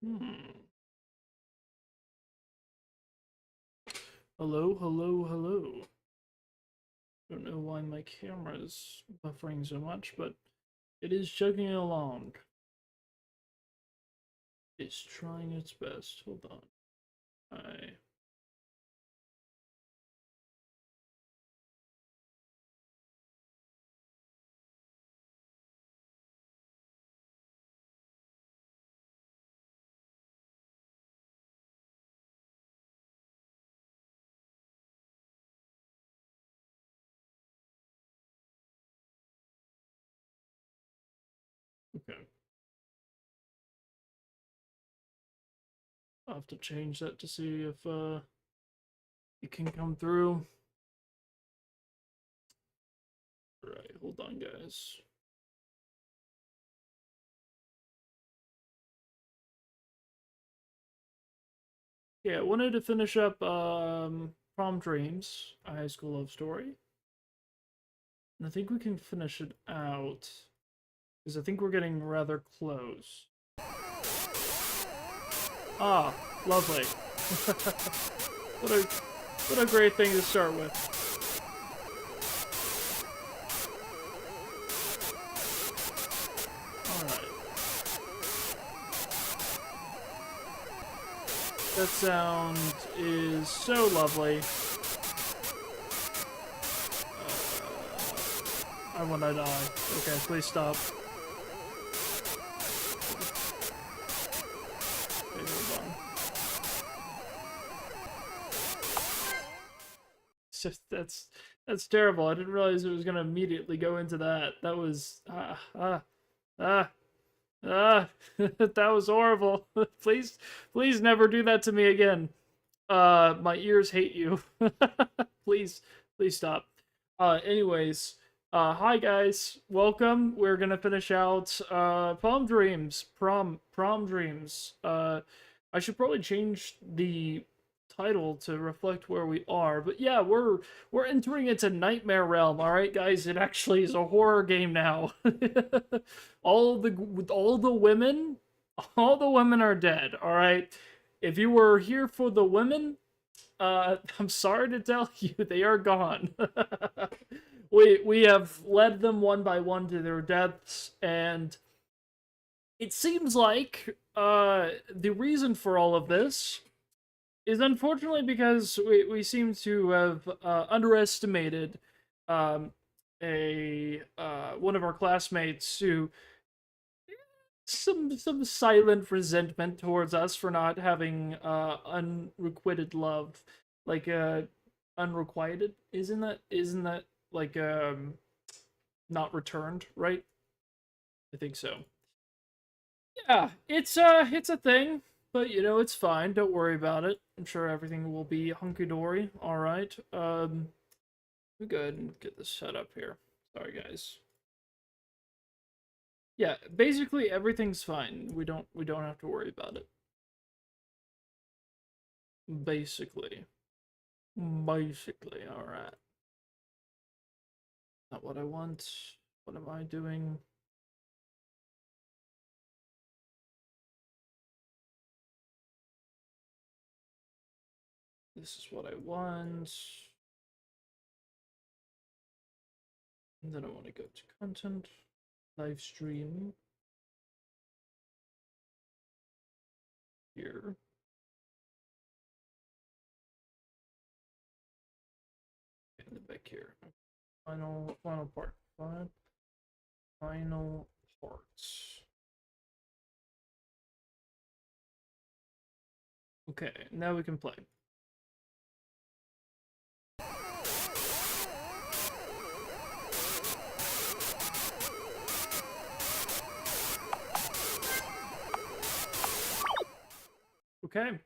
Hmm. Hello, hello, hello. Don't know why my camera's buffering so much, but it is chugging along. It's trying its best. Hold on. I okay. I'll have to change that to see if it can come through. Right, hold on, guys. Yeah, I wanted to finish up Prom Dreams, a high school love story. And I think we can finish it out because I think we're getting rather close. Ah, lovely. what a what a great thing to start with. Alright. That sound is so lovely. I wanna die. Okay, please stop. Okay, hold on. That's terrible. I didn't realize it was gonna immediately go into that. That was ah that was horrible. Please never do that to me again. My ears hate you. please please stop. Anyways, hi guys, welcome. We're gonna finish out Prom Dreams. I should probably change the title to reflect where we are, but yeah, we're entering into Nightmare Realm. All right, guys, it actually is a horror game now. All the women, all the women are dead. All right, if you were here for the women, I'm sorry to tell you, they are gone. We have led them one by one to their deaths, and it seems like the reason for all of this is unfortunately because we seem to have underestimated um, a one of our classmates who some silent resentment towards us for not having unrequited love, like unrequited. Isn't that like not returned, right? I think so. Yeah, it's a thing, but you know it's fine. Don't worry about it. I'm sure everything will be hunky dory. All right. We go ahead and get this set up here. Sorry, guys. Yeah, basically everything's fine. We don't have to worry about it. Basically. Basically, alright. Not what I want. What am I doing? This is what I want. And then I want to go to content, live stream here. And the back here. Final part. Final parts. Okay, now we can play. Okay.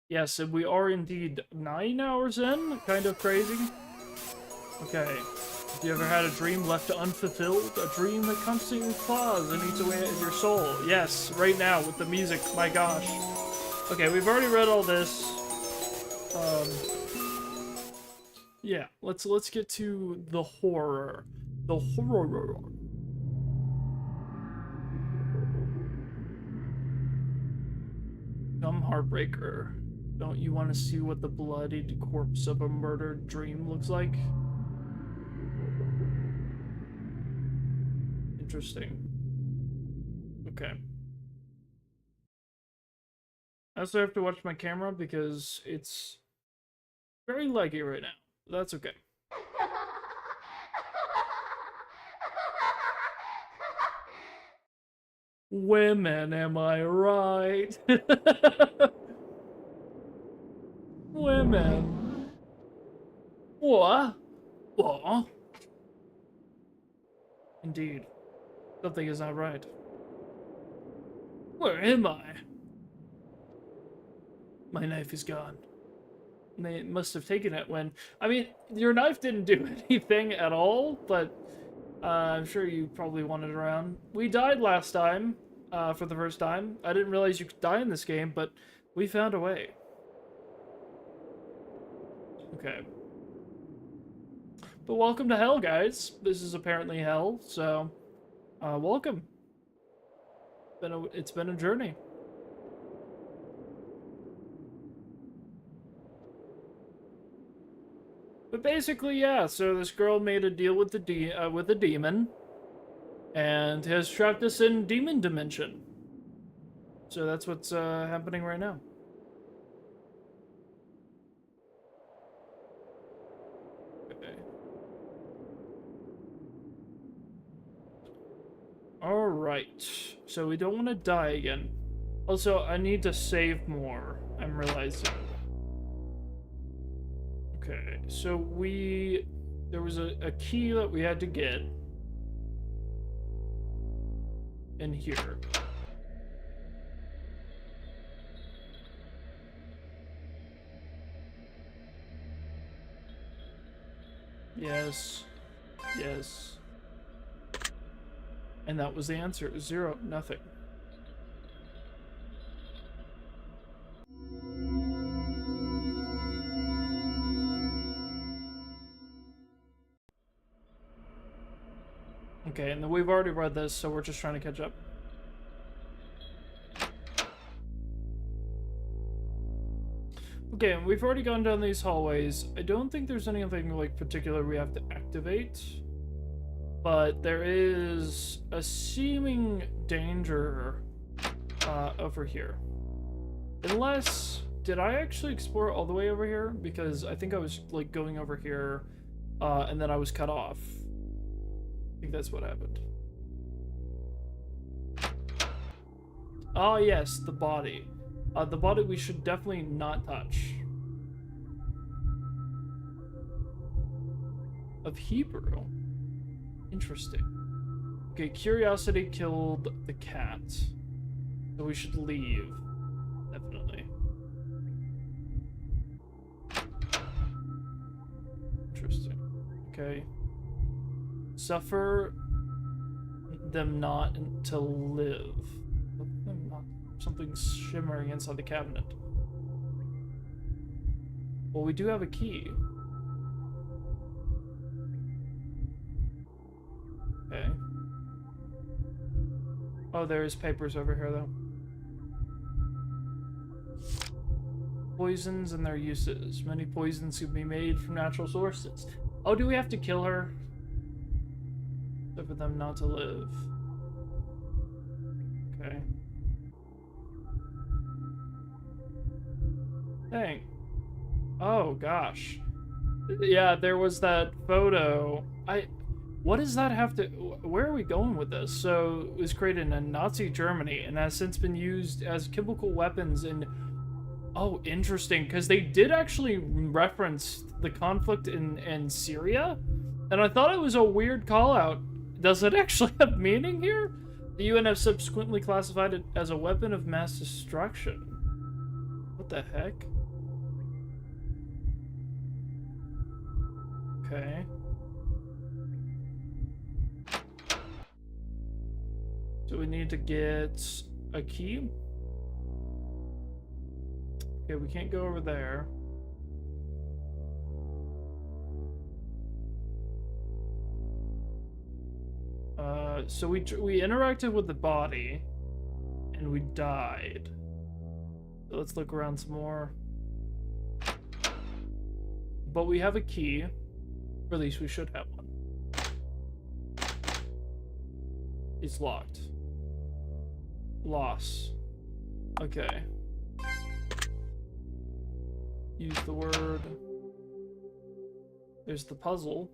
Yes, and we are indeed 9 hours in. Kind of crazy. Okay. Have you ever had a dream left unfulfilled? A dream that constantly claws and eats away at your soul? Yes, right now with the music. My gosh. Okay, we've already read all this. Um, yeah, let's get to the horror. The horror. Come, Heartbreaker. Don't you want to see what the bloodied corpse of a murdered dream looks like? Interesting. Okay. I also have to watch my camera because it's very laggy right now. That's okay. Women, am I right? Women. What? What? Indeed. Something is not right. Where am I? My knife is gone. They must have taken it when... I mean, your knife didn't do anything at all, but I'm sure you probably wanted it around. We died last time, for the first time. I didn't realize you could die in this game, but we found a way. Okay. But welcome to hell, guys. This is apparently hell, so welcome. It's been a journey. But basically, yeah. So this girl made a deal with the demon, and has trapped us in demon dimension. So that's what's happening right now. Okay. All right. So we don't want to die again. Also, I need to save more. I'm realizing. Okay, so there was a key that we had to get in here. Yes. Yes. And that was the answer. 0, nothing. Okay, and then we've already read this, so we're just trying to catch up. Okay, we've already gone down these hallways. I don't think there's anything, like, particular we have to activate. But there is a seeming danger over here. Unless... Did I actually explore all the way over here? Because I think I was, like, going over here, and then I was cut off. I think that's what happened. Oh, yes, the body. The body we should definitely not touch. Of Hebrew. Interesting. Okay, curiosity killed the cat. So we should leave. Definitely. Interesting. Okay. Suffer them not to live. Them not. Something's shimmering inside the cabinet. Well, we do have a key. Okay. Oh, there's papers over here, though. Poisons and their uses. Many poisons can be made from natural sources. Oh, do we have to kill her? So for them not to live. Okay. Dang. Oh, gosh. Yeah, there was that photo. What does that have to... Where are we going with this? So, it was created in Nazi Germany and has since been used as chemical weapons in... Oh, interesting, because they did actually reference the conflict in Syria, and I thought it was a weird call-out. Does it actually have meaning here? The UN have subsequently classified it as a weapon of mass destruction. What the heck? Okay. So we need to get a key. Okay, we can't go over there. So we interacted with the body, and we died. Let's look around some more. But we have a key. Or at least we should have one. It's locked. Loss. Okay. Use the word. There's the puzzle.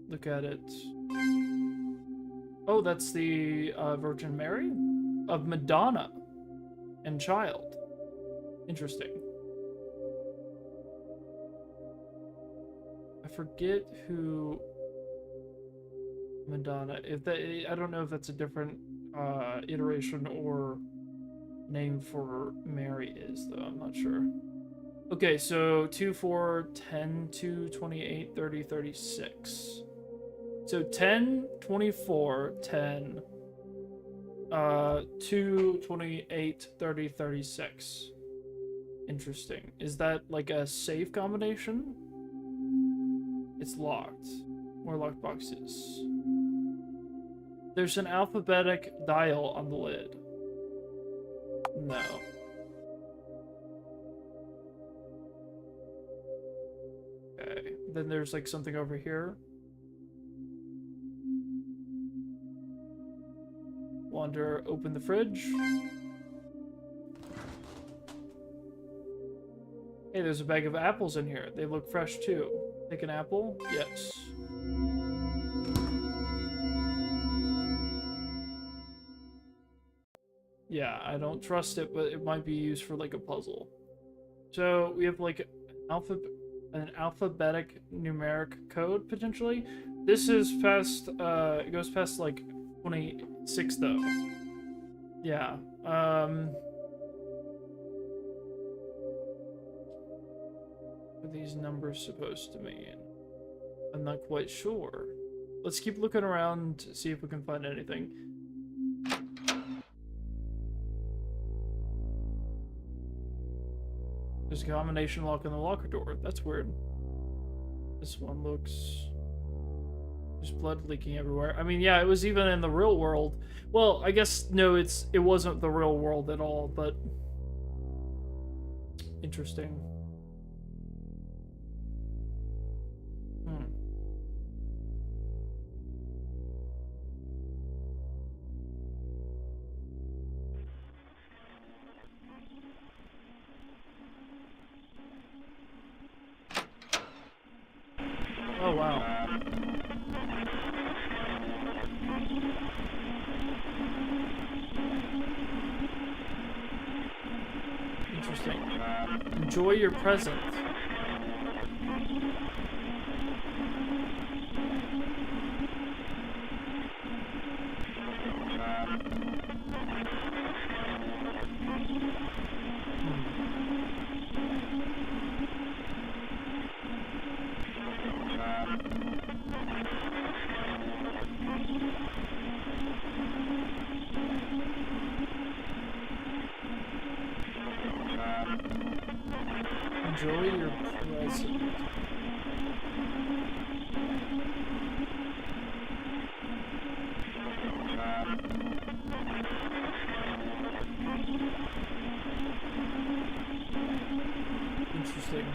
Look at it. Oh, that's the Virgin Mary? Of Madonna and child. Interesting. I forget who Madonna. If that, I don't know if that's a different iteration or name for Mary is, though. I'm not sure. Okay, so 2, 4, 10, 2, 28, 30, 36. So 10, 24, 10, 2, 28, 30, 36. Interesting. Is that like a safe combination? It's locked. More locked boxes. There's an alphabetic dial on the lid. No. Okay. Then there's like something over here. Wander, open the fridge. Hey, there's a bag of apples in here. They look fresh too. Take an apple? Yes. Yeah, I don't trust it, but it might be used for like a puzzle. So we have like an alphabetic numeric code potentially. This is past it goes past like 26 though. Yeah. What are these numbers supposed to mean? I'm not quite sure. Let's keep looking around to see if we can find anything. There's a combination lock on the locker door. That's weird. This one looks... There's blood leaking everywhere. I mean, yeah, it was even in the real world. Well, I guess, no, it wasn't the real world at all, but... Interesting. Oh, wow. Interesting. Enjoy your present. Enjoy your present. Interesting.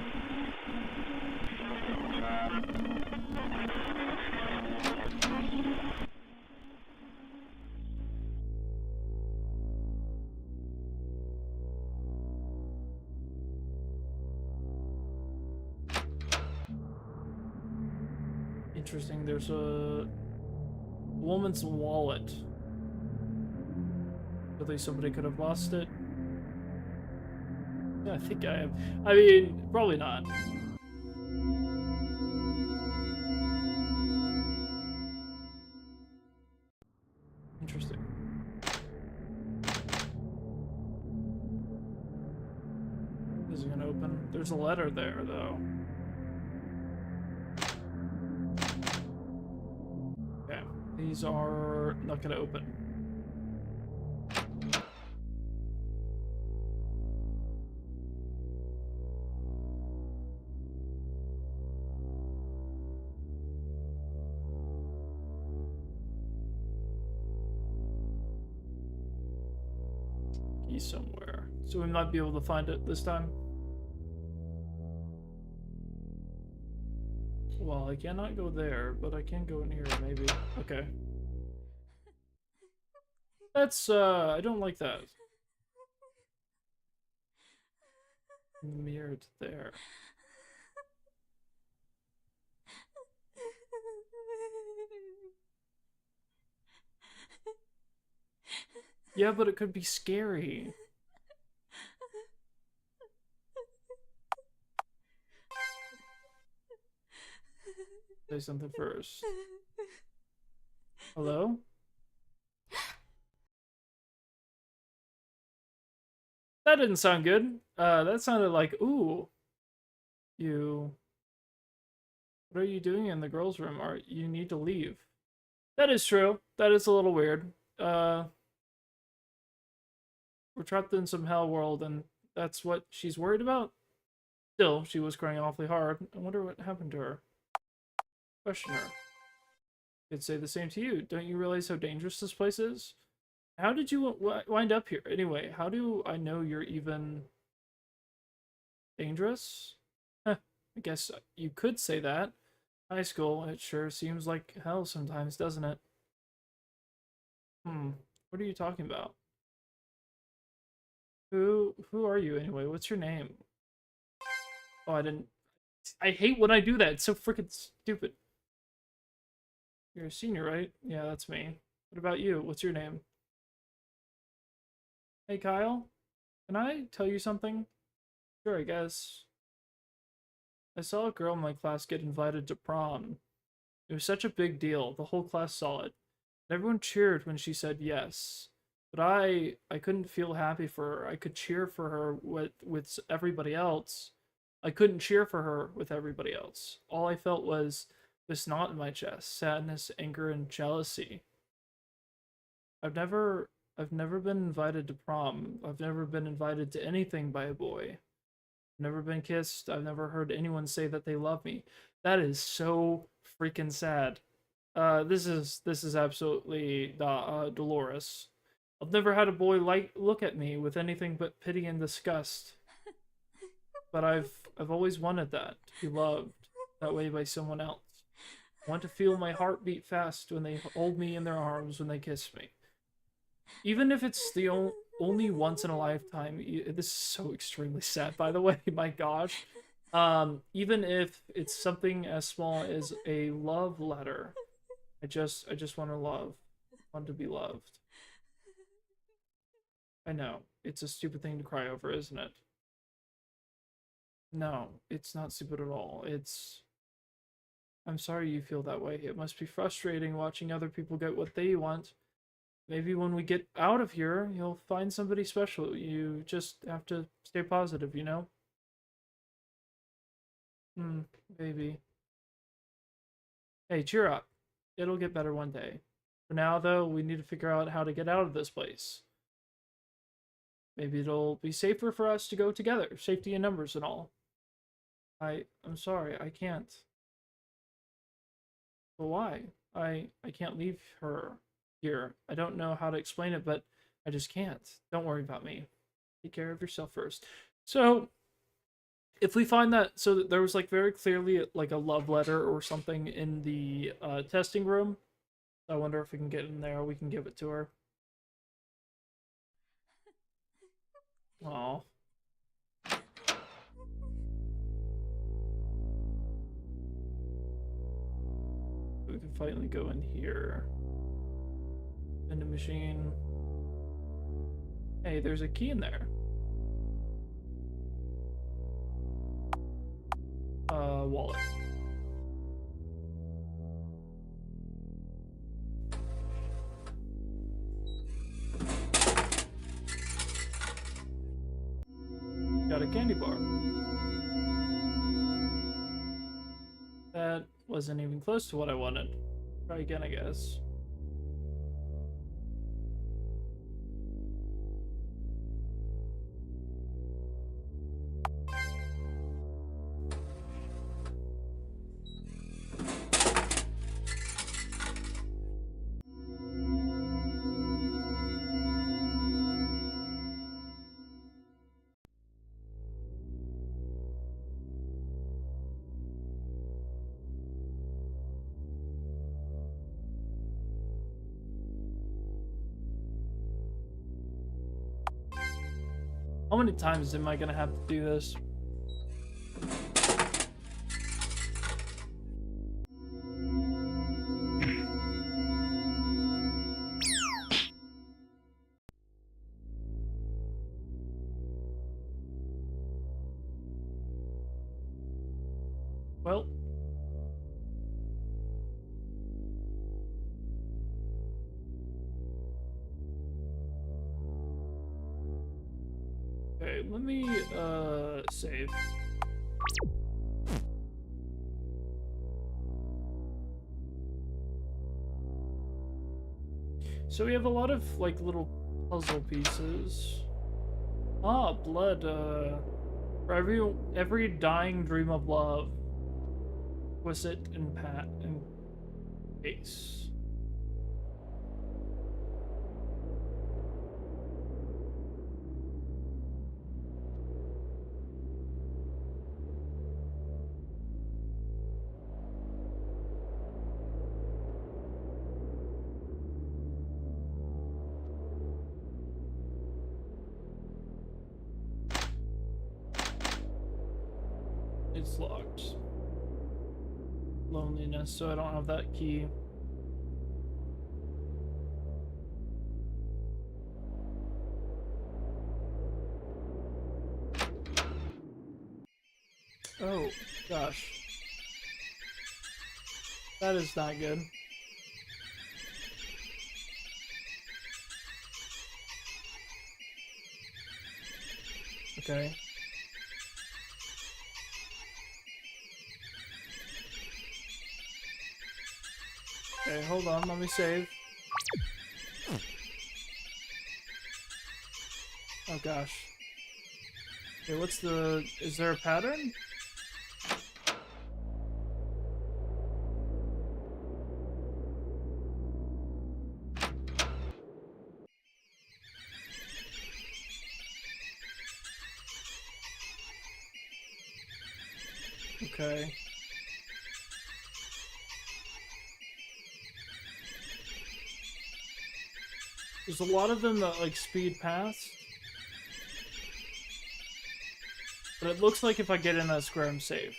Interesting. There's a woman's wallet. At least somebody could have lost it. Yeah, I think I have. I mean, probably not. Interesting. This is gonna open. There's a letter there, though. Okay. These are not gonna open. key somewhere. So we might be able to find it this time. Well, I cannot go there, but I can go in here, maybe. Okay. That's, I don't like that. Mirrored there. Yeah, but it could be scary. Say something first. Hello? That didn't sound good. That sounded like, ooh. You... What are you doing in the girls' room? You need to leave. That is true. That is a little weird. We're trapped in some hell world, and that's what she's worried about? Still, she was crying awfully hard. I wonder what happened to her. Question her. I'd say the same to you. Don't you realize how dangerous this place is? How did you wind up here? Anyway, how do I know you're even dangerous? Huh, I guess you could say that. High school, it sure seems like hell sometimes, doesn't it? What are you talking about? Who are you anyway? What's your name? Oh, I hate when I do that. It's so freaking stupid. You're a senior, right? Yeah, that's me. What about you? What's your name? Hey, Kyle? Can I tell you something? Sure, I guess. I saw a girl in my class get invited to prom. It was such a big deal. The whole class saw it. Everyone cheered when she said yes. But I couldn't feel happy for her. I could cheer for her with everybody else. I couldn't cheer for her with everybody else. All I felt was this knot in my chest, sadness, anger, and jealousy. I've never been invited to prom. I've never been invited to anything by a boy. I've never been kissed. I've never heard anyone say that they love me. That is so freaking sad. This is absolutely Dolores. I've never had a boy look at me with anything but pity and disgust. But I've always wanted that, to be loved that way by someone else. I want to feel my heart beat fast when they hold me in their arms, when they kiss me. Even if it's the only once in a lifetime. This is so extremely sad, by the way. My gosh. Even if it's something as small as a love letter, I just want to love, want to be loved. I know it's a stupid thing to cry over, isn't it? No, it's not stupid at all. I'm sorry you feel that way. It must be frustrating watching other people get what they want. Maybe when we get out of here, you'll find somebody special. You just have to stay positive, you know? Maybe. Hey, cheer up. It'll get better one day. For now, though, we need to figure out how to get out of this place. Maybe it'll be safer for us to go together. Safety in numbers and all. I'm sorry, I can't. But why? I can't leave her here. I don't know how to explain it, but I just can't. Don't worry about me. Take care of yourself first. So, if we find that, so that there was like very clearly like a love letter or something in the testing room, I wonder if we can get in there. We can give it to her. Oh. We can finally go in here. In the machine. Hey, there's a key in there. Wallet. Got a candy bar. That wasn't even close to what I wanted. Try again, I guess. How many times am I gonna have to do this? Well. Okay, let me, save. So we have a lot of, like, little puzzle pieces. Ah, blood, for every dying dream of love, Quisite and Pat and Ace. It's locked. Loneliness, so I don't have that key. Oh, gosh. That is not good. Okay. Okay, hold on, let me save. Oh gosh. Okay, what's the... is there a pattern? Okay. There's a lot of them that, like, speed past. But it looks like if I get in that square, I'm safe.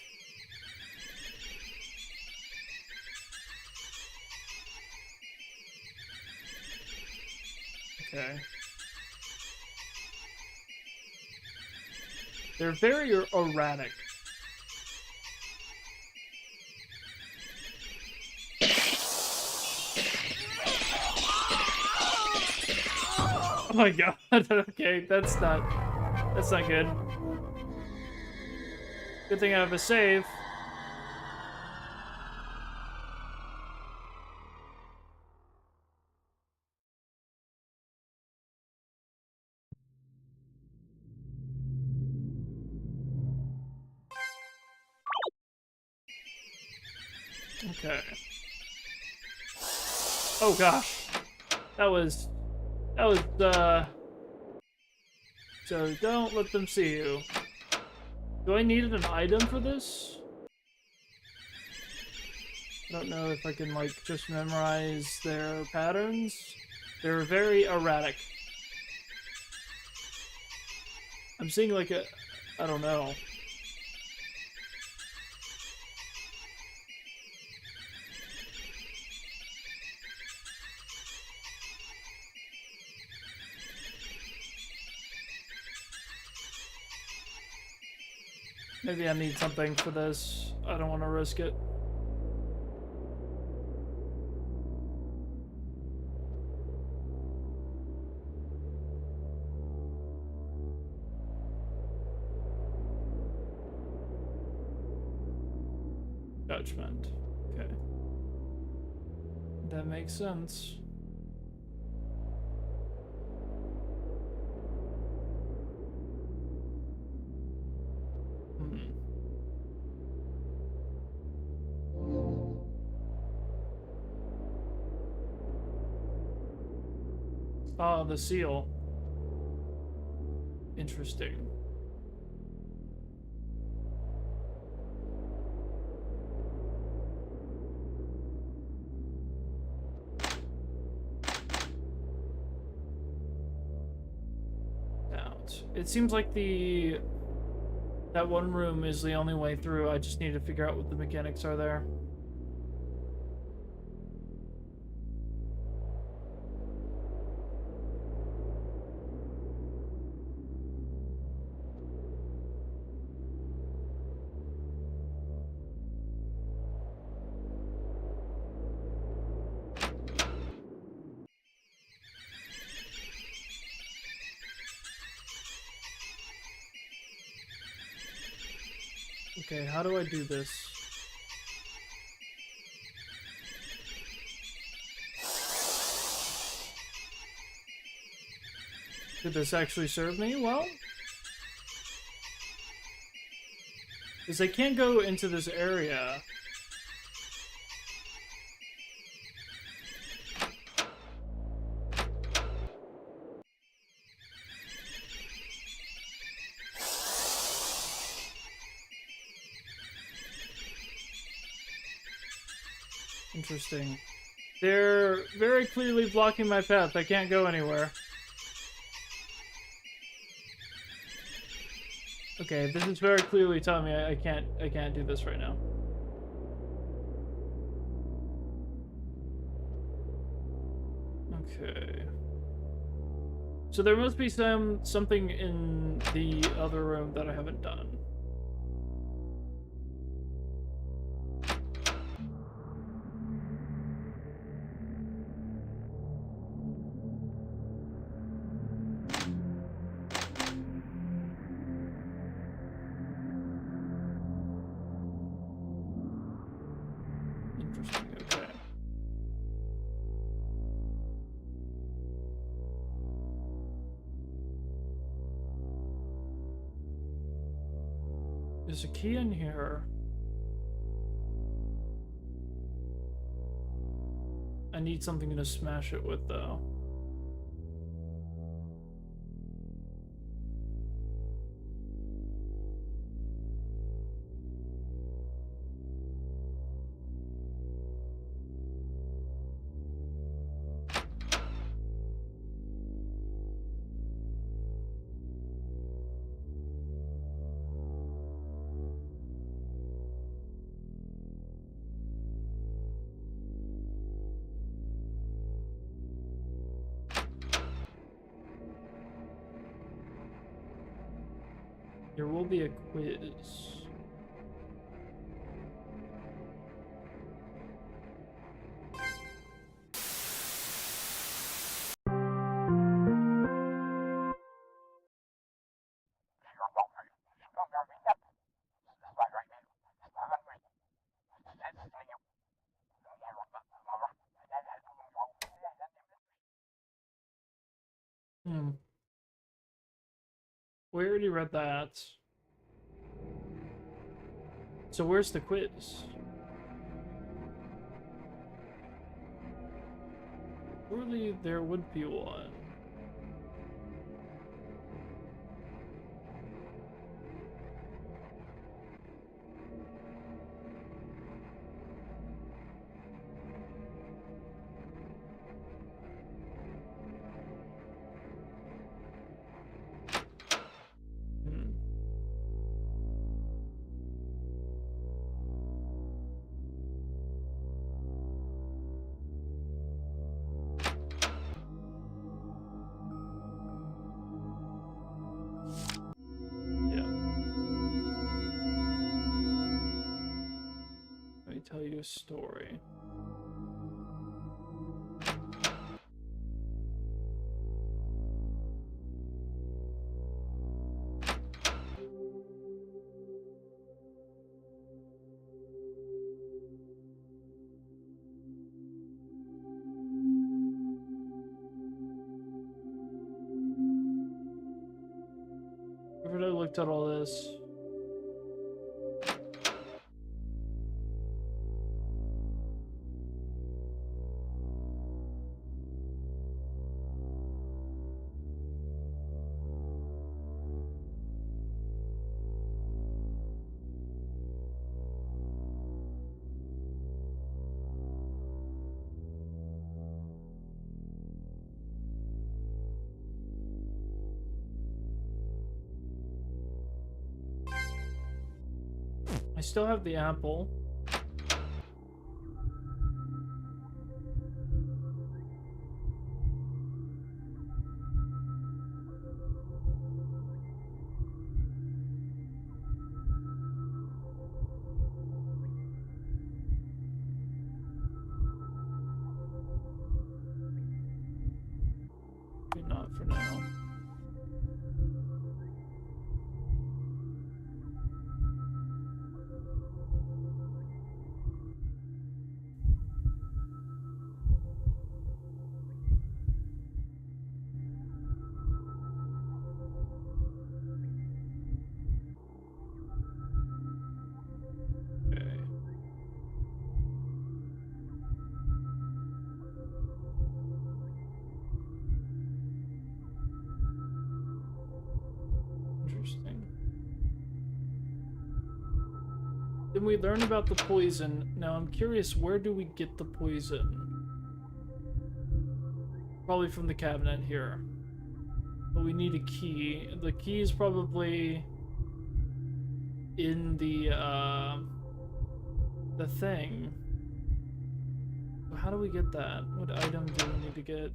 Okay. They're very erratic. Oh my god. Okay, that's not good. Good thing I have a save. Okay. Oh gosh. That was, so don't let them see you. Do I need an item for this? I don't know if I can, like, just memorize their patterns. They're very erratic. I'm seeing, like, I don't know. Maybe I need something for this. I don't want to risk it. Judgment. Okay. That makes sense. Oh, the seal. Interesting. Now, out. It seems like that one room is the only way through. I just need to figure out what the mechanics are there. Okay, how do I do this? Did this actually serve me well? Because I can't go into this area. Interesting. They're very clearly blocking my path. I can't go anywhere. Okay, this is very clearly telling me I can't do this right now. Okay. So there must be something in the other room that I haven't done. Interesting, okay. There's a key in here. I need something to smash it with, though. There will be a quiz. Hmm. We already read that. So where's the quiz? Surely there would be one. Hmm. Yeah. Let me tell you a story. Where I looked at all this. I still have the apple. Maybe not for now. Okay. Interesting. Then we learn about the poison. Now I'm curious, where do we get the poison? Probably from the cabinet here. But we need a key. The key is probably in the thing. How do we get that? What item do we need to get?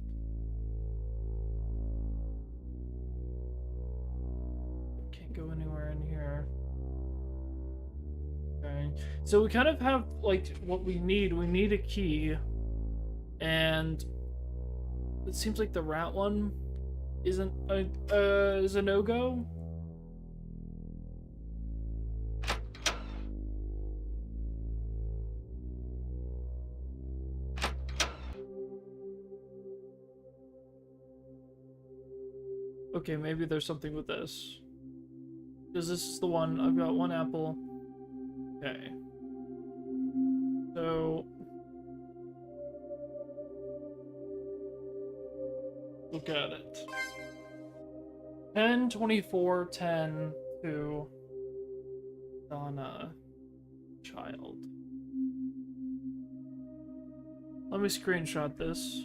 Can't go anywhere in here. Okay. So we kind of have, like, what we need. We need a key. And it seems like the rat one isn't is a no-go. Okay, maybe there's something with this. Because this is the one. I've got one apple. Okay. So look at it. 10, 24, 10 to Donna Child. Let me screenshot this.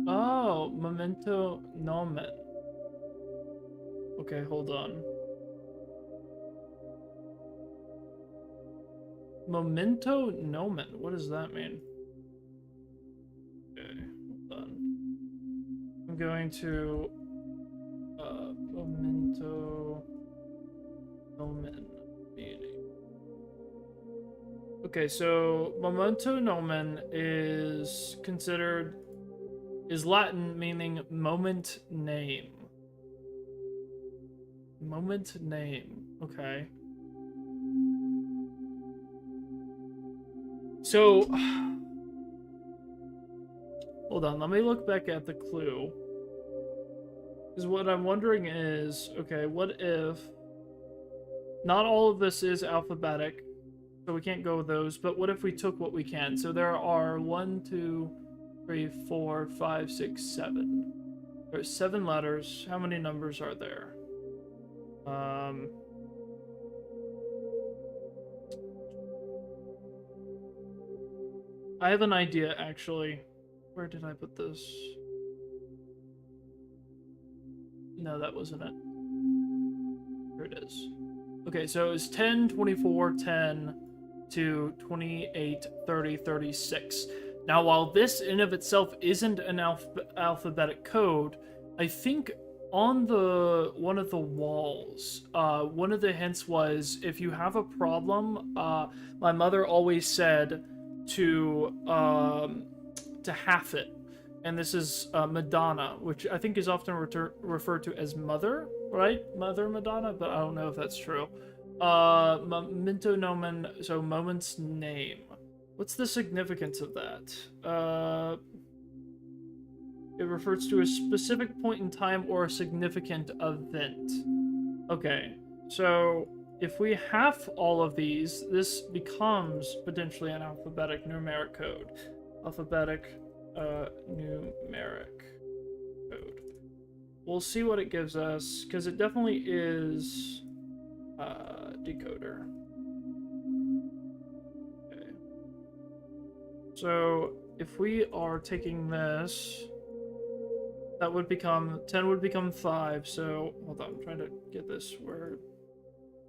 Oh, Memento Nomen. Okay, hold on. Memento Nomen. What does that mean? Okay, hold on. I'm going to Memento Nomen meaning. Okay, so Memento Nomen is considered Latin meaning moment name. Moment name. Okay. So, hold on, let me look back at the clue. Because what I'm wondering is, okay, what if not all of this is alphabetic, so we can't go with those, but what if we took what we can? So there are 1, 2, 3, 4, 5, 6, 7. There's 7 letters. How many numbers are there? I have an idea, actually. Where did I put this? No, that wasn't it. Here it is. Okay, so it's 10, 24, 10 to 28, 30, 36. Now, while this in of itself isn't an alphabetic code, I think on one of the walls, one of the hints was if you have a problem, my mother always said to half it. And this is Madonna, which I think is often referred to as Mother, right? Mother Madonna, but I don't know if that's true. Memento Nomen, so moment's name. What's the significance of that? It refers to a specific point in time or a significant event. Okay, so if we have all of these, this becomes potentially an alphabetic numeric code. Alphabetic numeric code. we'll see what it gives us, because it definitely is decoder. Okay. So if we are taking this, that would become 10 would become 5. So hold on, I'm trying to get this where it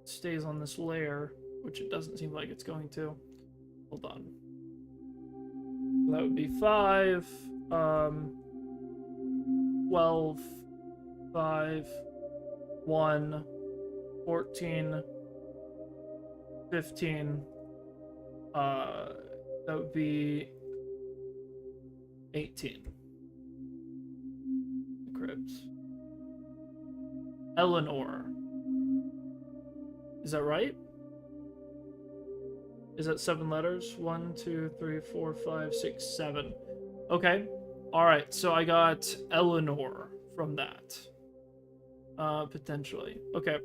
stays on this layer, which it doesn't seem like it's going to. Hold on. So that would be 5, 12, 5, 1, 14, 15. That would be 18. Cribs. Eleanor. Is that right? Is that 7 letters? 1, 2, 3, 4, 5, 6, 7. Okay. Alright, so I got Eleanor from that. Potentially. Okay.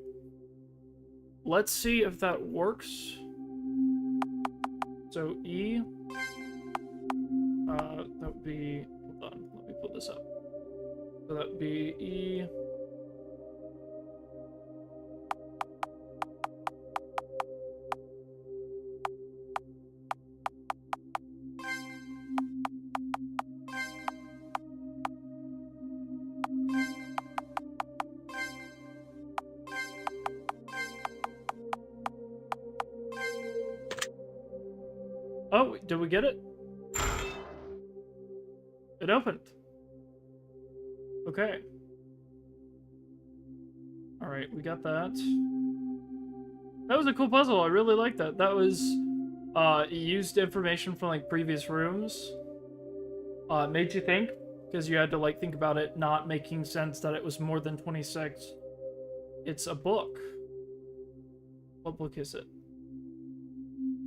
Let's see if that works. So E. That would be... Hold on, let me pull this up. So that would be E. Oh, did we get it? It opened. Okay. Alright, we got that. That was a cool puzzle. I really liked that. That was, it used information from, like, previous rooms. It made you think, because you had to, like, think about it not making sense that it was more than 26. It's a book. What book is it?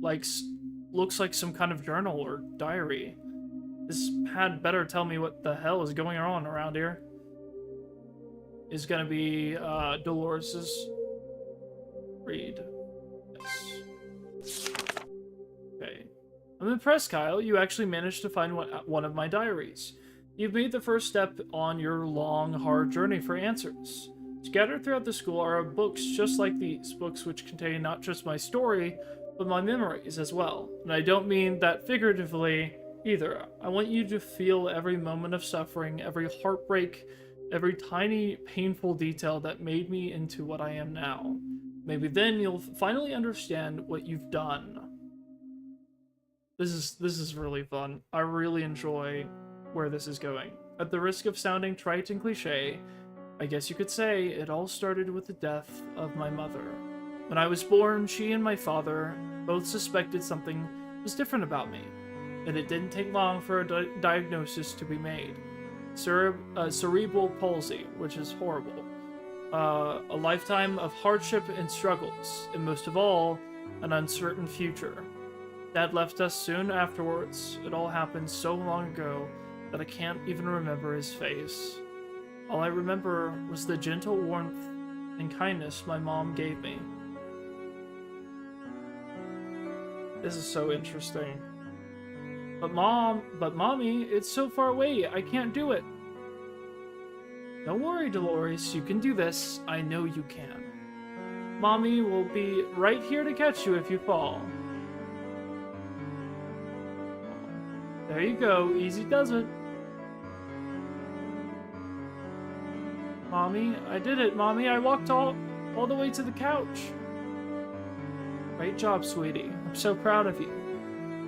Like, looks like some kind of journal or diary. This had better tell me what the hell is going on around here. Is gonna be Dolores's read. Yes. Okay. I'm impressed, Kyle. You actually managed to find one of my diaries. You've made the first step on your long, hard journey for answers. Scattered throughout the school are books just like these, books which contain not just my story, but my memories as well. And I don't mean that figuratively either. I want you to feel every moment of suffering, every heartbreak, every tiny, painful detail that made me into what I am now. Maybe then you'll finally understand what you've done. This is really fun. I really enjoy where this is going. At the risk of sounding trite and cliche, I guess you could say it all started with the death of my mother. When I was born, she and my father both suspected something was different about me, and it didn't take long for a diagnosis to be made. Cerebral palsy, which is horrible. A lifetime of hardship and struggles, and most of all, an uncertain future. Dad left us soon afterwards. It all happened so long ago that I can't even remember his face. All I remember was the gentle warmth and kindness my mom gave me. This is so interesting. But Mommy, it's so far away, I can't do it. Don't worry, Dolores, you can do this. I know you can. Mommy will be right here to catch you if you fall. There you go, easy does it. Mommy, I did it, Mommy. I walked all the way to the couch. Great job, sweetie. I'm so proud of you.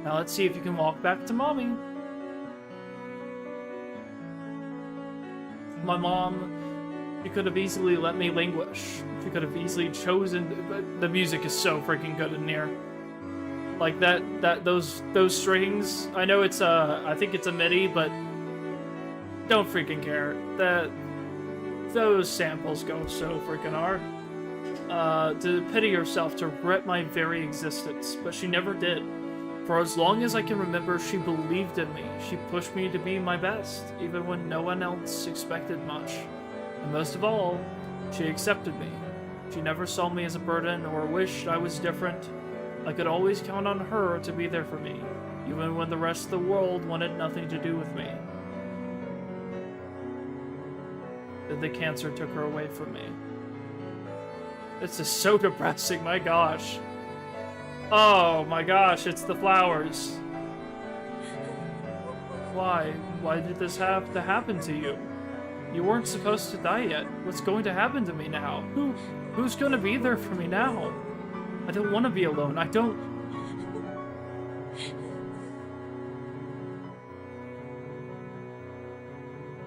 Now let's see if you can walk back to Mommy. My mom, she could have easily let me languish. She could have easily chosen, but the music is so freaking good in here. Like those strings. I know it's I think it's a MIDI, but don't freaking care. Those samples go so freaking hard. To pity herself, to regret my very existence, but she never did. For as long as I can remember, she believed in me. She pushed me to be my best, even when no one else expected much. And most of all, she accepted me. She never saw me as a burden or wished I was different. I could always count on her to be there for me, even when the rest of the world wanted nothing to do with me. that the cancer took her away from me. This is so depressing, my gosh. Oh my gosh, it's the flowers. Why? Why did this have to happen to you? You weren't supposed to die yet. What's going to happen to me now? Who's gonna be there for me now? I don't want to be alone. I don't...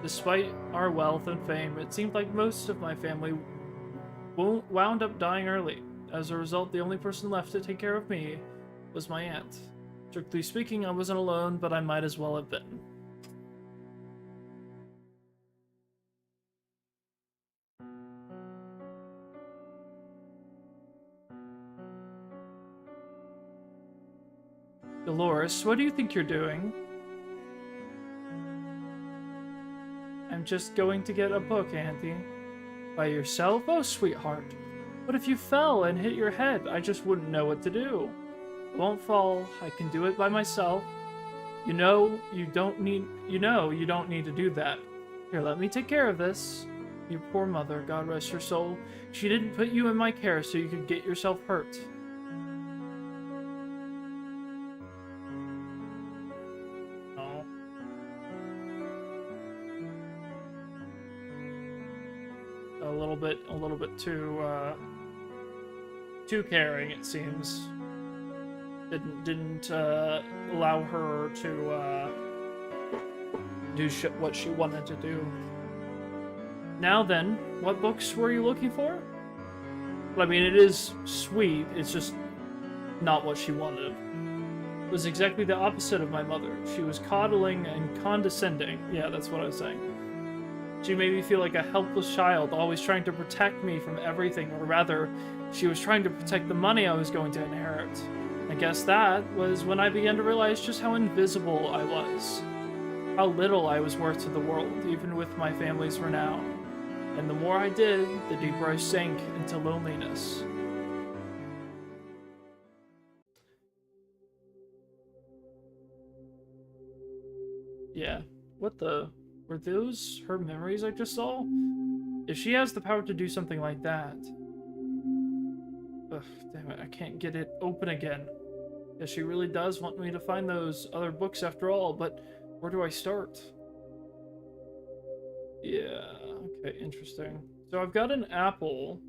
Despite our wealth and fame, it seemed like most of my family wound up dying early. As a result, the only person left to take care of me was my aunt. Strictly speaking, I wasn't alone, but I might as well have been. Dolores, what do you think you're doing? I'm just going to get a book, Auntie. By yourself? Oh, sweetheart. What if you fell and hit your head? I just wouldn't know what to do. I won't fall. I can do it by myself. You don't need to do that. Here, let me take care of this. Your poor mother, God rest her soul. She didn't put you in my care so you could get yourself hurt. Oh. A little bit too caring, it seems. Didn't allow her to do what she wanted to do. Now then, what books were you looking for? Well, I mean, it is sweet, it's just not what she wanted. It was exactly the opposite of my mother. She was coddling and condescending. Yeah, that's what I was saying. She made me feel like a helpless child, always trying to protect me from everything, or rather, she was trying to protect the money I was going to inherit. I guess that was when I began to realize just how invisible I was. How little I was worth to the world, even with my family's renown. And the more I did, the deeper I sank into loneliness. Yeah, what the... Were those her memories I just saw? If she has the power to do something like that... Ugh, damn it, I can't get it open again. Yeah, she really does want me to find those other books after all, but where do I start? Yeah, okay, interesting. So I've got an apple.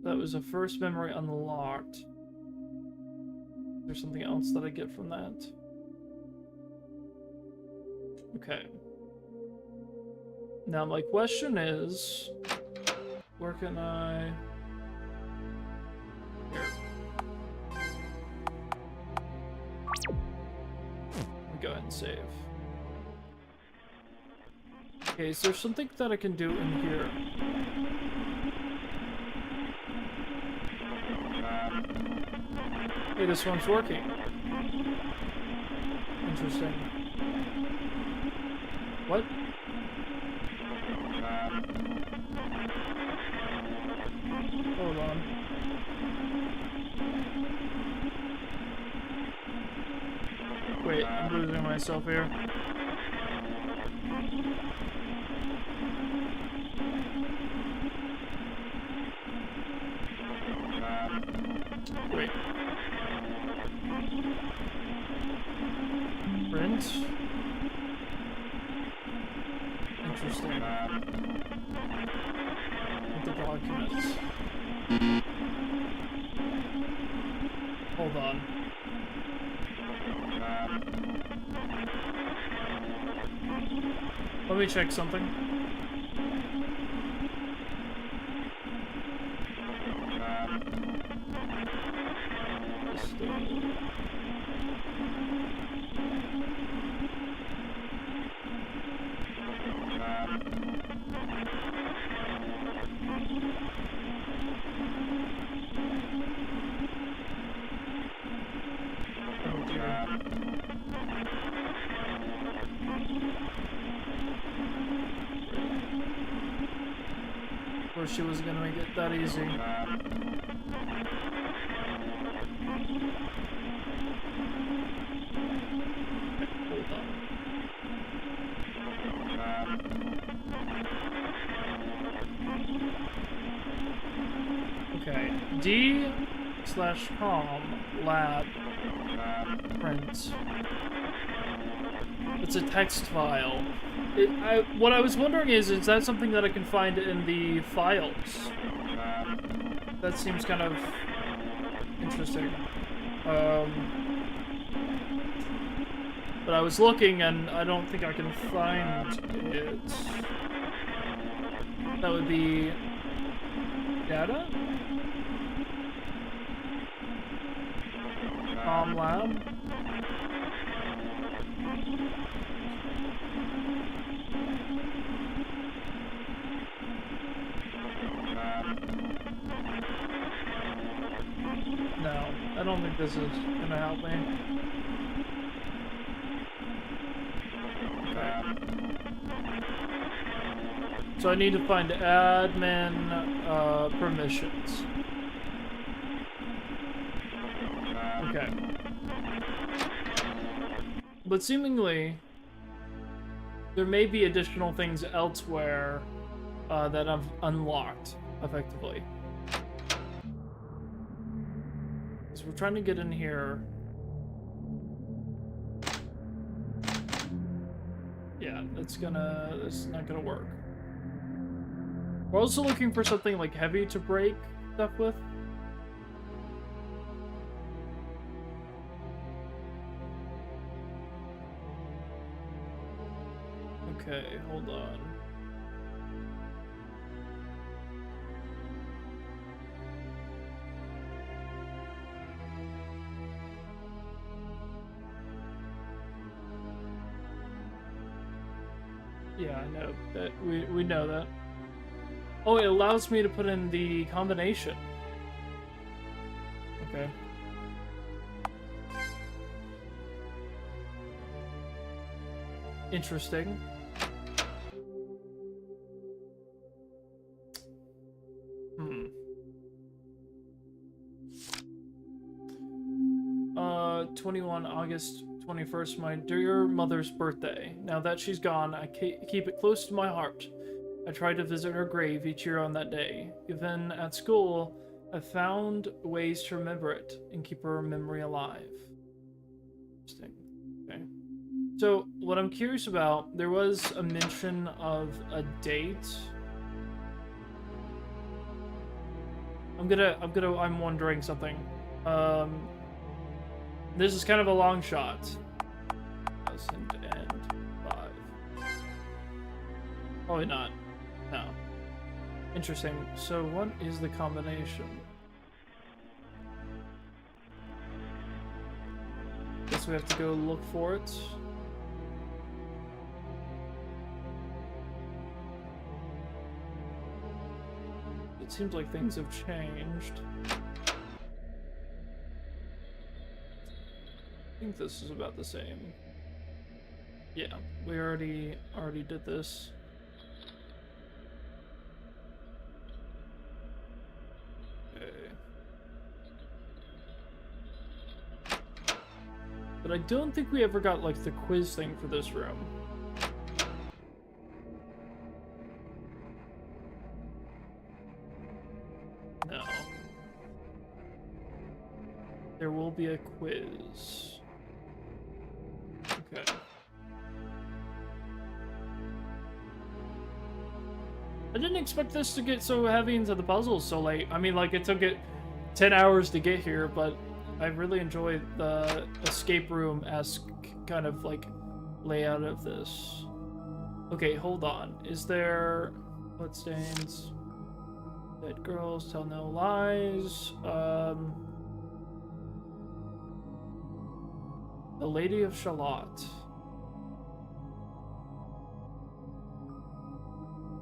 That was a first memory unlocked. Is there something else that I get from that? Okay. Now my question is, where can I... Here. Let me go ahead and save. Okay, is there something that I can do in here? Hey, this one's working. Interesting. What? Hold on. Wait, I'm losing myself here. Wait. Print? Interesting. The documents. Hold on. Let me check something. She was gonna make it that easy. Hold on. D/com lab print. It's a text file. What I was wondering is that something that I can find in the files? That seems kind of interesting. But I was looking and I don't think I can find it. That would be data? Lab? No, I don't think this is gonna help me. Okay. So I need to find admin permissions. Okay. But seemingly, there may be additional things elsewhere that I've unlocked, effectively. So we're trying to get in here. Yeah, that's not gonna work. We're also looking for something like heavy to break stuff with. Okay, hold on. Yeah, I know that we know that. Oh, it allows me to put in the combination. Okay. Interesting. Hmm. 21 August 21st, my dear mother's birthday. Now that she's gone, I keep it close to my heart. I try to visit her grave each year on that day. Even at school, I found ways to remember it and keep her memory alive. Interesting. Okay. So, what I'm curious about, there was a mention of a date. I'm wondering something. This is kind of a long shot. 2005. Probably not. No. Interesting. So what is the combination? Guess we have to go look for it. It seems like things have changed. I think this is about the same. Yeah, we already did this. Okay. But I don't think we ever got like the quiz thing for this room. No. There will be a quiz. Okay. I didn't expect this to get so heavy into the puzzles so late. I mean, like, it took it 10 hours to get here, but I really enjoyed the escape room-esque kind of, like, layout of this. Okay, hold on. Is there... bloodstains? Dead girls tell no lies. The Lady of Shalott.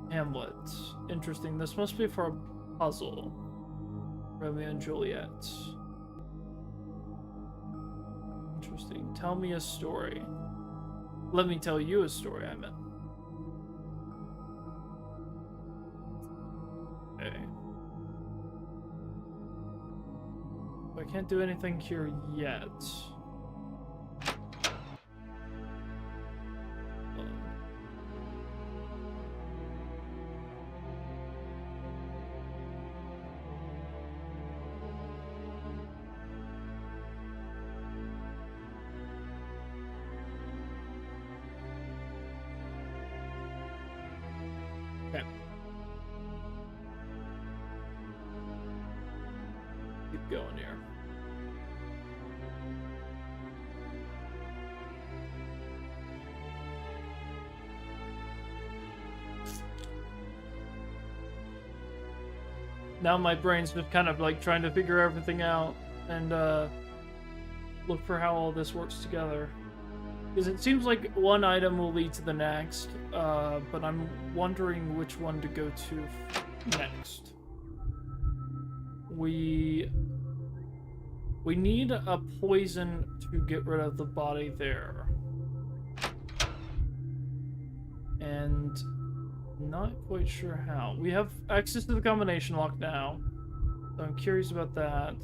Hamlet. Interesting. This must be for a puzzle. Romeo and Juliet. Interesting. Tell me a story. Let me tell you a story, I meant. Okay. I can't do anything here yet. Okay. Keep going here. Now my brain's just kind of like trying to figure everything out and look for how all this works together. Because it seems like one item will lead to the next, but I'm wondering which one to go to next. We need a poison to get rid of the body there. And not quite sure how. We have access to the combination lock now, so I'm curious about that.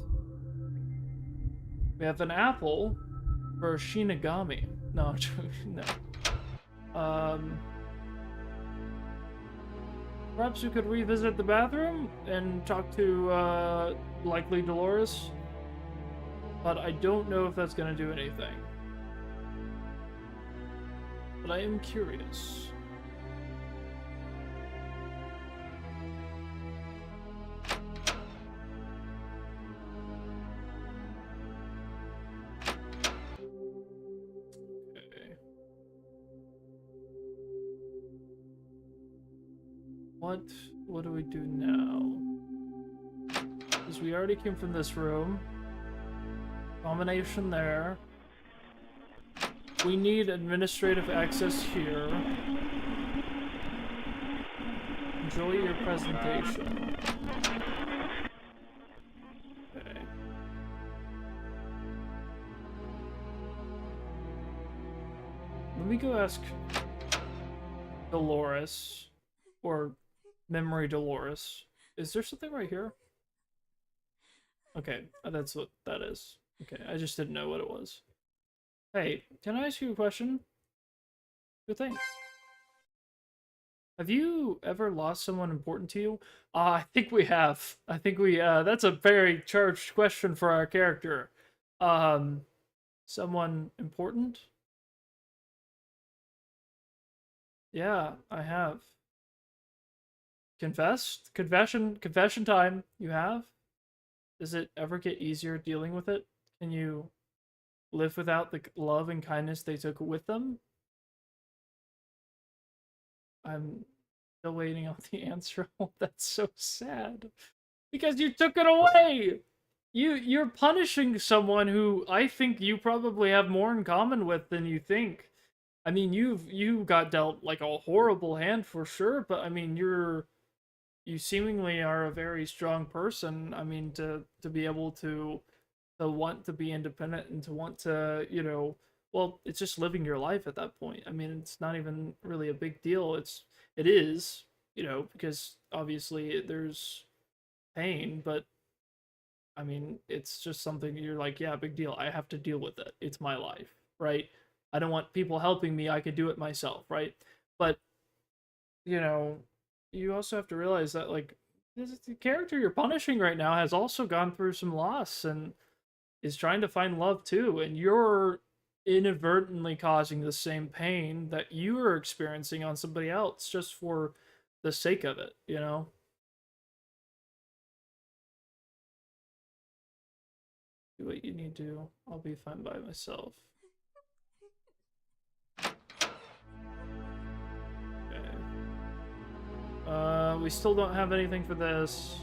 We have an apple for Shinigami. No, no. Perhaps we could revisit the bathroom and talk to, likely Dolores. But I don't know if that's gonna do anything. But I am curious. What do we do now? Because we already came from this room. Combination there. We need administrative access here. Enjoy your presentation. Okay. Let me go ask Dolores, or Memory Dolores. Is there something right here? Okay, that's what that is. Okay, I just didn't know what it was. Hey, can I ask you a question? Good thing. Have you ever lost someone important to you? I think we have. I think we, that's a very charged question for our character. Someone important? Yeah, I have. Confessed? Confession time. You have? Does it ever get easier dealing with it? Can you live without the love and kindness they took with them? I'm still waiting on the answer. Oh, that's so sad. Because you took it away! You're punishing someone who I think you probably have more in common with than you think. I mean, you got dealt like a horrible hand for sure, but I mean, you seemingly are a very strong person. I mean, to be able to want to be independent and to want to, you know, well, it's just living your life at that point. I mean, it's not even really a big deal. It is, you know, because obviously there's pain, but I mean, it's just something you're like, yeah, big deal. I have to deal with it. It's my life, right? I don't want people helping me. I could do it myself, right? But, you know, you also have to realize that, like, the character you're punishing right now has also gone through some loss and is trying to find love too, and you're inadvertently causing the same pain that you are experiencing on somebody else just for the sake of it, you know? Do what you need to. I'll be fine by myself. Okay. We still don't have anything for this.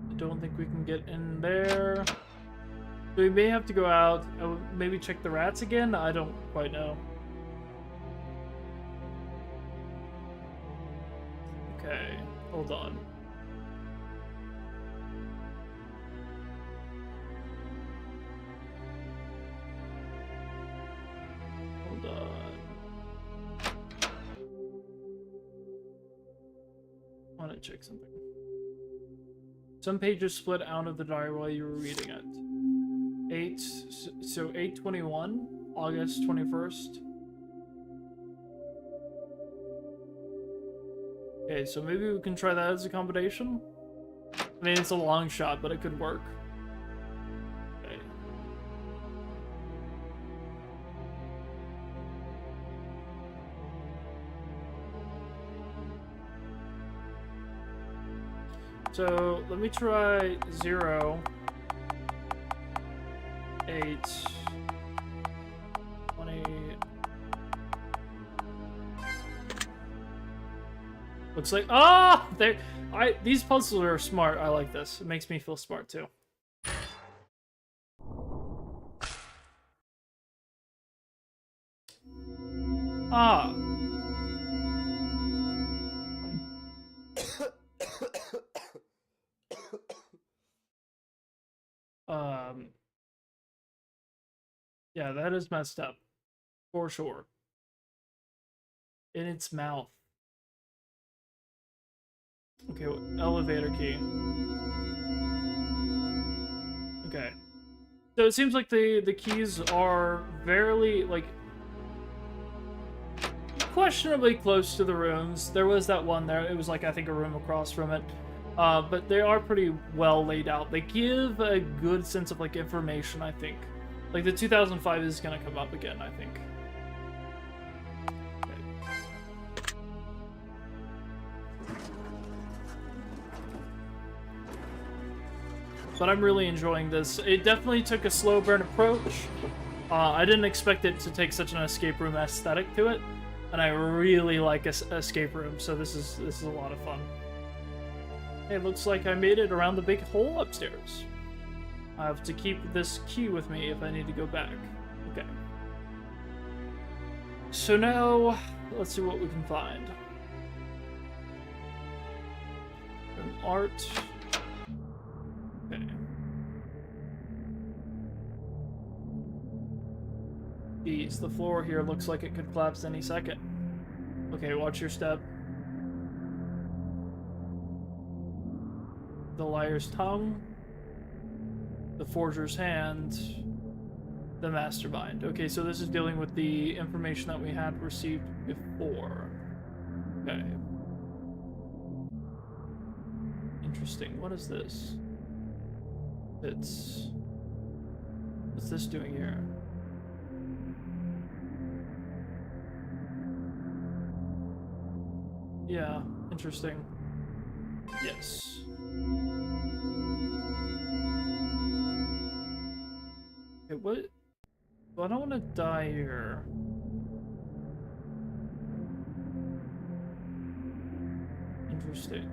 I don't think we can get in there. We may have to go out. Maybe check the rats again? I don't quite know. Okay, hold on. Hold on. I want to check something. Some pages split out of the diary while you were reading it. 8/21, August 21st. Okay, so maybe we can try that as a combination? I mean, it's a long shot, but it could work. So let me try 0, 8, 20. Looks like these puzzles are smart. I like this. It makes me feel smart too. Ah. Yeah, that is messed up. For sure. In its mouth. Okay, elevator key. Okay. So it seems like the keys are very, like, questionably close to the rooms. There was that one there. It was, like, I think a room across from it. But they are pretty well laid out. They give a good sense of, like, information, I think. Like, the 2005 is gonna come up again, I think. Okay. But I'm really enjoying this. It definitely took a slow burn approach. I didn't expect it to take such an escape room aesthetic to it. And I really like escape rooms, so this is a lot of fun. Hey, looks like I made it around the big hole upstairs. I have to keep this key with me if I need to go back. Okay. So now, let's see what we can find. Art. Okay. Jeez, the floor here looks like it could collapse any second. Okay, watch your step. The liar's tongue. The forger's hand. The mastermind. Okay, so this is dealing with the information that we had received before. Okay. Interesting. What is this? What's this doing here? Yeah, interesting. Yes. Okay, what? Well, I don't want to die here. Interesting.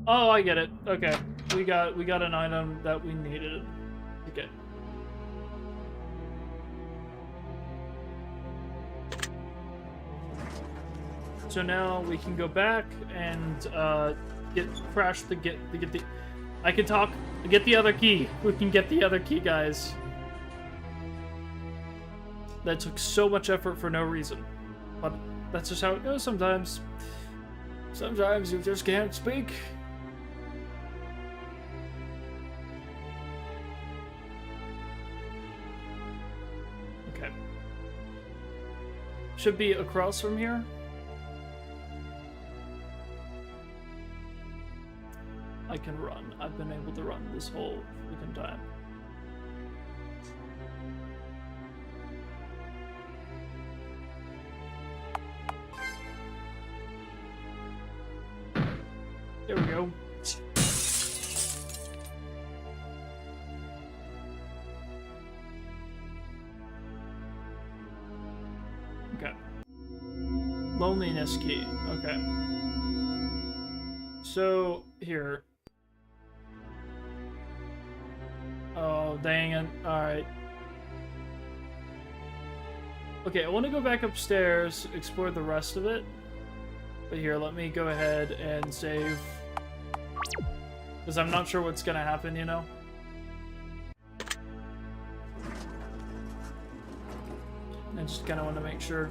Oh, I get it. Okay. We got an item that we needed. Okay. So now we can go back and get the I can talk. Get the other key. We can get the other key, guys. That took so much effort for no reason. But that's just how it goes sometimes. Sometimes you just can't speak. Okay. Should be across from here. I can run. I've been able to run this whole freaking time. There we go. Okay. Loneliness key. Okay. So, here. Oh, dang it. Alright. Okay, I want to go back upstairs, explore the rest of it. But here, let me go ahead and save. Because I'm not sure what's going to happen, you know? I just kind of want to make sure.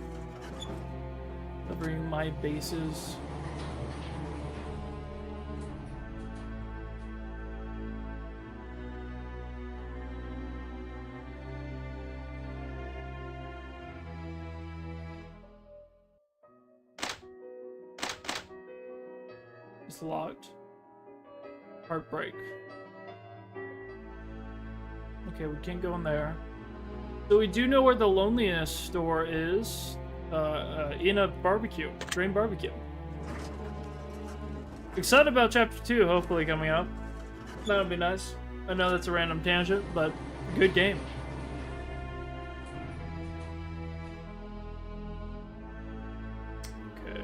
Covering my bases. It's locked. Heartbreak. Okay, we can't go in there. So we do know where the loneliness store is. In a barbecue. Drain barbecue. Excited about chapter 2, hopefully coming up. That would be nice. I know that's a random tangent, but good game. Okay.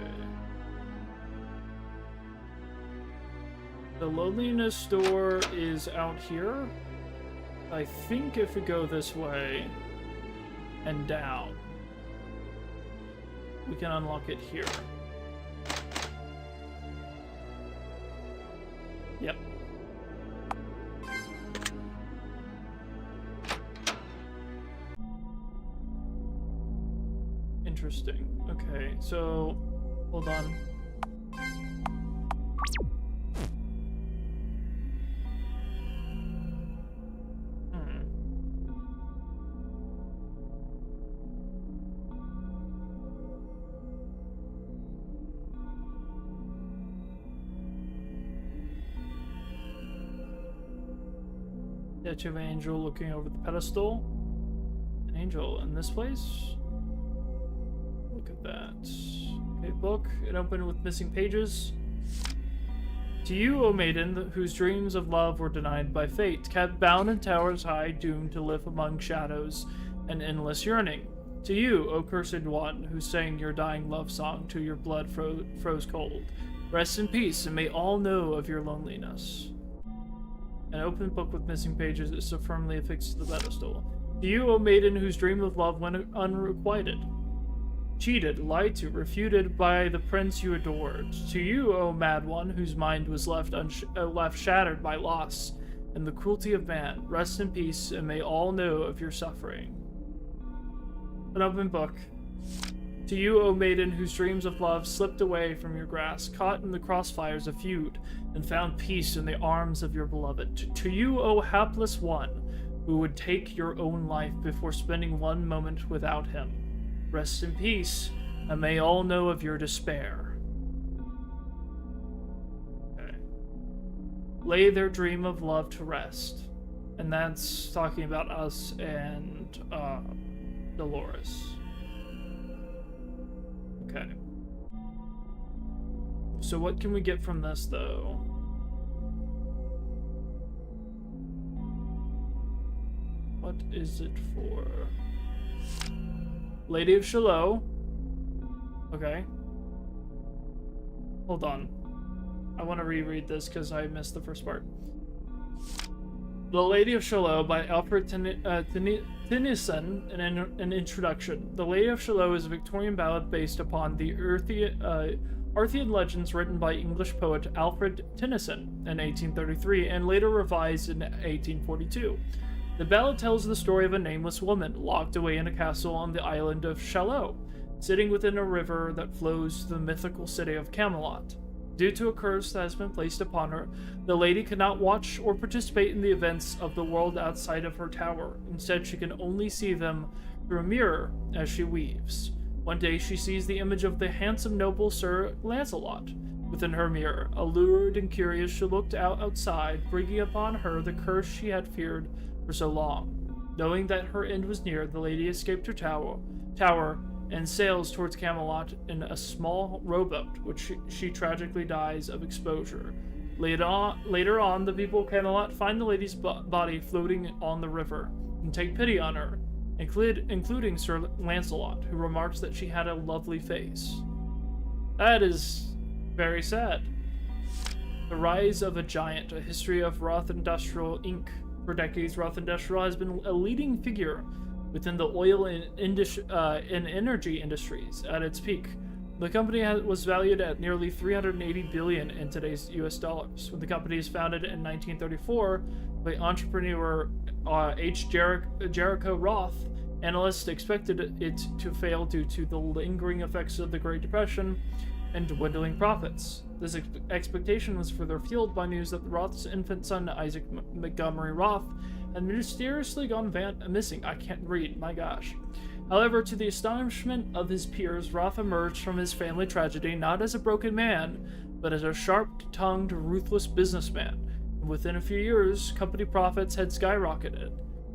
The Loneliness Store is out here. I think if we go this way and down, we can unlock it here. Yep. Interesting. Okay, so hold on. Statue of an angel looking over the pedestal. An angel in this place? Look at that. Okay, book. It opened with missing pages. To you, O maiden, whose dreams of love were denied by fate, kept bound in towers high, doomed to live among shadows and endless yearning. To you, O cursed one, who sang your dying love song till your blood froze cold. Rest in peace, and may all know of your loneliness. An open book with missing pages is so firmly affixed to the pedestal. To you, O maiden, whose dream of love went unrequited. Cheated, lied to, refuted by the prince you adored. To you, O mad one, whose mind was left shattered by loss and the cruelty of man, rest in peace, and may all know of your suffering. An open book. To you, O maiden, whose dreams of love slipped away from your grasp, caught in the crossfires of feud, and found peace in the arms of your beloved. To you, O hapless one, who would take your own life before spending one moment without him. Rest in peace, and may all know of your despair. Okay. Lay their dream of love to rest. And that's talking about us and Dolores. Okay. So what can we get from this, though? What is it for? Lady of Shallow. Okay. Hold on. I want to reread this because I missed the first part. The Lady of Shallow by Alfred Tennyson, an introduction. The Lady of Shallow is a Victorian ballad based upon the Arthurian legends written by English poet Alfred Tennyson in 1833 and later revised in 1842. The ballad tells the story of a nameless woman locked away in a castle on the island of Shallow, sitting within a river that flows to the mythical city of Camelot. Due to a curse that has been placed upon her, the lady cannot watch or participate in the events of the world outside of her tower. Instead, she can only see them through a mirror as she weaves. One day, she sees the image of the handsome noble Sir Lancelot within her mirror. Allured and curious, she looked outside, bringing upon her the curse she had feared for so long. Knowing that her end was near, the lady escaped her tower and sails towards Camelot in a small rowboat, which she tragically dies of exposure. Later on, the people of Camelot find the lady's body floating on the river and take pity on her, including Sir Lancelot, who remarks that she had a lovely face. That is very sad. The Rise of a Giant, a history of Roth Industrial Inc. For decades, Roth Industrial has been a leading figure within the oil and energy industries at its peak. The company was valued at nearly $380 billion in today's US dollars. When the company was founded in 1934 by entrepreneur H. Jericho Roth, analysts expected it to fail due to the lingering effects of the Great Depression and dwindling profits. This expectation was further fueled by news that Roth's infant son, Isaac Montgomery Roth, had mysteriously gone missing. I can't read, my gosh. However, to the astonishment of his peers, Roth emerged from his family tragedy not as a broken man, but as a sharp-tongued, ruthless businessman. And within a few years, company profits had skyrocketed.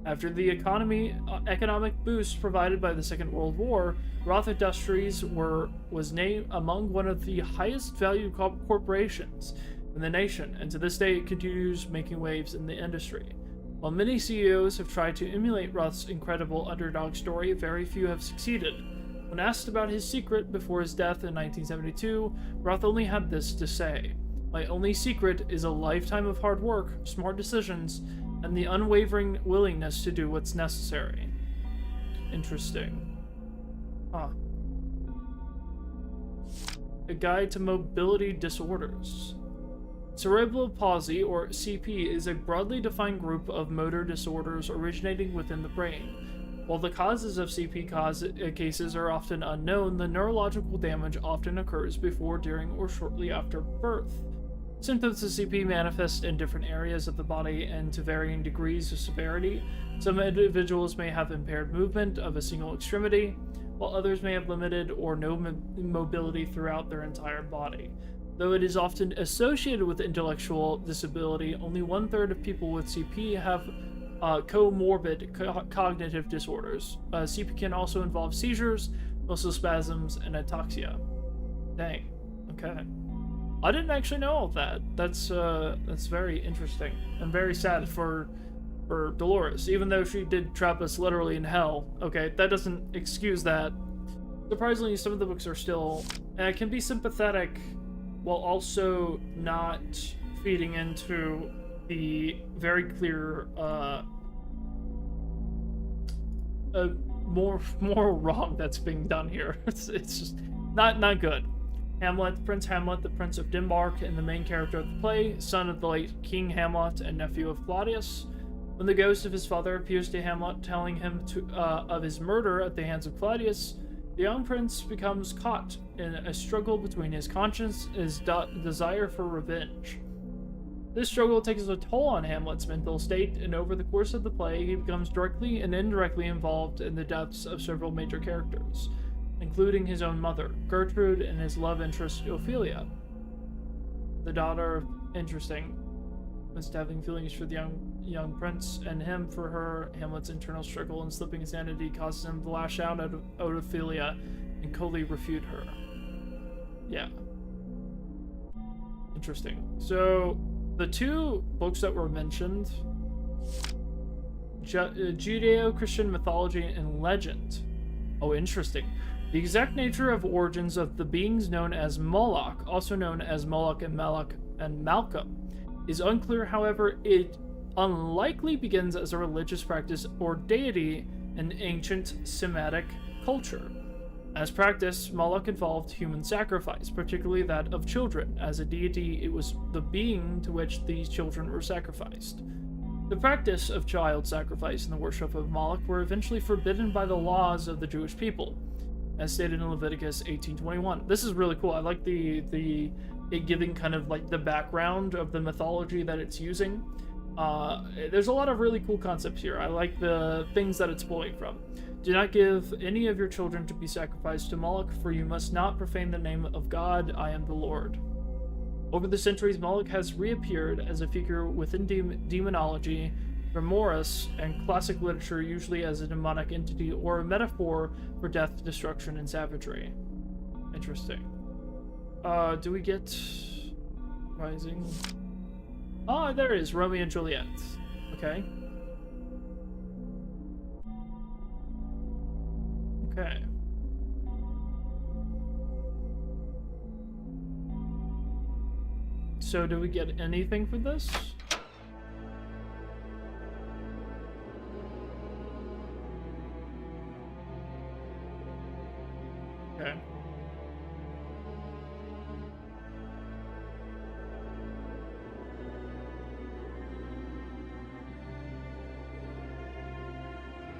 After the economic boost provided by the Second World War, Roth Industries was named among one of the highest valued corporations in the nation, and to this day it continues making waves in the industry. While many CEOs have tried to emulate Roth's incredible underdog story, very few have succeeded. When asked about his secret before his death in 1972, Roth only had this to say: "My only secret is a lifetime of hard work, smart decisions, and the unwavering willingness to do what's necessary." Interesting. Huh. A Guide to Mobility Disorders. Cerebral palsy, or CP, is a broadly defined group of motor disorders originating within the brain. While the causes of CP cases are often unknown, the neurological damage often occurs before, during, or shortly after birth. Symptoms of CP manifest in different areas of the body and to varying degrees of severity. Some individuals may have impaired movement of a single extremity, while others may have limited or no mobility throughout their entire body. Though it is often associated with intellectual disability, only 1/3 of people with CP have comorbid cognitive disorders. CP can also involve seizures, muscle spasms, and ataxia. Dang. Okay. I didn't actually know all that. That's very interesting and very sad for Dolores, even though she did trap us literally in hell. Okay, that doesn't excuse that. Surprisingly, some of the books are still can be sympathetic while also not feeding into the very clear more wrong that's being done here. It's just not good. Hamlet, Prince Hamlet, the Prince of Denmark, and the main character of the play, son of the late King Hamlet and nephew of Claudius. When the ghost of his father appears to Hamlet, telling him of his murder at the hands of Claudius, the young prince becomes caught in a struggle between his conscience and his desire for revenge. This struggle takes a toll on Hamlet's mental state, and over the course of the play, he becomes directly and indirectly involved in the deaths of several major characters, including his own mother, Gertrude, and his love interest, Ophelia. The daughter, interesting, was having feelings for the young prince, and him for her. Hamlet's internal struggle and slipping insanity causes him to lash out at Ophelia and coldly refute her. Yeah. Interesting. So, the two books that were mentioned, Judeo-Christian Mythology and Legend. Oh, interesting. The exact nature of origins of the beings known as Moloch, also known as Moloch and Malak and Malcolm, is unclear. However, it unlikely begins as a religious practice or deity in ancient Semitic culture. As practice, Moloch involved human sacrifice, particularly that of children. As a deity, it was the being to which these children were sacrificed. The practice of child sacrifice and the worship of Moloch were eventually forbidden by the laws of the Jewish people, as stated in Leviticus 18:21. This is really cool. I like it giving kind of like the background of the mythology that it's using. There's a lot of really cool concepts here. I like the things that it's pulling from. Do not give any of your children to be sacrificed to Moloch, for you must not profane the name of God. I am the Lord. Over the centuries, Moloch has reappeared as a figure within demonology, Grimoires, and classic literature, usually as a demonic entity or a metaphor for death, destruction, and savagery. Interesting. Do we get Rising? Oh, there it is, Romeo and Juliet. Okay. Okay. So, do we get anything for this? Okay.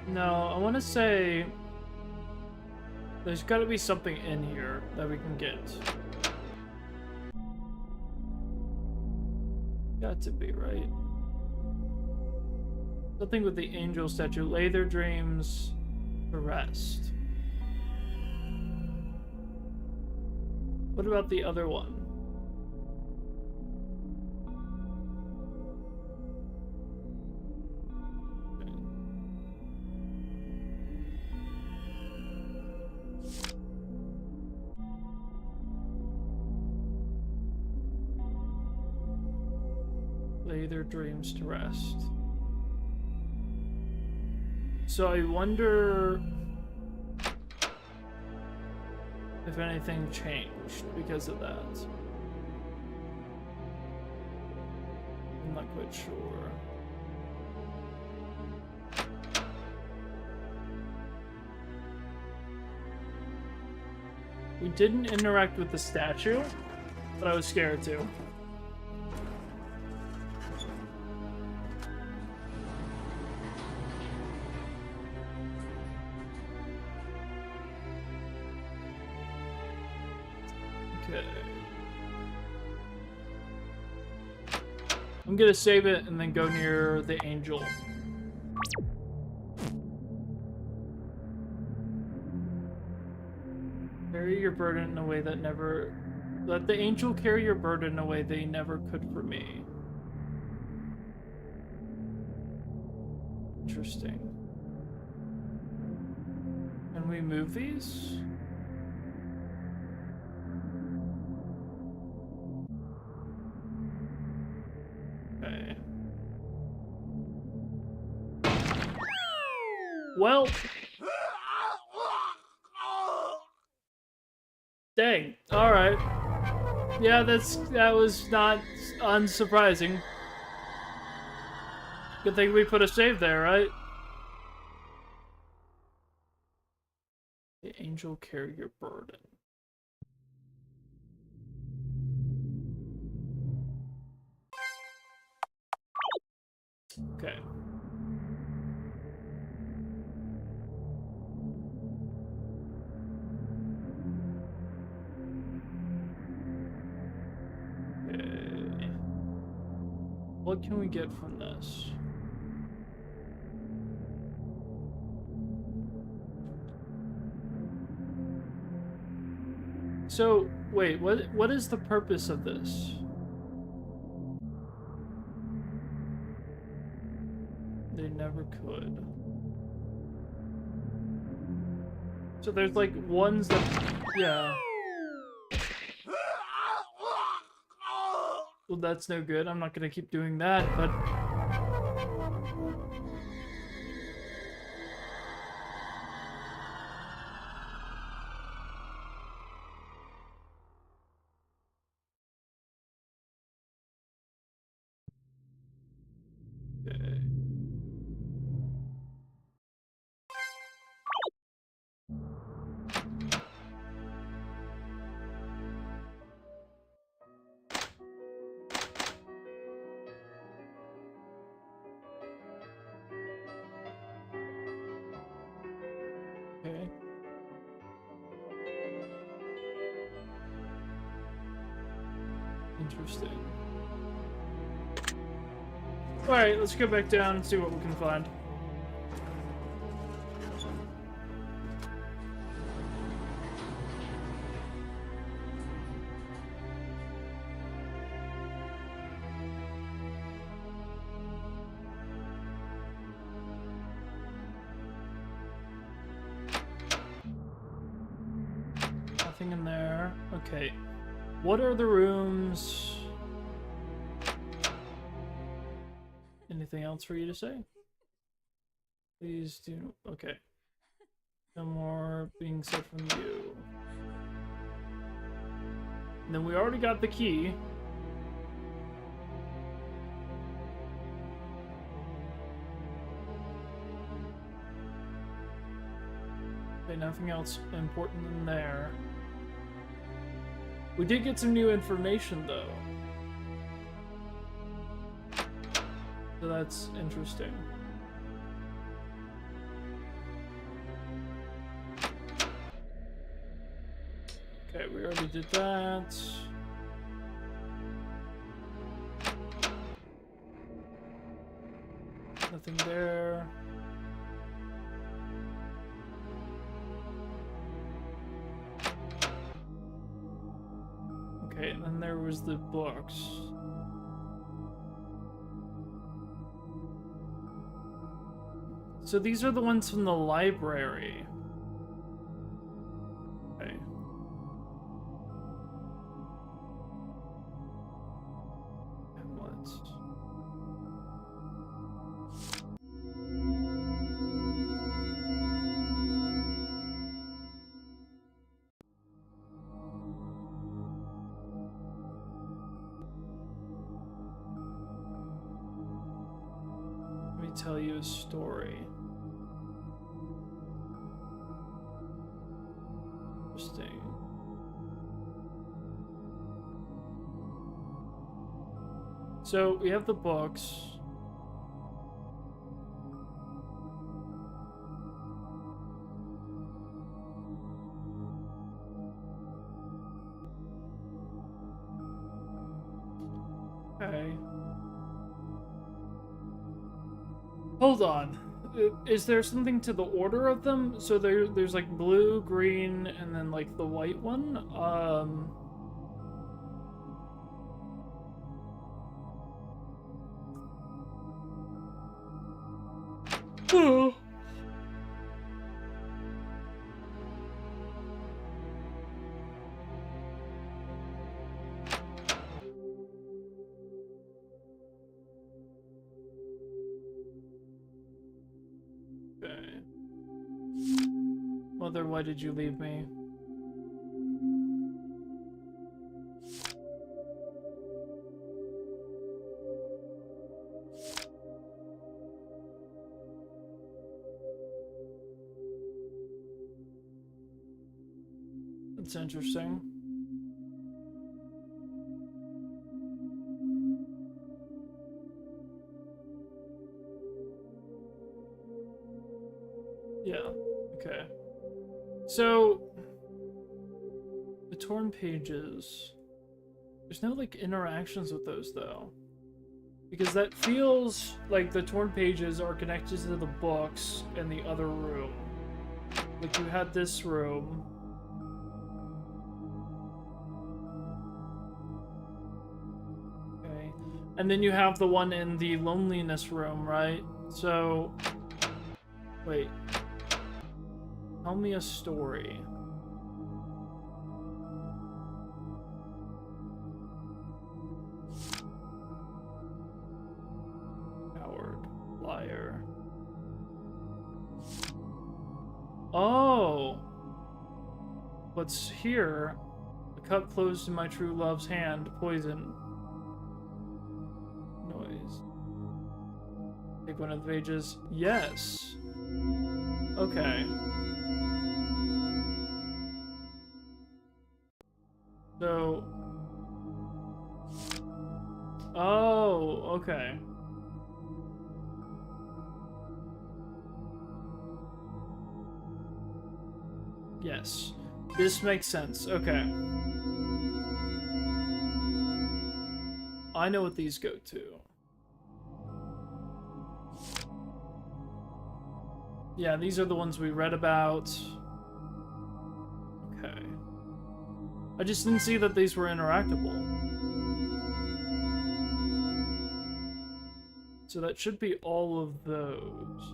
No, I want to say there's got to be something in here that we can get. Got to be, right? Something with the angel statue. Lay their dreams to rest. What about the other one? lay their dreams to rest. So I wonder if anything changed because of that. I'm not quite sure. We didn't interact with the statue, but I was scared to. Okay. I'm gonna save it and then go near the angel. Carry your burden in a way that never... Let the angel carry your burden in a way they never could for me. Interesting. Can we move these? Okay. Well... Dang. Alright. Yeah, that was not unsurprising. Good thing we put a save there, right? The angel carry your burden. Okay. What can we get from this? So, wait, what is the purpose of this? They never could. So there's like ones that, yeah. Well, that's no good. I'm not gonna keep doing that, but... Okay. Okay. Interesting. Alright, let's go back down and see what we can find. Nothing in there. Okay. What are the rooms? Anything else for you to say? Please do. Okay. No more being said from you. And then we already got the key. Okay, nothing else important in there. We did get some new information, though. So that's interesting. Okay, we already did that. Nothing there. Okay, and then there was the books. So these are the ones from the library. Okay. Hamlet. tell you a story. Interesting. So we have the books. Okay. Hold on. Is there something to the order of them? So there's like blue, green, and then like the white one? Oh. Okay. Mother, why did you leave me? That's interesting. Yeah, okay. So, the torn pages. There's no, like, interactions with those, though. Because that feels like the torn pages are connected to the books in the other room. Like, you had this room. Okay. And then you have the one in the loneliness room, right? So... Wait. Tell me a story. Coward. Liar. Oh! What's here? The cup closed in my true love's hand. Poison. Noise. Take one of the pages. Yes. Okay. So... Oh, okay. Yes. This makes sense. Okay. I know what these go to. Yeah, these are the ones we read about. Okay. I just didn't see that these were interactable. So that should be all of those.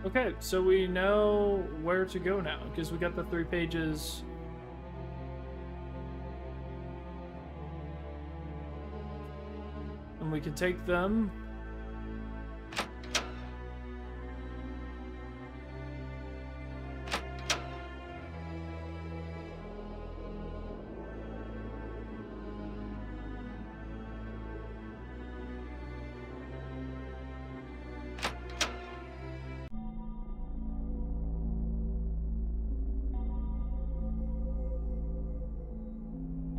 Okay, so we know where to go now, because we got the 3 pages. And we can take them.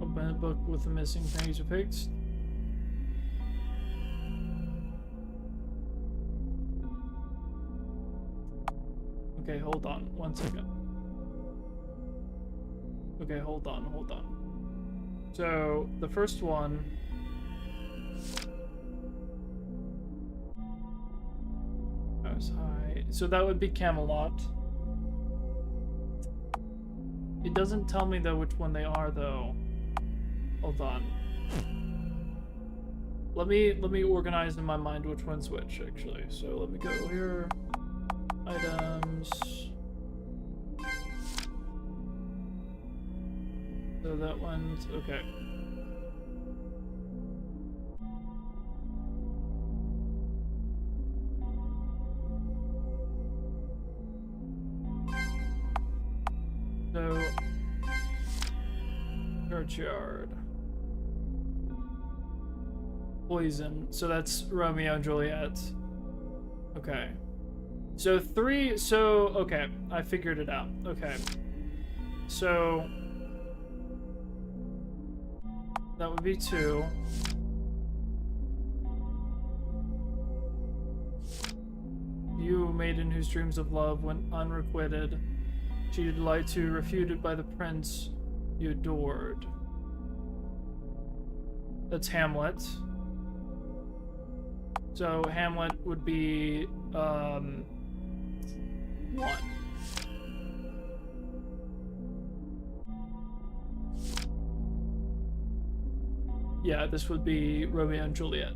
Open a book with the missing things depicted. Okay, hold on. 1 second. Okay, hold on. So, the first one... I was high. So that would be Camelot. It doesn't tell me, though, which one they are, though. Hold on. Let me organize in my mind which one's which, actually. So let me go here. Items. So that one's okay. So churchyard. poison. So that's Romeo and Juliet. Okay. So 3, so, okay, I figured it out. Okay. So, that would be 2. You, maiden whose dreams of love went unrequited, she delight to refuted by the prince you adored. That's Hamlet. So Hamlet would be 1. Yeah, this would be Romeo and Juliet.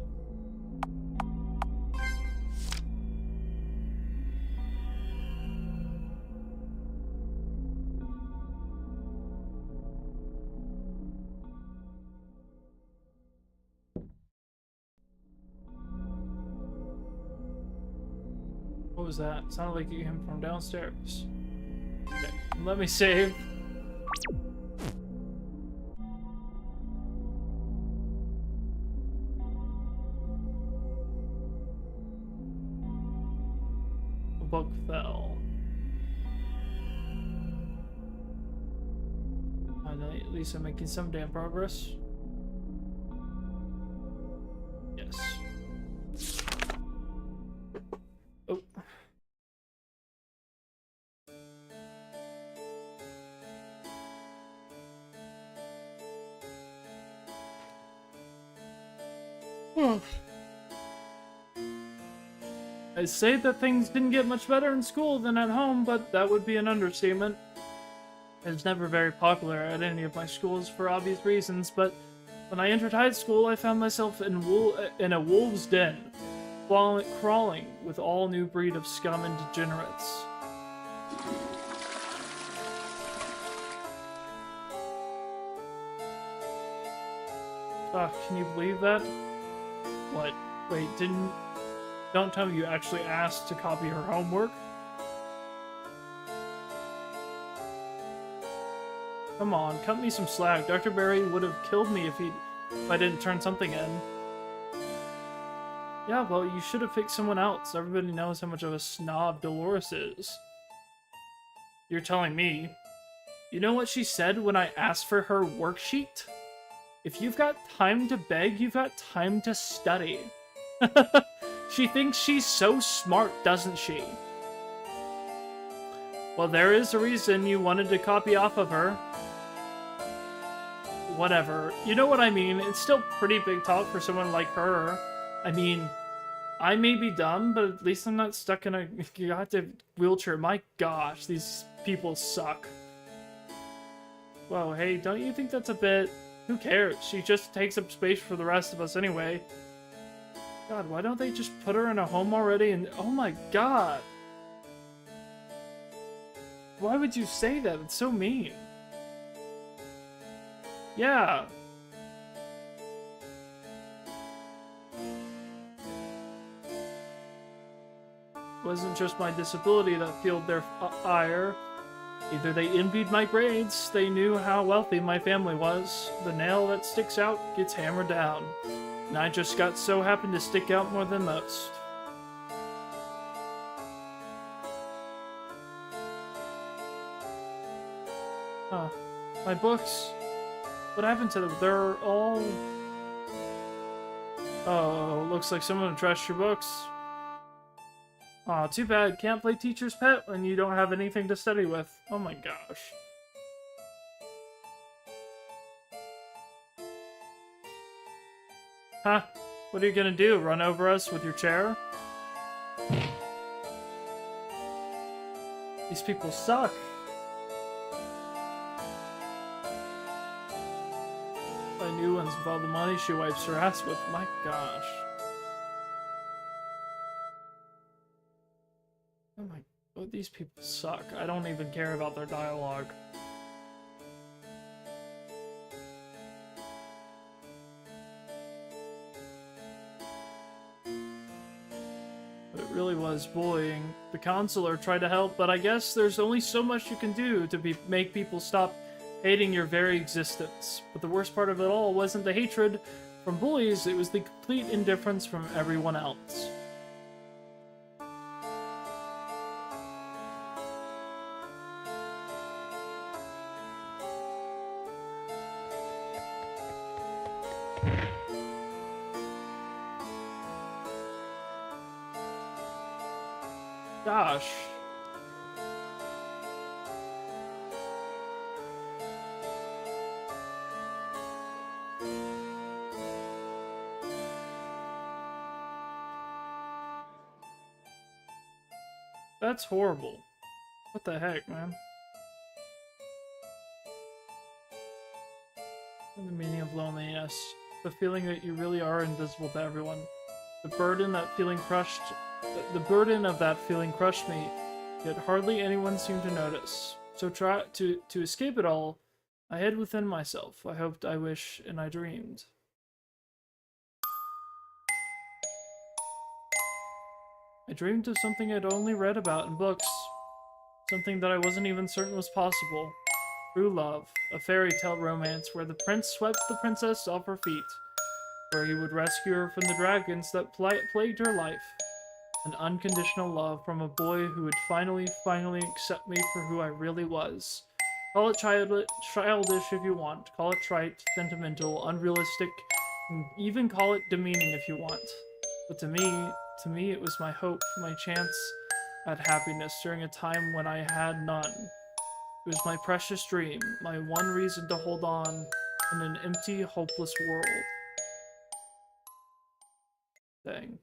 What was that? It sounded like it came from downstairs. Okay, let me save. A book fell. At least I'm making some damn progress. Yes. Oh. I'd say that things didn't get much better in school than at home, but that would be an understatement. I was never very popular at any of my schools for obvious reasons, but when I entered high school, I found myself in a wolf's den, crawling with all new breed of scum and degenerates. Can you believe that? What? Wait, don't tell me you actually asked to copy her homework? Come on, cut me some slack. Dr. Barry would have killed me if I didn't turn something in. Yeah, well, you should have picked someone else. Everybody knows how much of a snob Dolores is. You're telling me. You know what she said when I asked for her worksheet? If you've got time to beg, you've got time to study. She thinks she's so smart, doesn't she? Well, there is a reason you wanted to copy off of her. Whatever. You know what I mean? It's still pretty big talk for someone like her. I mean, I may be dumb, but at least I'm not stuck in a goddamn wheelchair. My gosh, these people suck. Whoa, hey, don't you think that's a bit... Who cares? She just takes up space for the rest of us anyway. God, why don't they just put her in a home already and... Oh my god! Why would you say that? It's so mean. Yeah. It wasn't just my disability that fueled their ire. Either they envied my grades, they knew how wealthy my family was. The nail that sticks out gets hammered down. And I just got so happened to stick out more than most. Huh. My books. What happened to them? They're all... Oh, looks like someone trashed your books. Aw, too bad. Can't play teacher's pet when you don't have anything to study with. Oh my gosh. Huh? What are you gonna do? Run over us with your chair? These people suck. My new ones with all the money she wipes her ass with. My gosh. Oh my... Oh, these people suck. I don't even care about their dialogue. But it really was bullying. The counselor tried to help, but I guess there's only so much you can do to make people stop hating your very existence. But the worst part of it all wasn't the hatred from bullies, it was the complete indifference from everyone else. Gosh. That's horrible. What the heck, man? The meaning of loneliness. The feeling that you really are invisible to everyone. The burden that feeling crushed... The burden of that feeling crushed me, yet hardly anyone seemed to notice. So try to escape it all, I hid within myself. I hoped, I wished, and I dreamed. I dreamed of something I'd only read about in books. Something that I wasn't even certain was possible. True love, a fairy tale romance where the prince swept the princess off her feet, where he would rescue her from the dragons that plagued her life. An unconditional love from a boy who would finally accept me for who I really was. Call it childish if you want. Call it trite, sentimental, unrealistic, and even call it demeaning if you want. But to me, it was my hope, my chance at happiness during a time when I had none. It was my precious dream, my one reason to hold on in an empty, hopeless world. Dang.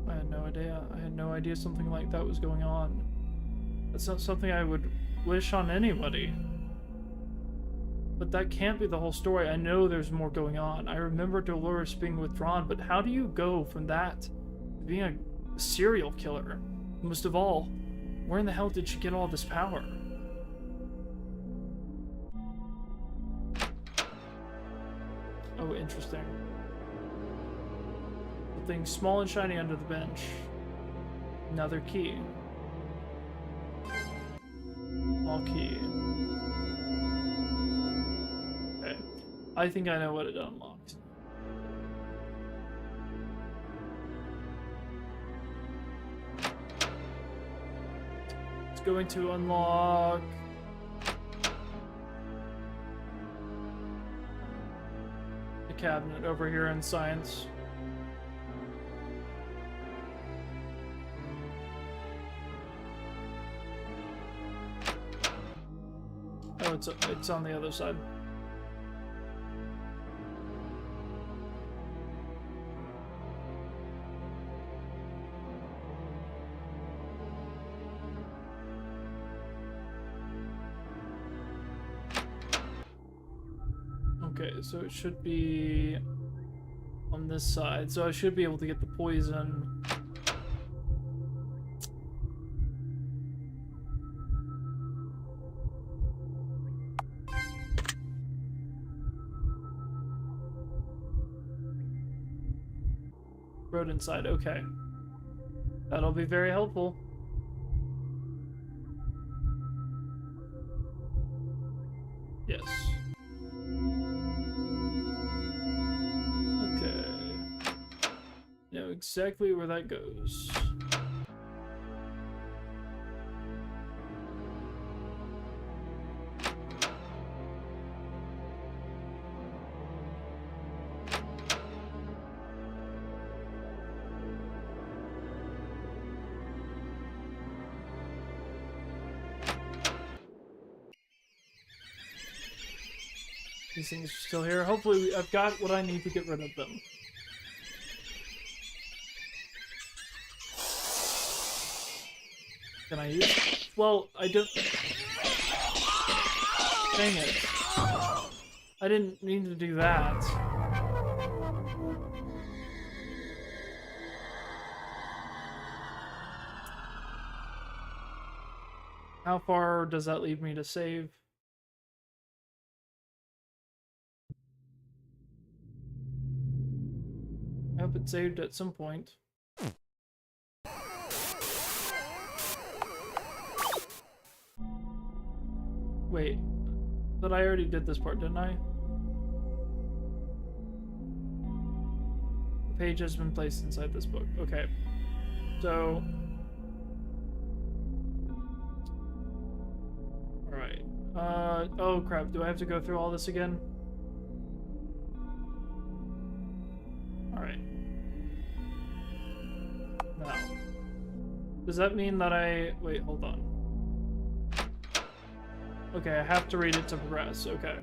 I had no idea. I had no idea something like that was going on. That's not something I would wish on anybody. But that can't be the whole story. I know there's more going on. I remember Dolores being withdrawn, but how do you go from that to being a serial killer? Most of all, where in the hell did she get all this power? Oh, interesting. Something small and shiny under the bench. Another key. Small key. Okay. I think I know what it unlocked. It's going to unlock... the cabinet over here in science. Oh, it's on the other side. Okay, so it should be on this side. So I should be able to get the poison. Road inside, okay. That'll be very helpful. Yes. Okay. Know exactly where that goes. These things are still here. Hopefully I've got what I need to get rid of them. Can I use... Well, I don't... Dang it. I didn't mean to do that. How far does that leave me to save? I hope it saved at some point. Wait, but I already did this part, didn't I? The page has been placed inside this book. Okay. So... Alright. Oh crap, do I have to go through all this again? Alright. Now. Does that mean that I... Wait, hold on. Okay, I have to read it to progress. Okay.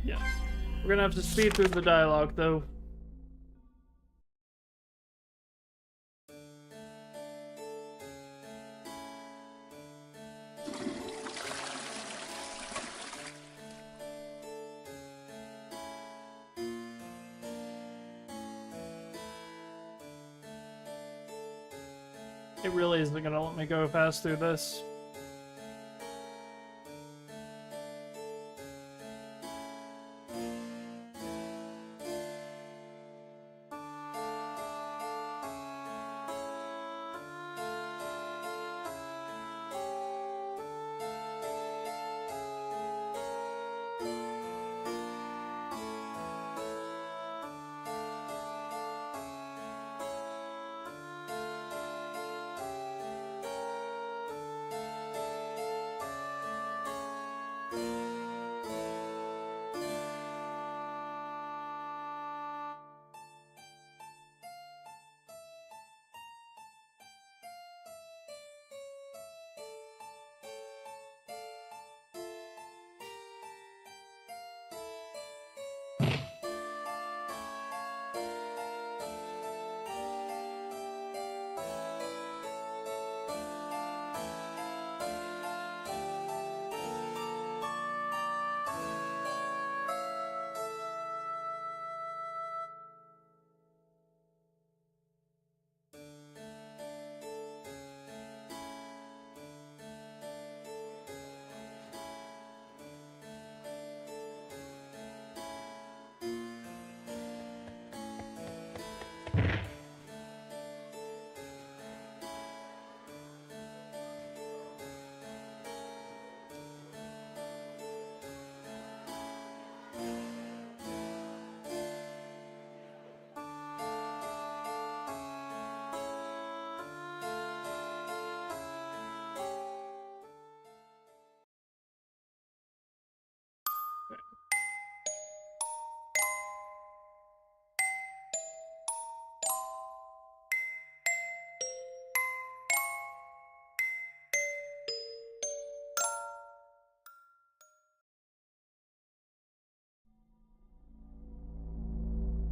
Yeah. We're gonna have to speed through the dialogue, though. It really isn't gonna let me go fast through this.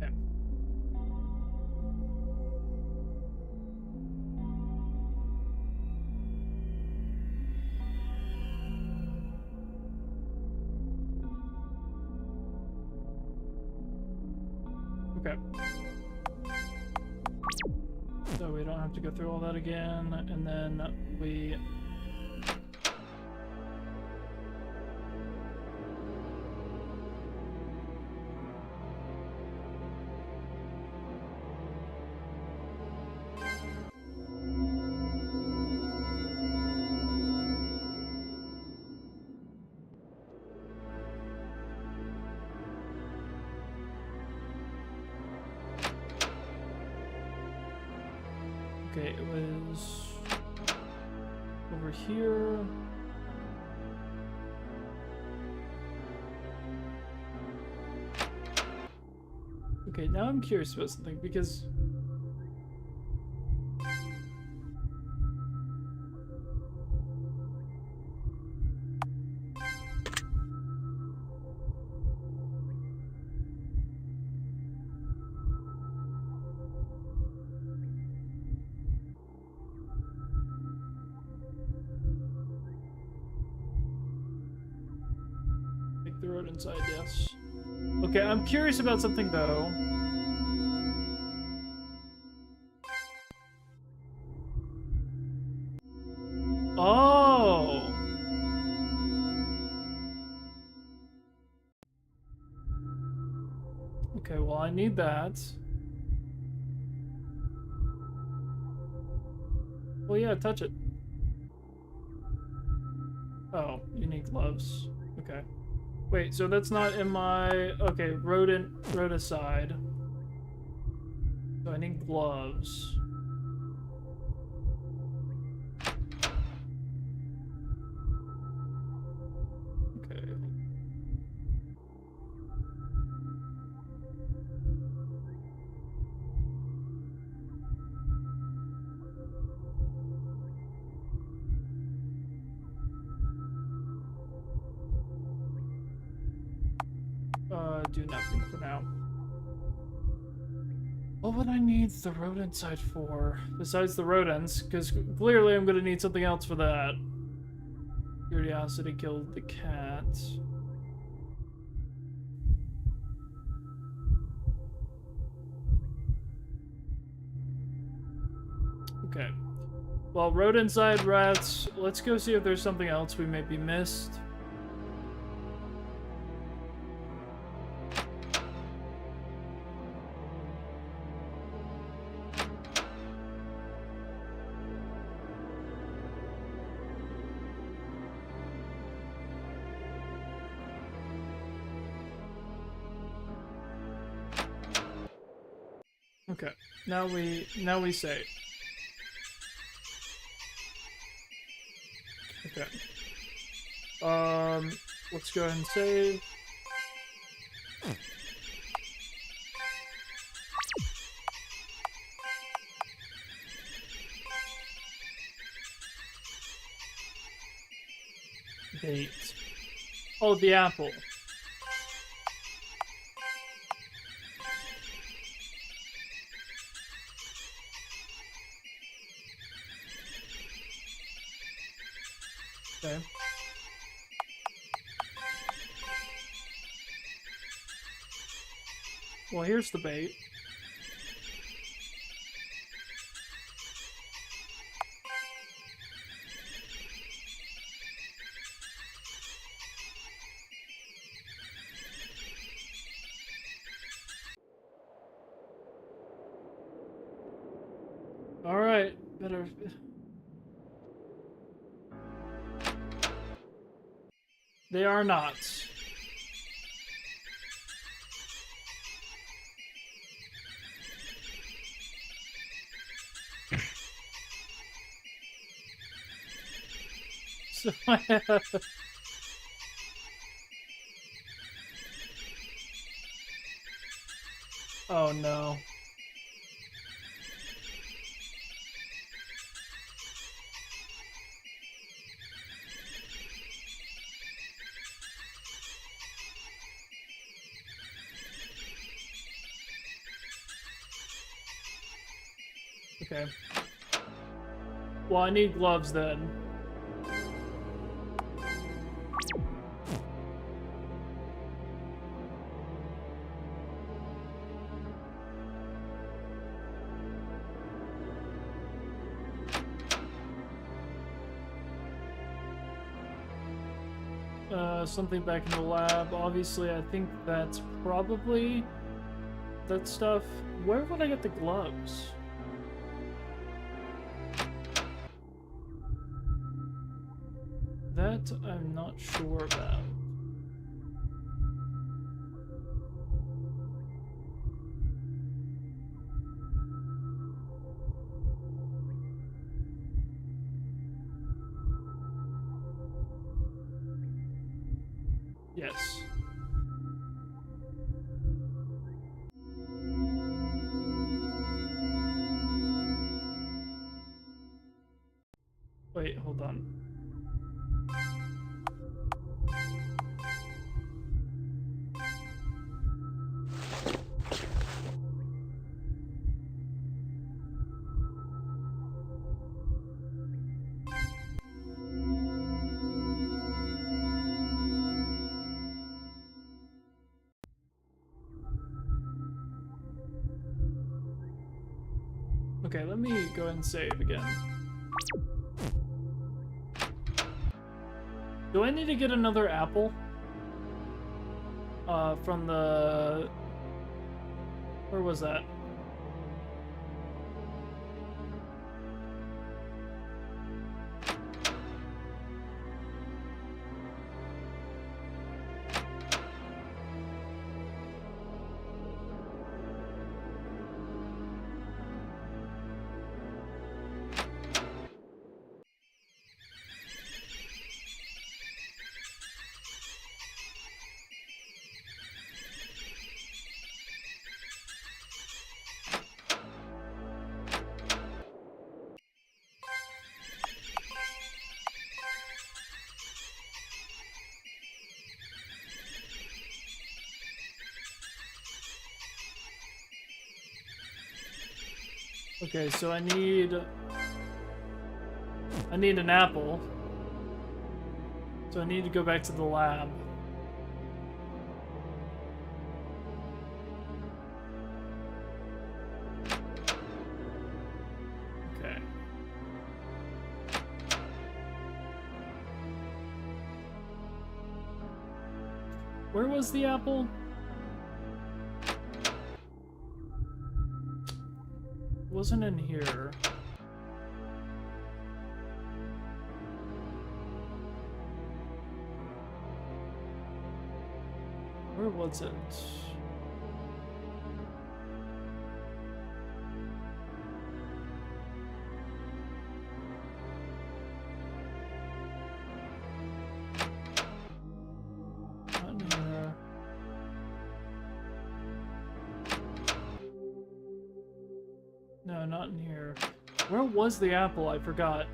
Okay. Okay. So we don't have to go through all that again, and then we... Okay, it was over here. Okay, now I'm curious about something because take the road inside, yes. Okay, I'm curious about something though. Oh! Okay, well, I need that. Well, yeah, touch it. Oh, you need gloves. Okay. Wait, so that's not in my... Okay, rodent-aside. So I need gloves. Okay. Do nothing for now. What would I need the rodent side for? Besides the rodents, because clearly I'm gonna need something else for that. Curiosity killed the cat. Okay. Well, rodent side rats. Let's go see if there's something else we maybe missed. Okay. Now we save. Okay. Let's go ahead and save. Bait. Oh, the apple. Okay. Well, here's the bait. All right, better. They are not. So I have... Oh no. Okay. Well, I need gloves then. Something back in the lab. Obviously, I think that's probably that stuff. Where would I get the gloves? That I'm not sure about. Yes. Wait, hold on. Okay, let me go ahead and save again. Do I need to get another apple? From the was that? Okay, so I need an apple. So I need to go back to the lab. Okay. Where was the apple? It wasn't in here. Where was it? Not in here. No, not in here. Where was the apple? I forgot.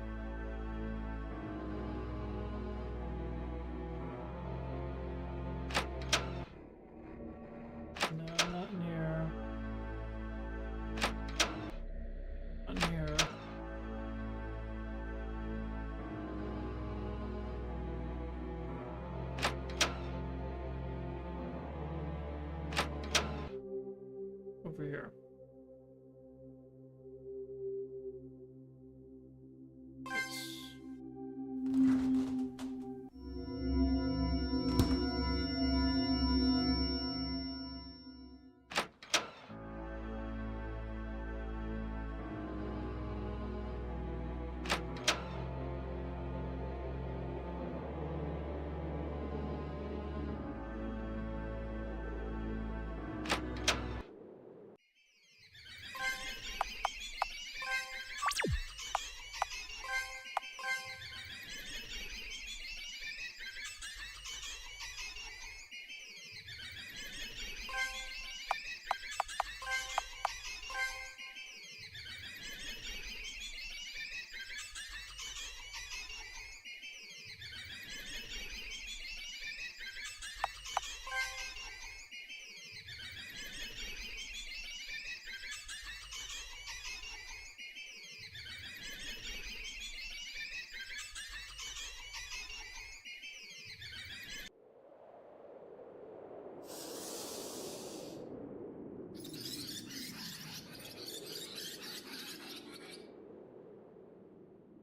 No, not in here. Not in here. Over here.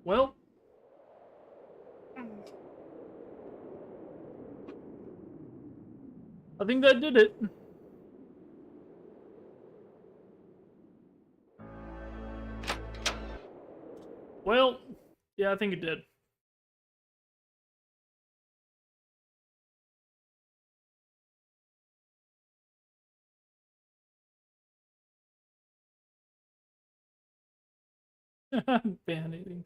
Well, I think that did it. Well, yeah, I think it did. Ban-aiding.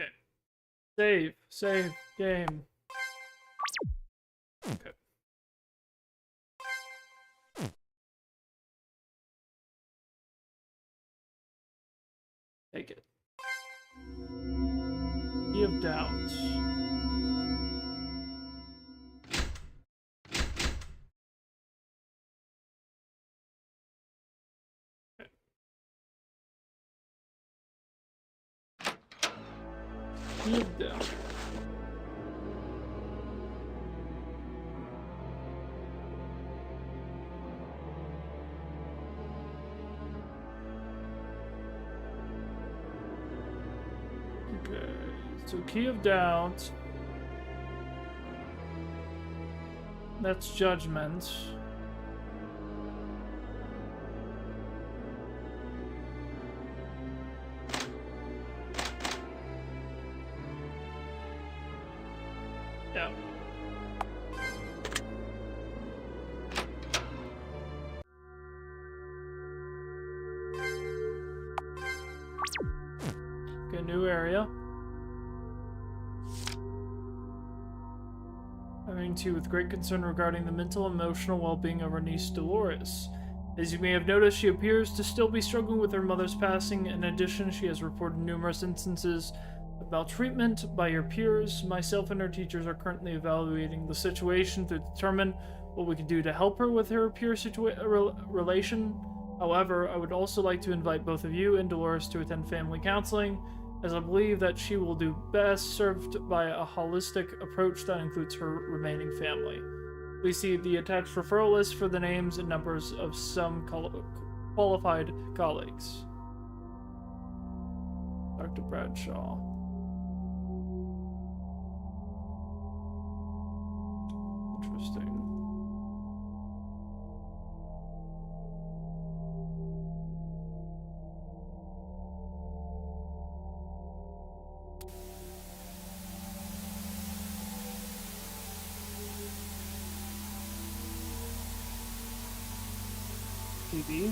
Okay. Save, game. Okay. Take it. Key of Doubt. Key of Doubt. Okay, so Key of Doubt. That's Judgment. new area. Coming to you with great concern regarding the mental and emotional well-being of our niece Dolores. As you may have noticed, she appears to still be struggling with her mother's passing. In addition, she has reported numerous instances of maltreatment by her peers. Myself and her teachers are currently evaluating the situation to determine what we can do to help her with her peer relation. However, I would also like to invite both of you and Dolores to attend family counseling, as I believe that she will do best served by a holistic approach that includes her remaining family. Please see the attached referral list for the names and numbers of some qualified colleagues. Dr. Bradshaw. Interesting. TV.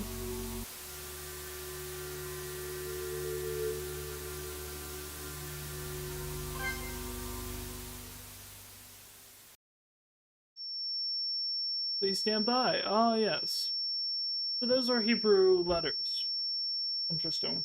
Please stand by. Ah, yes. So those are Hebrew letters. Interesting.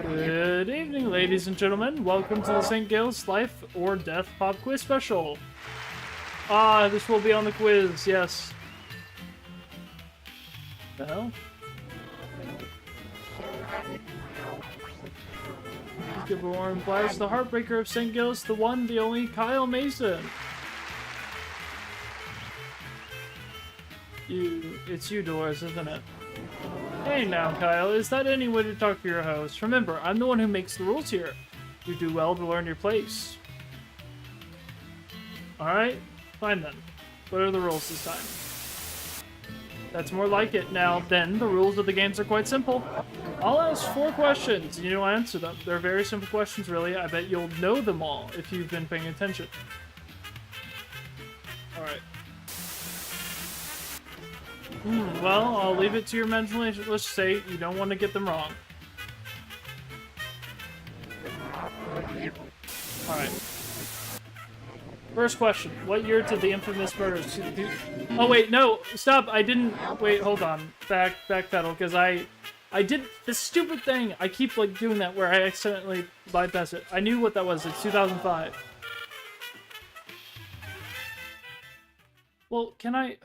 Good evening, ladies and gentlemen. Welcome to the St. Gilles Life or Death Pop Quiz Special. Ah, this will be on the quiz, yes. The hell? Let's give a warm blast. The Heartbreaker of St. Gilles, the one, the only Kyle Mason. It's you, Dolores, isn't it? Hey now, Kyle, is that any way to talk to your host? Remember, I'm the one who makes the rules here. You do well to learn your place. Alright, fine then. What are the rules this time? That's more like it. Now, then, the rules of the games are quite simple. I'll ask 4 questions, and you'll answer them. They're very simple questions, really. I bet you'll know them all if you've been paying attention. Alright. Well, I'll leave it to your imagination. Let's say you don't want to get them wrong. Alright. First question. What year did the infamous murders... Oh, wait, no! Stop! I didn't... Wait, hold on. Backpedal, because I did this stupid thing. I keep, like, doing that where I accidentally bypass it. I knew what that was. It's 2005. Well, can I...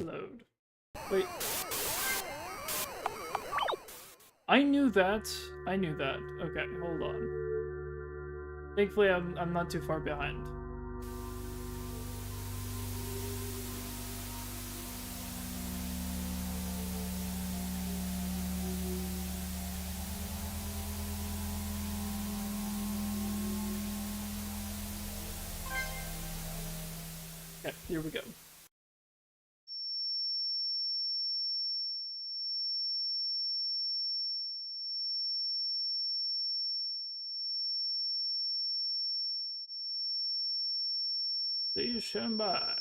Load. Wait. I knew that. I knew that. Okay, hold on. Thankfully, I'm not too far behind. Okay, here we go. Please stand by.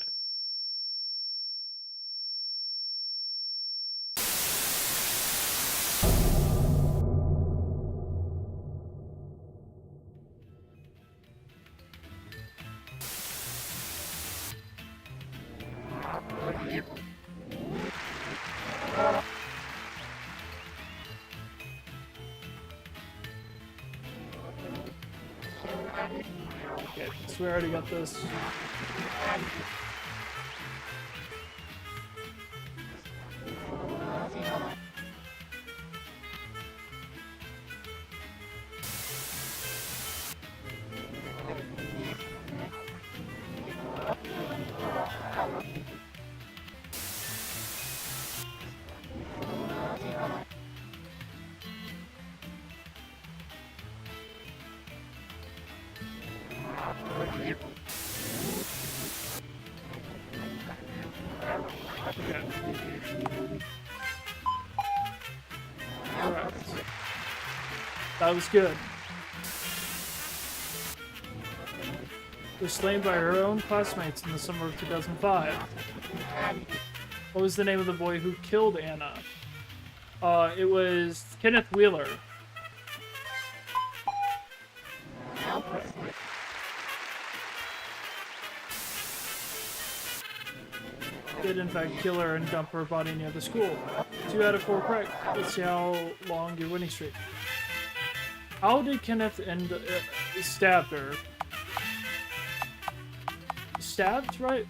Okay, so we already got this. Okay. Alright. That was good. Was slain by her own classmates in the summer of 2005. What was the name of the boy who killed Anna? It was Kenneth Wheeler. Okay. Did in fact kill her and dump her body near the school. 2 out of 4 correct. Let's see how long your winning streak. How did Kenneth stabbed her? Stabbed, right?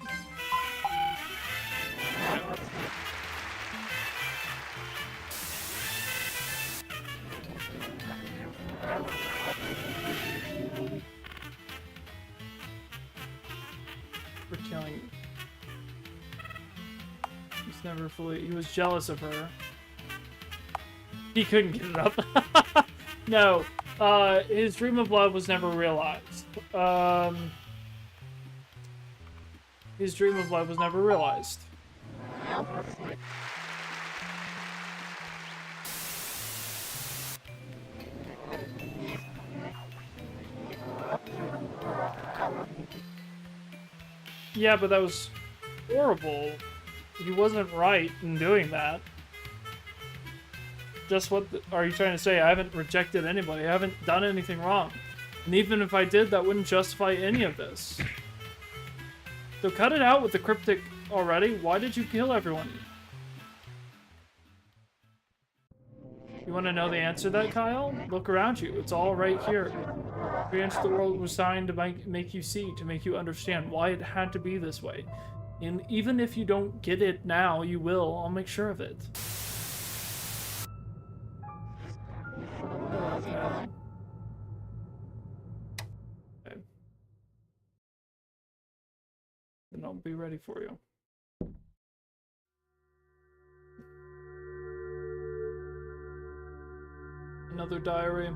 For killing. He's never fully. He was jealous of her. He couldn't get it up. No. His dream of love was never realized. His dream of love was never realized. Yeah, but that was horrible. He wasn't right in doing that. Just what are you trying to say? I haven't rejected anybody. I haven't done anything wrong. And even if I did, that wouldn't justify any of this. So cut it out with the cryptic already. Why did you kill everyone? You want to know the answer to that, Kyle? Look around you. It's all right here. We entered the world was designed to make you see, to make you understand why it had to be this way. And even if you don't get it now, you will. I'll make sure of it. Okay. Then I'll be ready for you. Another diary.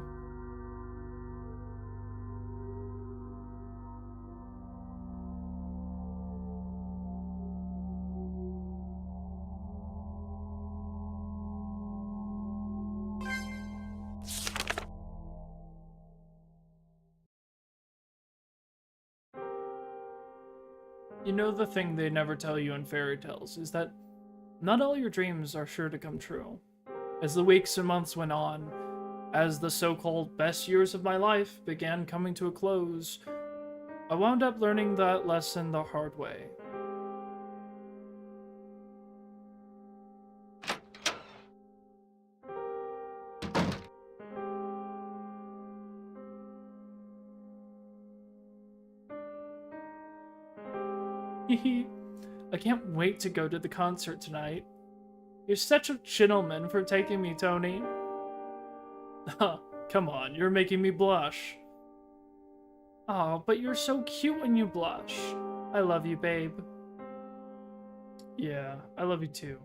You know, the thing they never tell you in fairy tales is that not all your dreams are sure to come true. As the weeks and months went on, as the so-called best years of my life began coming to a close, I wound up learning that lesson the hard way. Hehe. I can't wait to go to the concert tonight. You're such a gentleman for taking me, Tony. Come on, you're making me blush. Oh, but you're so cute when you blush. I love you, babe. Yeah, I love you too.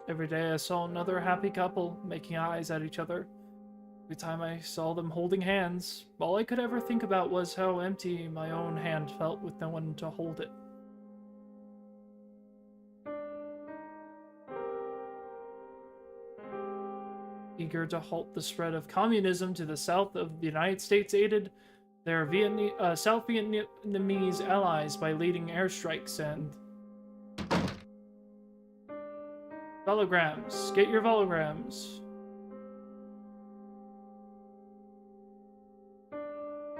Every day I saw another happy couple making eyes at each other. Every time I saw them holding hands, all I could ever think about was how empty my own hand felt with no one to hold it. Eager to halt the spread of communism to the south of the United States aided their South Vietnamese allies by leading airstrikes and holograms. Get your holograms.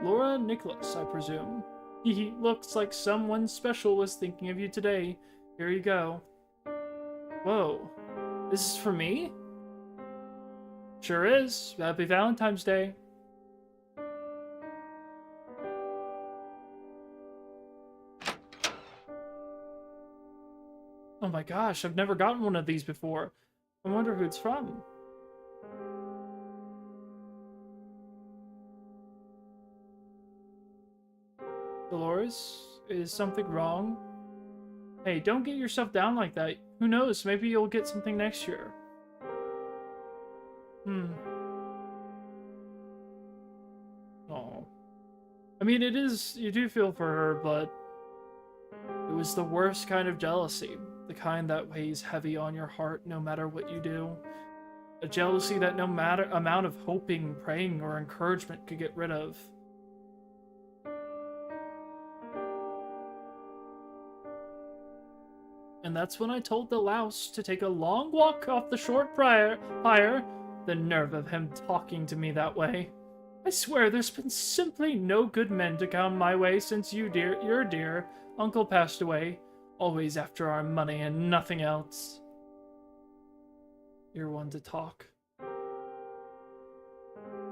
Laura Nicholas, I presume. He looks like someone special was thinking of you today. Here you go. Whoa. This is for me? Sure is. Happy Valentine's Day. Oh my gosh, I've never gotten one of these before. I wonder who it's from. Dolores, is something wrong? Hey, don't get yourself down like that. Who knows? Maybe you'll get something next year. Oh. I mean, it is, you do feel for her, but it was the worst kind of jealousy. The kind that weighs heavy on your heart no matter what you do. A jealousy that no matter amount of hoping, praying, or encouragement could get rid of. And that's when I told the louse to take a long walk off the short pyre. The nerve of him talking to me that way. I swear there's been simply no good men to come my way since your dear uncle passed away. Always after our money and nothing else. You're one to talk.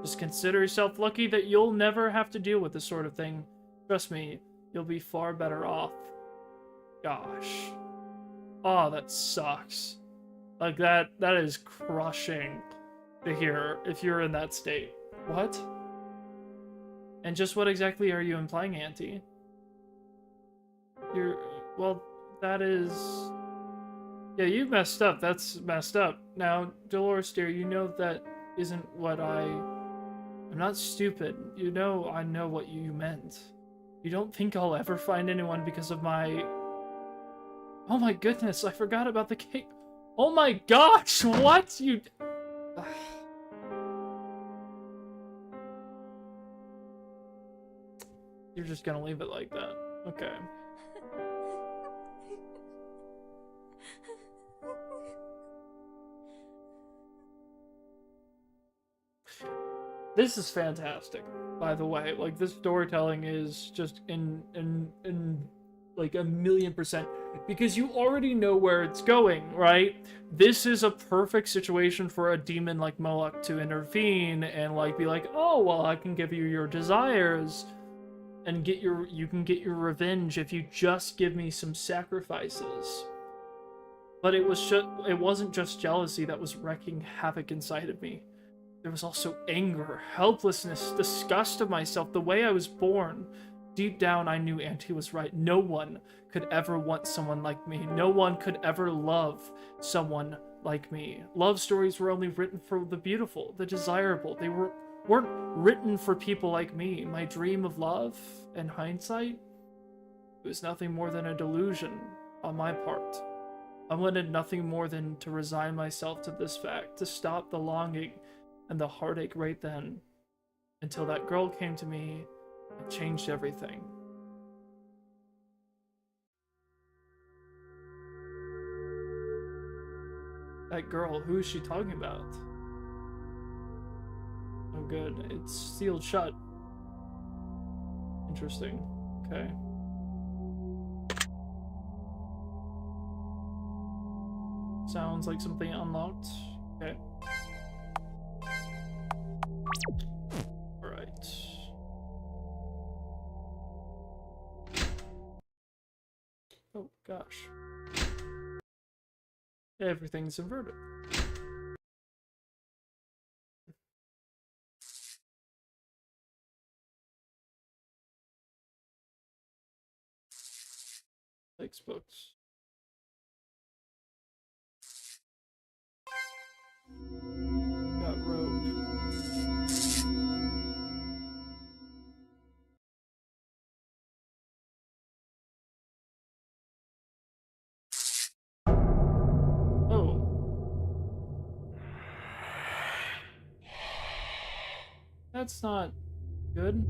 Just consider yourself lucky that you'll never have to deal with this sort of thing. Trust me, you'll be far better off. Gosh. Oh, that sucks. Like, that is crushing to hear if you're in that state. What? And just what exactly are you implying, Auntie? Well, that is... Yeah, you messed up. That's messed up. Now, Dolores, dear, you know that isn't what I'm not stupid. You know I know what you meant. You don't think I'll ever find anyone because of my... Oh my goodness, I forgot about the cake. Oh my gosh, what? You... You're just gonna leave it like that. Okay. This is fantastic, by the way. Like, this storytelling is just in like 1,000,000%, because you already know where it's going, right? This is a perfect situation for a demon like Moloch to intervene and like be like, oh well, I can give you your desires and you can get your revenge if you just give me some sacrifices. But it wasn't just jealousy that was wreaking havoc inside of me. There was also anger, helplessness, disgust of myself, the way I was born. Deep down, I knew Auntie was right. No one could ever want someone like me. No one could ever love someone like me. Love stories were only written for the beautiful, the desirable. They weren't written for people like me. My dream of love, in hindsight, it was nothing more than a delusion on my part. I wanted nothing more than to resign myself to this fact, to stop the longing and the heartache right then, until that girl came to me and changed everything. That girl, who is she talking about? Oh good, it's sealed shut. Interesting. Okay. Sounds like something unlocked. Okay. Alright. Oh gosh. Everything's inverted. Textbooks. Got rope. Oh. That's not good.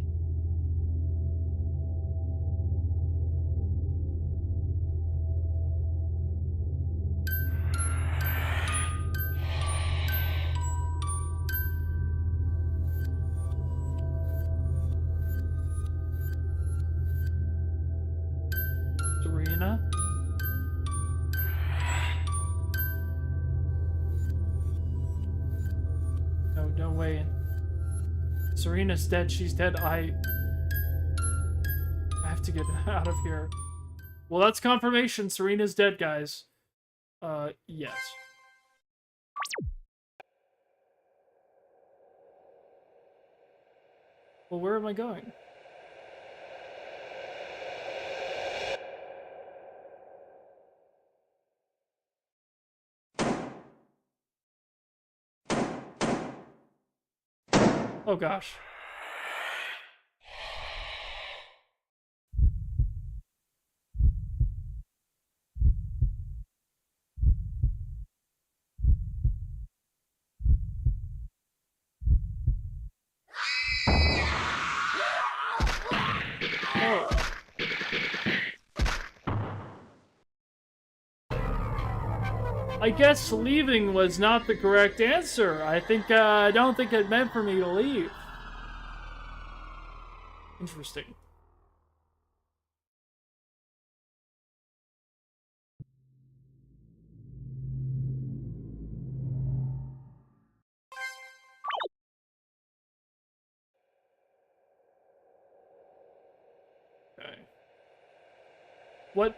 Serena? No, no way. Serena's dead. She's dead. I have to get out of here. Well, that's confirmation. Serena's dead, guys. Yes. Well, where am I going? Oh gosh. Oh. I guess leaving was not the correct answer. I don't think it meant for me to leave. Interesting. Okay. What,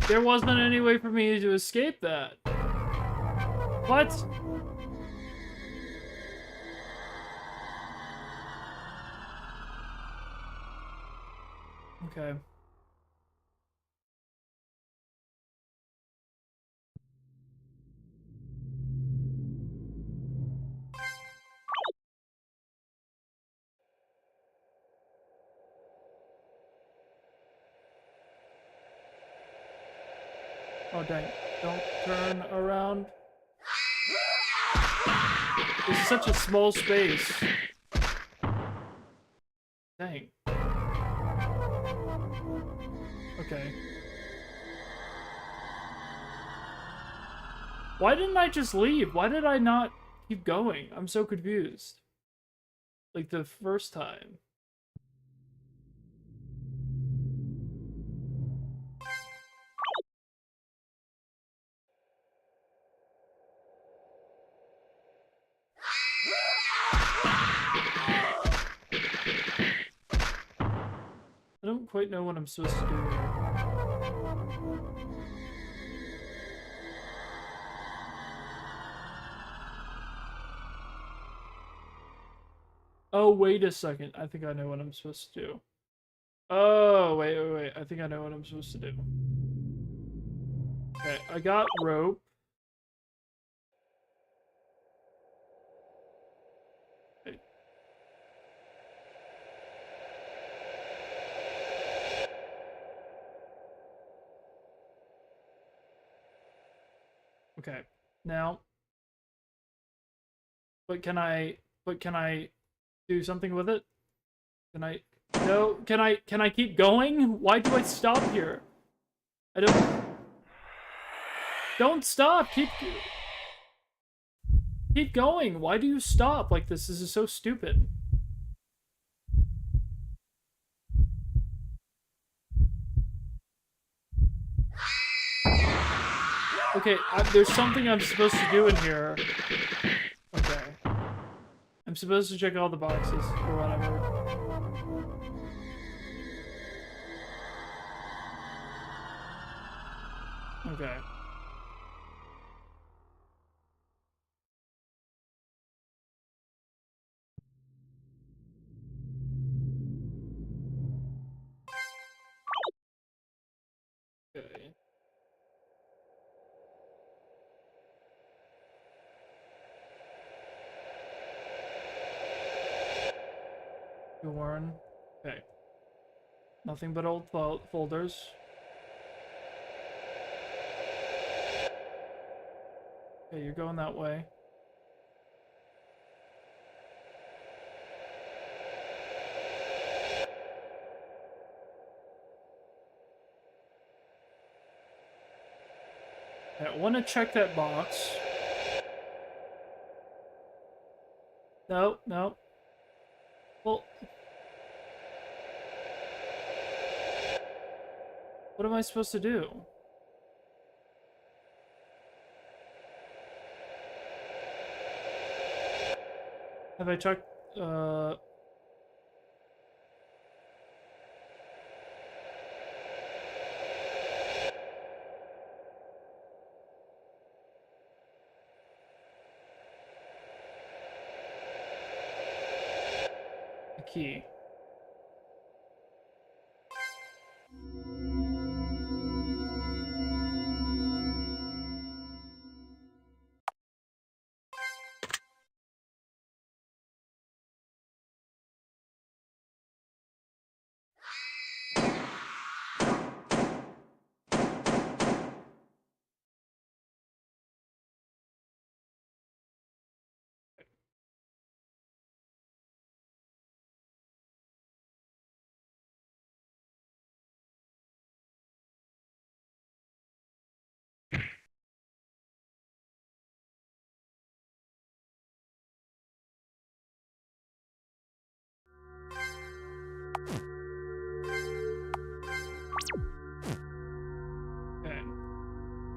there wasn't any way for me to escape that. What? Okay. Oh, dang. Don't turn around. This is such a small space. Dang. Okay. Why didn't I just leave? Why did I not keep going? I'm so confused. Like the first time. I don't quite know what I'm supposed to do here. Oh, wait a second. I think I know what I'm supposed to do. Oh, wait. I think I know what I'm supposed to do. Okay, I got rope. Okay. Okay. Now, but can I do something with it? Can I, no, can I keep going? Why do I stop here? I don't stop, keep going. Why do you stop like this? This is so stupid. Okay, there's something I'm supposed to do in here. Okay. I'm supposed to check all the boxes, or whatever. Okay. Okay. Warren. Okay. Nothing but old folders. Okay, you're going that way. Okay, I want to check that box. No. Well, what am I supposed to do? Have I checked, the key?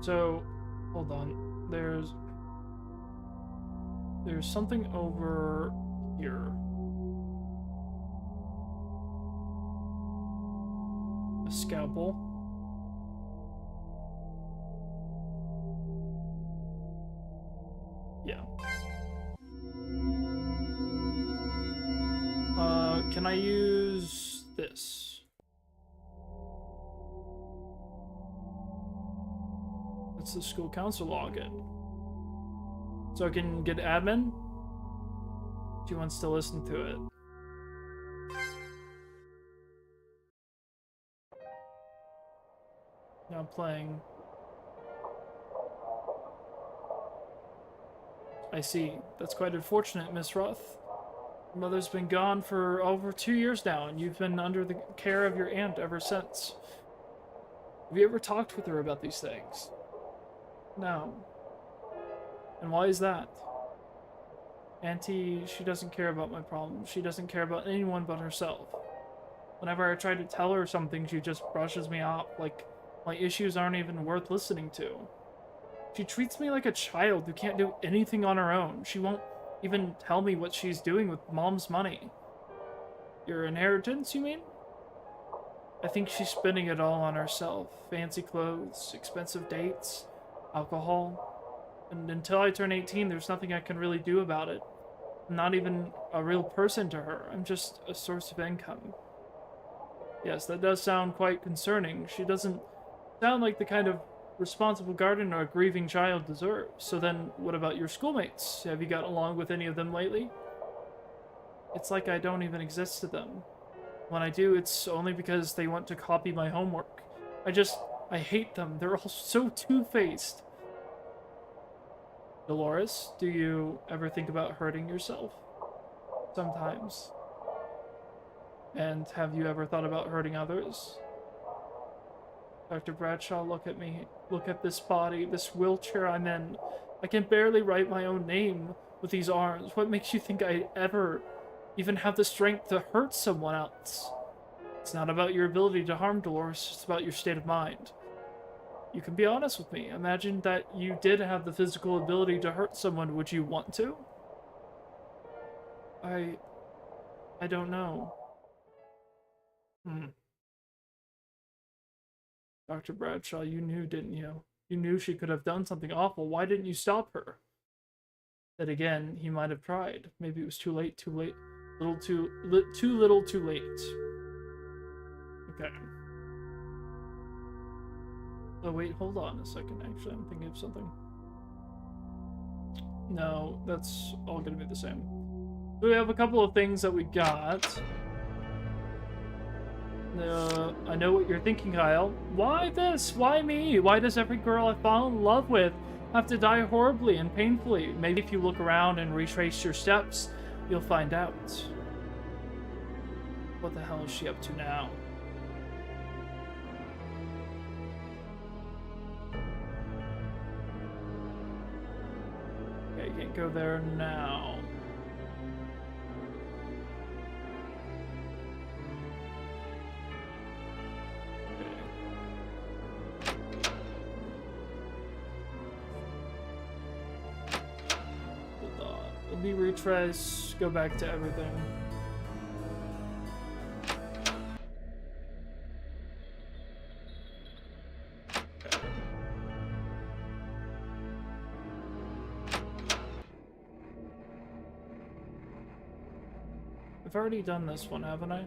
So, hold on. There's something over here. A scalpel. Yeah. Can I use this? That's the school council login. So I can get admin? She wants to listen to it. Now playing. I see. That's quite unfortunate, Miss Roth. Your mother's been gone for over 2 years now, and you've been under the care of your aunt ever since. Have you ever talked with her about these things? No. And why is that? Auntie, she doesn't care about my problems. She doesn't care about anyone but herself. Whenever I try to tell her something, she just brushes me off, like my issues aren't even worth listening to. She treats me like a child who can't do anything on her own. She won't even tell me what she's doing with Mom's money. Your inheritance, you mean? I think she's spending it all on herself. Fancy clothes, expensive dates, alcohol. And until I turn 18, there's nothing I can really do about it. I'm not even a real person to her. I'm just a source of income. Yes, that does sound quite concerning. She doesn't sound like the kind of responsible guardian a grieving child deserves. So then, what about your schoolmates? Have you gotten along with any of them lately? It's like I don't even exist to them. When I do, it's only because they want to copy my homework. I hate them. They're all so two-faced. Dolores, do you ever think about hurting yourself? Sometimes. And have you ever thought about hurting others? Dr. Bradshaw, look at me. Look at this body, this wheelchair I'm in. I can barely write my own name with these arms. What makes you think I ever even have the strength to hurt someone else? It's not about your ability to harm, Dolores. It's about your state of mind. You can be honest with me. Imagine that you did have the physical ability to hurt someone. Would you want to? I don't know. Dr. Bradshaw, you knew, didn't you? You knew she could have done something awful. Why didn't you stop her? Then again, he might have tried. Maybe it was too late, too late. Too little, too late. Okay. Oh, wait, hold on a second. Actually, I'm thinking of something. No, that's all gonna be the same. We have a couple of things that we got. I know what you're thinking, Kyle. Why this? Why me? Why does every girl I fall in love with have to die horribly and painfully? Maybe if you look around and retrace your steps, you'll find out. What the hell is she up to now? Okay, can't go there now. Let me retrace, go back to everything. Okay. I've already done this one, haven't I?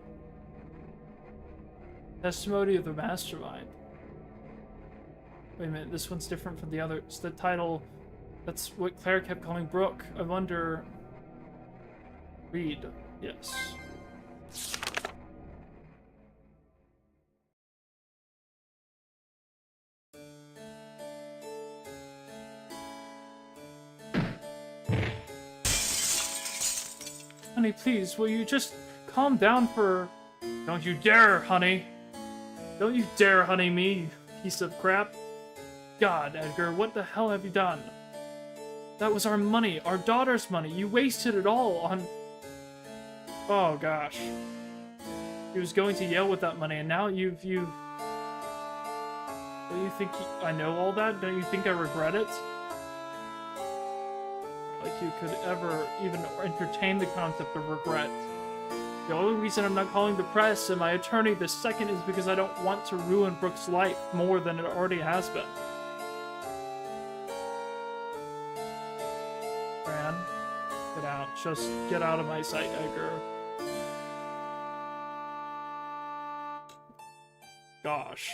Testimony of the Mastermind. Wait a minute, this one's different from the others. The title... That's what Claire kept calling Brooke. I wonder... Read. Yes. Honey, please, will you just calm down for... Don't you dare, honey. Don't you dare, honey, me, you piece of crap. God, Edgar, what the hell have you done? That was our money, our daughter's money. You wasted it all on... Oh, gosh. He was going to Yale with that money, and now you've... Don't you think I know all that? Don't you think I regret it? Like you could ever even entertain the concept of regret. The only reason I'm not calling the press and my attorney this second is because I don't want to ruin Brooke's life more than it already has been. Fran, get out. Just get out of my sight, Edgar. Gosh.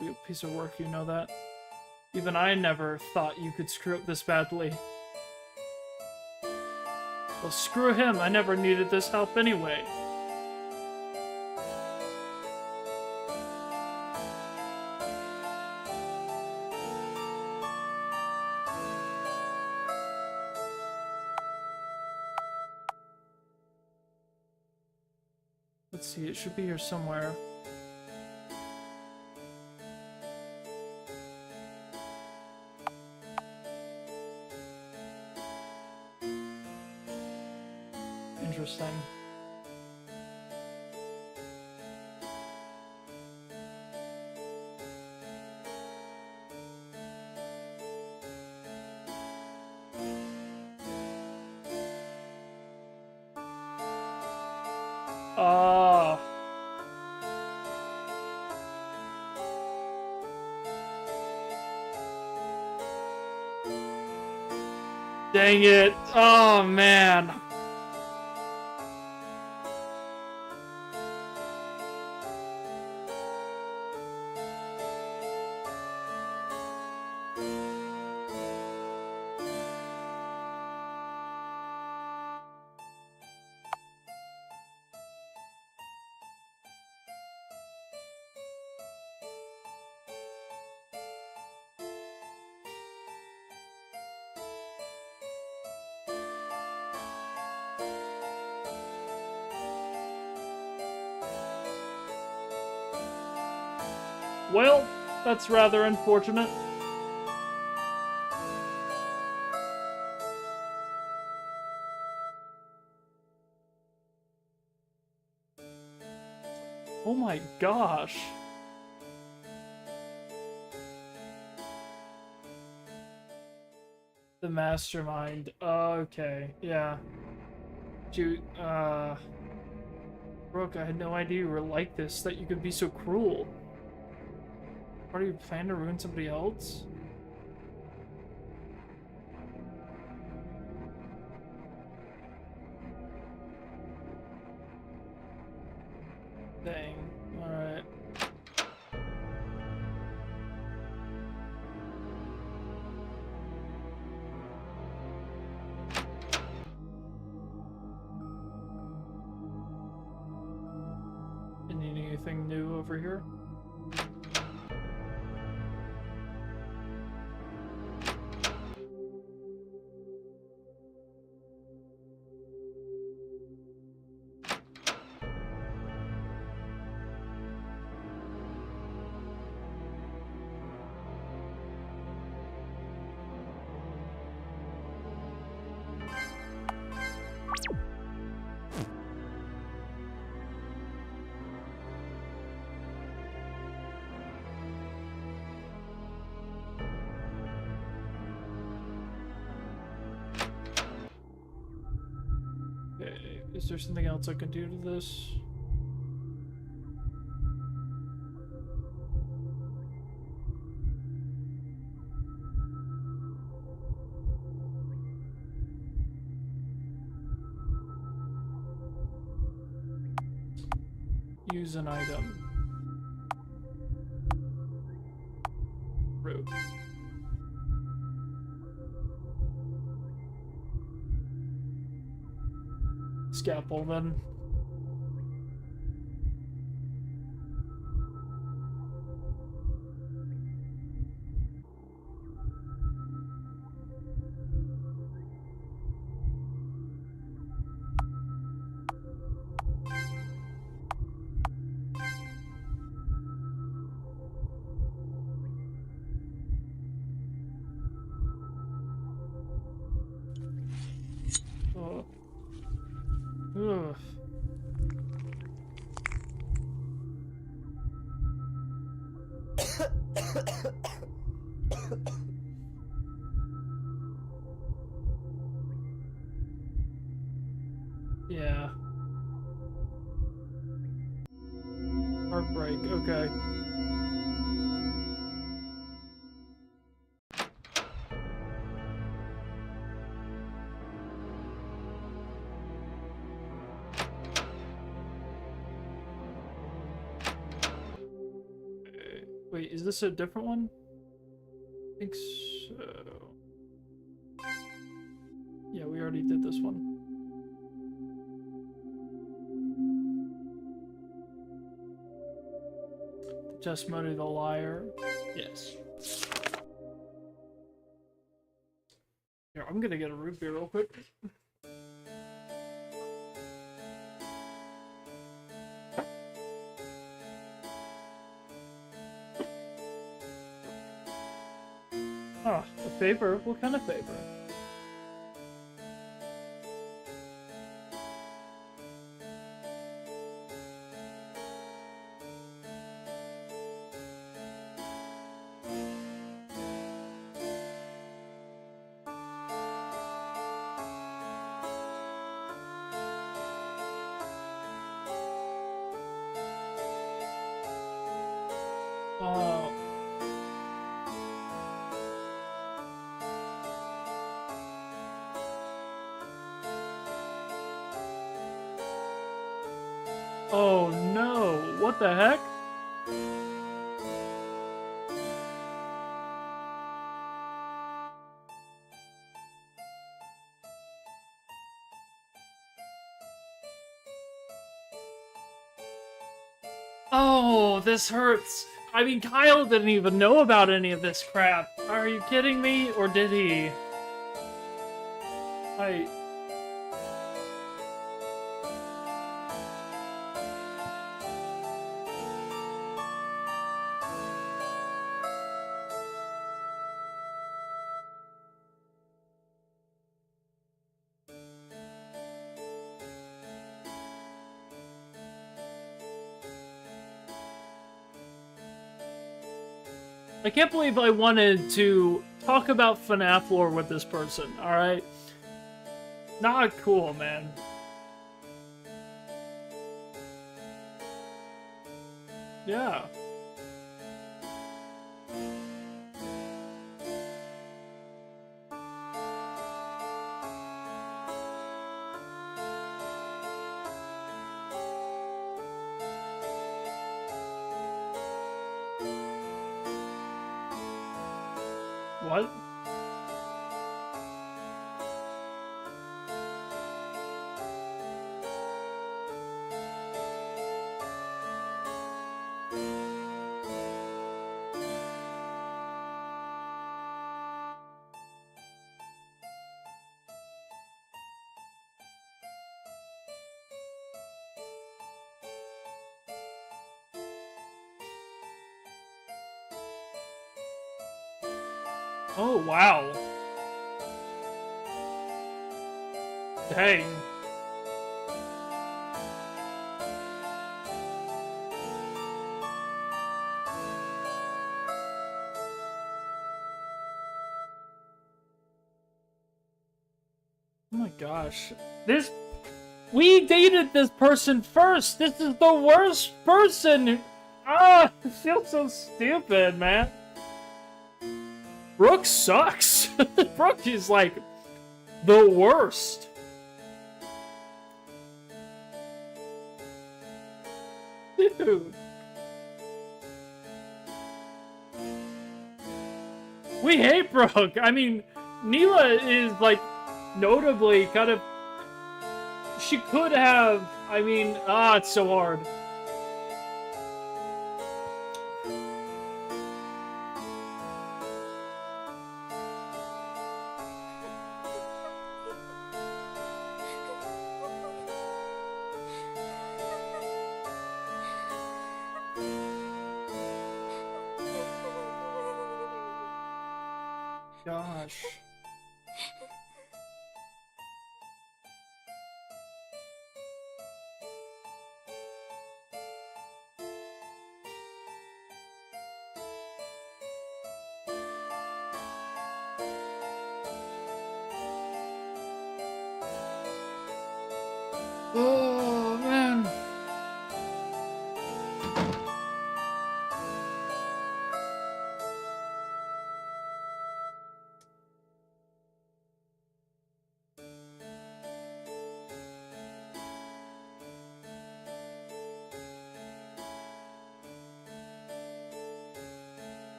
You piece of work, you know that? Even I never thought you could screw up this badly. Well, screw him. I never needed this help anyway. Let's see, it should be here somewhere. Interesting. Ah. Dang it. Oh, man. Well, that's rather unfortunate. Oh my gosh. The mastermind. Okay, yeah. Brooke, I had no idea you were like this, that you could be so cruel. Or do you plan to ruin somebody else? Dang. Alright. Anything new over here? Okay, is there something else I can do to this? Use an item. Rude. Scalpel, then. Ugh. Yeah. Heartbreak, okay. Wait, is this a different one? I think so. Yeah, we already did this one. The testimony of the liar. Yes. Here, I'm gonna get a root beer real quick. Ah, a favor? What kind of favor? Oh. Oh no, what the heck? Oh, this hurts. I mean, Kyle didn't even know about any of this crap. Are you kidding me? Or did he? I can't believe I wanted to talk about FNAF lore with this person, alright? Not cool, man. Yeah. What? Oh, wow. Dang. Oh my gosh. We dated this person first! This is the worst person! Ah, I feel so stupid, man. Brooke sucks. Brooke is like the worst. Dude. We hate Brooke. I mean, Neela is like notably kind of. She could have. I mean, it's so hard. Gosh. Oh, man.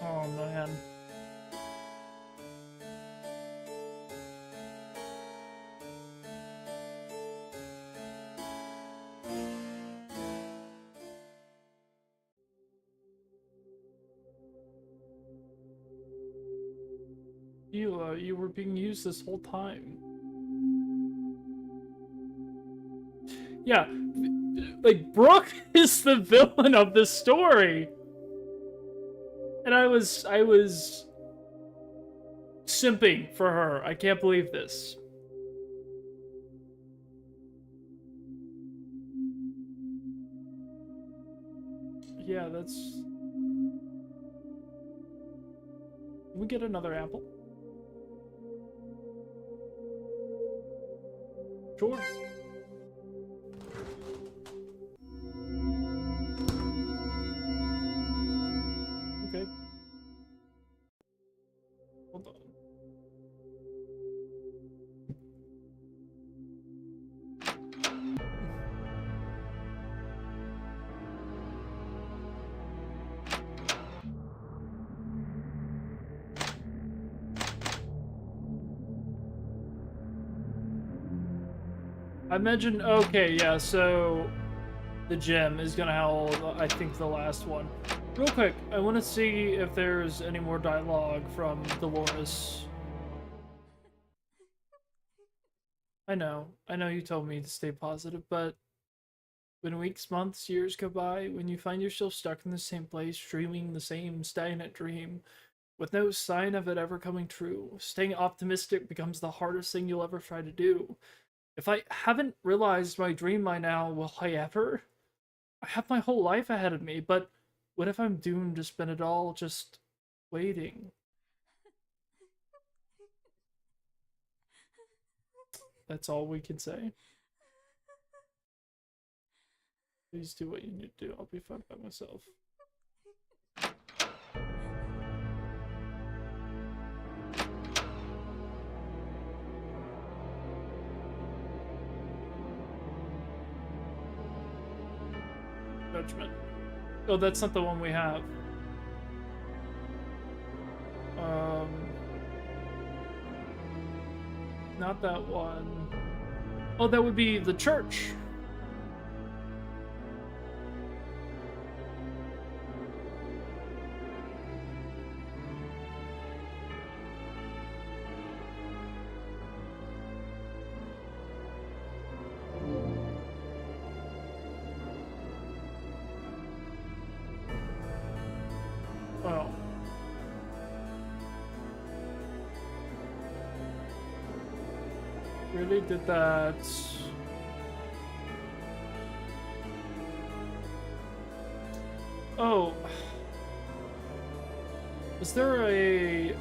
Oh, man. You were being used this whole time. Yeah, like, Brooke is the villain of this story. And I was simping for her. I can't believe this. Yeah, that's... Can we get another apple? Sure. Okay. Hold on. I imagine, okay, yeah, so the gem is gonna hold, I think, the last one. Real quick, I want to see if there's any more dialogue from Dolores. I know you told me to stay positive, but when weeks, months, years go by, when you find yourself stuck in the same place, dreaming the same stagnant dream, with no sign of it ever coming true, staying optimistic becomes the hardest thing you'll ever try to do. If I haven't realized my dream by now, will I ever? I have my whole life ahead of me, but what if I'm doomed to spend it all just waiting? That's all we can say. Please do what you need to do. I'll be fine by myself. Judgment. Oh, that's not the one we have. Not that one. Oh, that would be the church. Oh. Really did that. Oh. Is there a...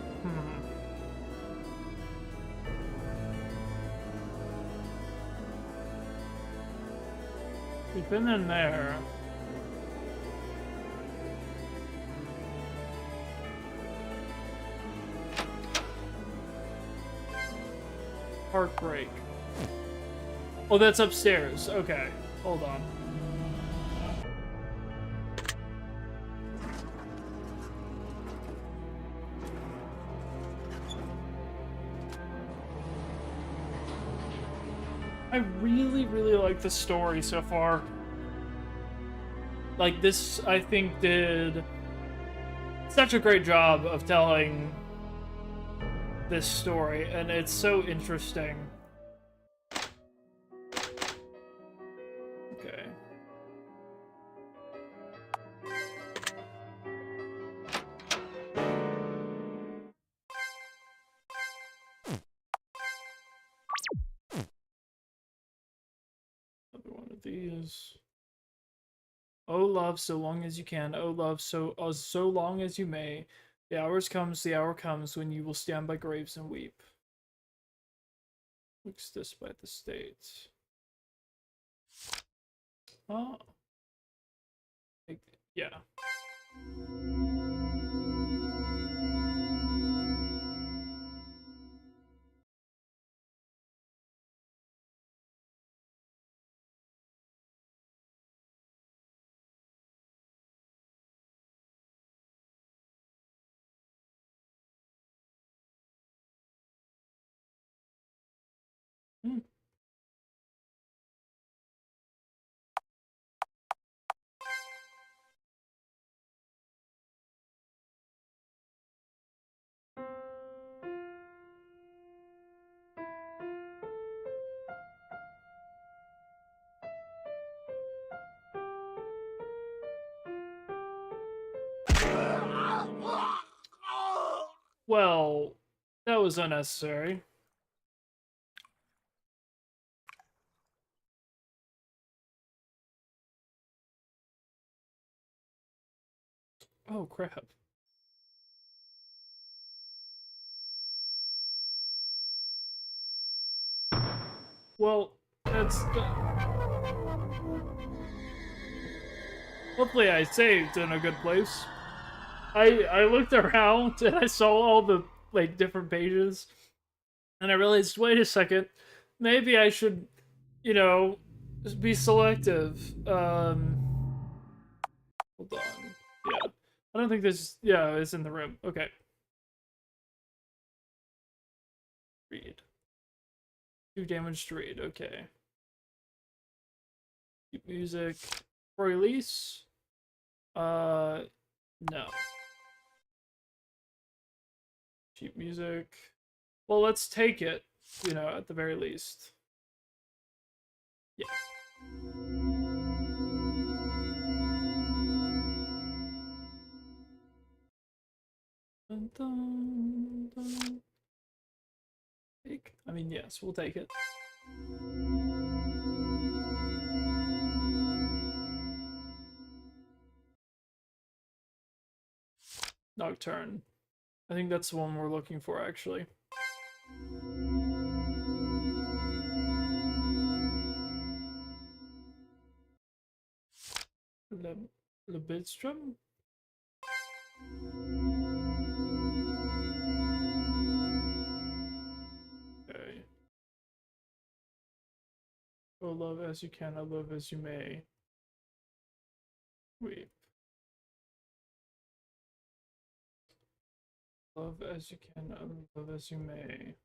We've been in there. Heartbreak. Oh, that's upstairs. Okay. Hold on. I really, really like the story so far. Like, this, I think, did such a great job of telling this story, and it's so interesting. Okay. Another one of these. Oh, love, so long as you can. Oh, love, so long as you may. The hour comes when you will stand by graves and weep. Looks this by the states. Oh. Yeah. Hmm. Well, that was unnecessary. Oh, crap. Well, that's... Hopefully I saved in a good place. I looked around and I saw all the, like, different pages. And I realized, wait a second, maybe I should, you know, be selective. Hold on. Yeah. I don't think this, yeah, is in the room. Okay. Read. 2 damage to read. Okay. Keep music. For release? No. Cheap music. Well, let's take it, you know, at the very least. Yeah. Dun, dun, dun. Take. I mean, yes, we'll take it. Nocturne. I think that's the one we're looking for, actually. Le Bidstrom? Okay. Oh, love as you can, I love as you may. Weep. Love as you can, I love as you may.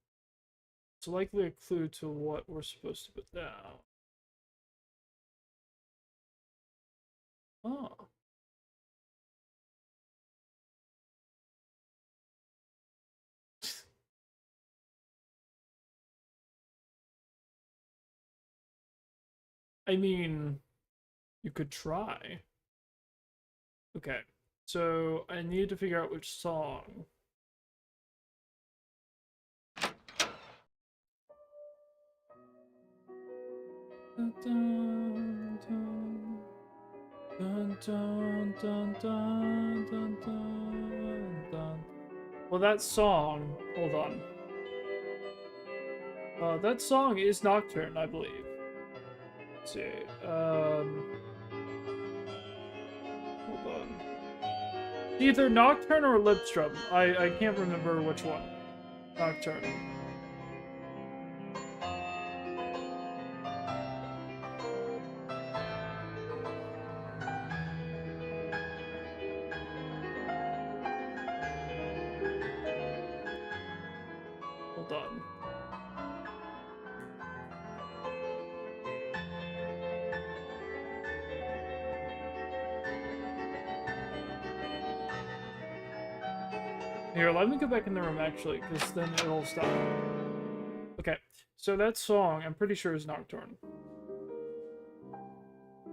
It's likely a clue to what we're supposed to put down. Oh. I mean, you could try. Okay. So I need to figure out which song. Dun, dun, dun. Dun, dun, dun, dun, dun, dun, dun. Well, that song. Hold on. That song is Nocturne, I believe. Let's see. Hold on. Either Nocturne or Lipstrom. I can't remember which one. Nocturne. Hold on. Here, let me go back in the room, actually, because then it'll stop. Okay, so that song, I'm pretty sure is Nocturne.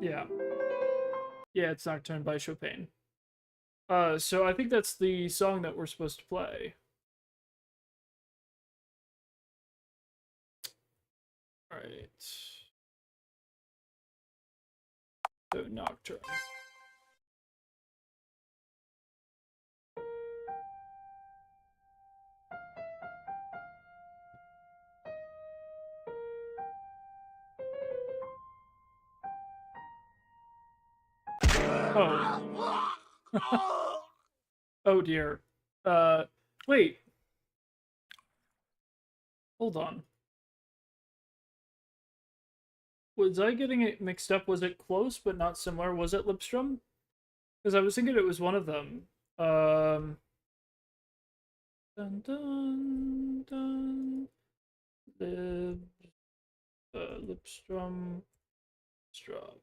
Yeah. Yeah, it's Nocturne by Chopin. So I think that's the song that we're supposed to play. Alright. So, Nocturne. Oh. Oh dear. Wait. Hold on. Was I getting it mixed up? Was it close but not similar? Was it Lipstrom? Because I was thinking it was one of them. Dun dun dun. Lib, Lipstrom. Strom.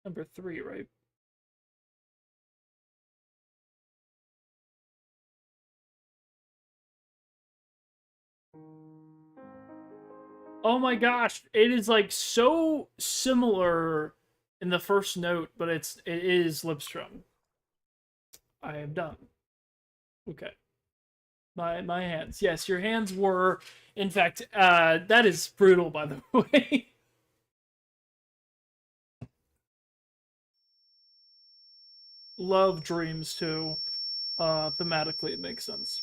Number 3, right? Oh my gosh, it is like so similar in the first note, but it is Lipstrom. I am done. Okay. My hands. Yes, your hands were in fact that is brutal by the way. Love dreams too. Thematically it makes sense.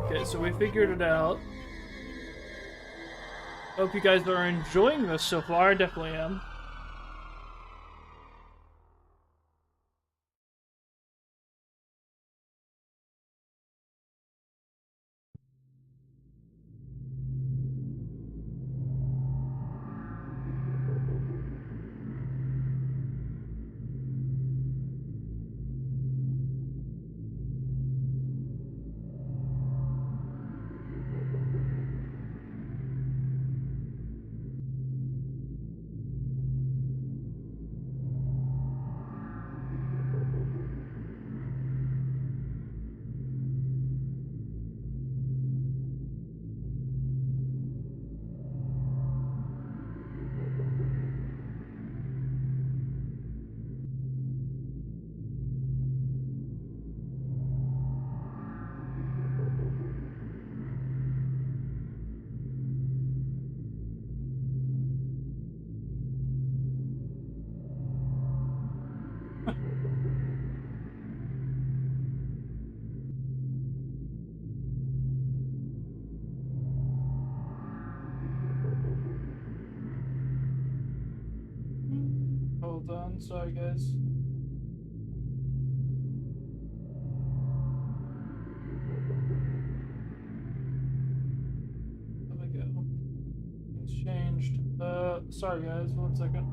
Okay, so we figured it out. Hope you guys are enjoying this so far. I definitely am. Hold on, sorry guys. There we go. It's changed. Sorry guys, 1 second.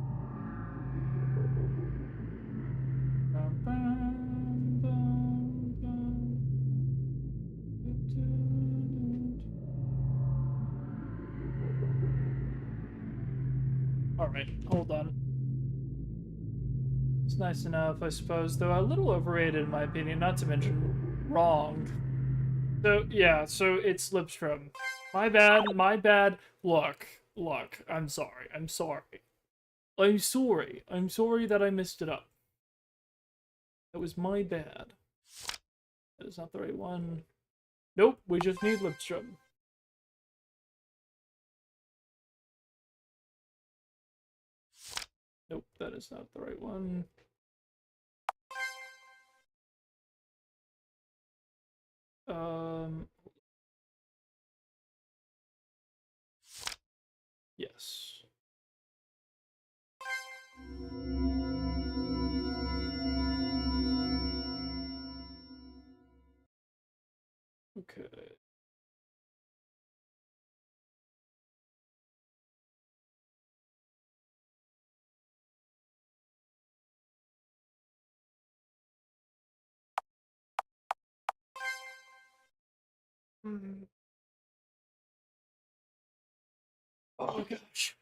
Alright, hold on. It's nice enough, I suppose, though a little overrated in my opinion, not to mention wrong. So, yeah, so it's Lipstrom. My bad, my bad. Look, I'm sorry, I'm sorry. I'm sorry that I messed it up. That was my bad. That is not the right one. Nope, we just need Lipstrom. Nope, that is not the right one. Yes. Okay. Oh gosh.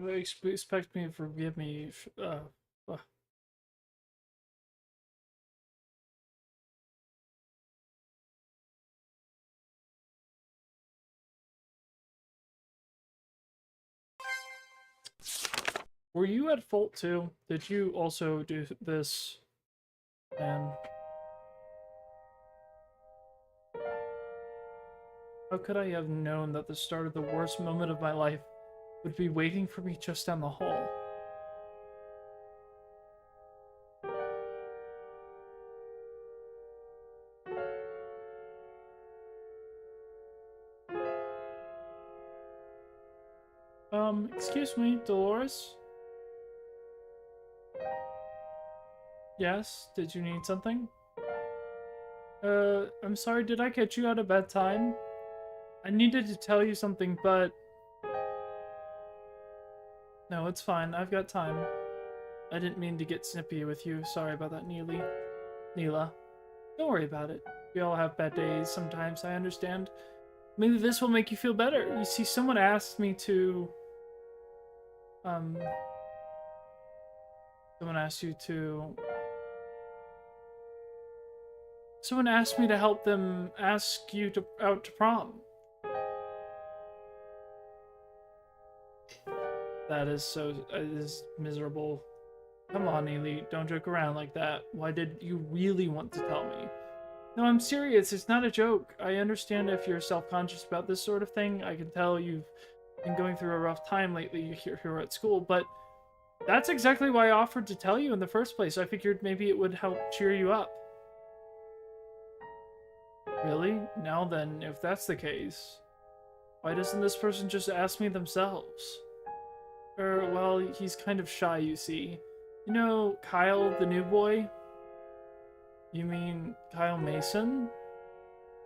expect me to forgive me. Were you at fault too? Did you also do this? And how could I have known that the start of the worst moment of my life would be waiting for me just down the hall? Excuse me, Dolores? Yes, did you need something? I'm sorry, did I catch you at a bad time? I needed to tell you something, but... No, it's fine, I've got time. I didn't mean to get snippy with you, sorry about that, Neela. Don't worry about it. We all have bad days sometimes, I understand. Maybe this will make you feel better. You see, someone asked me to... Someone asked you to... Someone asked me to help them ask you out to prom. That is miserable. Come on, Neely, don't joke around like that. Why did you really want to tell me? No, I'm serious, it's not a joke. I understand if you're self-conscious about this sort of thing. I can tell you've been going through a rough time lately here at school, but that's exactly why I offered to tell you in the first place. I figured maybe it would help cheer you up. Really? Now then, if that's the case, why doesn't this person just ask me themselves? Well, he's kind of shy, you see. You know Kyle, the new boy? You mean Kyle Mason?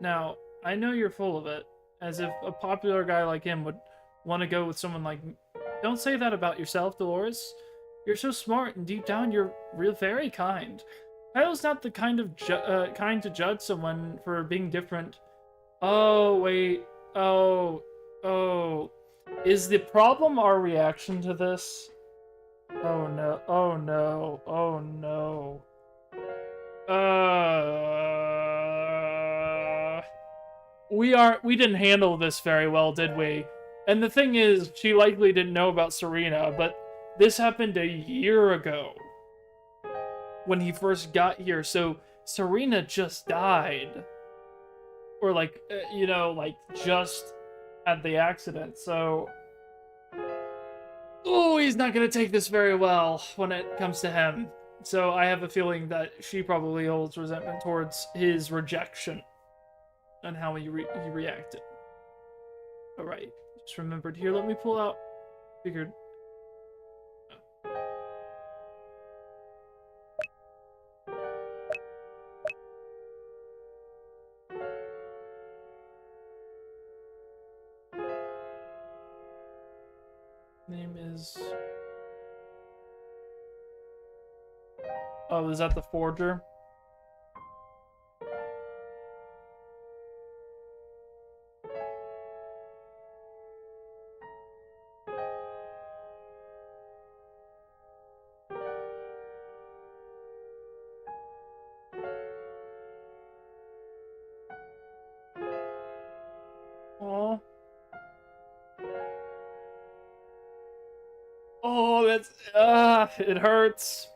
Now, I know you're full of it, as if a popular guy like him would want to go with someone like me. Don't say that about yourself, Dolores. You're so smart, and deep down you're very kind. Kyle's not the kind of kind to judge someone for being different. Oh, wait. Oh. Is the problem our reaction to this? Oh no. Oh no. Oh no. We didn't handle this very well, did we? And the thing is, she likely didn't know about Serena, but this happened a year ago when he first got here, so Serena just died. Or like, just had the accident, so... Oh, he's not gonna take this very well when it comes to him. So I have a feeling that she probably holds resentment towards his rejection and how he reacted. Alright, just remembered here. Let me pull out. Figured. Name is... Oh, is that the forger? Oh. Oh, that's... it hurts.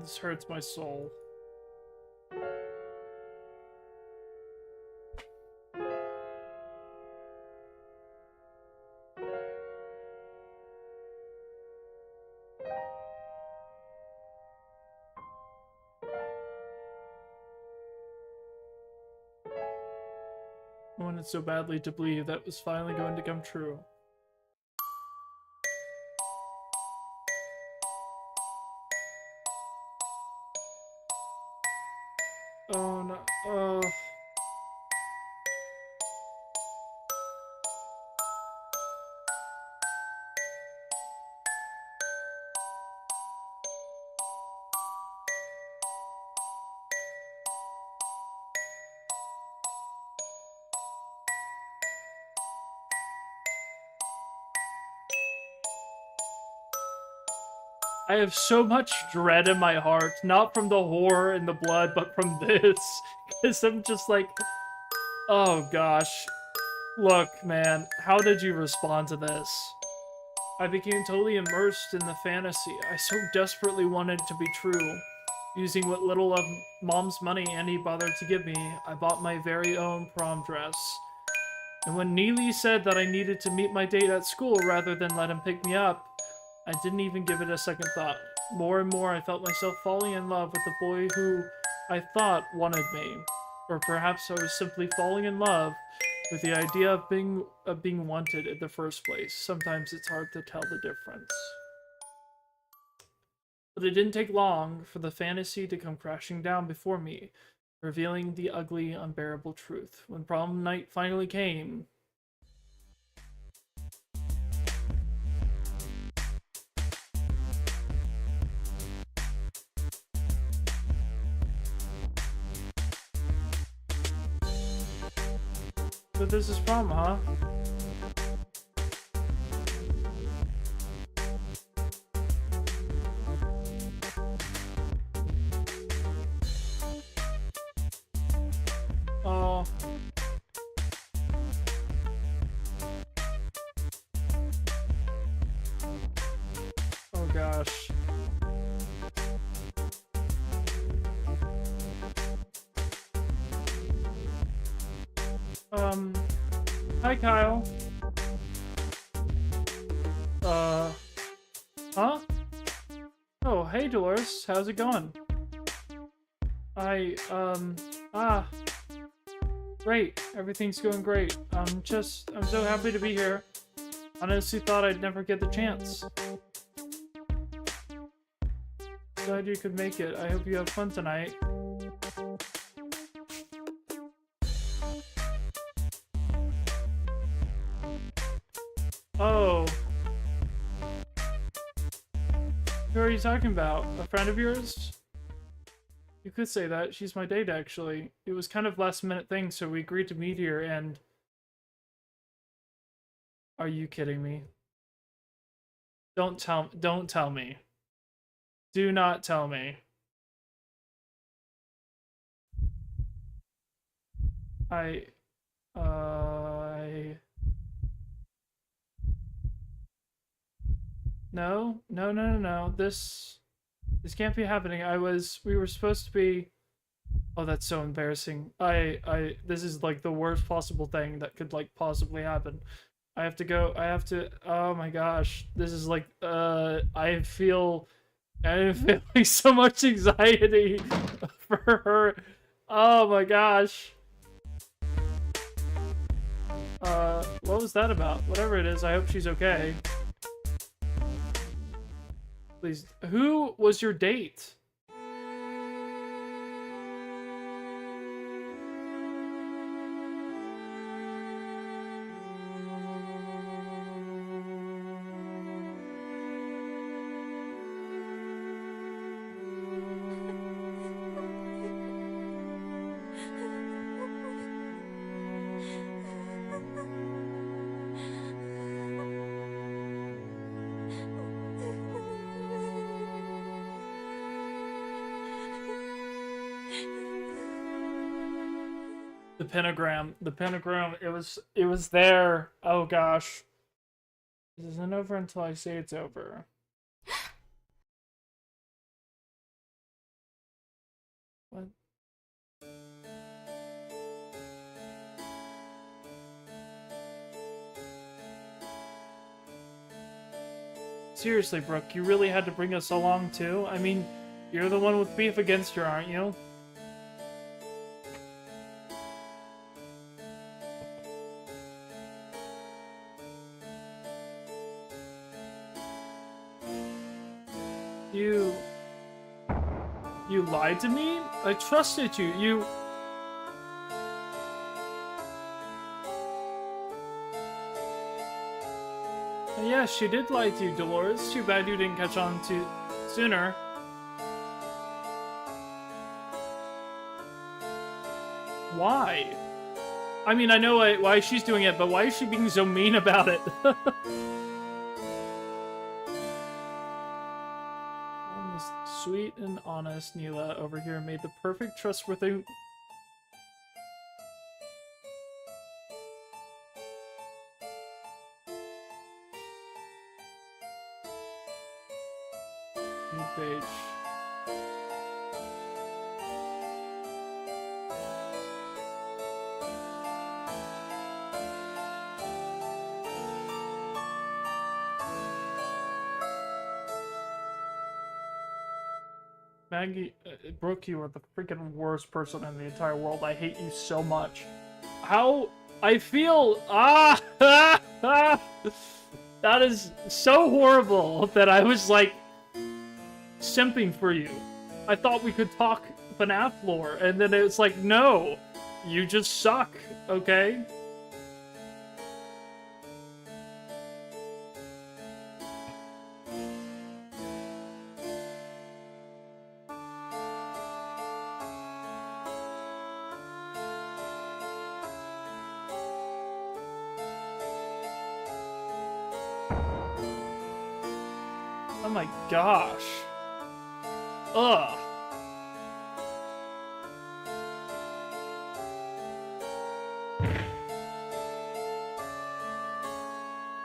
This hurts my soul. I wanted so badly to believe that was finally going to come true. Oh no. I have so much dread in my heart, not from the horror and the blood, but from this. Because I'm just like, oh gosh. Look, man, how did you respond to this? I became totally immersed in the fantasy. I so desperately wanted it to be true. Using what little of Mom's money Andy bothered to give me, I bought my very own prom dress. And when Neely said that I needed to meet my date at school rather than let him pick me up, I didn't even give it a second thought. More and more, I felt myself falling in love with the boy who I thought wanted me. Or perhaps I was simply falling in love with the idea of being wanted in the first place. Sometimes it's hard to tell the difference. But it didn't take long for the fantasy to come crashing down before me, revealing the ugly, unbearable truth. When prom night finally came, so this is prom, huh? Oh. Oh gosh. Hi Kyle. Huh? Oh, hey Dolores, how's it going? Great, everything's going great. I'm so happy to be here. Honestly thought I'd never get the chance. Glad you could make it. I hope you have fun tonight. Oh. Who are you talking about? A friend of yours? You could say that. She's my date, actually. It was kind of last-minute thing, so we agreed to meet here, and... Are you kidding me? Don't tell me. Do not tell me. No. This can't be happening. We were supposed to be... Oh, that's so embarrassing. This is like the worst possible thing that could like possibly happen. I have to go. Oh my gosh. This is like, I'm feeling so much anxiety for her. Oh my gosh. What was that about? Whatever it is, I hope she's okay. Please, who was your date? The pentagram, it was there. Oh gosh. This isn't over until I say it's over. What? Seriously, Brooke, you really had to bring us along too? I mean, you're the one with beef against her, aren't you? You lied to me? I trusted you. Yeah, she did lie to you, Dolores. Too bad you didn't catch on to sooner. Why? I mean, I know why she's doing it, but why is she being so mean about it? sweet and honest Neela over here made the perfect trustworthy... New page. Maggie, Brooke, you are the freaking worst person in the entire world. I hate you so much. How I feel, that is so horrible that I was like simping for you. I thought we could talk FNAF lore, and then it's like, no, you just suck, okay? Oh my gosh. Ugh.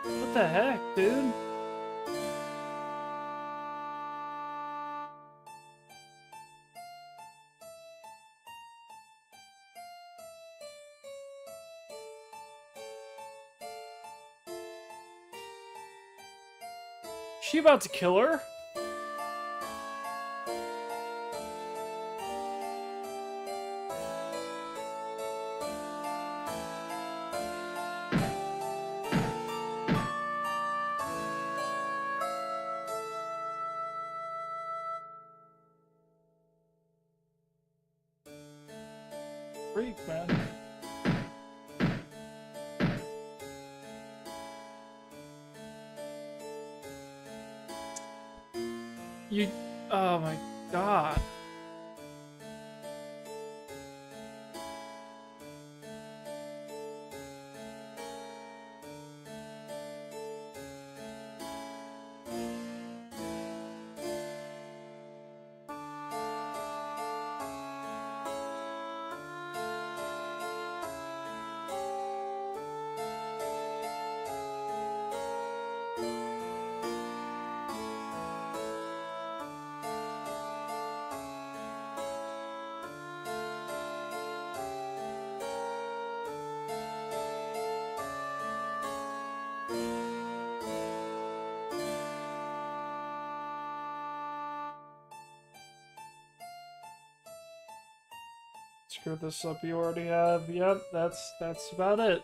What the heck, dude? She about to kill her? Freak, man. You... Oh my god. Screw this up, you already have. Yep, that's about it.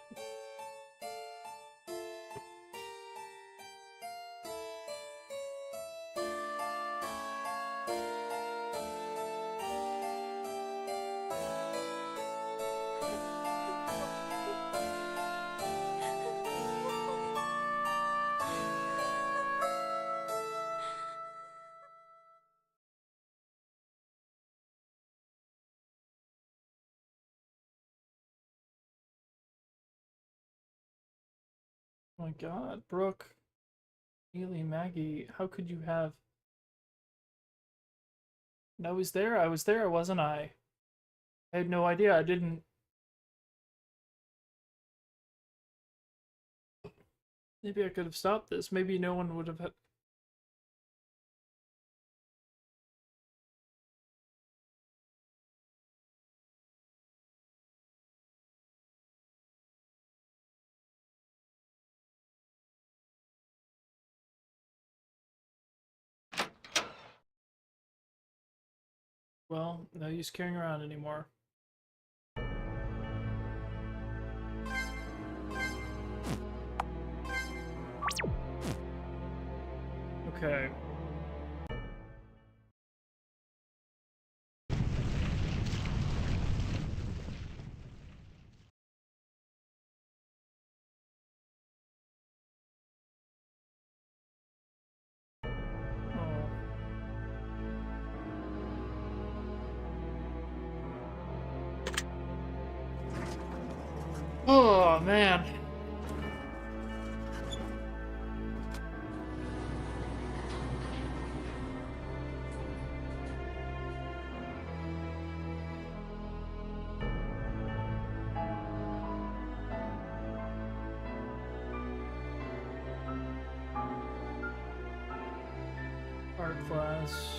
Oh my god, Brooke, Neely, Maggie, how could you have... I was there, wasn't I? I had no idea, I didn't... Maybe I could have stopped this, maybe no one would have had... Well, no use carrying around anymore. Okay. Oh, man. art class.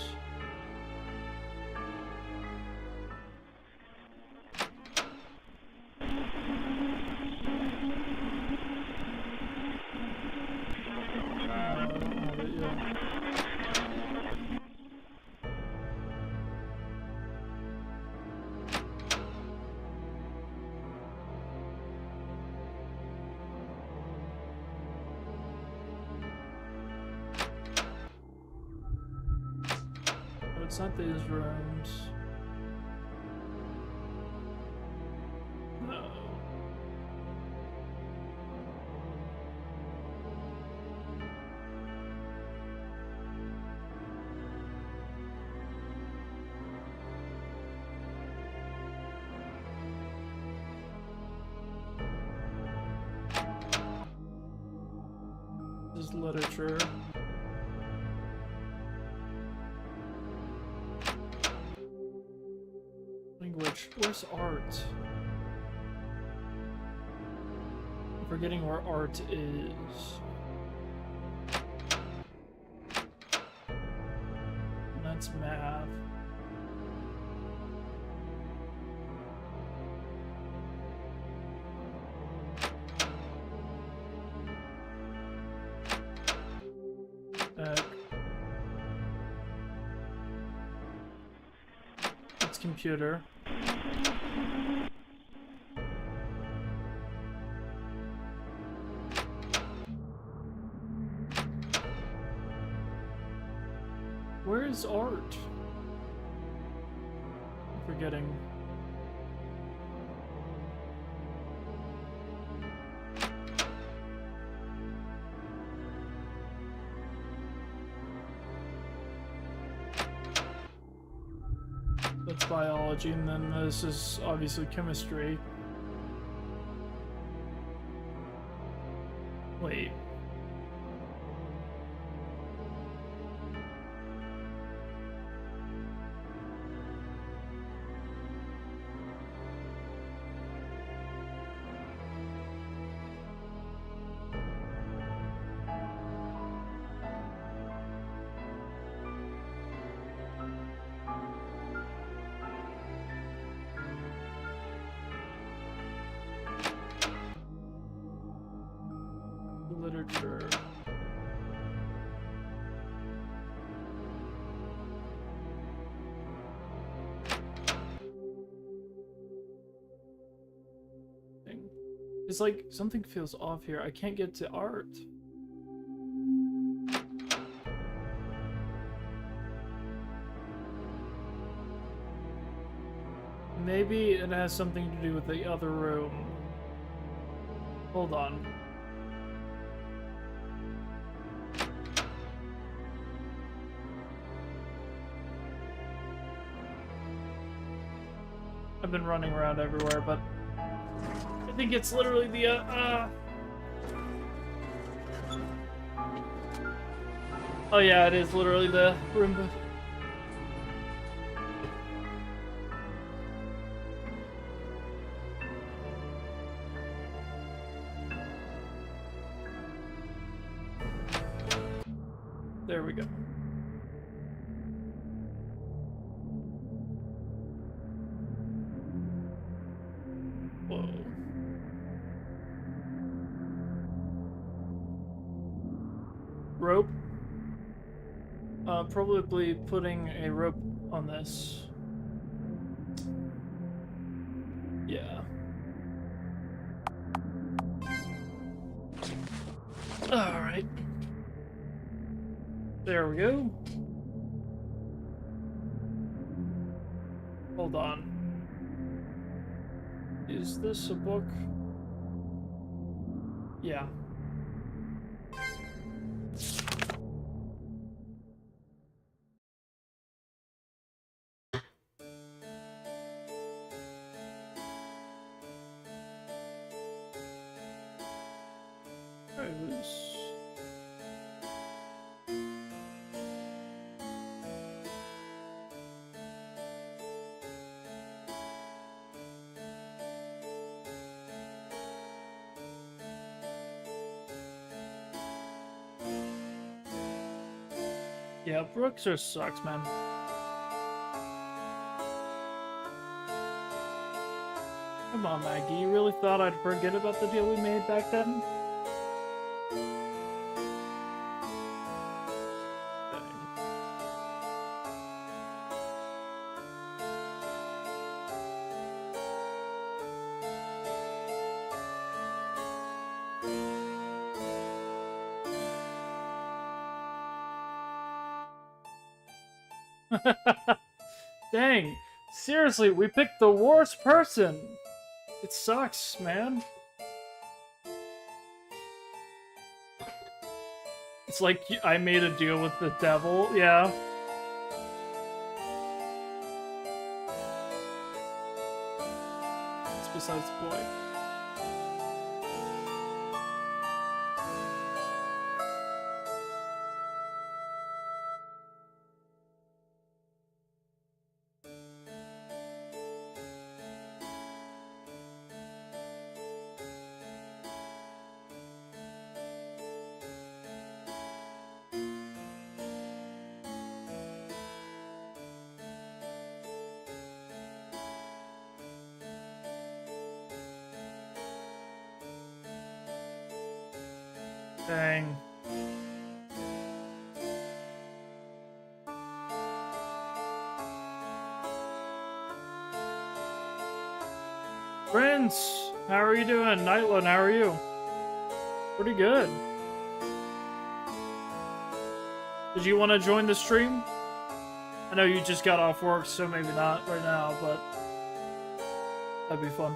It's not these rooms. No. This is literature. Language. Where's art? I'm forgetting where art is. And that's math. It's computer. Where is art? I'm forgetting. That's biology, and then this is obviously chemistry. Wait. Literature. It's like something feels off here. I can't get to art. Maybe it has something to do with the other room. Hold on. I've been running around everywhere, but I think it's literally the, Oh yeah, it is literally the Roomba. There we go. Whoa. Rope. Probably putting a rope on this. Yeah. Alright. There we go. Hold on. Is this a book? Yeah. Yeah, Brooks just sucks, man. Come on, Maggie. You really thought I'd forget about the deal we made back then? Dang. Seriously, we picked the worst person. It sucks, man. It's like I made a deal with the devil. Yeah. It's besides the point. Dang. Prince, how are you doing? Nightland, how are you? Pretty good. Did you want to join the stream? I know you just got off work, so maybe not right now, but that'd be fun.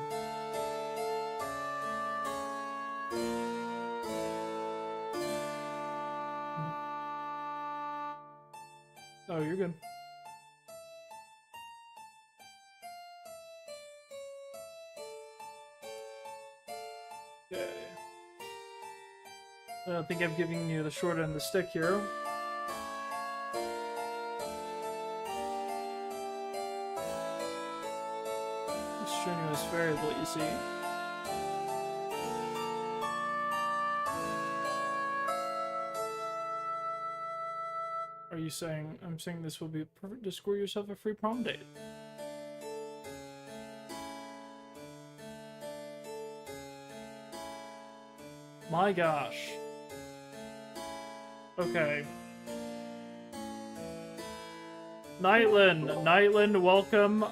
Oh, you're good. Okay. I don't think I'm giving you the short end of the stick here. Strenuous variable, you see. Are you saying, I'm saying this will be perfect to score yourself a free prom date? My gosh. Okay. Nightland, welcome.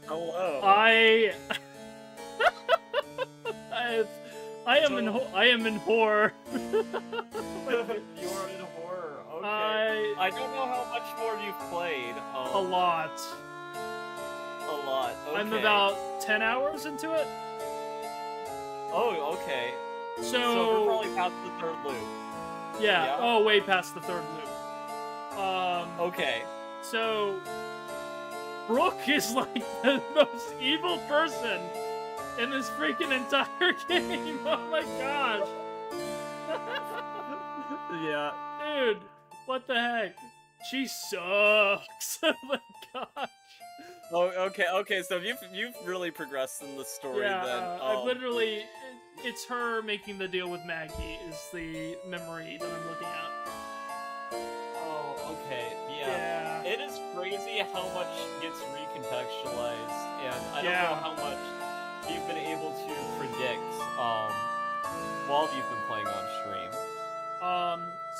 Hello. I am in horror. You're in horror. Okay. I don't know how much more you've played. A lot. A lot. Okay. I'm about 10 hours into it. Oh, okay. So we're probably past the third loop. Yeah. Oh, way past the third loop. Okay. So Brooke is like the most evil person in this freaking entire game. Oh my gosh. Yeah. Dude, what the heck? She sucks. Oh my gosh. Oh, okay. So you've really progressed in the story then. I've literally. It's her making the deal with Maggie is the memory that I'm looking at. Oh, okay. Yeah. It is crazy how much gets recontextualized, and I don't know how much you've been able to predict while you've been playing on stream.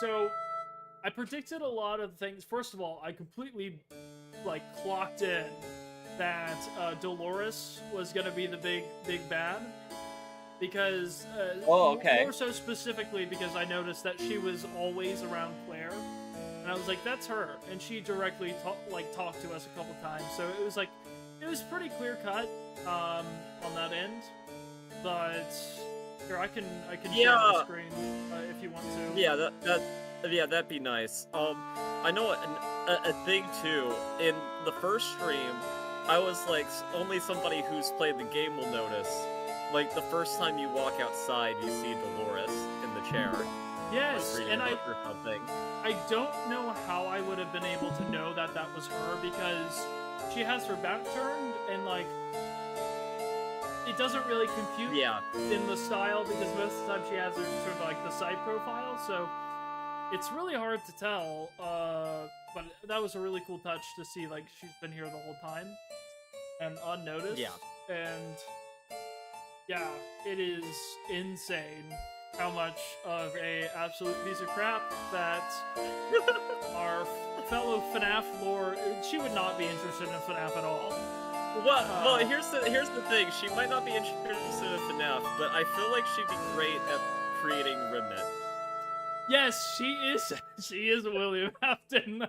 So I predicted a lot of things. First of all, I completely clocked in that Dolores was gonna be the big bad. Because, more so specifically because I noticed that she was always around Claire, and I was like, that's her, and she directly talked to us a couple times, so it was pretty clear cut, on that end, but, here, I can share my screen, if you want to. Yeah, that'd be nice. I know a thing too, in the first stream, I was like, only somebody who's played the game will notice. Like, the first time you walk outside, you see Dolores in the chair. Yes, and or something. I don't know how I would have been able to know that that was her, because she has her back turned, and, it doesn't really compute in the style, because most of the time she has her sort of, the side profile, so It's really hard to tell, but that was a really cool touch to see, like, she's been here the whole time, and unnoticed. Yeah. And, yeah, it is insane how much of a absolute piece of crap that our fellow FNAF lore, she would not be interested in FNAF at all. Well, here's the thing. She might not be interested in FNAF, but I feel like she'd be great at creating Remnant. Yes, she is. She is William Afton.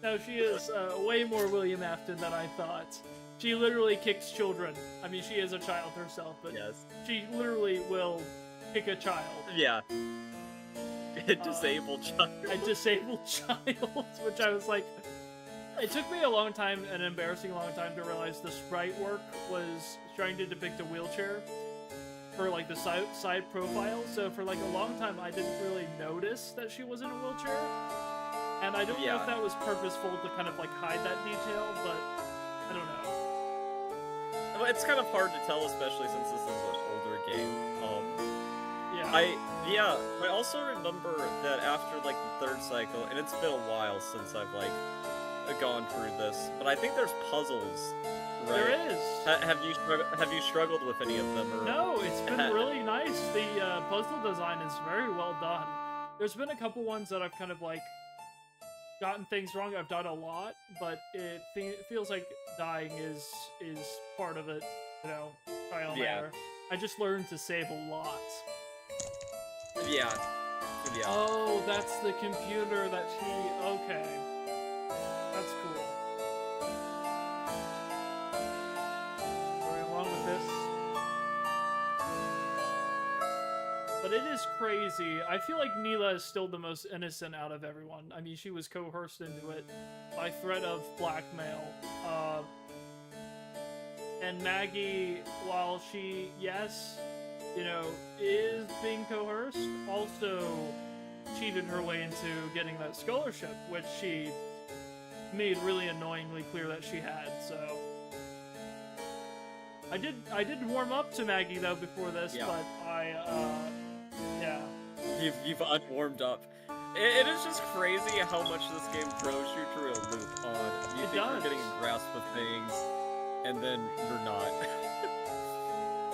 No, she is way more William Afton than I thought. She literally kicks children. I mean, she is a child herself, but Yes. she literally will kick a child. Yeah. A disabled child. A disabled child, which I was like... It took me a long time, an embarrassing long time, to realize the sprite work was trying to depict a wheelchair for, like, the side profile. So for, like, a long time, I didn't really notice that she was in a wheelchair. And I don't know if that was purposeful to kind of, like, hide that detail, but I don't know. Well, it's kind of hard to tell, especially since this is an older game. I also remember that after, like, the third cycle, and it's been a while since I've, like, gone through this, but I think there's puzzles, right? There is. Have you struggled with any of them? Or... No, it's been really nice. The puzzle design is very well done. There's been a couple ones that I've kind of, like, gotten things wrong. I've done a lot, but it feels like dying is part of it, you know, trial and error. I just learned to save a lot. Yeah. Oh, that's the computer that she... Okay. That's cool. Going along with this. But it is crazy. I feel like Neela is still the most innocent out of everyone. I mean, she was coerced into it by threat of blackmail. And Maggie, while she, yes, you know, is being coerced, also cheated her way into getting that scholarship, which she made really annoyingly clear that she had. So I did warm up to Maggie though before this, but You've unwarmed up. It is just crazy how much this game throws you through a loop on. You think you're getting a grasp of things, and then you're not.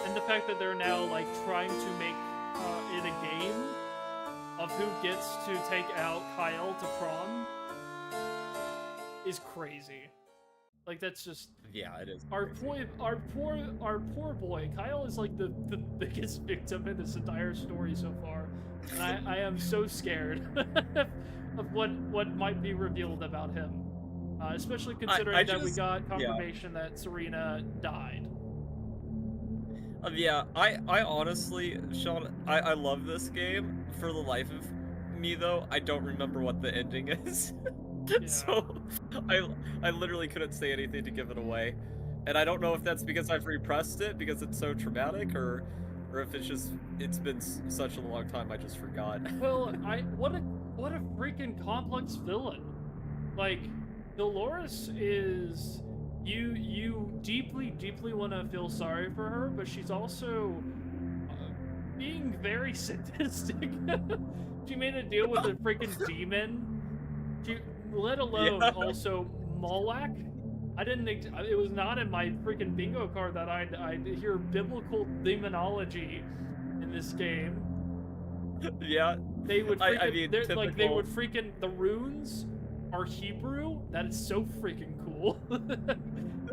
And the fact that they're now, like, trying to make it a game of who gets to take out Kyle to prom is crazy. Like, that's just... Yeah, it is. Our poor boy. Kyle is, like, the biggest victim in this entire story so far. And I am so scared of what might be revealed about him. Especially considering that we got confirmation that Serena died. I honestly, Sean, I love this game. For the life of me, though, I don't remember what the ending is. So, I literally couldn't say anything to give it away. And I don't know if that's because I've repressed it, because it's so traumatic, or if it's been such a long time I just forgot. Well, what a freaking complex villain. Like, Dolores is... You deeply want to feel sorry for her, but she's also being very sadistic. She made a deal with a freaking demon. Let alone also Moloch. It was not in my freaking bingo card that I'd hear biblical demonology in this game. Yeah. They would freaking, like, they would freaking, the runes are Hebrew. That is so freaking cool.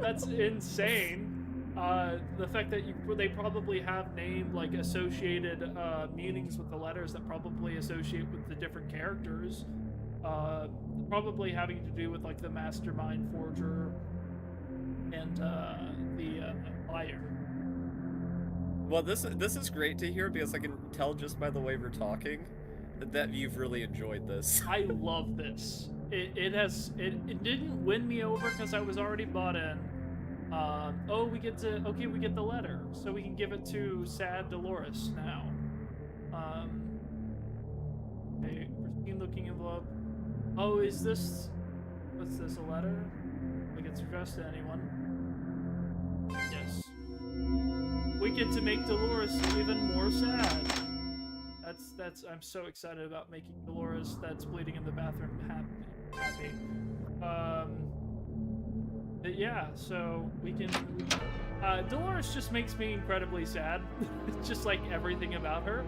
That's insane. The fact that they probably have named, like, associated meanings with the letters that probably associate with the different characters. Probably having to do with, like, the mastermind forger and the liar. Well, this is great to hear, because I can tell just by the way we're talking that you've really enjoyed this. I love this. It didn't win me over because I was already bought in. We get the letter, so we can give it to sad Dolores now. Okay, pristine looking envelope. Oh, what's this, a letter? Like it's addressed to anyone. Yes. We get to make Dolores even more sad. that's I'm so excited about making Dolores that's bleeding in the bathroom happy. But yeah, so we can. Dolores just makes me incredibly sad. Just like everything about her.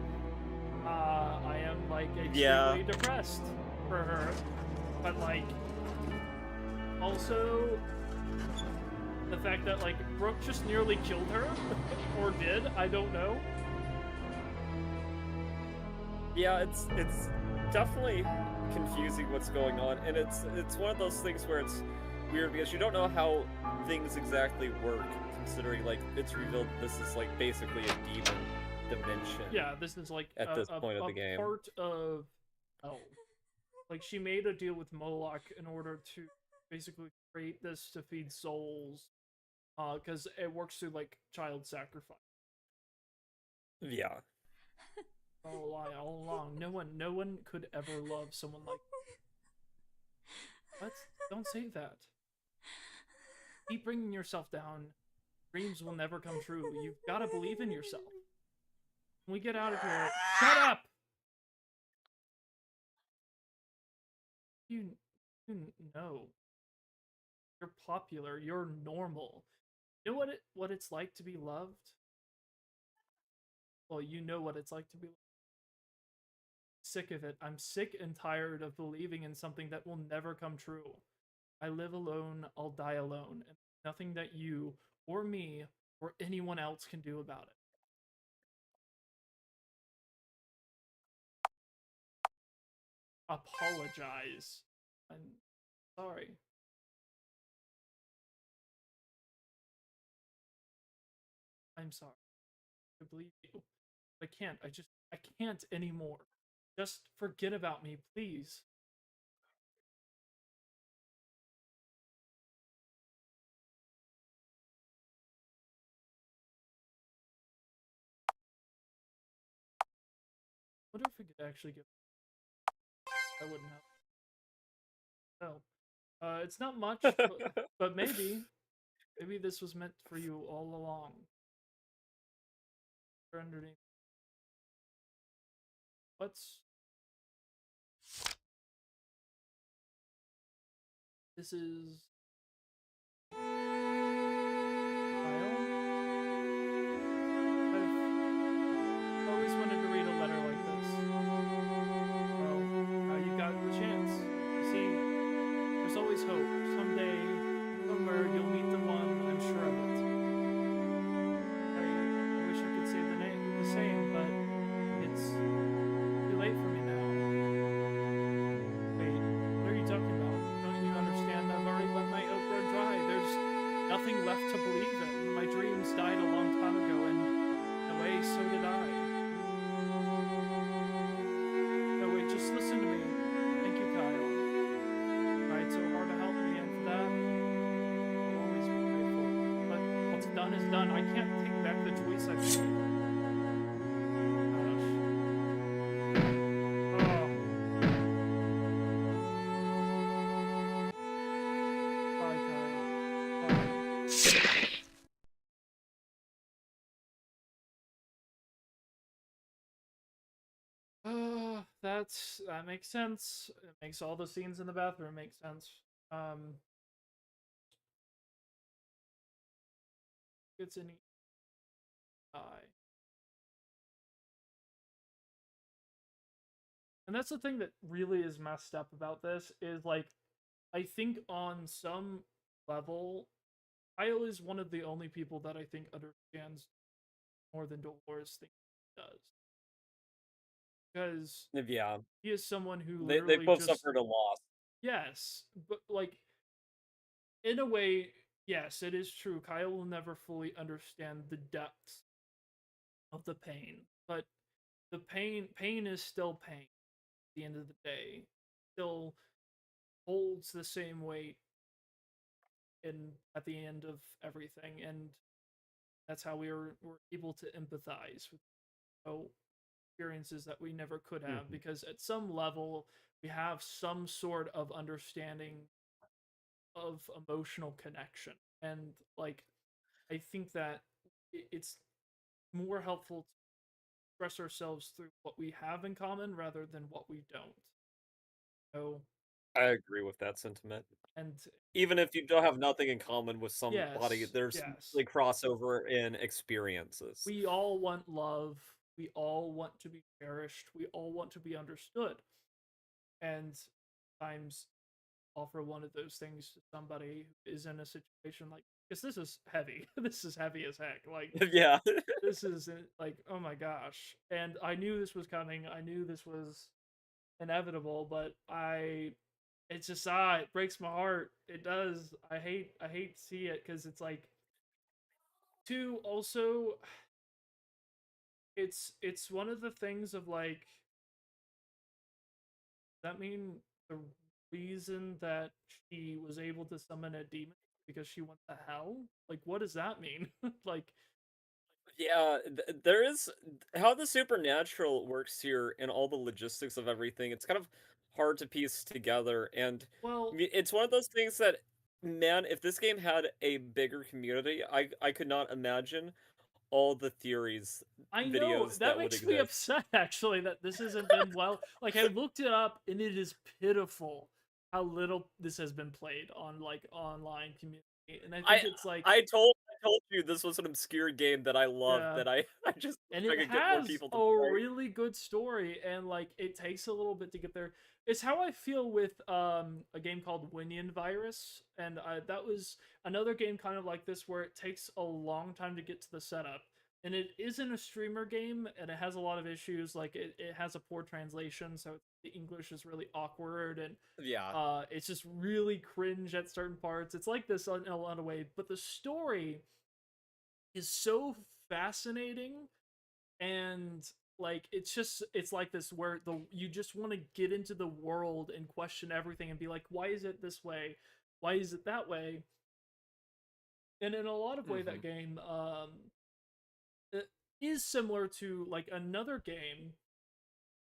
I am like Yeah. extremely depressed for her, but like also the fact that like Brooke just nearly killed her, or did, I don't know. Yeah, it's definitely confusing what's going on, and it's one of those things where it's weird because you don't know how things exactly work, considering like it's revealed this is like basically a demon dimension. Yeah, this is like at this point of the game. part of hell. Like she made a deal with Moloch in order to basically create this to feed souls, because it works through like child sacrifice. Yeah. All a lie, all along. No one could ever love someone like. What? Don't say that. Keep bringing yourself down. Dreams will never come true. You've got to believe in yourself. When we get out of here, shut up. You know. You're popular. You're normal. You know what it's like to be loved? Well, you know what it's like to be loved. Sick of it. I'm sick and tired of believing in something that will never come true. I live alone, I'll die alone, and nothing that you or me or anyone else can do about it. Apologize. I'm sorry. I'm sorry. I believe you. I can't. I can't anymore. Just forget about me, please. What if we could actually get. I wouldn't have. No. It's not much, but maybe. Maybe this was meant for you all along. Or underneath. What's. This is. Kyle? I've always wanted to read a letter like this. Well, now you got the chance. You see, there's always hope. Someday, somewhere, you'll meet the one, I'm sure of it. I wish I could say the same, but it's too late for me now. Wait, what are you talking about? Don't you understand? I've already let my hope run dry. There's nothing left to believe in. My dreams died a long time ago, and in a way, so did I. No, wait, just listen to me. Thank you, Kyle. Tried so hard to help me, and for that, I'll always be grateful. But what's done is done. I can't take back the choice I've made. Gosh. Oh. Bye, Kyle. Bye. That makes sense. It makes all the scenes in the bathroom make sense. It's an eye. And that's the thing that really is messed up about this is like I think on some level Kyle is one of the only people that I think understands more than Dolores thinks he does. Because Yeah. he is someone who They literally both just suffered a loss. yes, but like in a way, yes, it is true. Kyle will never fully understand the depths of the pain, but the pain is still pain at the end of the day. Still holds the same weight in at the end of everything, and that's how we're able to empathize with experiences that we never could have because at some level we have some sort of understanding of emotional connection, and like I think that it's more helpful express ourselves through what we have in common rather than what we don't. So, I agree with that sentiment. and Even if you don't have nothing in common with somebody, yes, there's yes, like crossover in experiences. we all want love. We all want to be cherished. We all want to be understood. And sometimes offer one of those things to somebody who is in a situation like, because this is heavy. This is heavy as heck. Like, Yeah. this is like, oh my gosh. And I knew this was coming. I knew this was inevitable, but it's just it breaks my heart. It does. I hate to see it because it's like, too, also, it's one of the things of like, that mean the reason that she was able to summon a demon because she went to hell? Like, what does that mean? Like, Yeah, there is how the supernatural works here and all the logistics of everything. It's kind of hard to piece together, and well, it's one of those things that, man, if this game had a bigger community, I could not imagine all the theories, I know videos that that would makes me exist. upset actually that this hasn't been well. Like, I looked it up and it is pitiful how little this has been played on like online community, and I think I it's like, I told you this was an obscure game that I love yeah. that I just wish And I it could get more has people to a play. really good story, and like it takes a little bit to get there. It's how I feel with a game called Winion Virus, and that was another game kind of like this where it takes a long time to get to the setup, and it isn't a streamer game, and it has a lot of issues. Like it has a poor translation, so the English is really awkward, and Yeah. it's just really cringe at certain parts. It's like this in a lot of ways, but the story is so fascinating, and like it's like this where the you just want to get into the world and question everything and be like, why is it this way, why is it that way? And in a lot of way Hmm. that game it is similar to like another game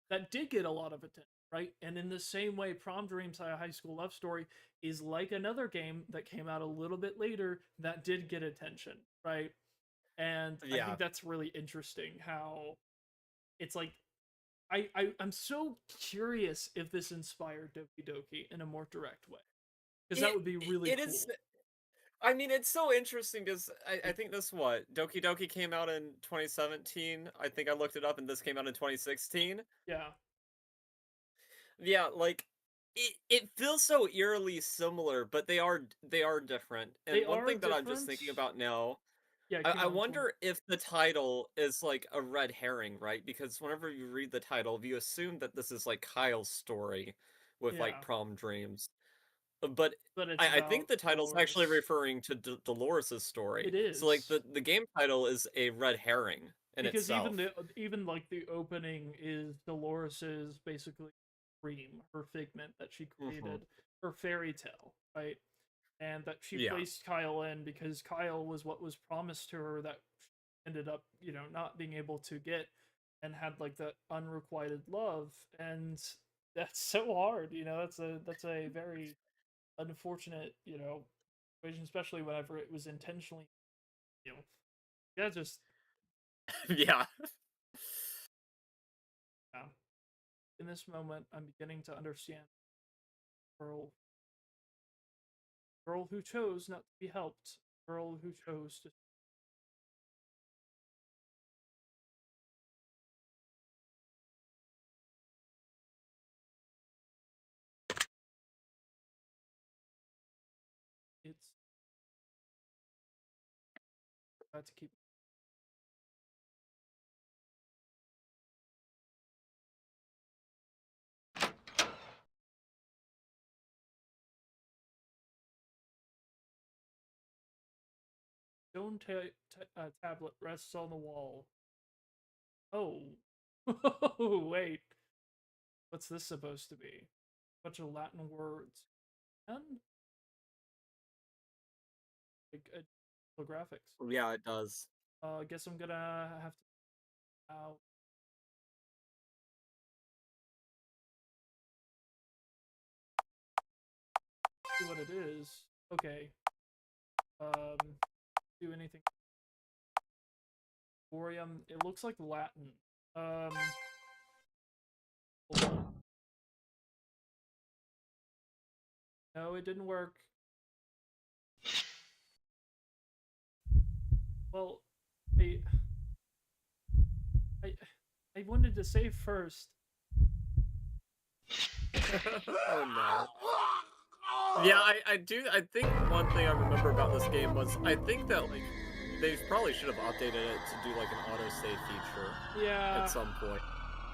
that did get a lot of attention, right? And in the same way, Prom Dreams High School Love Story is like another game that came out a little bit later that did get attention, right? And I Yeah. think that's really interesting how it's like, I'm so curious if this inspired Doki Doki in a more direct way, because that It would be really it is. cool. I mean, it's so interesting because I think this what Doki Doki came out in 2017. I think I looked it up, and this came out in 2016. Yeah, Yeah, like it feels so eerily similar, but they are different. they And one are thing that I'm just different. thinking about now, Yeah, I, keep I going. Keep going. wonder if the title is like a red herring, right? Because whenever you read the title, you assume that this is like Kyle's story with like Yeah, prom dreams. But but it's I think about the title's actually Dolores. referring to Dolores' story. It So like is, the game title is a red herring in because itself. even like the opening is Dolores's basically dream, her figment that she Hmm. created, her fairy tale, right? And that she Yeah. placed Kyle in because Kyle was what was promised to her that she ended up, not being able to get, and had like that unrequited love. And that's so hard, that's a very unfortunate, situation, especially whenever it was intentionally, you know, yeah, just Yeah. yeah. In this moment, I'm beginning to understand girl, girl who chose not to be helped, girl who chose to. It's got to keep. Stone tablet rests on the wall. Oh. Wait. What's this supposed to be? Bunch of Latin words. And like graphics. Yeah, it does. I guess I'm gonna have to see what it is. Okay. Do anything. Orium. It looks like Latin. Hold on. No, it didn't work. Well, I, I, I wanted to save first. Oh no. Yeah, I think one thing I remember about this game was I think that like they probably should have updated it to do like an autosave feature Yeah. at some point.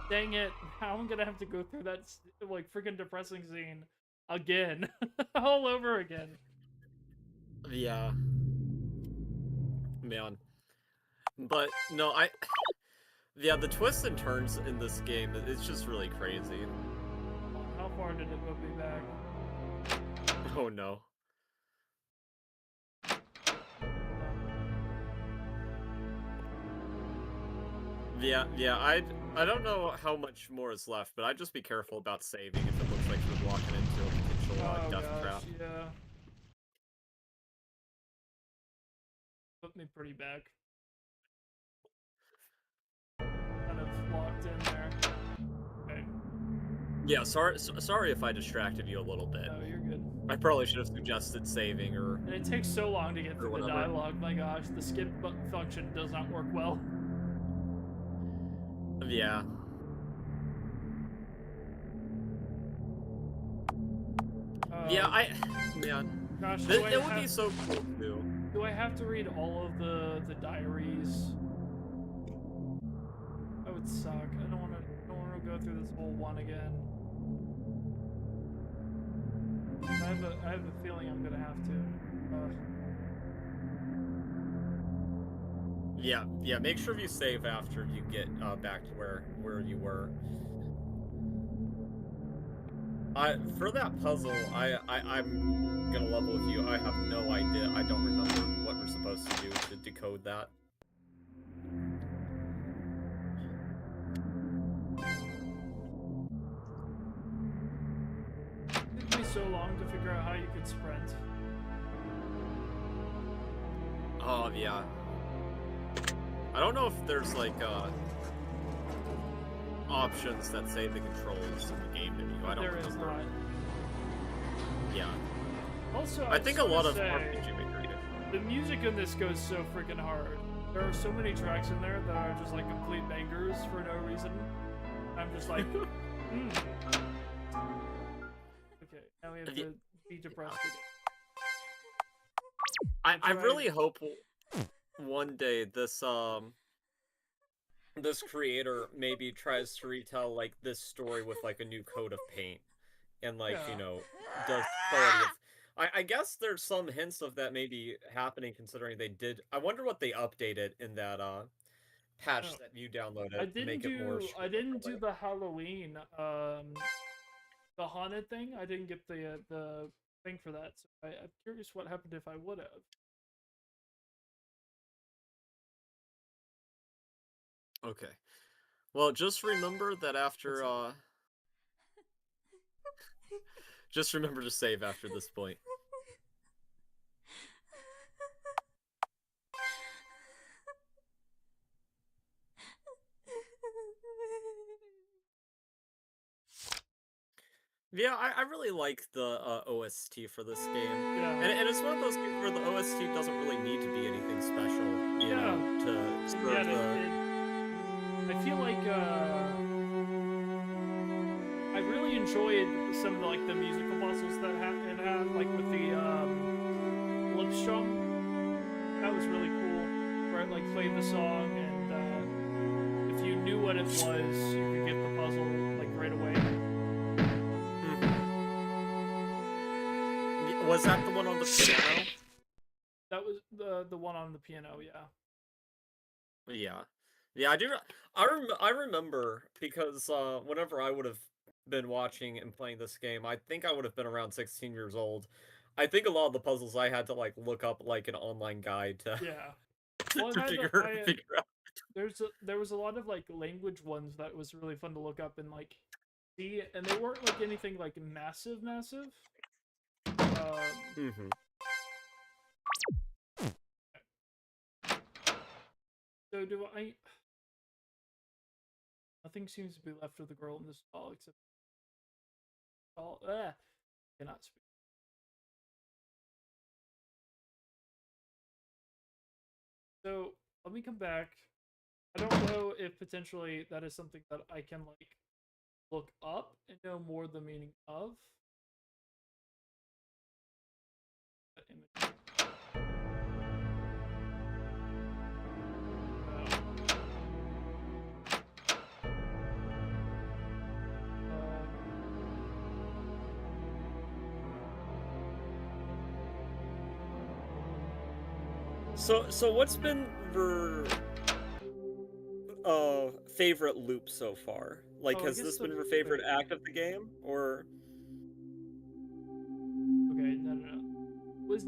Dang it! Now I'm gonna have to go through that like freaking depressing scene again, all over again. Yeah. Man. But no, yeah, the twists and turns in this game, it's just really crazy. How far did it put me back? Oh no. Yeah, I don't know how much more is left, but I'd just be careful about saving if it looks like you're walking into a potential Oh death gosh, trap. yeah. Put me pretty back. Kind of locked in there. Okay. Yeah, sorry if I distracted you a little bit. No, you're good. I probably should have suggested saving or. And it takes so long to get through the whatever. dialogue. My gosh, the skip button function does not work well. Yeah. Yeah, man. Gosh, It would be so cool too. Do I have to read all of the diaries? That would suck. I don't want to go through this whole one again. I have a feeling I'm gonna have to. Yeah. Make sure you save after you get back to where you were. For that puzzle, I'm gonna level with you. I have no idea. I don't remember what we're supposed to do to decode that. It took me so long to figure out how you could sprint. Oh yeah. I don't know if there's like options that say the controls in the game menu. I don't There is remember. not. Yeah. Also, I think a lot of say, RPG Maker do. the music in this goes so freaking hard. There are so many tracks in there that are just like complete bangers for no reason. I'm just like, Okay, now we have to be depressed again. I really hope one day this creator maybe tries to retell like this story with like a new coat of paint and like Yeah. you know does quality of. I guess there's some hints of that maybe happening considering they did. I wonder what they updated in that patch Oh. that you downloaded I to didn't make it more. I didn't do the Halloween the haunted thing. I didn't get the thing for that. So I'm curious what happened if I would have. Okay. Well, just remember that after just remember to save after this point. Yeah, I really like the OST for this game. Yeah. And it's one of those games where the OST doesn't really need to be anything special, you know, to serve I feel like I really enjoyed some of the, like the musical puzzles that it had, like with the Lipstrom. That was really cool. Where it like played the song, and if you knew what it was, you could get the puzzle like right away. Was that the one on the piano? That was the one on the piano, yeah. Yeah, I do. I remember because whenever I would have been watching and playing this game, I think I would have been around 16 years old. I think a lot of the puzzles I had to like look up like an online guide to Well, to figure out. There was a lot of like language ones that was really fun to look up and like see, and they weren't like anything like massive. So do I? Nothing seems to be left of the girl in this stall except all. Cannot speak. So let me come back. I don't know if potentially that is something that I can like look up and know more the meaning of. That image. So what's been your favorite loop so far? Like, Oh, I has guess this the been your favorite wait. act of the game, or? Okay, no. This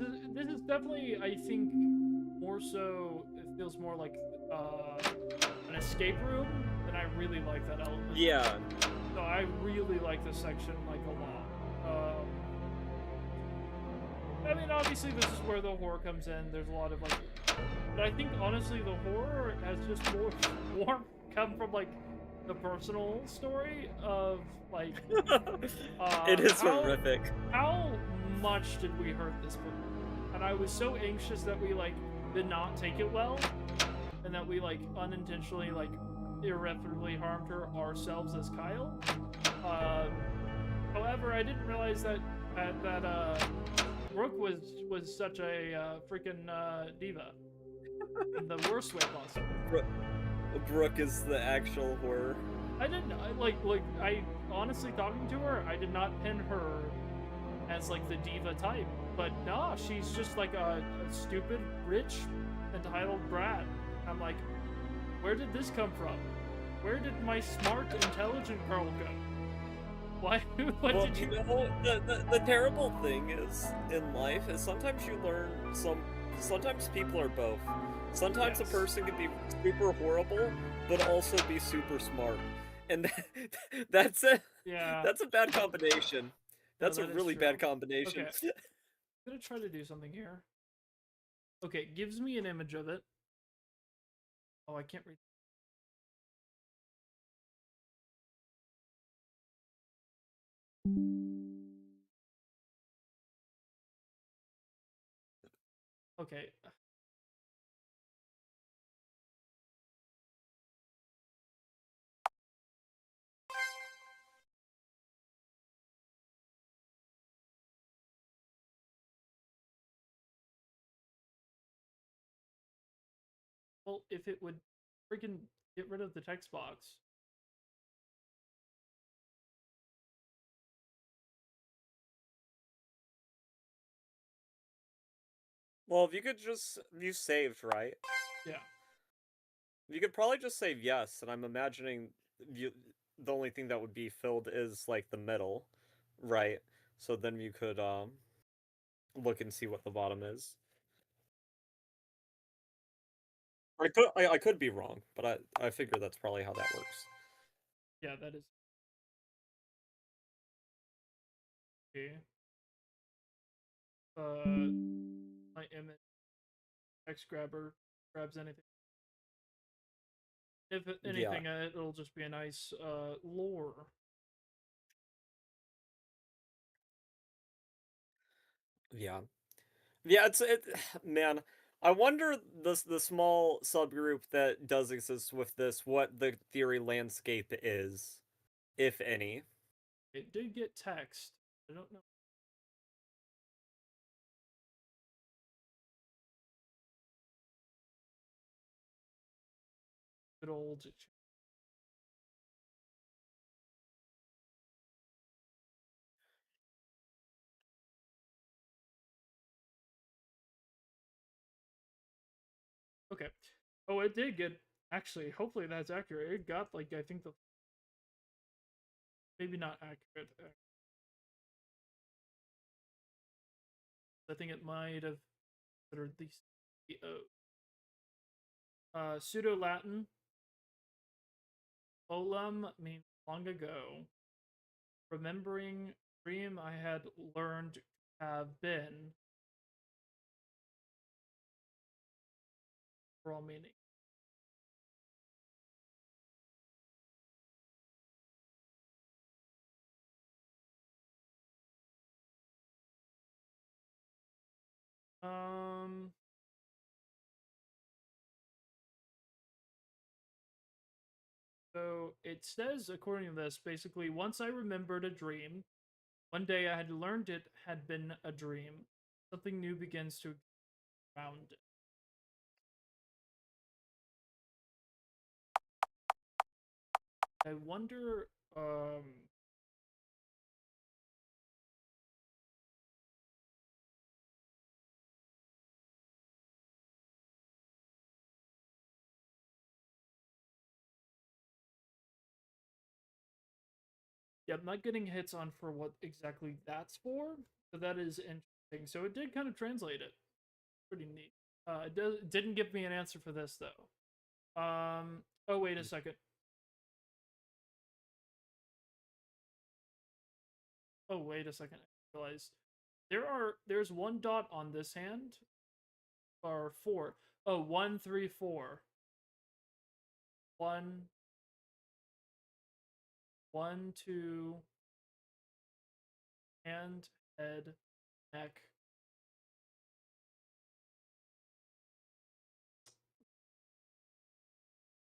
is definitely, I think, more so. It feels more like an escape room, and I really like that element. Yeah. So I really like this section like a lot. I mean, obviously, this is where the horror comes in. There's a lot of like, but I think honestly, the horror has just more come from like the personal story of like It is how horrific. much did we hurt this book, and I was so anxious that we like did not take it well, and that we like unintentionally like irreparably harmed her ourselves as Kyle. However, I didn't realize that Brooke was such a freaking diva in the worst way possible. Brooke is the actual horror. I didn't I honestly talking to her, I did not pin her as like the diva type, but nah, she's just like a stupid, rich, entitled brat. I'm like, where did this come from? Where did my smart, intelligent girl go? Why? What Well, did you? the terrible thing is in life is sometimes you learn sometimes people are both. Sometimes a Yes. person can be super horrible, but also be super smart, and that's a Yeah. that's a bad combination. No, That's a that is really true. bad combination. Okay, I'm gonna try to do something here. Okay, it gives me an image of it. Oh, I can't read. Okay. Well, if it would freaking get rid of the text box. Well, if you could just you saved, right? Yeah. You could probably just save yes, and I'm imagining you, the only thing that would be filled is like the middle, right? So then you could look and see what the bottom is. I could be wrong, but I figure that's probably how that works. Yeah, that is. Okay. My image text grabber grabs anything. If Yeah, anything, it'll just be a nice lore. yeah, yeah. Man. I wonder the small subgroup that does exist with this, what the theory landscape is, if any. It did get text. I don't know. Good old. Okay. Oh, it did get. Actually, hopefully that's accurate. It got like I think the maybe not accurate. I think it might have considered the CEO. Pseudo Latin. Olam means long ago. Remembering dream I had learned to have been. For all meaning. it says, according to this, basically, once I remembered a dream, one day I had learned it had been a dream. Something new begins to around it. I wonder, yeah, I'm not getting hits on for what exactly that's for, but that is interesting. So it did kind of translate it. Pretty neat. It didn't give me an answer for this though. Oh wait a second. Oh wait a second. I realized there's one dot on this hand, or four. Oh, 1, 3, 4. 1, 1, 2, hand, head, neck.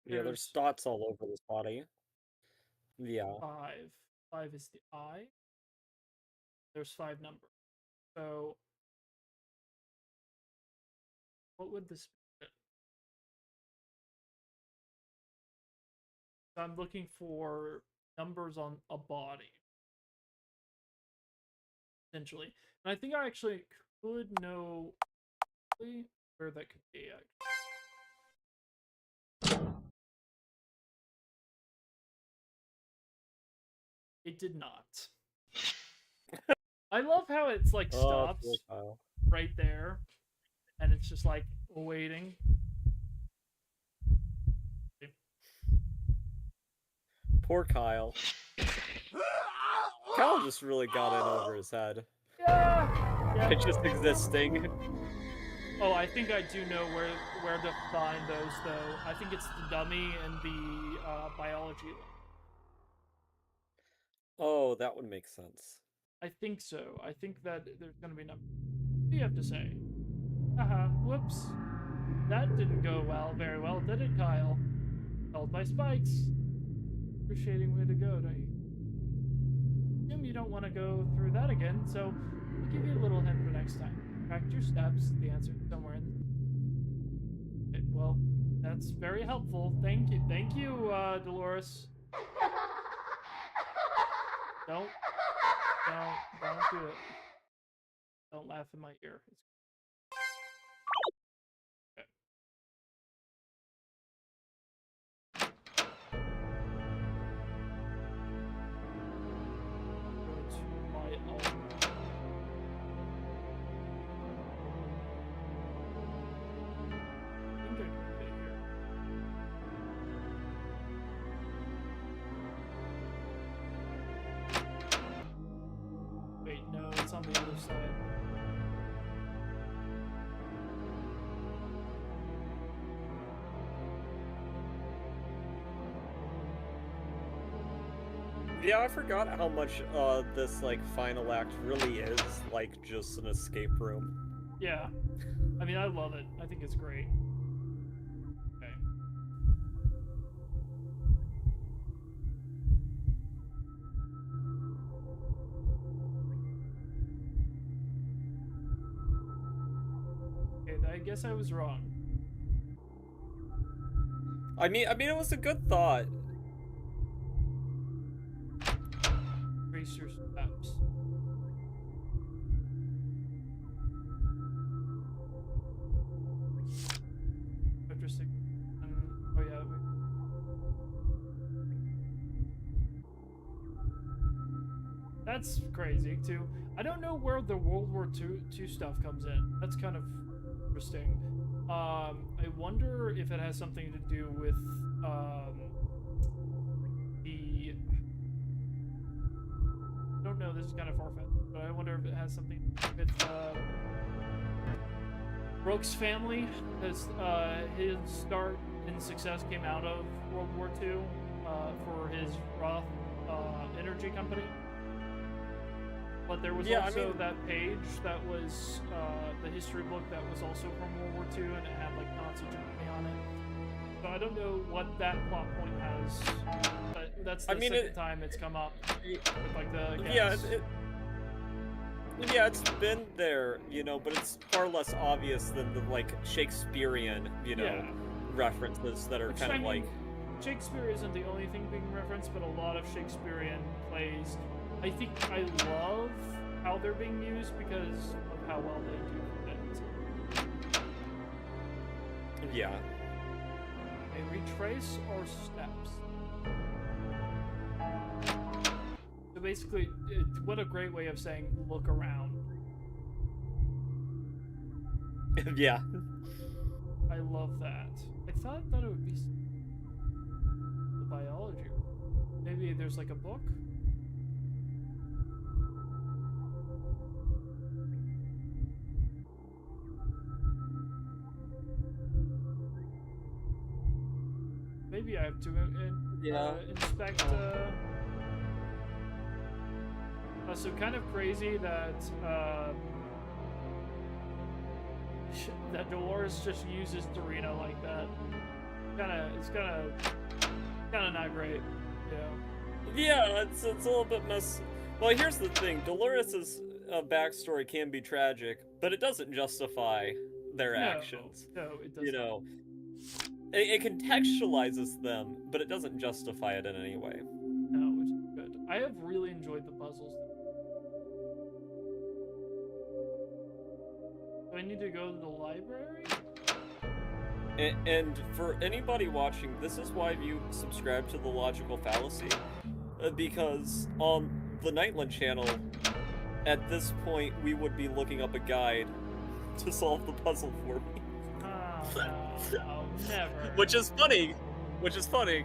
Yeah, there's dots all over this body. Yeah. 5. 5 is the eye. There's 5 numbers. So what would this be? So I'm looking for numbers on a body, essentially. And I think I actually could know where that could be. It did not. I love how it's like stops right there, and it's just like waiting. Poor Kyle. Kyle just really got in over his head. Yeah. It's just existing. Oh, I think I do know where to find those though. I think it's the dummy and the biology. Oh, that would make sense. I think so. I think that there's gonna be numbers. What do you have to say? Haha, whoops. That didn't go very well, did it, Kyle? Held by spikes. Excruciating way to go, don't you? Assume you don't want to go through that again, so I'll give you a little hint for next time. Track your steps, the answer somewhere in the... Okay, well, that's very helpful. Thank you, Dolores. Don't do it. Don't laugh in my ear. Okay. Go to my own. I think I can fit here. Wait, no, it's on the other side. Yeah, I forgot how much this like final act really is like just an escape room. Yeah. I mean, I love it. I think it's great. Okay. Okay, I guess I was wrong. I mean, it was a good thought. Trace your steps. Interesting. Oh yeah. That's crazy too. I don't know where the World War II stuff comes in. That's kind of interesting. I wonder if it has something to do with the. I don't know. This is kind of far-fetched, but I wonder if it has something with Brooks' family. Because his start in success came out of World War II for his Roth energy company. But there was also that page that was the history book that was also from World War II, and it had like Nazi Germany on it. So I don't know what that plot point has, but that's the I mean, second time it's come up y- with like the yeah, gas. yeah, it's been there, but it's far less obvious than the like Shakespearean, Yeah. references that are Which, kind I of like. mean, Shakespeare isn't the only thing being referenced, but a lot of Shakespearean plays. I think I love how they're being used because of how well they do it. Yeah. They retrace or steps. So basically, what a great way of saying look around. Yeah. I love that. I thought that it would be the biology. Maybe there's like a book. Maybe I have to inspect. So kind of crazy that that Dolores just uses Dorina like that. It's kind of not great. Yeah, it's a little bit mess. Well, here's the thing: Dolores's backstory can be tragic, but it doesn't justify their actions. No, it doesn't. It contextualizes them, but it doesn't justify it in any way. No, which is good. I have really enjoyed the puzzles. Do I need to go to the library? And for anybody watching, this is why you subscribe to the Logical Fallacy, because on the Nightland channel, at this point, we would be looking up a guide to solve the puzzle for me. No, never. Which is funny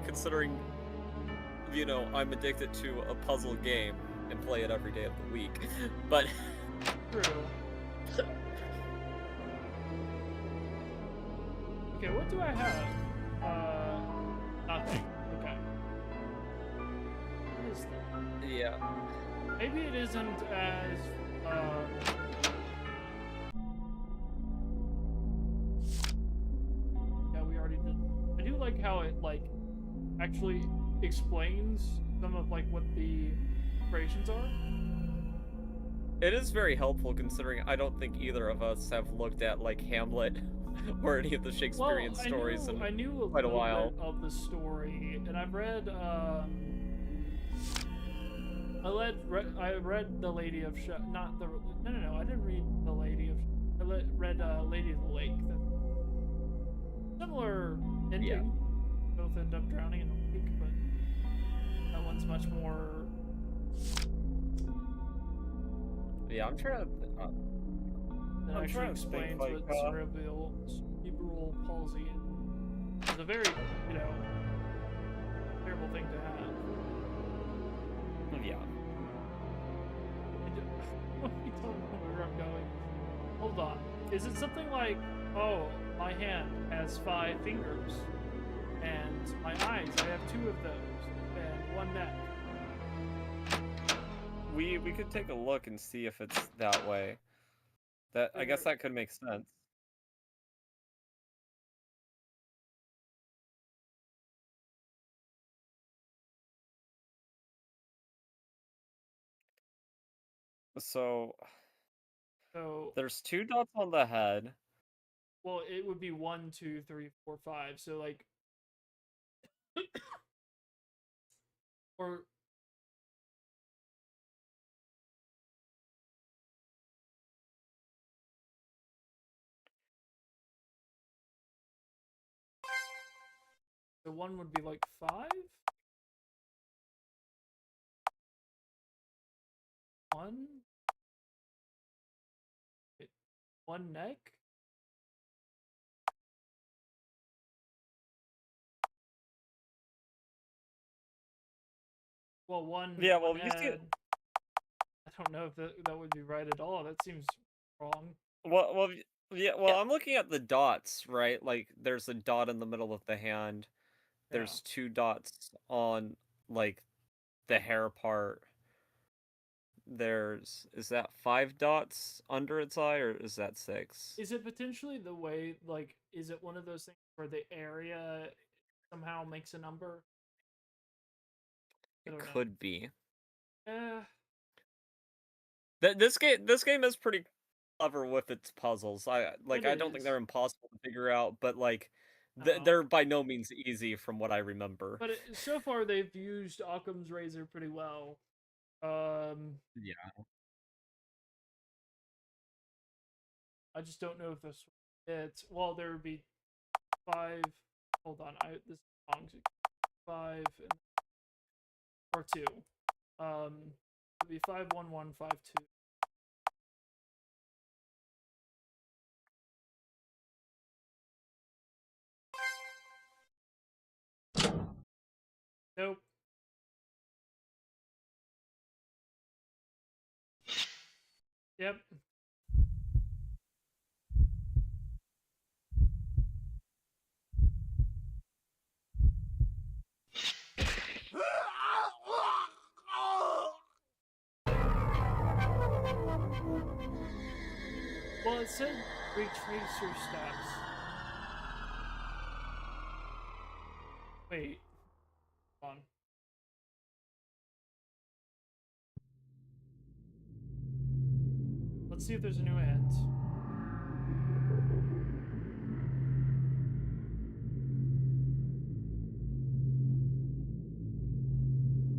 considering, I'm addicted to a puzzle game and play it every day of the week. But true. Okay, what do I have? Nothing. Okay. What is that? Yeah. Maybe it isn't as, yeah, we already did. I do like how it, like, actually explains some of, like, what the operations are. It is very helpful considering I don't think either of us have looked at, like, Hamlet or any of the Shakespearean stories in I knew quite a while. Bit of the story, and I've read, I read The Lady of not the no, I didn't read The Lady of I read Lady of the Lake. Similar ending. Yeah. Both end up drowning in the lake, but that one's much more. Yeah, I'm trying to. That I'm actually trying to think, explains like, what cerebral palsy is. It's a very, terrible thing to have. Yeah. I don't know where I'm going. Hold on. Is it something like, oh, my hand has 5 fingers, and my eyes, I have 2 of those, and 1 neck? We could take a look and see if it's that way. I guess that could make sense. So there's 2 dots on the head. Well, it would be 1, 2, 3, 4, 5. So like, or so 1 would be like 5. 1. 1 neck. Well, 1. Yeah, well, one you see. I don't know if that would be right at all. That seems wrong. Well, yeah. Well, I'm looking at the dots, right? Like, there's a dot in the middle of the hand. There's 2 dots on, like, the hair part. Is that 5 dots under its eye, or is that 6? Is it potentially the way, like, is it one of those things where the area somehow makes a number. I It don't know. could be. Eh, This game is pretty clever with its puzzles. it I don't think is. they're impossible to figure out, but like Oh. they're by no means easy from what I remember. But so far they've used Occam's razor pretty well. Yeah. I just don't know if this it's well there would be 5. Hold on, this is wrong. 5 or 2. It'd be 5-1-1-5-2. Nope. Yep. Well, it said retrace your steps. Wait. Hold on. Let's see if there's a new hint.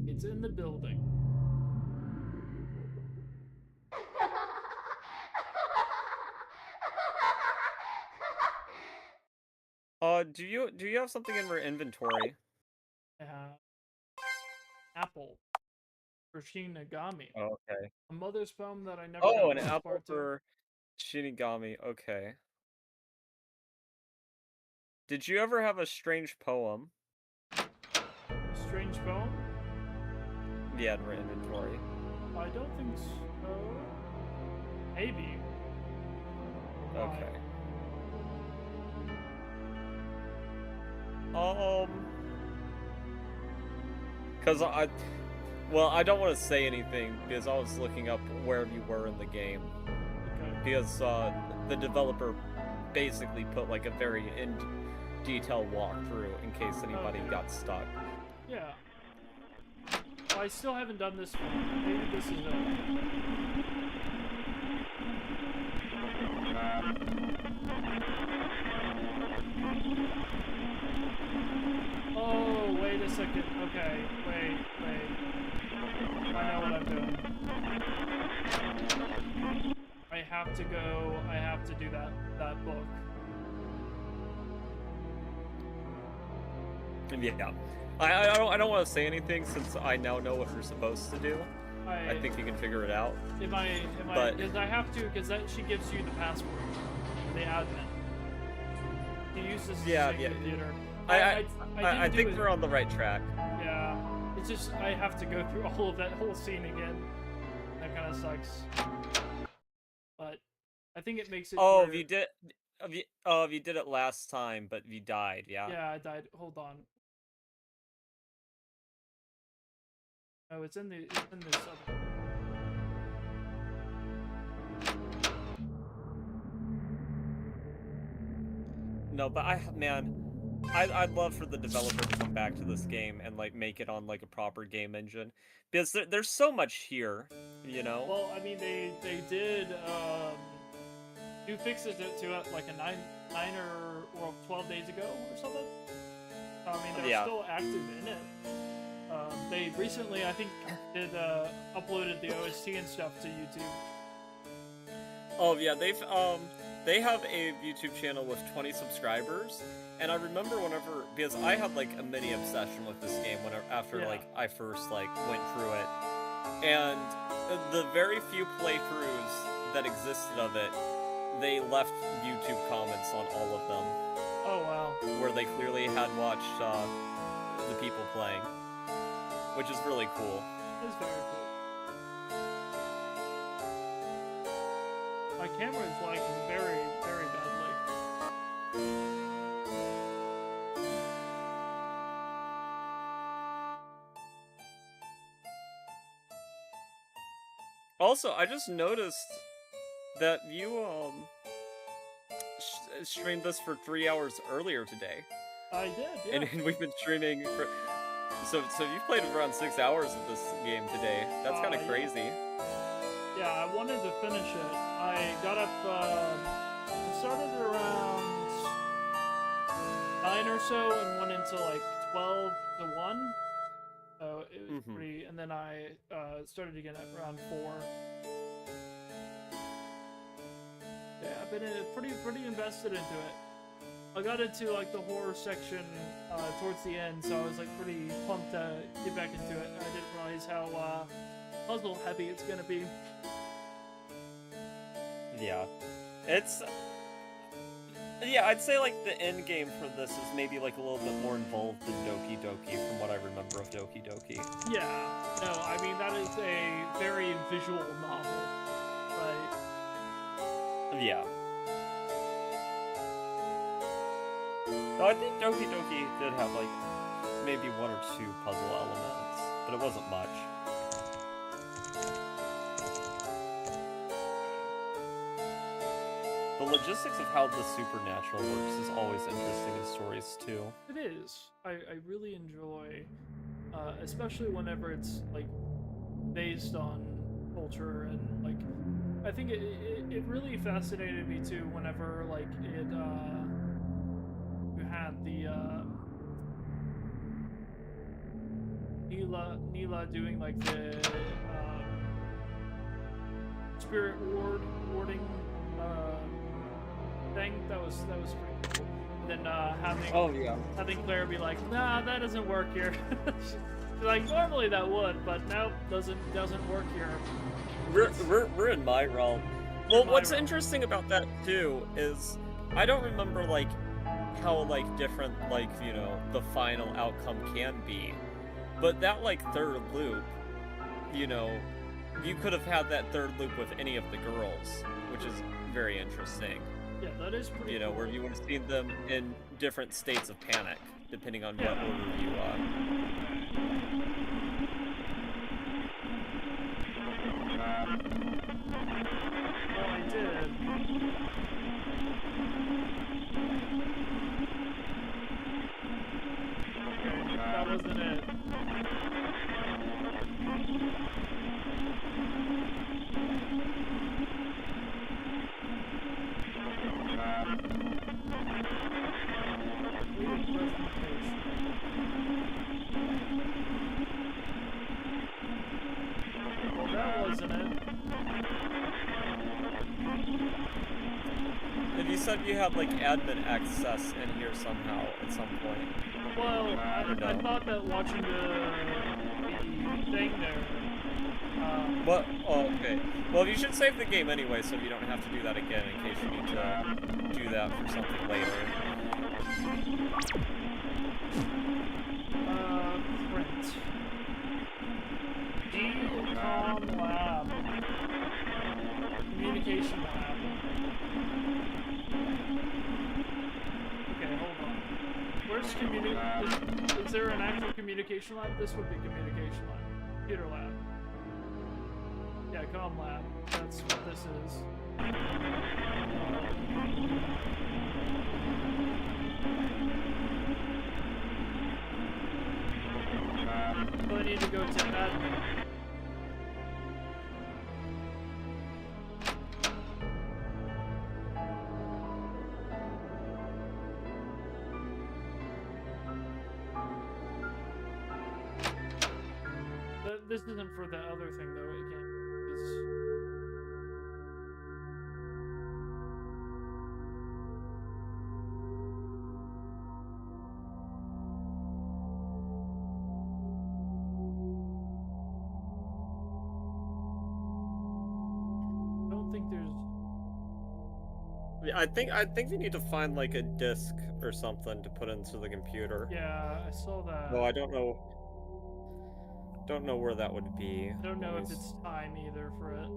It's in the building. Do you have something in your inventory? I have apple for Shinigami. Oh, okay. A mother's poem that I never Oh, got an much apple part to. for Shinigami. Okay. Did you ever have a strange poem? Strange poem? Yeah, in your inventory. I don't think so. Maybe. Okay. Cause well, I don't want to say anything because I was looking up where you were in the game. Okay. Because the developer basically put like a very in detail walkthrough in case anybody Okay. got stuck. Yeah. Well, I still haven't done this one. Maybe this is it. Oh, wait a second. Okay, wait. I know what I'm doing. I have to go. I have to do that book. Yeah. I don't want to say anything since I now know what you're supposed to do. I think you can figure it out. But because I have to, because she gives you the password, the admin. You use this as a computer. I think we're on the right track. Yeah, it's just I have to go through all of that whole scene again. That kind of sucks. But I think it makes it. Oh, where... you did it last time, but you died. Yeah. Yeah, I died. Hold on. Oh, it's in this other. No, but I'd love for the developer to come back to this game and like make it on like a proper game engine because there's so much here, you know. Well, I mean, they did do fixes to it like a 9 or 12 days ago or something. I mean, they're still active in it. They recently, I think, did uploaded the OST and stuff to YouTube. Oh yeah, they have a YouTube channel with 20 subscribers, and I remember whenever because I had like a mini obsession with this game after like I first like went through it, and the very few playthroughs that existed of it, they left YouTube comments on all of them. Oh wow! Where they clearly had watched the people playing, which is really cool. It's very cool. My camera is lagging very, very badly. Also, I just noticed that you streamed this for 3 hours earlier today. I did, yeah. And we've been streaming for. So you've played around 6 hours of this game today. That's kind of Yeah. crazy. Yeah, I wanted to finish it. I got up, I started around 9 or so and went into like 12 to 1. So it was pretty, and then I started again at around 4. Yeah, I've been pretty invested into it. I got into like the horror section towards the end, so I was like pretty pumped to get back into it. I didn't realize how puzzle heavy it's gonna be. Yeah, it's. Yeah, I'd say like the end game for this is maybe like a little bit more involved than Doki Doki, from what I remember of Doki Doki. Yeah, no, I mean that is a very visual novel, right? Yeah. No, I think Doki Doki did have like maybe 1 or 2 puzzle elements, but it wasn't much. The logistics of how the supernatural works is always interesting in stories too. It is. I really enjoy, especially whenever it's like based on culture and like. I think it really fascinated me too whenever like it you had the Neela doing like the spirit warding thing. That was pretty cool. And then having Claire be like, nah, that doesn't work here. She's like, normally that would, but now doesn't work here. We're in my realm. Well, what's interesting about that too is I don't remember like how like different like, you know, the final outcome can be. But that like third loop, you know, you could have had that third loop with any of the girls, which is very interesting. Yeah, that is pretty You know, cool. where you would have seen them in different states of panic, depending on what order you Well, I did. Okay, that wasn't it. Weird presentation. Well, that wasn't it. And you said you had like admin access in here somehow at some point. Well, I No. thought that watching the thing there. What? Oh, okay. Well, you should save the game anyway, so you don't have to do that again in case you need to do that for something later. Print. Decom Lab. Communication Lab. Okay, hold on. Where's is there an actual communication lab? This would be communication lab. Computer lab. Yeah, comm lab. That's what this is. So I need to go to admin. This isn't for the other thing though. It can't. I don't think there's. Yeah, I think you need to find like a disk or something to put into the computer. Yeah, I saw that. No, I don't know. Don't know where that would be. I don't know if it's time either for it.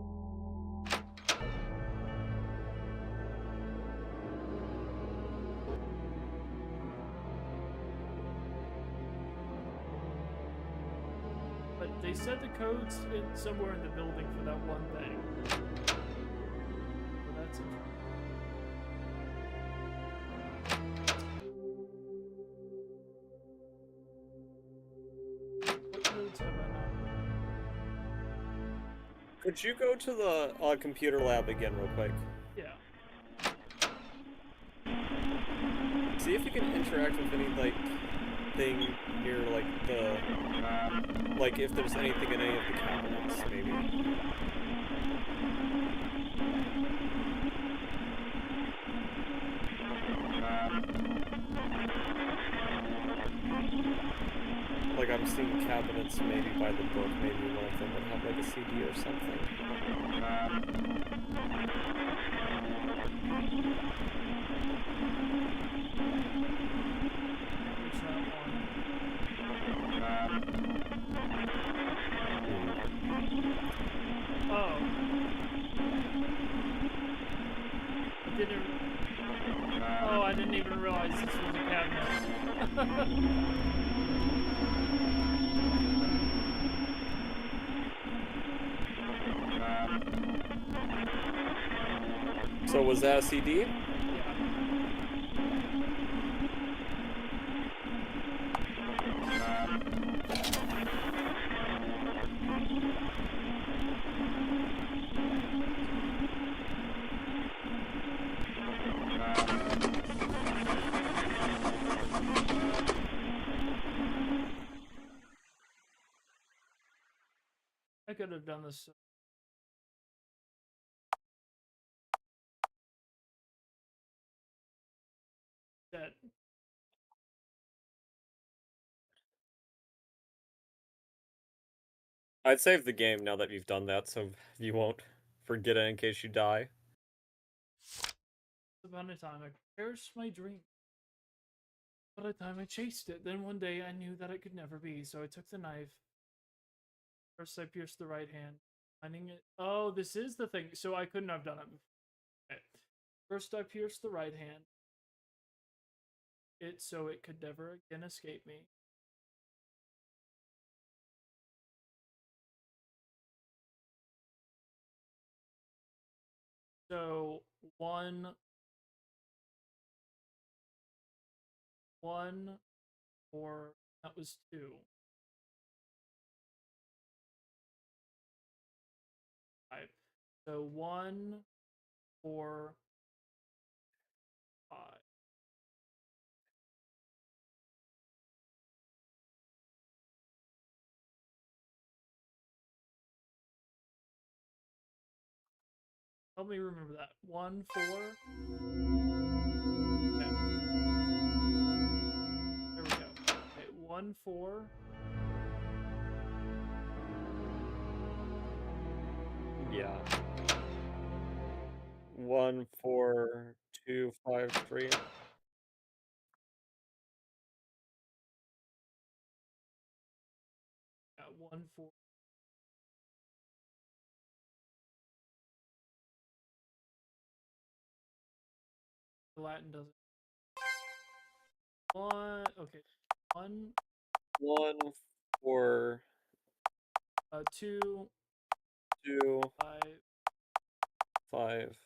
But they said the code's somewhere in the building for that one thing. So that's interesting. Could you go to the computer lab again real quick? Yeah. See if you can interact with any, like, thing near, like, the... Like, if there's anything in any of the cabinets, maybe. Like, I'm seeing cabinets maybe by the book, maybe one of them would have, like, a CD or something. There's that one. Oh. I didn't... Oh, I didn't even realize this was a cabinet. So was that a CD? Yeah. I could have done this. That I'd save the game now that you've done that, so you won't forget it in case you die. upon a time I cherished my dream. By the time I chased it, then one day I knew that it could never be, so I took the knife. First I pierced the right hand, finding it. Oh, this is the thing. So I couldn't have done it before. Okay. First I pierced the right hand. So it could never again escape me. So one, or that was 2. Five. So 1, 4, 5. Help me remember that. 1, 4. Okay. There we go. Okay, 1, 4. Yeah. 1, 4, 2, 5, 3. Yeah, 1, 4. The Latin doesn't. 1. Okay. 1. 1, 4. 2. 2. 5. 5.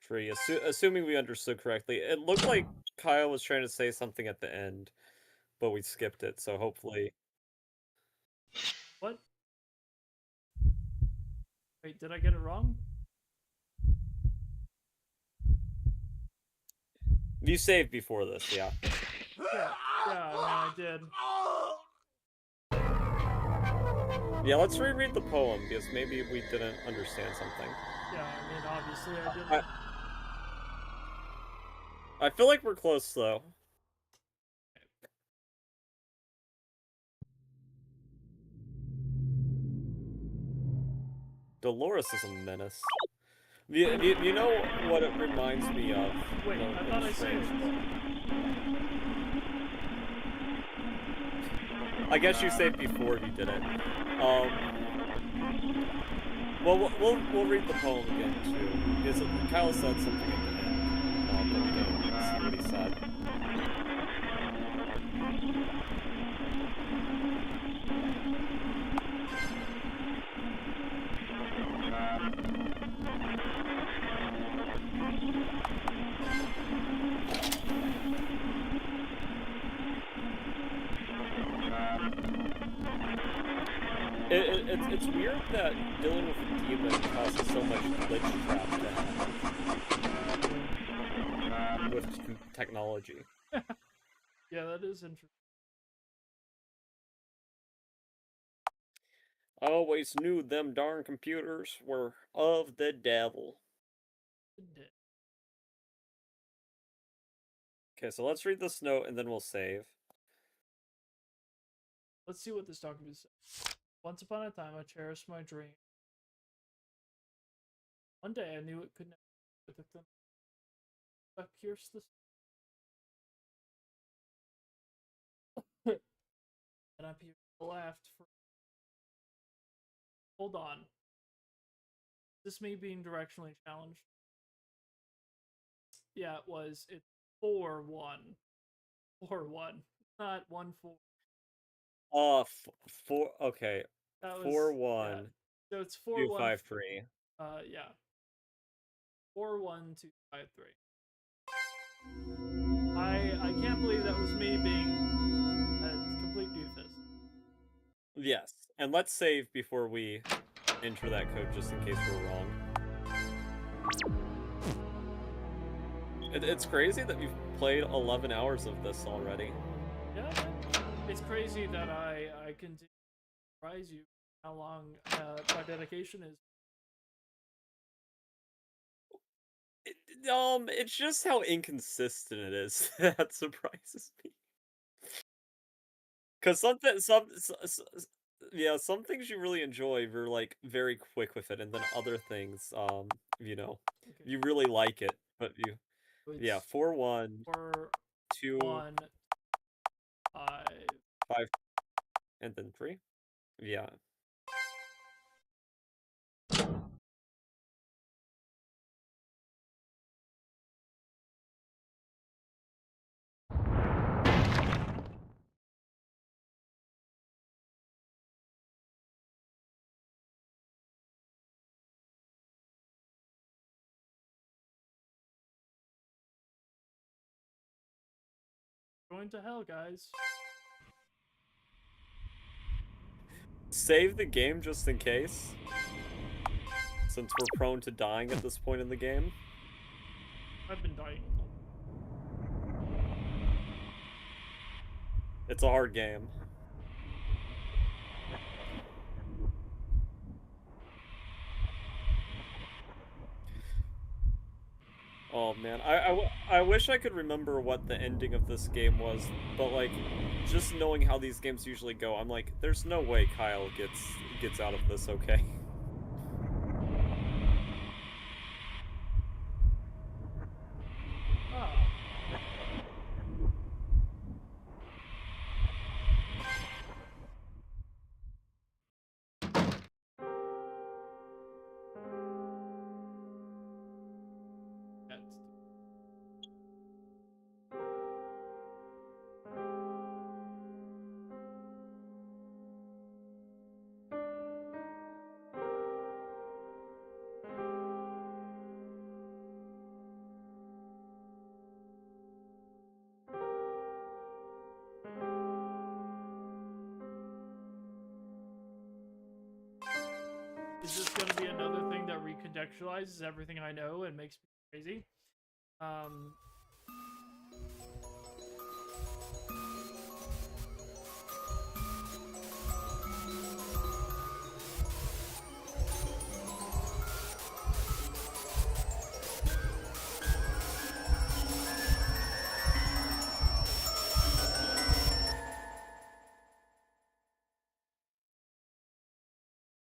3. Assuming we understood correctly, it looked like Kyle was trying to say something at the end, but we skipped it, so hopefully... What? Wait, did I get it wrong? You saved before this, yeah. Yeah, I did. Yeah, let's reread the poem, because maybe we didn't understand something. Yeah, I mean, obviously I didn't. I feel like we're close, though. Dolores is a menace. You know what it reminds me of? Wait, I thought I saved. I guess you saved before you did it. Well, we'll read the poem again too, because Kyle said something at the end. But we didn't see what he said. It's weird that dealing with a demon causes so much glitch trap to happen with technology. Yeah, that is interesting. I always knew them darn computers were of the devil. Okay, so let's read this note and then we'll save. Let's see what this document says. Once upon a time, I cherished my dream. One day, I knew it could never be with them. But here's the. And I laughed for. Hold on. Is this me being directionally challenged? Yeah, it was. It's 4-1. 4-1. Not 1-4. Okay. That was. Four Yeah. one So it's two 4-1. five three. Yeah. 4-1-2-5-3. I can't believe that was me being a complete doofus. Yes, and let's save before we enter that code just in case we're wrong. It's crazy that we've played 11 hours of this already. Yeah, it's crazy that I can surprise you how long my dedication is. It's just how inconsistent it is that surprises me. Because yeah, some things you really enjoy, you're like very quick with it, and then other things, you know, Okay. you really like it, but yeah, It's 4-1, 4 2, 1 5. 5, and then 3. Yeah. Going to hell, guys. Save the game just in case, since we're prone to dying at this point in the game. I've been dying. It's a hard game. Oh man, I wish I could remember what the ending of this game was, but like, just knowing how these games usually go, I'm like, there's no way Kyle gets out of this okay. Ah. Is this going to be another thing that recontextualizes everything I know and makes me crazy? Um,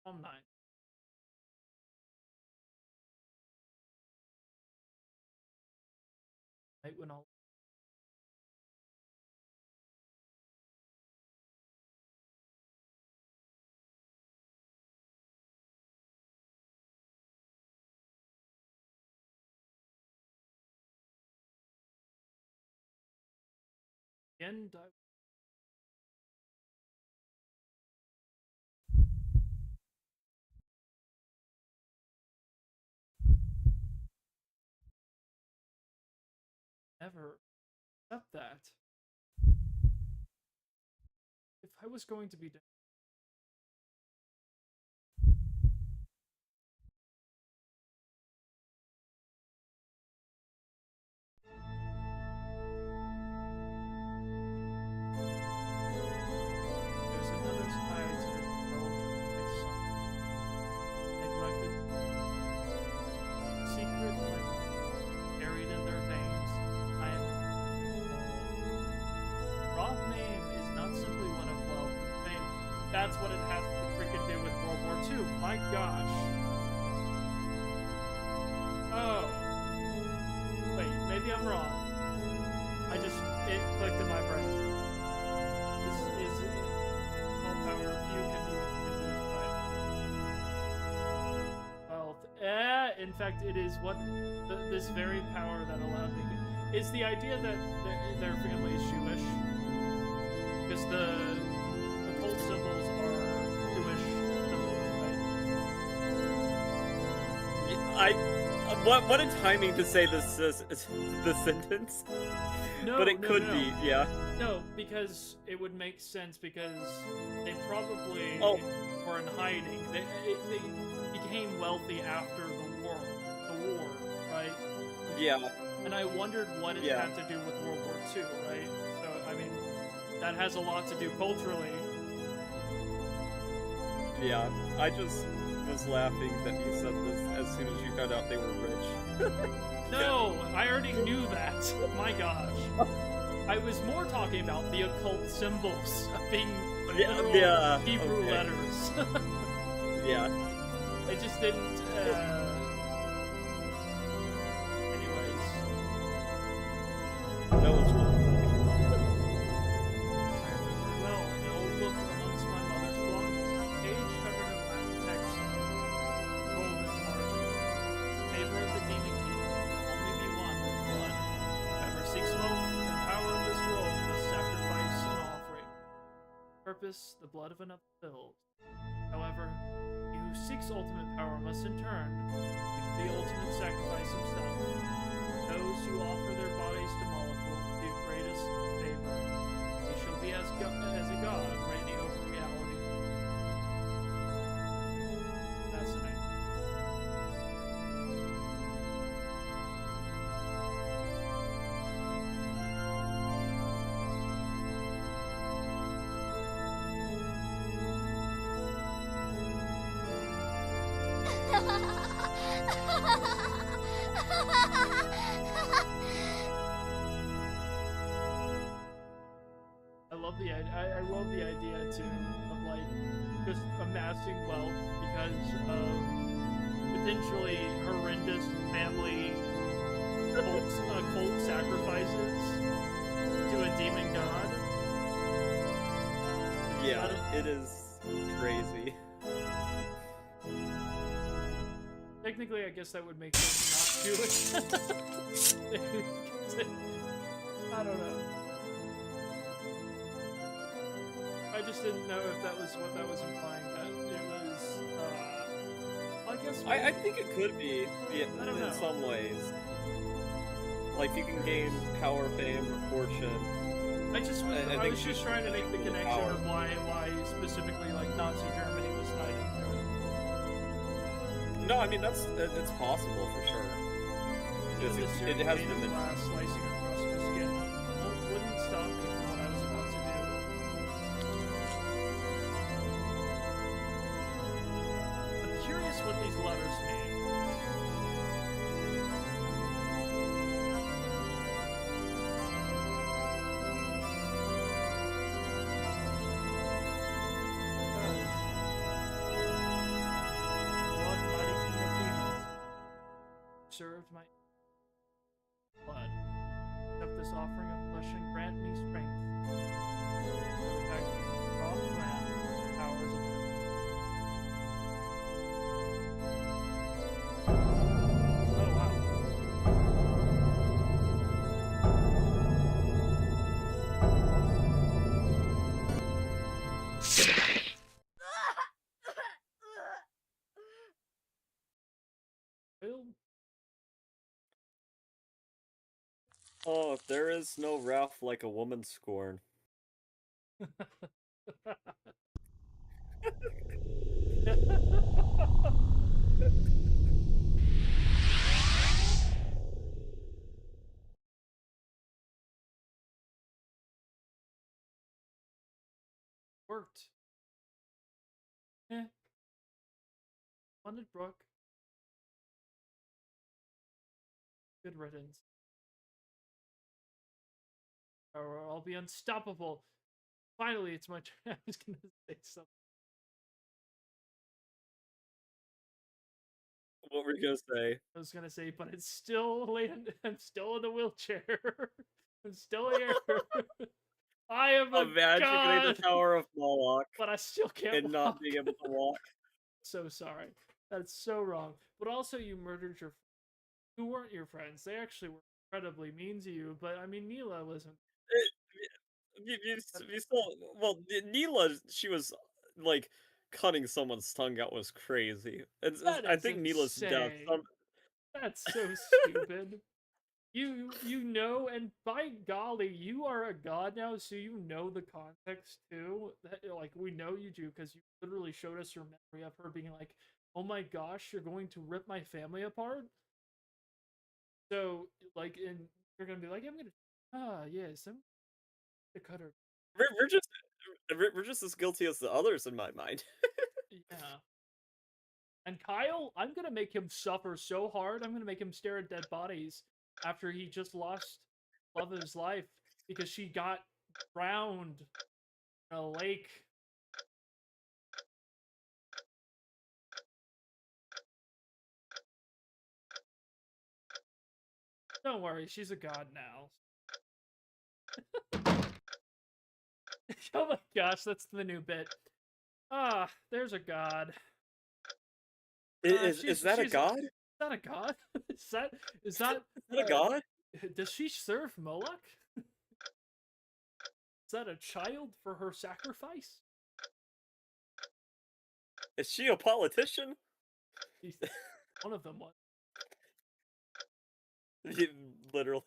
I'm 9. Right when I'll. End. Never accept that. If I was going to be that's what it has to freaking do with World War II. My gosh. Oh. Wait, maybe I'm wrong. It clicked in my brain. This is no power if you can even produce by wealth. In fact, it is what this very power that allowed me to. Is the idea that their family is Jewish? Because the occult symbols are Jewish symbols, right? What a timing to say this the sentence. No, but it no, could no. be, yeah. No, because it would make sense because they probably were in hiding. They became wealthy after the war, right? Yeah. And I wondered what it had to do with World War II, right? So, I mean, that has a lot to do culturally. Yeah, I just was laughing that you said this as soon as you found out they were rich. No, I already knew that. My gosh. I was more talking about the occult symbols being literal Hebrew letters. Yeah. I just didn't. Anyways. That was really funny. I remember well an old book amongst my mother's belongings, page covered in Latin text, golden margins. Favor of the demon king can only be won with blood. Whoever seeks wealth and power in this world must sacrifice an offering. Purpose, the blood of another fills. However, he who seeks ultimate power must in turn make the ultimate sacrifice himself. Those who offer their bodies to Moloch will do greatest favor. They shall be as a god reigning over reality. Fascinating. I love the idea too of like just amassing wealth because of potentially horrendous family cult sacrifices to a demon god. Yeah, it is crazy. Technically, I guess that would make them not Jewish. I don't know. I just didn't know if that was what that was implying. That it was. I guess. I think it could be. Yeah, I don't know. In some ways. Like you can gain power, fame, or fortune. I was just trying to make the connection of why specifically like Nazi Germany was tied into it. No, I mean it's possible for sure. Because it has been the glass slicing across my skin wouldn't stop me from what I was about to do. I'm curious what these letters mean. Served my blood. Accept this offering of flesh and grant me strength. Powers of heaven. Oh wow. Bill? Oh, if there is no Ralph like a woman scorn. Worked. Eh. Funded Brooke. Good riddance. Or I'll be unstoppable. Finally, it's my turn. I was gonna say something. What were you gonna say? I was gonna say, but it's still laying. I'm still in the wheelchair. I'm still here. I am a Imagine getting the god, power of Moloch but I still can't and not walk. being able to walk. So sorry. That's so wrong. But also, you murdered your who weren't your friends. They actually were incredibly mean to you. But I mean, Neela wasn't. It, you still, well, Neela, she was like cutting someone's tongue out was crazy. That I is think Neela's death. insane. That's so stupid. You know, and by golly, you are a god now, so you know the context too. Like we know you do because you literally showed us your memory of her being like, "Oh my gosh, you're going to rip my family apart." So like, and you're gonna be like, "I'm gonna, yes, I'm gonna cut her." We're just we're just as guilty as the others in my mind. Yeah. And Kyle, I'm gonna make him suffer so hard. I'm gonna make him stare at dead bodies after he just lost love of his life because she got drowned in a lake. Don't worry, she's a god now. Oh my gosh, that's the new bit. Ah, there's a god. Is that a god? Is that a god? Is that Is that a god? does she serve Moloch? Is that a child for her sacrifice? Is she a politician? One of them was. Literally.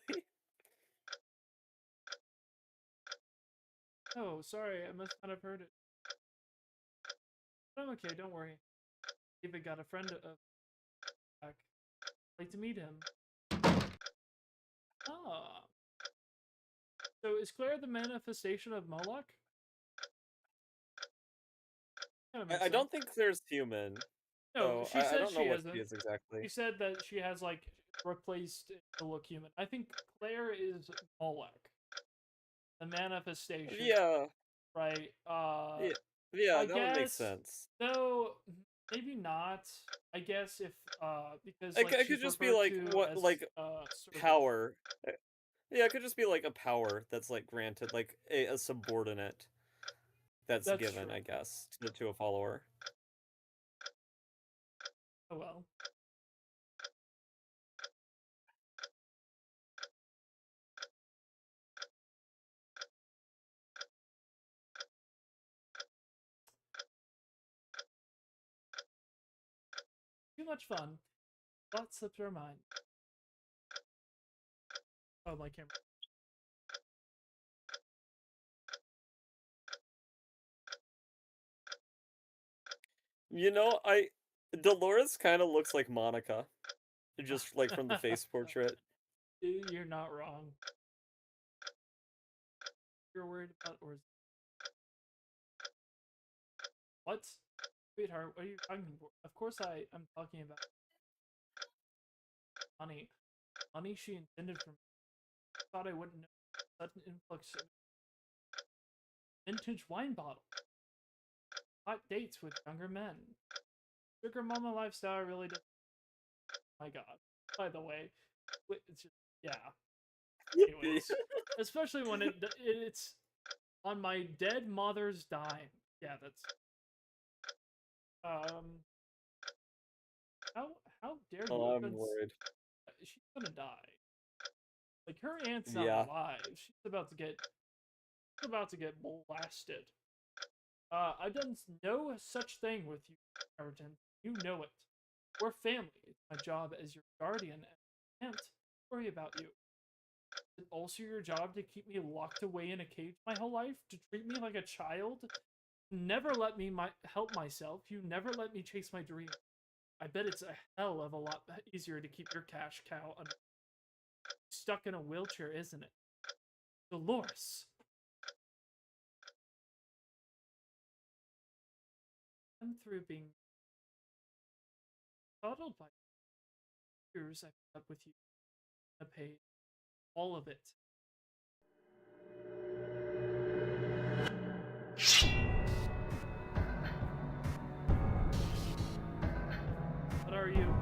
Oh, sorry, I must not have heard it. But I'm okay, don't worry. David got a friend of back. I'd like to meet him. Ah. So is Claire the manifestation of Moloch? I don't think Claire's human. No, So she I said don't know she what isn't. she is exactly. She said that she has like replaced it to look human. I think Claire is Moloch, the manifestation. Yeah. Right. Yeah, I that would make guess sense. no, maybe not. I guess if because It, like it she's could just be referred like to what, as like sort of power. Yeah, it could just be like a power that's like granted, like a subordinate that's that's given, true. I guess, to a follower. Oh well. Too much fun. Thought slipped our mind. Oh, my camera. You know, Dolores kind of looks like Monica, just like from the face portrait. You're not wrong. You're worried about or what? Sweetheart, what are you talking about? Of course I'm talking about money. Money she intended for me. Thought I wouldn't know. Sudden influx of vintage wine bottle. Hot dates with younger men. Sugar mama lifestyle really does. My god. By the way, it's just, yeah. Anyways, especially when it's on my dead mother's dime. Yeah, that's how dare you? Oh, I'm worried. She's gonna die. Like her aunt's not Yeah. alive. She's about to get blasted. I've done no such thing with you, Everton. You know it. We're family. It's my job as your guardian, and I can't worry about you. Is it also your job to keep me locked away in a cage my whole life? To treat me like a child? Never let me help myself. You never let me chase my dream. I bet it's a hell of a lot easier to keep your cash cow stuck in a wheelchair, isn't it? Dolores. I'm through being coddled by years I put up with you. I paid all of it. What are you?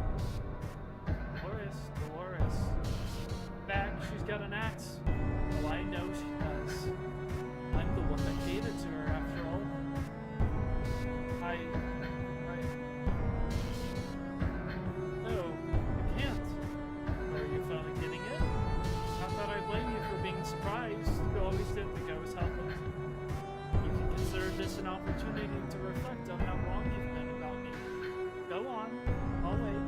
an opportunity to reflect on how wrong you've been about me. Go on. I'll wait.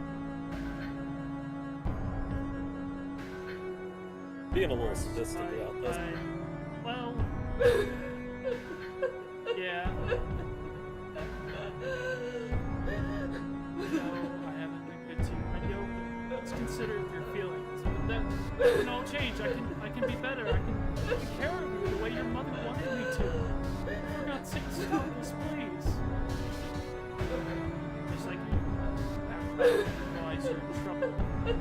Being a little sadistic about this. Well, yeah. No, I haven't been good to you. I know it's considerate of your feelings, but that can all change. I can be better. I can take care of you the way your mother wanted me to. For God's sake, stop this, please. Just like you realize you're in trouble. I'm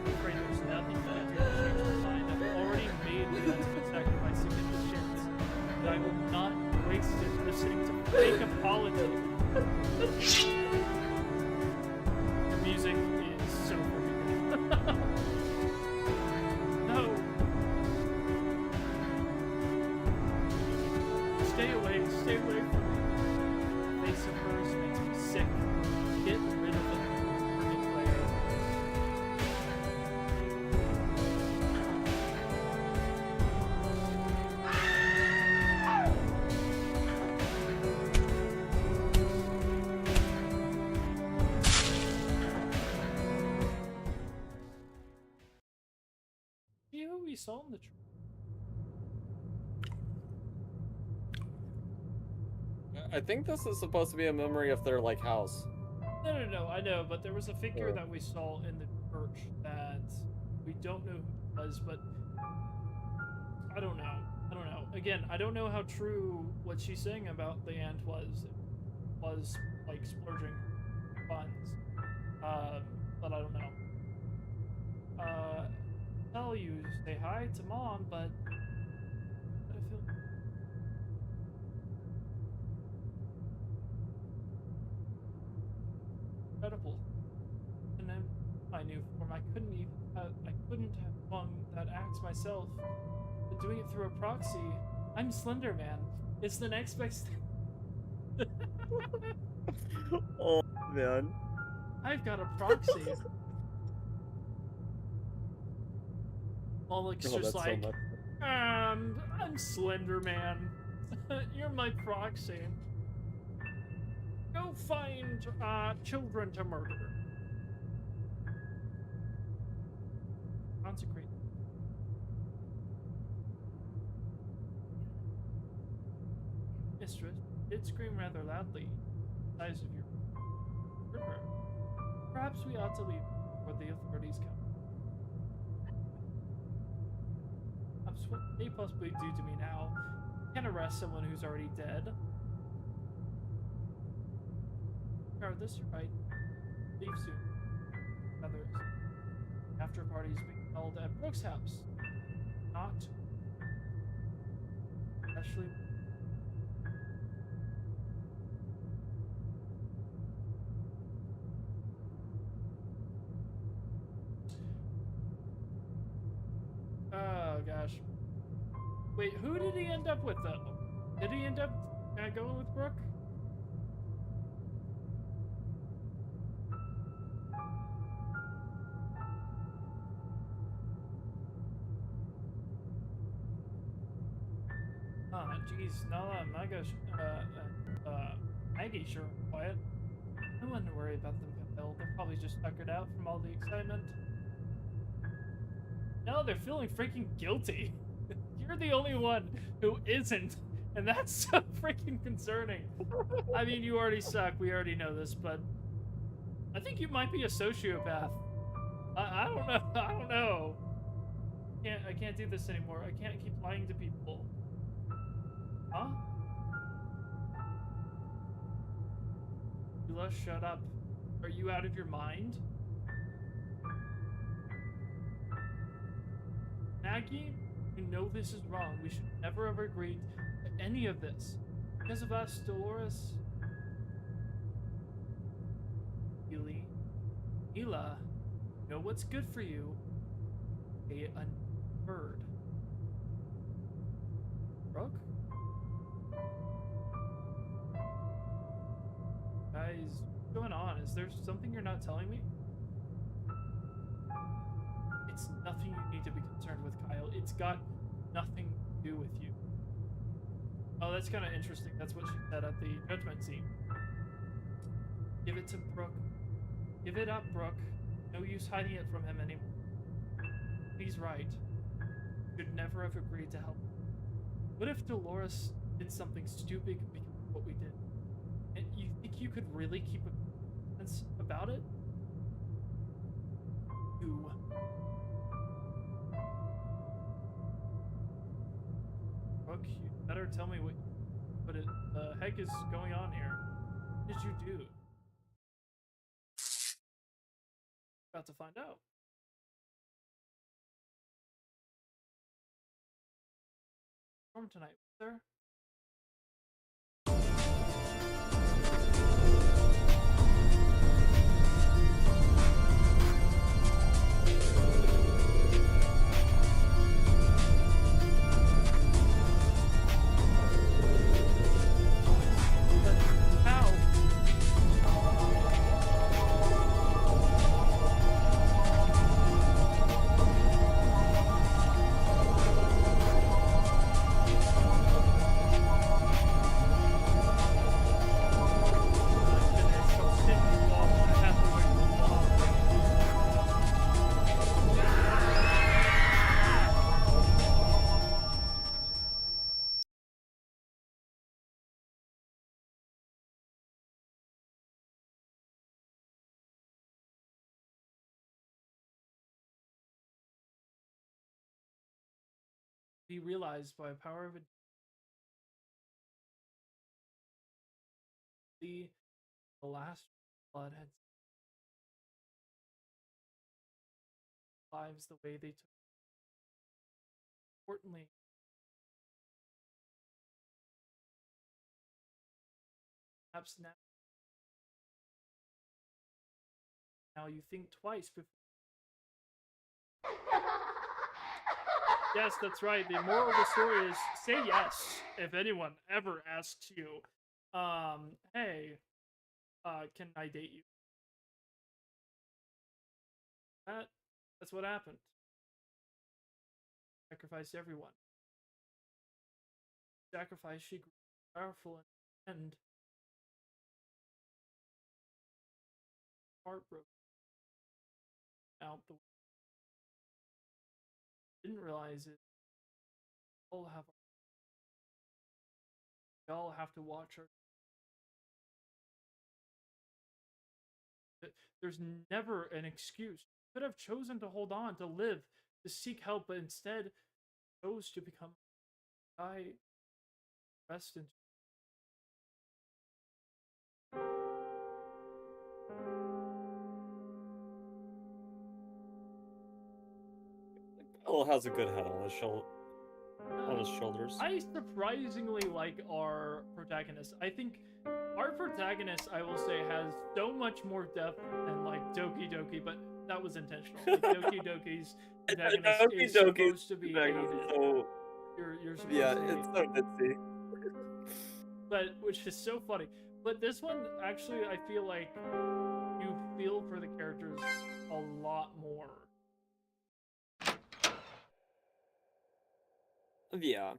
afraid there's nothing you can do to change my mind. I've already made the ultimate sacrifice to get the chance. But I will not waste it listening to fake apologies. The music is so weird. No. Stay away from me. The face of hers makes me sick. Get rid of it. Bring it away. See who we saw in the I think this is supposed to be a memory of their like house. No, I know, but there was a figure Yeah. that we saw in the church that we don't know who it was, but I don't know. Again, I don't know how true what she's saying about the aunt was. It was like splurging funds. But I don't know. Tell you, say hi to mom, but I feel incredible. And then my new form, I couldn't have swung that axe myself. But doing it through a proxy, I'm Slender Man. It's the next best. Oh man. I've got a proxy. Moloch's Oh, just that's like, so much. I'm Slender Man. You're my proxy. Go find children to murder. Consecrate. Mistress did scream rather loudly. The size of your river. Perhaps we ought to leave before the authorities come. Perhaps what they possibly do to me now can arrest someone who's already dead. Regardless, you're right. Leave soon. Others. After parties being held at Brooks' house. Not. Especially. Oh gosh. Wait, who did he end up with though? Did he end up going with Brooke? Oh, jeez, no, Maggie sure quiet. I wouldn't worry about them, Bill. They're probably just tuckered out from all the excitement. No, they're feeling freaking guilty. You're the only one who isn't, and that's so freaking concerning. I mean, you already suck. We already know this, but I think you might be a sociopath. I don't know. I don't know. I can't do this anymore. I can't keep lying to people. Huh? Yula, shut up. Are you out of your mind? Maggie, you know this is wrong. We should never have agreed to any of this. Because of us, Dolores... Hila, know what's good for you. A bird. Brooke? Guys, what's going on? Is there something you're not telling me? It's nothing you need to be concerned with, Kyle. It's got nothing to do with you. Oh, that's kind of interesting. That's what she said at the judgment scene. Give it to Brooke. Give it up, Brooke. No use hiding it from him anymore. He's right. Should never have agreed to help. What if Dolores did something stupid because of what we did? And you think you could really keep a sense about it? You. Brooke, you better tell me what the heck is going on here. What did you do? About to find out. Storm tonight, sir. He realized by the power of the last blood had lives the way they took. Importantly, perhaps now you think twice before. Yes, that's right. The moral of the story is say yes if anyone ever asks you, hey, can I date you? That's what happened. Sacrificed everyone. Sacrifice, she grew powerful and heartbroken out the way. Didn't realize it. We all have to watch our. There's never an excuse. You could have chosen to hold on, to live, to seek help, but instead chose to become rest in. Cole has a good head on his shoulders. I surprisingly like our protagonist. I think our protagonist, I will say, has so much more depth than like Doki Doki, but that was intentional. Like, Doki Doki's protagonist is supposed to be hated. So... You're supposed to it's so ditzy. But which is so funny. But this one, actually, I feel like you feel for the characters a lot more. Yeah.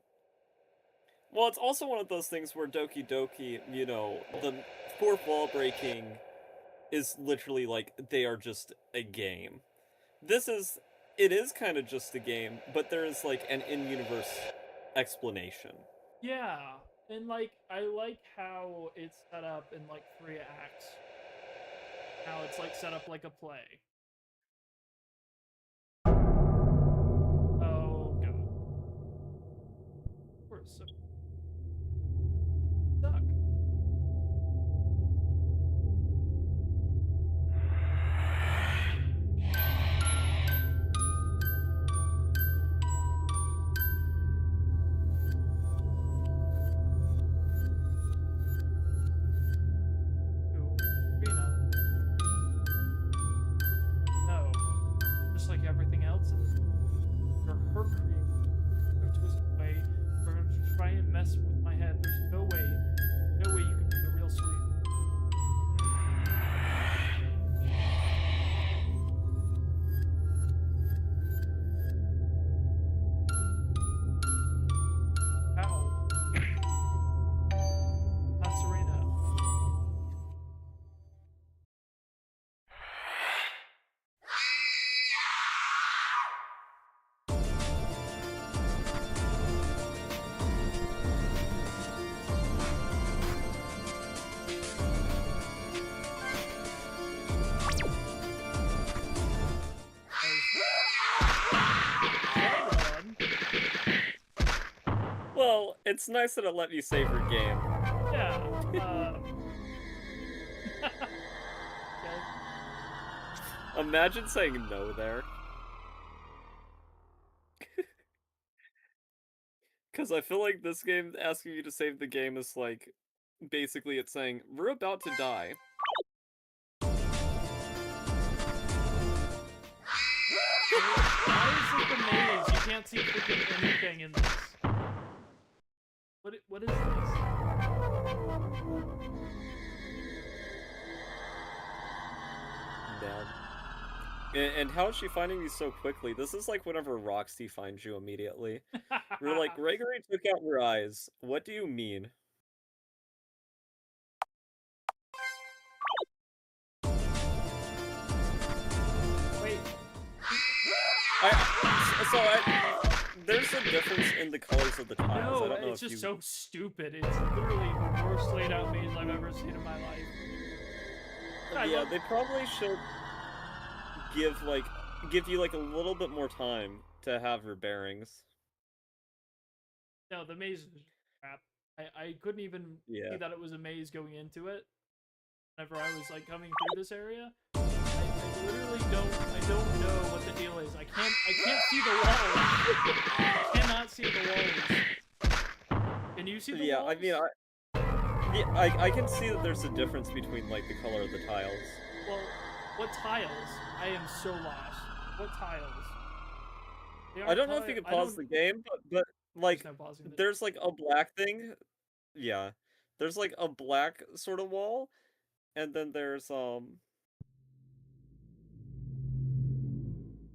Well, it's also one of those things where Doki Doki, you know, the fourth wall breaking is literally like they are just a game. It is kind of just a game, but there is like an in-universe explanation. Yeah, and like I like how it's set up in like 3 acts. How it's like set up like a play. Oh god. We're so stuck. it's nice that it let me save your game. Yeah. Okay. Imagine saying no there. Because I feel like this game asking you to save the game is like, basically it's saying, we're about to die. Why is it the maze? You can't see freaking anything in this. What is this? Damn. And how is she finding these so quickly? This is like whenever Roxy finds you immediately. We're like, Gregory took out your eyes. What do you mean? Wait. There's a difference in the colors of the tiles. I No, don't know it's if just you... so stupid. It's literally the worst laid out maze I've ever seen in my life. Yeah, they probably should give you like a little bit more time to have your bearings. No, the maze is crap. I couldn't even see that it was a maze going into it. Whenever I was like coming through this area, I literally don't know what the deal is. I can't see the walls. I cannot see the walls. Can you see the walls? I mean, I can see that there's a difference between like the color of the tiles. Well, what tiles? I am so lost. What tiles? I don't know if you could pause the game, but like, no pausing it. there's like a black thing. Yeah, there's like a black sort of wall, and then there's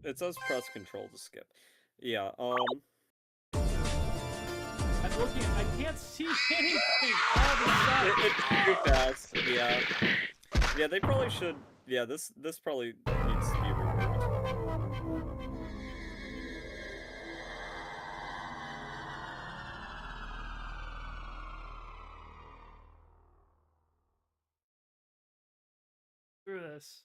it says press control to skip. Yeah, I'm looking. I can't see anything. All the stuff. It's too fast. Yeah, yeah. They probably should. Yeah, this probably needs to be reworked. Through this.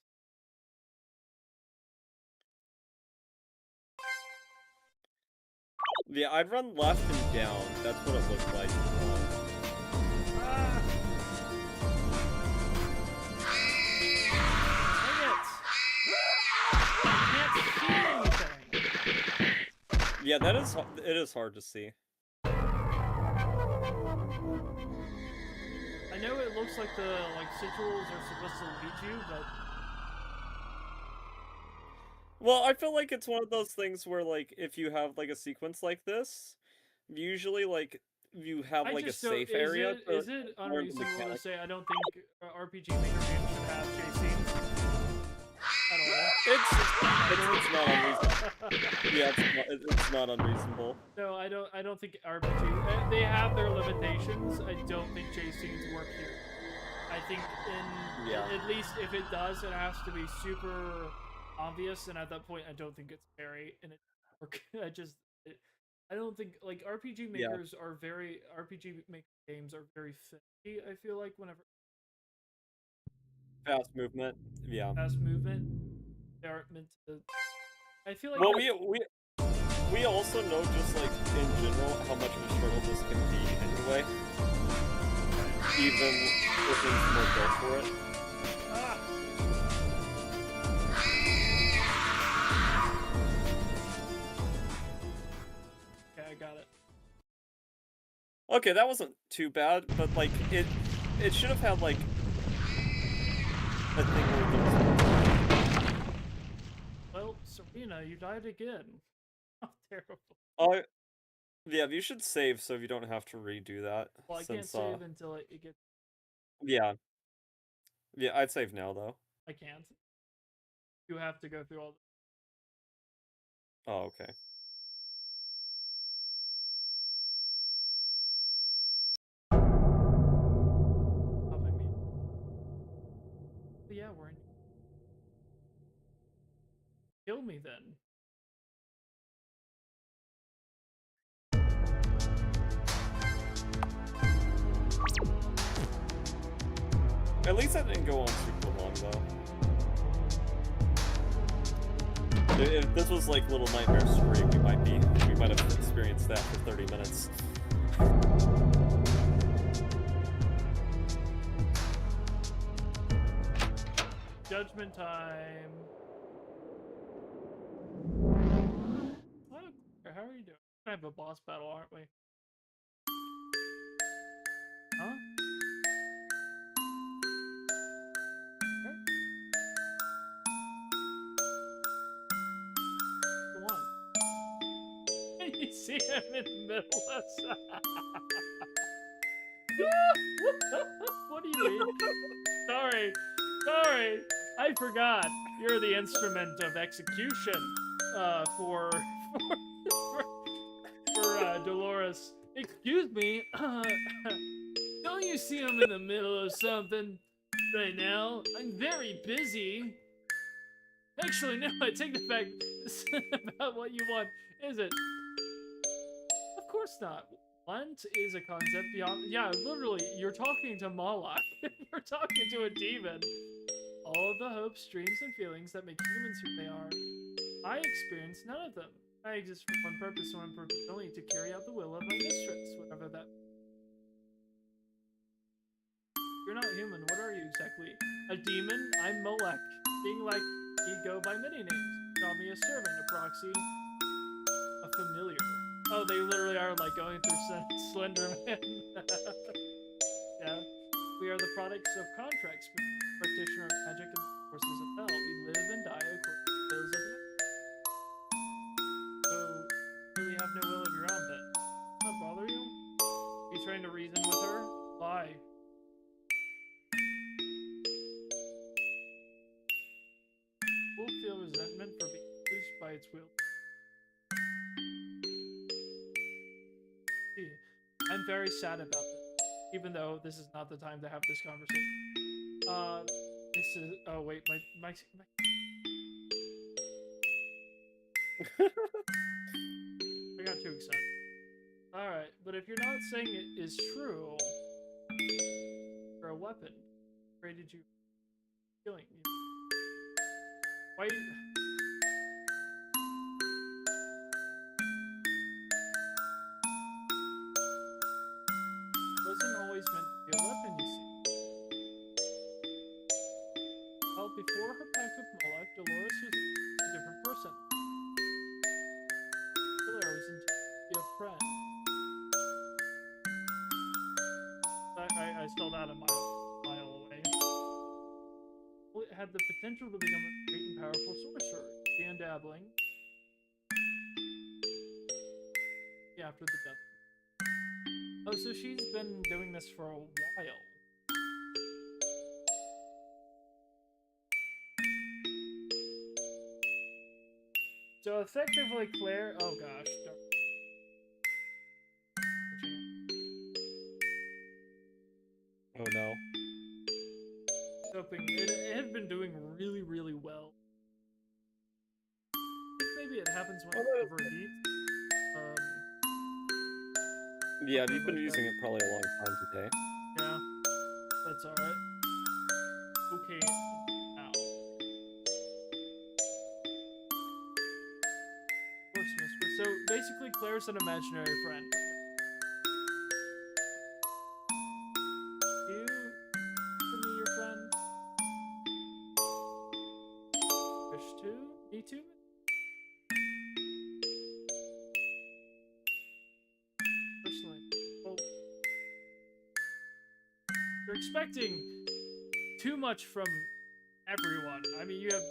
Yeah, I'd run left and down. That's what it looked like. Yeah, it is hard to see. I know it looks like the sigils are supposed to lead you, but well, I feel like it's one of those things where like if you have like a sequence like this, usually like you have like a safe area. Is it unreasonable to say I don't think RPG Maker games should have chase scenes at all? It's not unreasonable. Yeah, it's not unreasonable. No, I don't think RPG. They have their limitations. I don't think chase scenes work here. I think at least if it does, it has to be super obvious, and at that point, I don't think it's scary, and it work. I don't think like RPG makers are very games are very finicky. I feel like whenever fast movement, fast movement, they aren't meant to. I feel like well, we also know just like in general how much of a struggle this can be anyway, even if it's more built for it. Okay, I got it. Okay, that wasn't too bad, but like it should have had like a thing where Well, Serena, you died again. How terrible. Yeah, you should save so you don't have to redo that. Well, I can't save until it gets. Yeah. Yeah, I'd save now though. I can't. You have to go through all. Oh, okay. Yeah, we're in. Kill me then. At least that didn't go on super long though. If this was like Little Nightmares 3, we might have experienced that for 30 minutes. Judgment time. Oh, how are you doing? I have a boss battle, aren't we? Huh? Okay. Go on. You see him in the middle of What do you mean? Sorry. I forgot. You're the instrument of execution for Dolores. Excuse me. Don't you see I'm in the middle of something right now? I'm very busy. Actually, no, I take it back. This isn't about what you want, is it? Of course not. Want is a concept beyond. Yeah, literally, you're talking to Moloch. You're talking to a demon. All of the hopes, dreams, and feelings that make humans who they are. I experience none of them. I exist for one purpose and one purpose only, to carry out the will of my mistress, whatever that. You're not human. What are you exactly? A demon? I'm Molech. Being like me go by many names. Call me a servant, a proxy, a familiar. Oh, they literally are like going through Slenderman. Yeah. We are the products of contracts, practitioner of magic and forces of hell. We live and die according to those of the. So, you really have no will of your own then. Does that bother you? Are you trying to reason with her? Why? We'll feel resentment for being pushed by its will. See, I'm very sad about this, even though this is not the time to have this conversation. This is. Oh wait, my. I got too excited. All right, but if you're not saying it is true, you're a weapon. Where did you killing me? Why? Wasn't always meant to be a weapon, you see. Well, before her pact with Moloch, Dolores was a different person. Dolores was intended to be a friend. I saw that a mile away. Well, it had the potential to become a great and powerful sorcerer. Began dabbling. Yeah, after the death. Oh, so she's been doing this for a while. So effectively, Claire. Oh gosh. Darn. Oh no. Hoping it had been doing really, really well. Maybe it happens when it overheats. Yeah, you've been using it probably a long time today. Yeah, that's alright. Okay, now. So basically, Claire's an imaginary friend. You for me, your friend? Wish to? Me too? Personally. Well, you're expecting too much from everyone. I mean, you have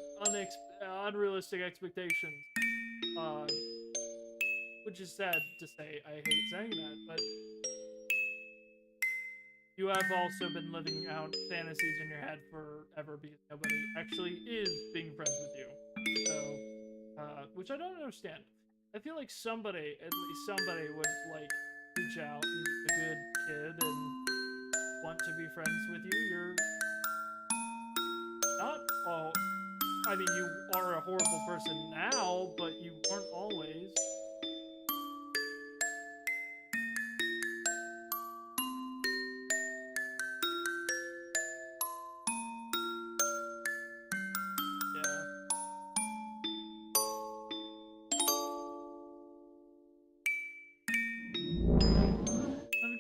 unrealistic expectations. Which is sad to say. I hate saying that, but you have also been living out fantasies in your head forever because nobody actually is being friends with you. So, which I don't understand. I feel like somebody, at least somebody, would like reach out and be a good kid and want to be friends with you. You're not all. I mean, you are a horrible person now, but you weren't always.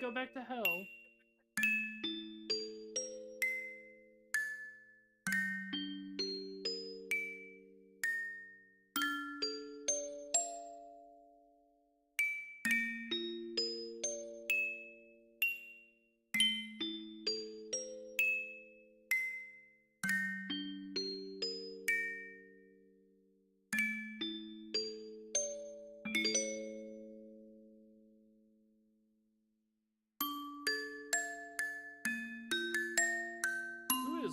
Go back to hell.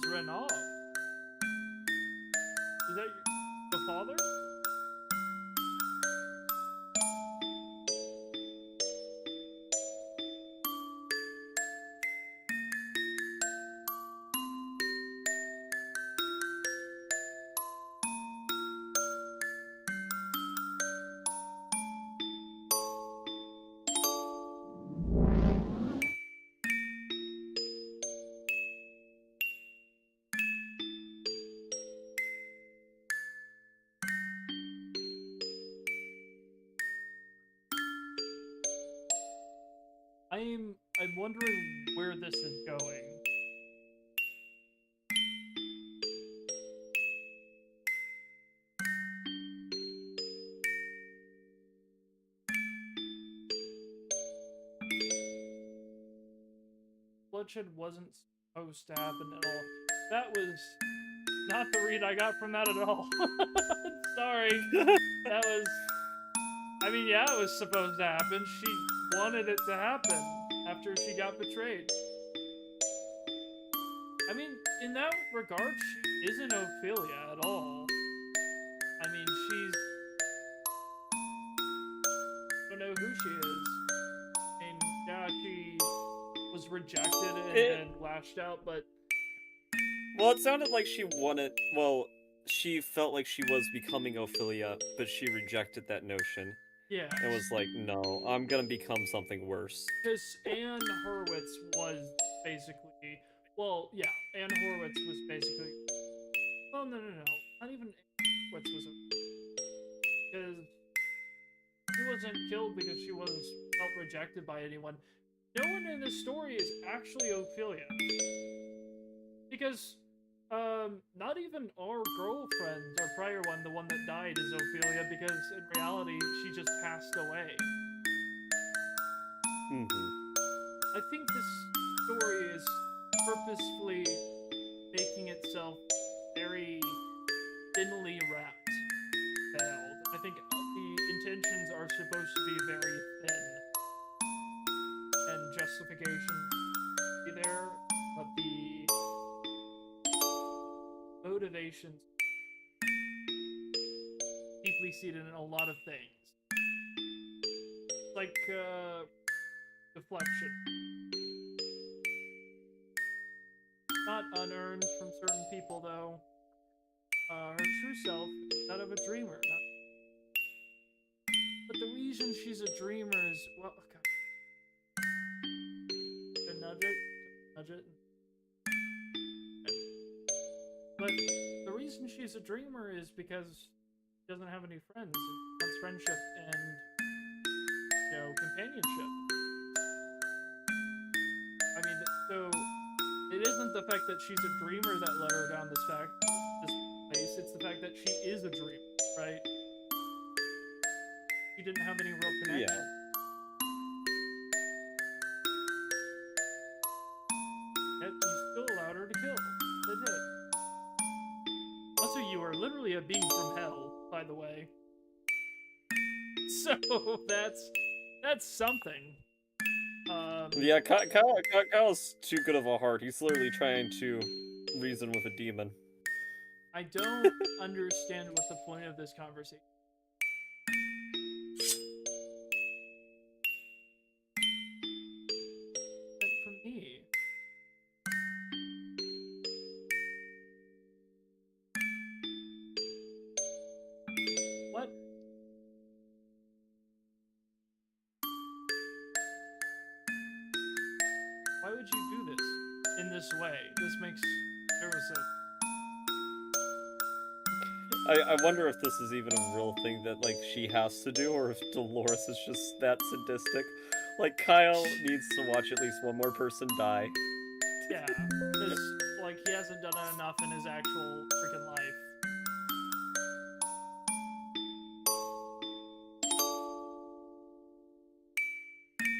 was written off. Is that the father? I'm wondering where this is going. Bloodshed wasn't supposed to happen at all. That was not the read I got from that at all. Sorry. That was... I mean, yeah, it was supposed to happen. She wanted it to happen after she got betrayed. I mean, in that regard, she isn't Ophelia at all. I mean, she's... I don't know who she is. I mean, yeah, she was rejected and lashed out, but... Well, it sounded like she wanted... Well, she felt like she was becoming Ophelia, but she rejected that notion. Yeah. It was like, no, I'm gonna become something worse. Because Anne Horowitz was basically... Well, yeah, Anne Horowitz was basically... Well, no. Not even Anne Horowitz was... Because she wasn't killed because she felt rejected by anyone. No one in this story is actually Ophelia. Because, not even our girlfriend, our prior one, the one that died, is Ophelia, because in reality, she just passed away. I think this story is purposefully making itself very thinly wrapped, veiled. I think the intentions are supposed to be very thin, and justification be there, but the motivations deeply seated in a lot of things. Like, deflection. Not unearned from certain people, though. Her true self is that of a dreamer. But the reason she's a dreamer is, well, okay. To nudge it. But the reason she's a dreamer is because she doesn't have any friends and wants friendship and, companionship. I mean, so it isn't the fact that she's a dreamer that led her down this place. It's the fact that she is a dreamer, right? She didn't have any real connection. Yeah. Yet you still allowed her to kill. They did. Also, you are literally a being from hell, by the way. So that's something. Yeah, Kyle's too good of a heart. He's literally trying to reason with a demon. I don't understand what the point of this conversation is. For me. What? Why would you do this in this way? This makes zero sense. I wonder if this is even a real thing that, like, she has to do, or if Dolores is just that sadistic. Like, Kyle needs to watch at least one more person die. Yeah, because, like, he hasn't done it enough in his actual freaking life.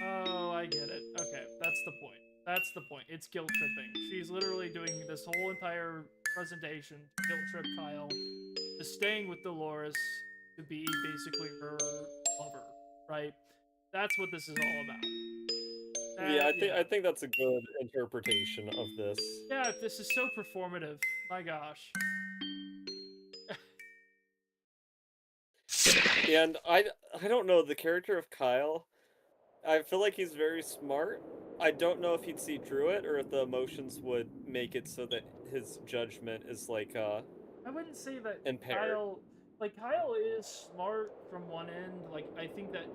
Oh, I get it. Okay, that's the point. That's the point. It's guilt tripping. She's literally doing this whole entire presentation to guilt trip Kyle, to staying with Dolores, to be basically her lover, right? That's what this is all about. Yeah, I Yeah. think that's a good interpretation of this. Yeah, this is so performative. My gosh. And I don't know, the character of Kyle, I feel like he's very smart. I don't know if he'd see through it or if the emotions would make it so that his judgment is like I wouldn't say that impaired. Kyle is smart from one end. Like, I think that,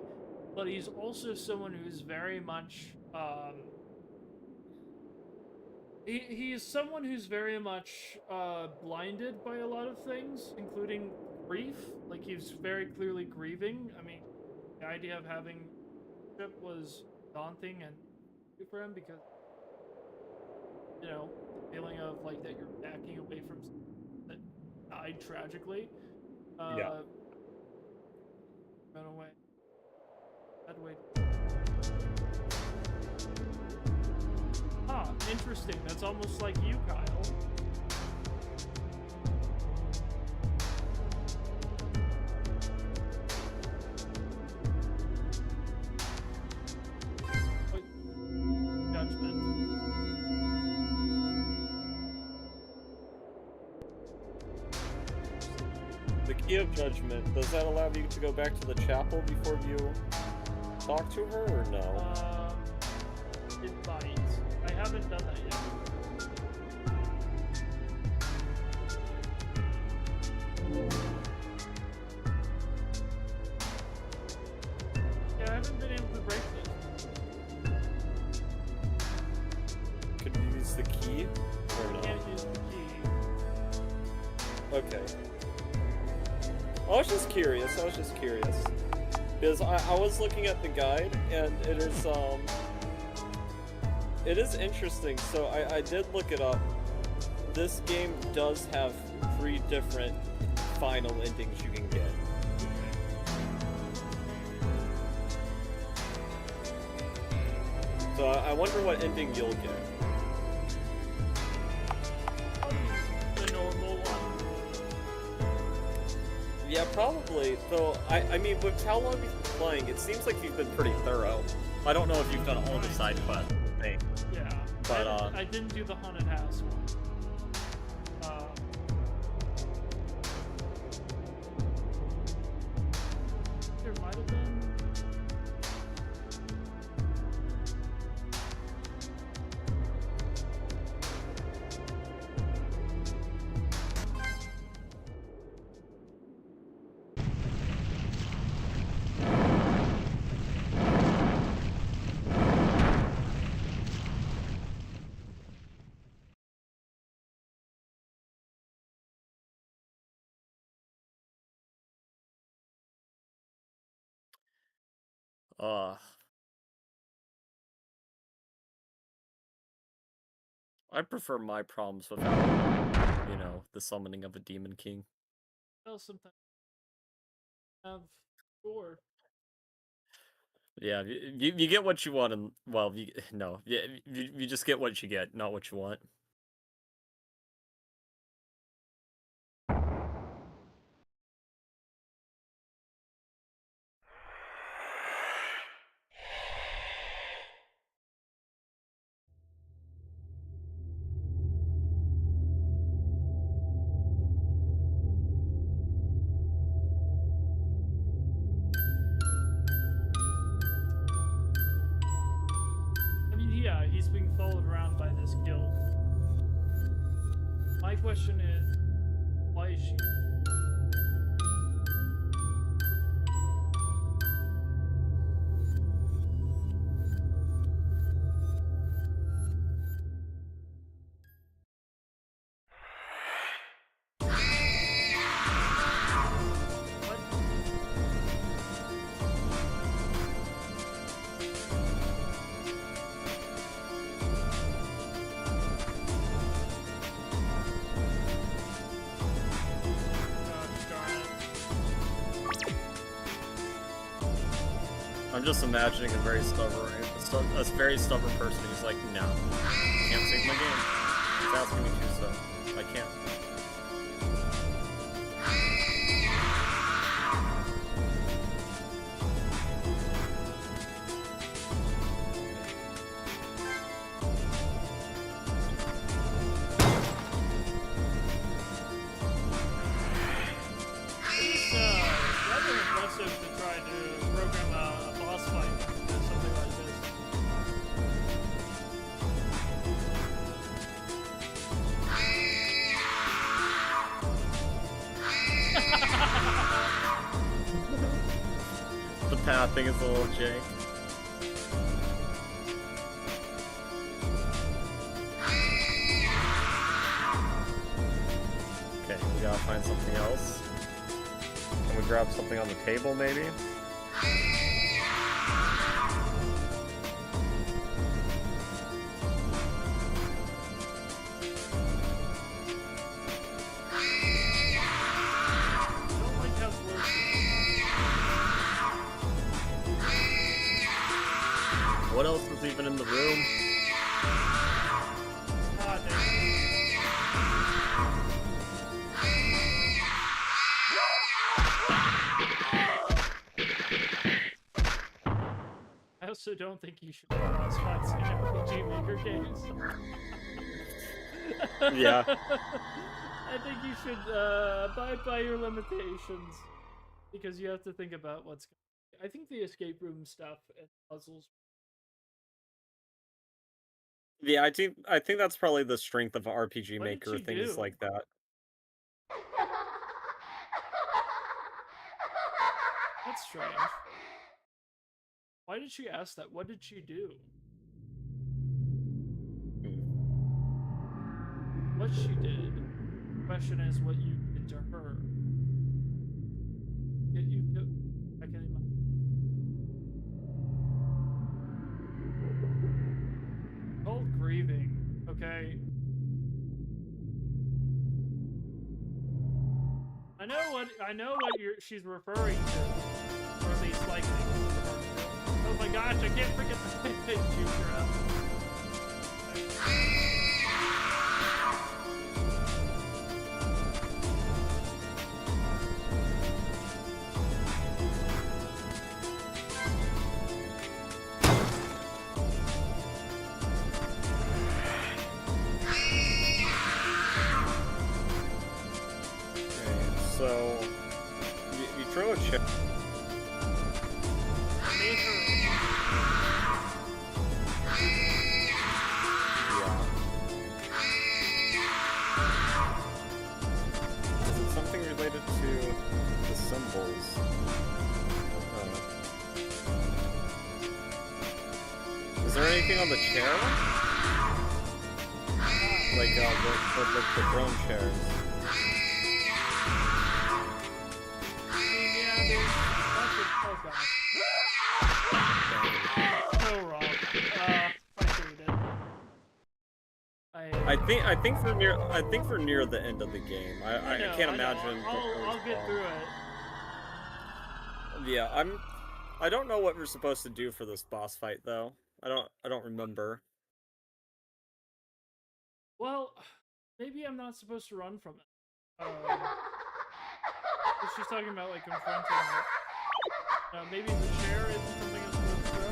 but he's also someone who's very much, he's someone who's very much blinded by a lot of things, including grief. Like, he's very clearly grieving. I mean, the idea of having trip was daunting and new for him because, you know, the feeling of like that you're backing away from someone that died tragically. Yeah. Ran away. Bad way. Ah, interesting. That's almost like you, Kyle. Wait. Judgment. The key of judgment, does that allow you to go back to the chapel before you talk to her or no? It might. I haven't done that yet. Yeah, I haven't been able to break this. Could you use the key or I no? can't use the key. Okay. I was just curious, because I was looking at the guide, and it is interesting, so I did look it up. This game does have 3 different final endings you can get. So I wonder what ending you'll get. The normal one. Yeah, probably, though, I mean, with how long you've been playing, it seems like you've been pretty thorough. I don't know if you've done all the side quests, I think. Yeah. But, I didn't do the haunted house one. There might have been. I prefer my problems without, the summoning of a Demon King. Well, sometimes have 4. Yeah, you get what you want, and, well, no, you just get what you get, not what you want. I mean, yeah, he's being followed around by this guild. My question is, why is she? I'm just imagining a very stubborn person who's like, no, can't save my game. It's asking me to, so I can't. pathing is a little jank. Okay, we gotta find something else. Can we grab something on the table, maybe? What else is even in the room? I also don't think you should boss fights in RPG Maker games. Yeah. I think you should abide by your limitations, because you have to think about what's. I think the escape room stuff and puzzles. Yeah, I think that's probably the strength of RPG What did Maker, she things do? like that. That's strange. Why did she ask that? What did she do? What she did. The question is what you did to her. I can imagine. Called grieving, okay? I know what she's referring to. Or at least likely referring to. Oh my gosh, I can't forget the juke around. So, you throw a chip. Yeah. Is it something related to the symbols? Is there anything on the chair? Like, the throne chairs. Oh gosh. So wrong. I hate it. I think for near the end of the game. I can't imagine. I'll get through it. Yeah, I don't know what we're supposed to do for this boss fight though. I don't remember. Well, maybe I'm not supposed to run from it. She's talking about like confronting it. Maybe the chair isn't something I'm supposed to throw?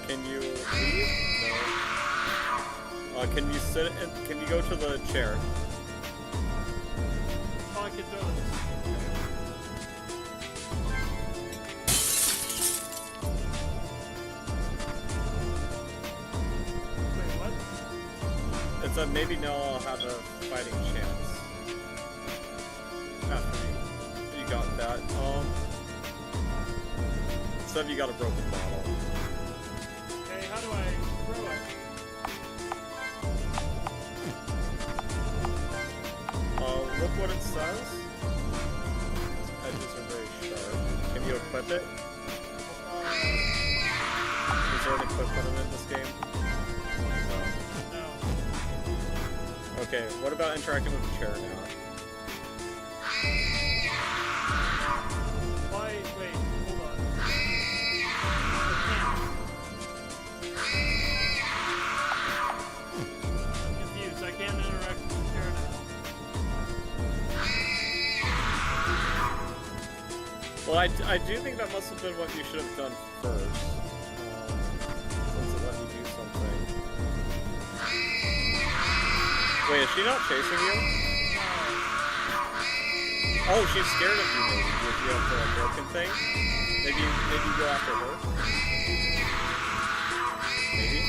Can you leave? No. Can you sit and can you go to the chair? Oh, I can throw this. Wait, what? It's a maybe now I'll have a fighting chance. After you got that. Instead you got a broken bottle. Okay, how do I throw it? Look what it says. Its edges are very sharp. Can you equip it? Is there an equip button in this game? No. Okay, what about interacting with the chair now? Why? Wait, hold on. I'm confused. I can't interact with the chair now. Well, I do think that must have been what you should have done first. Since it let me do something. Wait, is she not chasing you? Oh, she's scared of you maybe, if you have the broken thing. Maybe you go after her. Maybe?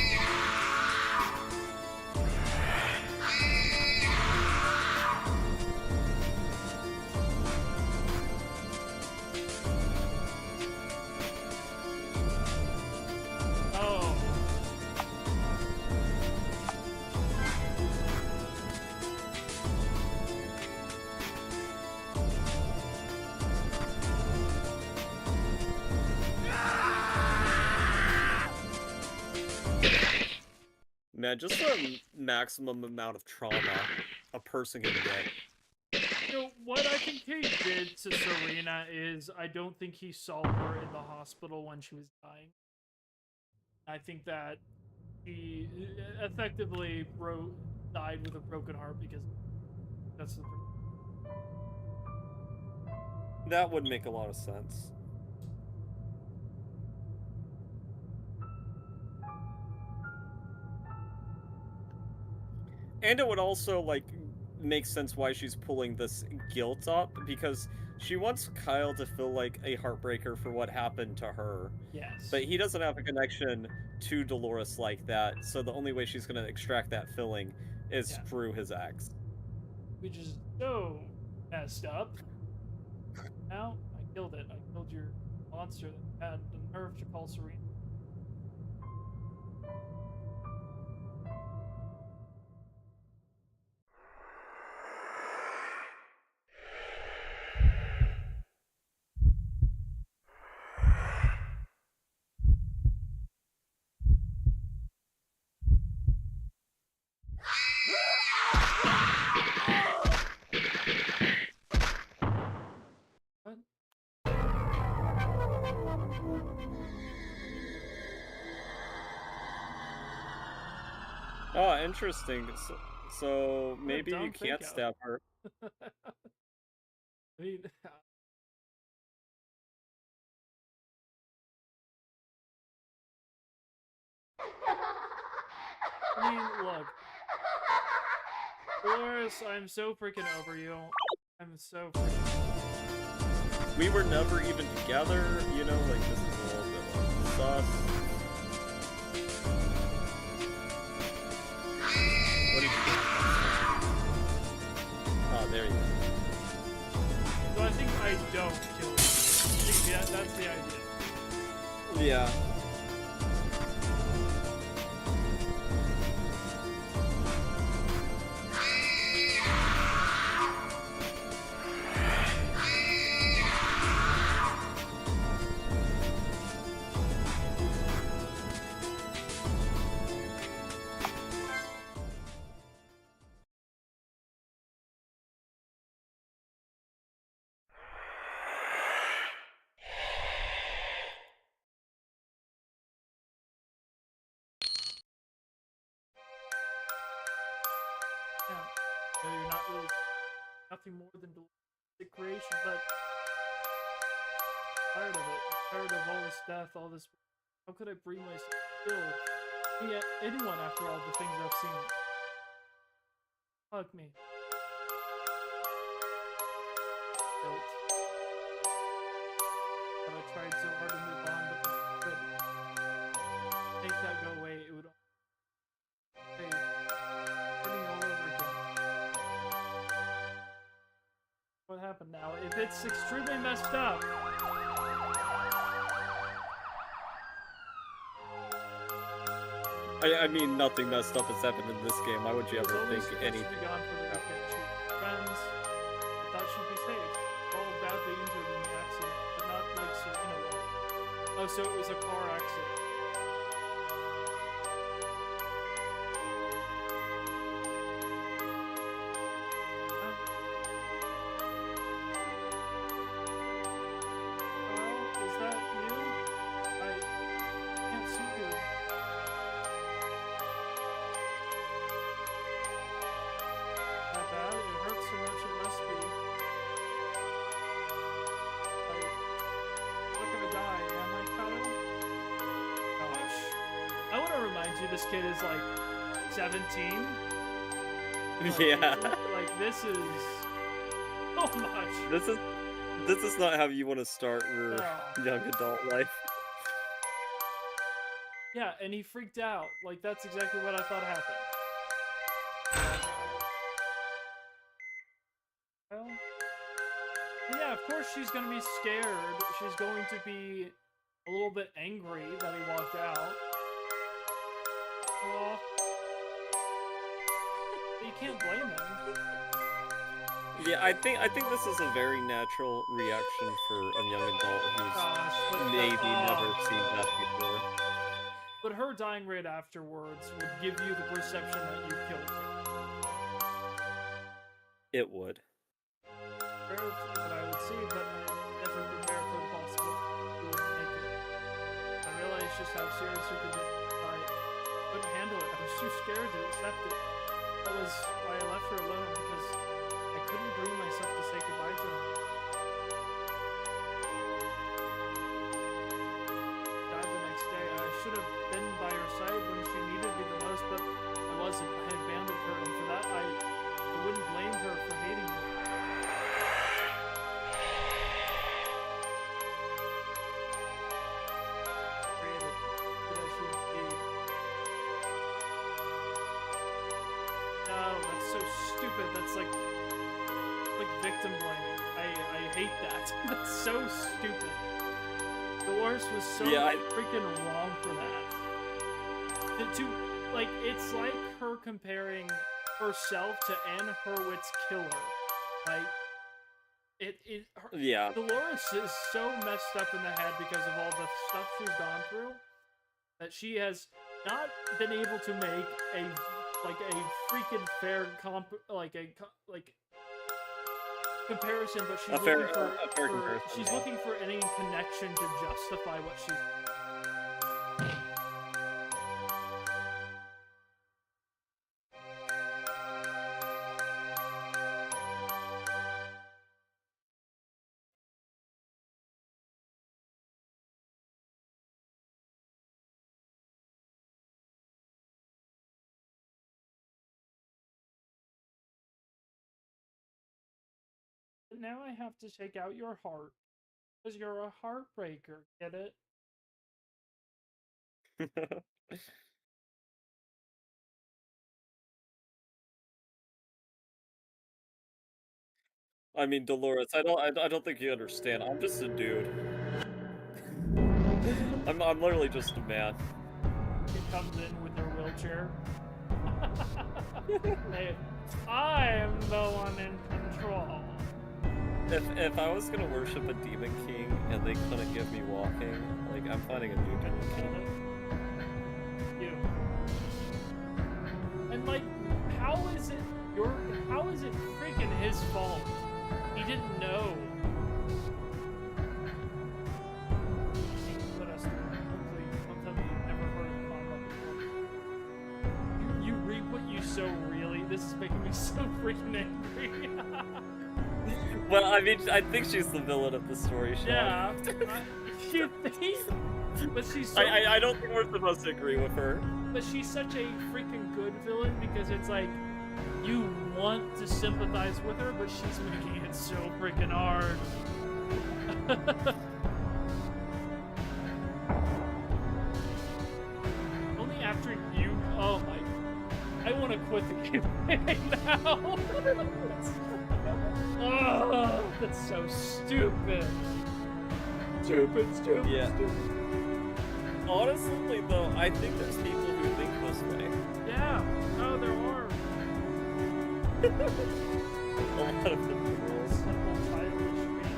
Man, just the maximum amount of trauma a person can get. You know, what I think he did to Serena is I don't think he saw her in the hospital when she was dying. I think that he effectively died with a broken heart because that's the. That would make a lot of sense. And it would also, like, make sense why she's pulling this guilt up, because she wants Kyle to feel like a heartbreaker for what happened to her. Yes. But he doesn't have a connection to Dolores like that, so the only way she's going to extract that feeling is through his ex. Which is so messed up. Now, I killed it. I killed your monster that had the nerve to call Serena. Oh, interesting. So maybe you can't stab her. I mean, look. Dolores, I'm so freaking over you. I'm so freaking. We were never even together, you know, like, this is a little bit sus. What did you do? Oh, there you go. So I think I don't kill you. I think that's the idea. Yeah. So you're not really nothing more than the creation, but tired of it. Tired of all this death, all this. How could I bring myself to kill anyone after all the things I've seen? Hug me. Guilt. But I tried so hard to move on, but I couldn't. Make that go away, it would. Hey, starting all over again. What happened now? If it's extremely messed up. I mean, nothing messed up has happened in this game. Why would you ever think anything? Be gone for the weekend. She had friends. I thought she'd be safe. All badly injured in the accident, but not like Serena was. Oh, so it was a car accident. Is that you? I can't see you. Not bad. It hurts so much. It must be. I'm not gonna die, am I, Kyle? Gosh. I want to remind you, this kid is like 17. Yeah. Like this is so much. This is not how you want to start your young adult life. Yeah, and he freaked out. Like that's exactly what I thought happened. Well, yeah, of course she's gonna be scared. She's going to be a little bit angry that he walked out. Aw. You can't blame him. Yeah, I think this is a very natural reaction for a young adult who's maybe never seen that before. But her dying right afterwards would give you the perception that you killed her. It would. Prepare for what I would see, but I never prepare for the possibility you wouldn't make it. I realized just how serious you could be. I couldn't handle it. I was too scared to accept it. That was why I left her alone, because I couldn't bring myself to say goodbye to her. Died the next day. I should have been by her side when she needed me the most, but I wasn't. I had abandoned her, and for that I wouldn't blame her for hating me. Created, but I shouldn't be. No, that's so stupid. That's like victim blaming. I hate that. That's so stupid. Dolores was so freaking wrong for that. Like, it's like her comparing herself to Anne Hurwitz's killer. Like, Dolores is so messed up in the head because of all the stuff she's gone through that she has not been able to make a freaking fair comparison, but she's she's looking for any connection to justify what she's. Now I have to take out your heart. Because you're a heartbreaker, get it? I mean, Dolores, I don't think you understand. I'm just a dude. I'm literally just a man. He comes in with her wheelchair. Hey, I'm the one in control. If I was gonna worship a demon king and they couldn't give me walking, like, I'm finding a new demon king. You. And like, how is it freaking his fault? He didn't know. He put us through. Hopefully, don't tell me you've never heard of combat before. You reap what you sow, really? This is making me so freaking angry. Well, I mean, I think she's the villain of the story, Sean. Yeah. You think? But she's so... I don't think we're supposed to agree with her. But she's such a freaking good villain because it's like, you want to sympathize with her, but she's making it so freaking hard. Only after you... Oh my... I want to quit the game right now. Oh, that's so stupid. Stupid. Yeah. Honestly, though, I think there's people who think this way. Yeah. No, there are. A lot of the rules. Simple, childish thing.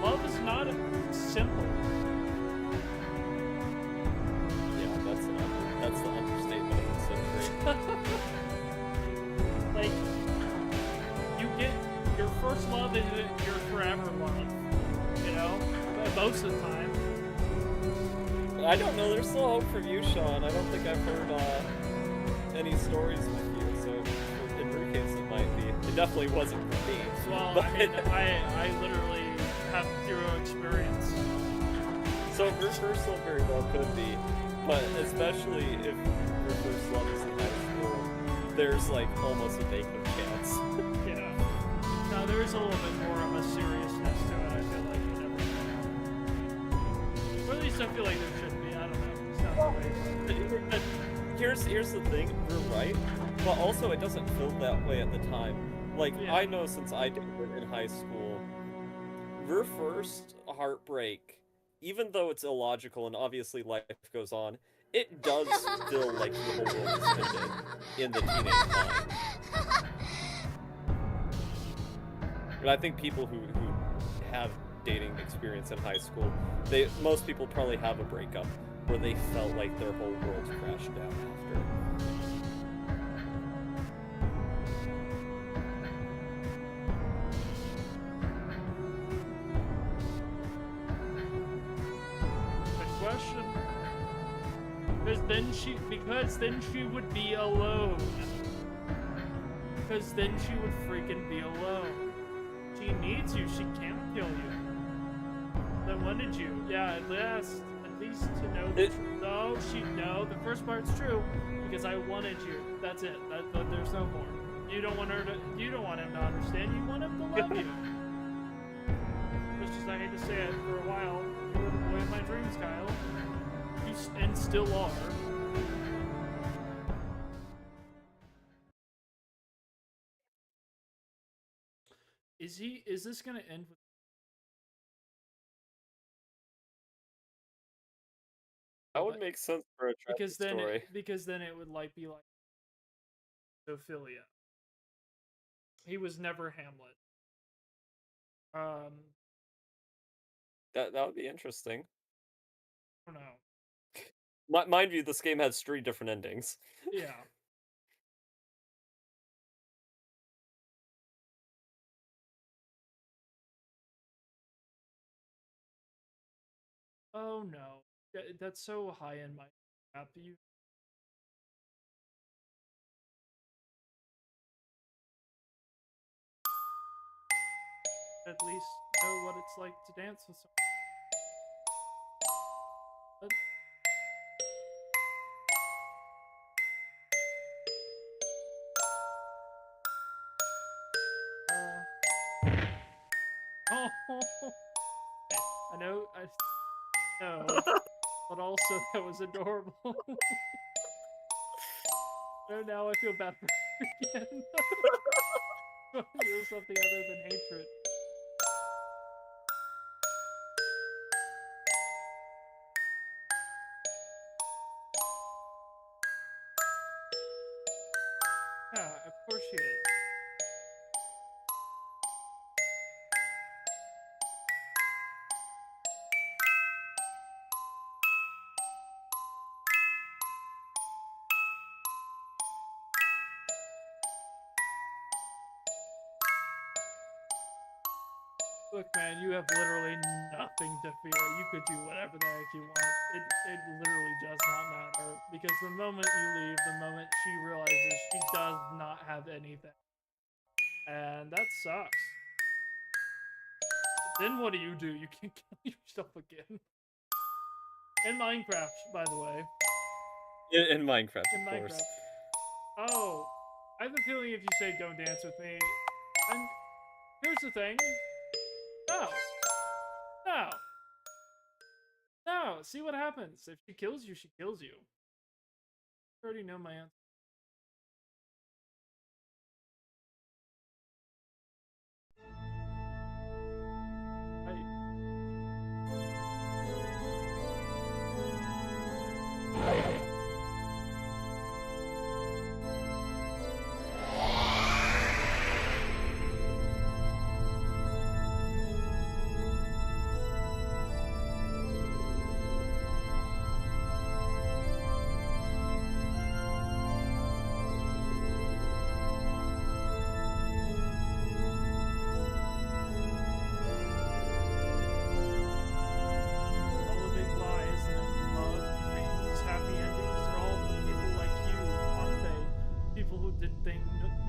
Love is not simple. Yeah, that's the understatement of the century. Like, you get your first love is your forever love, you know, most of the time. I don't know, there's still hope for you, Sean. I don't think I've heard any stories with you, so in your case it might be. It definitely wasn't for me. Well, I mean, I literally have zero experience. So your first love very well could be, but especially if your first love is in high school, there's like almost a vacant chance. Yeah. No, there is a little bit more of a seriousness to it, I feel like you never know. Or at least I feel like there should be, I don't know. It's not the way. Here's the thing, you're right, but also it doesn't feel that way at the time. Like, Yeah. I know since I did it in high school, your first heartbreak, even though it's illogical and obviously life goes on, it does feel like the whole world is ended in the teenage time. And I think people who have dating experience in high school. Most people probably have a breakup where they felt like their whole world crashed down after. Good question. Because then she would be alone. Because then she would freaking be alone. She needs you. She can't kill you. Then wanted you. Yeah, at least to know the truth. No, the first part's true because I wanted you. That's it. There's no more. You don't want him to understand. You want him to love you. Which is, I hate to say it, for a while, you were the boy of my dreams, Kyle. And still are. Is this gonna end with? That would make sense for a tragic story. Because then it would be like Ophelia. He was never Hamlet. That would be interesting. I don't know. Mind you, this game has 3 different endings. Yeah. Oh no, that's so high in my app. At least know what it's like to dance with someone. I know, but also that was adorable. No, now I feel bad for her again. I feel something other than hatred. Yeah, of course she is. Look, man, you have literally nothing to fear. You could do whatever the heck you want. It literally does not matter. Because the moment you leave, the moment she realizes she does not have anything. And that sucks. Then what do? You can kill yourself again. In Minecraft, by the way. In Minecraft, of course. Oh, I have a feeling if you say don't dance with me, here's the thing. No, see what happens. If she kills you, she kills you. I already know my answer.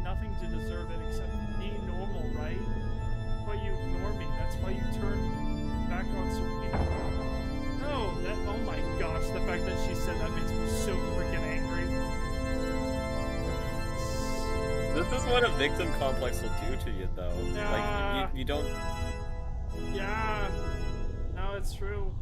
Nothing to deserve it except be normal, right? That's why you ignore me. That's why you turn back on Serena. No, oh my gosh, the fact that she said that makes me so freaking angry. This is what a victim complex will do to you, though. Like, you don't... Yeah. No, it's true.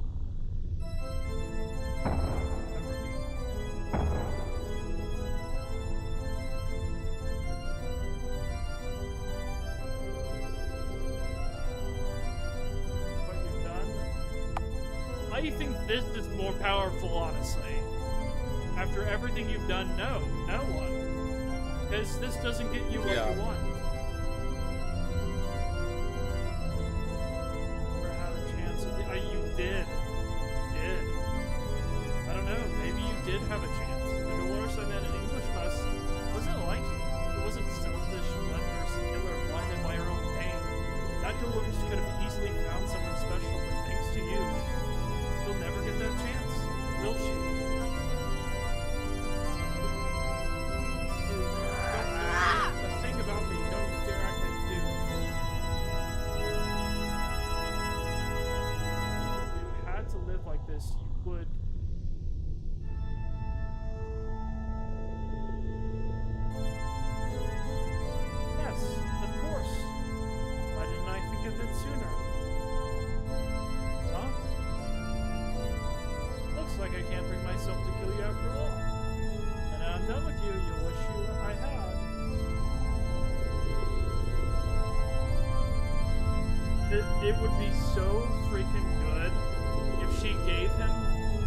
I think this is more powerful, honestly. After everything you've done, no one. Because this doesn't get you what you want. Never has. this, you would. Yes, of course. Why didn't I think of it sooner? Huh? Looks like I can't bring myself to kill you after all. And I'm done with you. You'll wish I had. It would be so freaking good if she gave him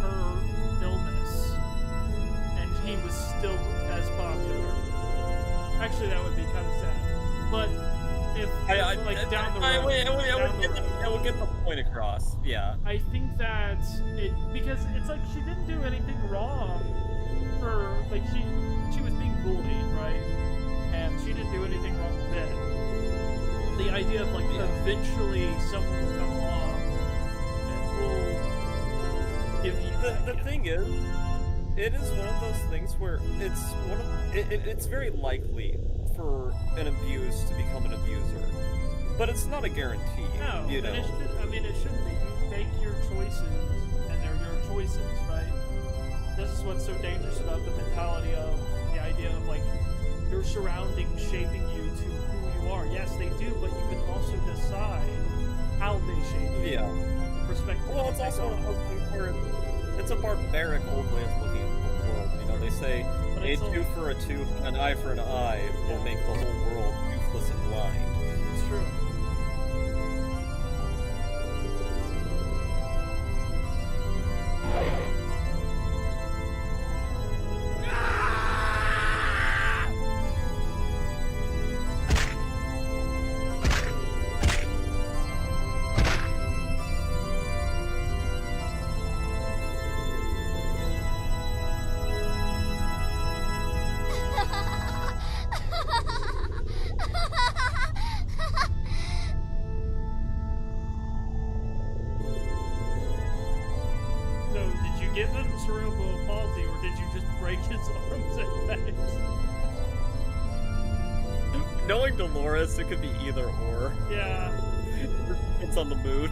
her illness and he was still as popular. Actually, that would be kind of sad. But if down the road, I would get the point across. Yeah. I think that because it's like she didn't do anything wrong. Like she was being bullied, right? And she didn't do anything wrong then. The idea of like eventually someone will come along and will give you the thing is, it is one of those things where it's very likely for an abuse to become an abuser, but it's not a guarantee. No, you know. It shouldn't be. You make your choices, and they're your choices, right? This is what's so dangerous about the mentality of the idea of like your surroundings shaping you to who you are. Yes, they do, but you can also decide how they shape you. Yeah. The perspective. Well, it's also one of those things where it's a barbaric old way of looking at the world. You know, they say a tooth for a tooth, an eye for an eye will make the whole world toothless and blind. It's true. Give him cerebral palsy, or did you just break his arms and legs? Knowing Dolores, it could be either or. Yeah. It's on the mood.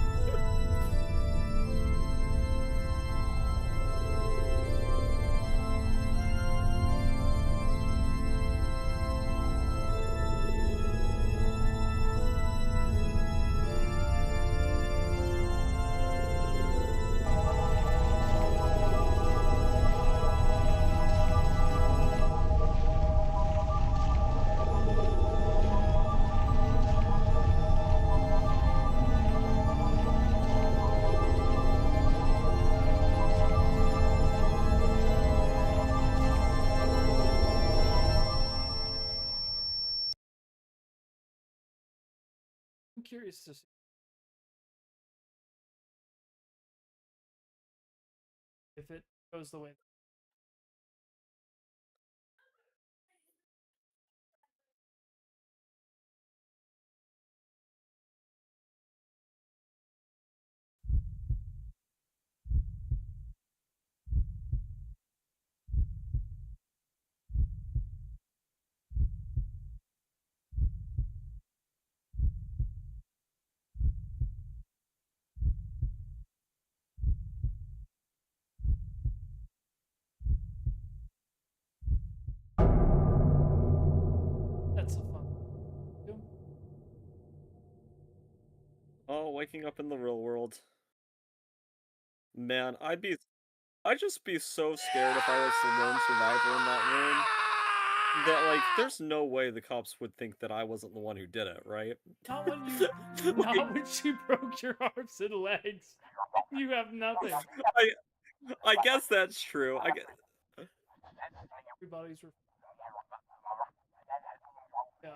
I'm curious to see. If it goes the way. That's a fun. Oh, waking up in the real world. Man, I'd just be so scared if I was the lone survivor in that room. That, like, there's no way the cops would think that I wasn't the one who did it, right? Not when you, not when she broke your arms and legs. You have nothing. I guess that's true. I guess. Everybody's. Yeah.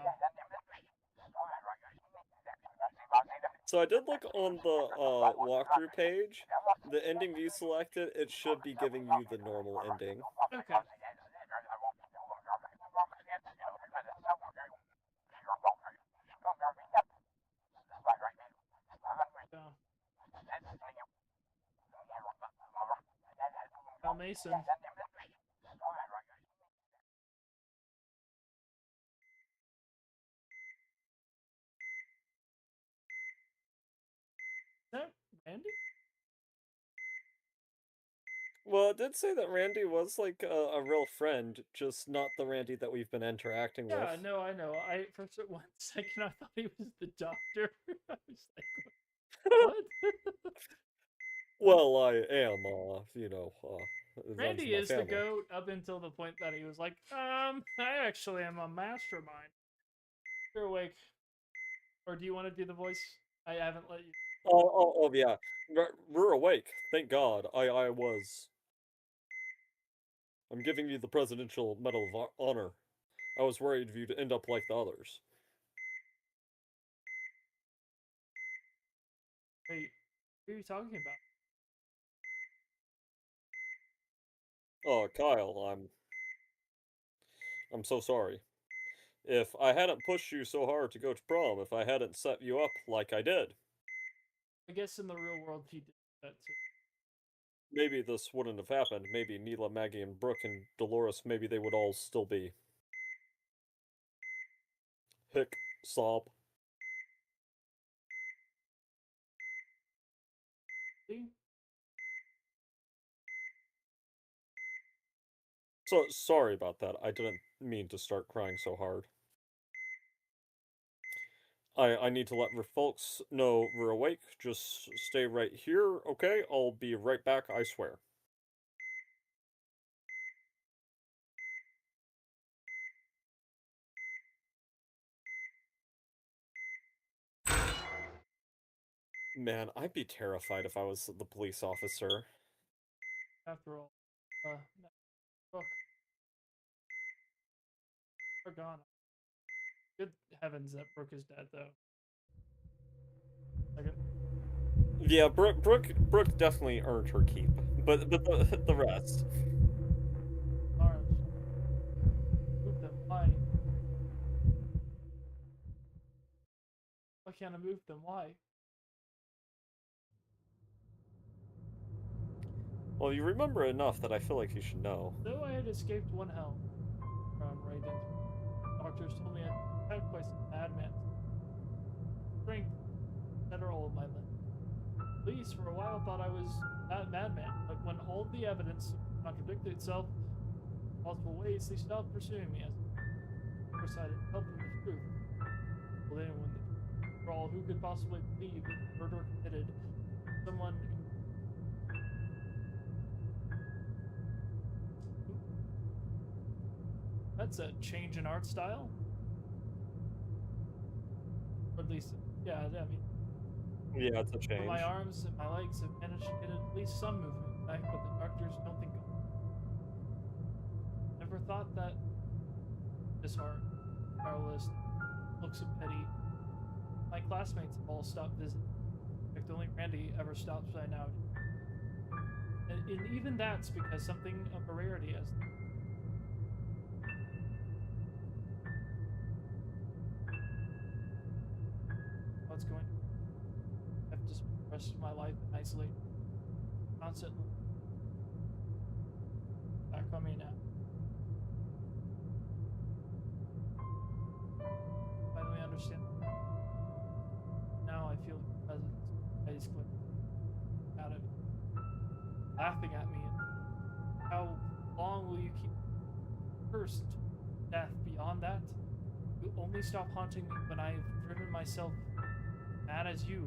So I did look on the walkthrough page. The ending you selected, it should be giving you the normal ending. Okay. Cal Mason. Is that Randy? Well, it did say that Randy was like a real friend, just not the Randy that we've been interacting with. Yeah, no, I know. For 1 second I thought he was the doctor. I was like, what? Well, I am, runs in Randy my is the family. goat up until the point that he was like, I actually am a mastermind. You're awake. Or do you want to do the voice? I haven't let you. Oh, yeah. We're awake. Thank God. I was. I'm giving you the Presidential Medal of Honor. I was worried if you'd end up like the others. Wait, who are you talking about? Oh, Kyle, I'm so sorry. If I hadn't pushed you so hard to go to prom, if I hadn't set you up like I did, I guess in the real world he did that too. maybe this wouldn't have happened. Maybe Neela, Maggie, and Brooke and Dolores, maybe they would all still be. Hick, sob. See? So sorry about that. I didn't mean to start crying so hard. I need to let folks know we're awake. Just stay right here, okay? I'll be right back, I swear. Man, I'd be terrified if I was the police officer. After all, Brooke, they're gone. Good heavens that Brooke is dead though. Second. Yeah, Brooke definitely earned her keep, but the rest. Arms. Move them. Why? Why can't I move them? Why? Well, you remember enough that I feel like you should know. Though I had escaped one hell, run right into it. Doctors told me I'd attacked by some madman. Strength, all of my limbs. Police for a while thought I was that madman, but when all the evidence contradicted itself in multiple ways, they stopped pursuing me as I decided to tell them the truth. Well, anyone for all who could possibly believe that the murder committed someone who... That's a change in art style. Or at least, yeah, I mean, Yeah, it's a change. my arms and my legs have managed to get at least some movement back, but the doctors don't think of it. Never thought that disheartened, powerless, looks so petty. My classmates have all stopped visiting. In fact, only Randy ever stops by now. And even that's because something of a rarity has. What's going to I have to spend the rest of my life in isolation, constantly back on me now. Finally understand. Now I feel the presence. Eyes glint out of me, laughing at me. And how long will you keep cursed death? Beyond that, you only stop haunting me when I've driven myself mad as you.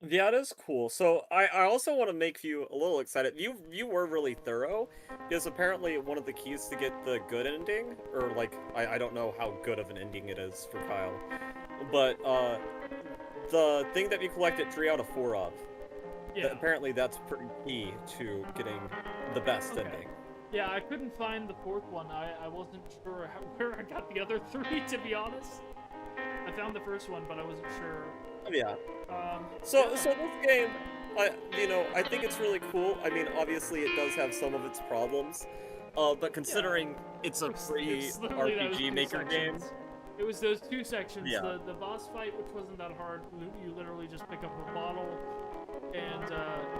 Yeah, it is cool. So I also want to make you a little excited. You were really thorough, because apparently one of the keys to get the good ending, or like I don't know how good of an ending it is for Kyle, but the thing that you collected 3 out of 4 of, Yeah. apparently that's pretty key to getting the best ending. Yeah, I couldn't find the 4th one. I wasn't sure where I got the other 3, to be honest. I found the 1st one, but I wasn't sure. Yeah. Yeah. So this game, I think it's really cool. I mean, obviously it does have some of its problems, but considering it's a free RPG Maker game, it was those 2 sections. Yeah. The boss fight, which wasn't that hard. You literally just pick up a bottle and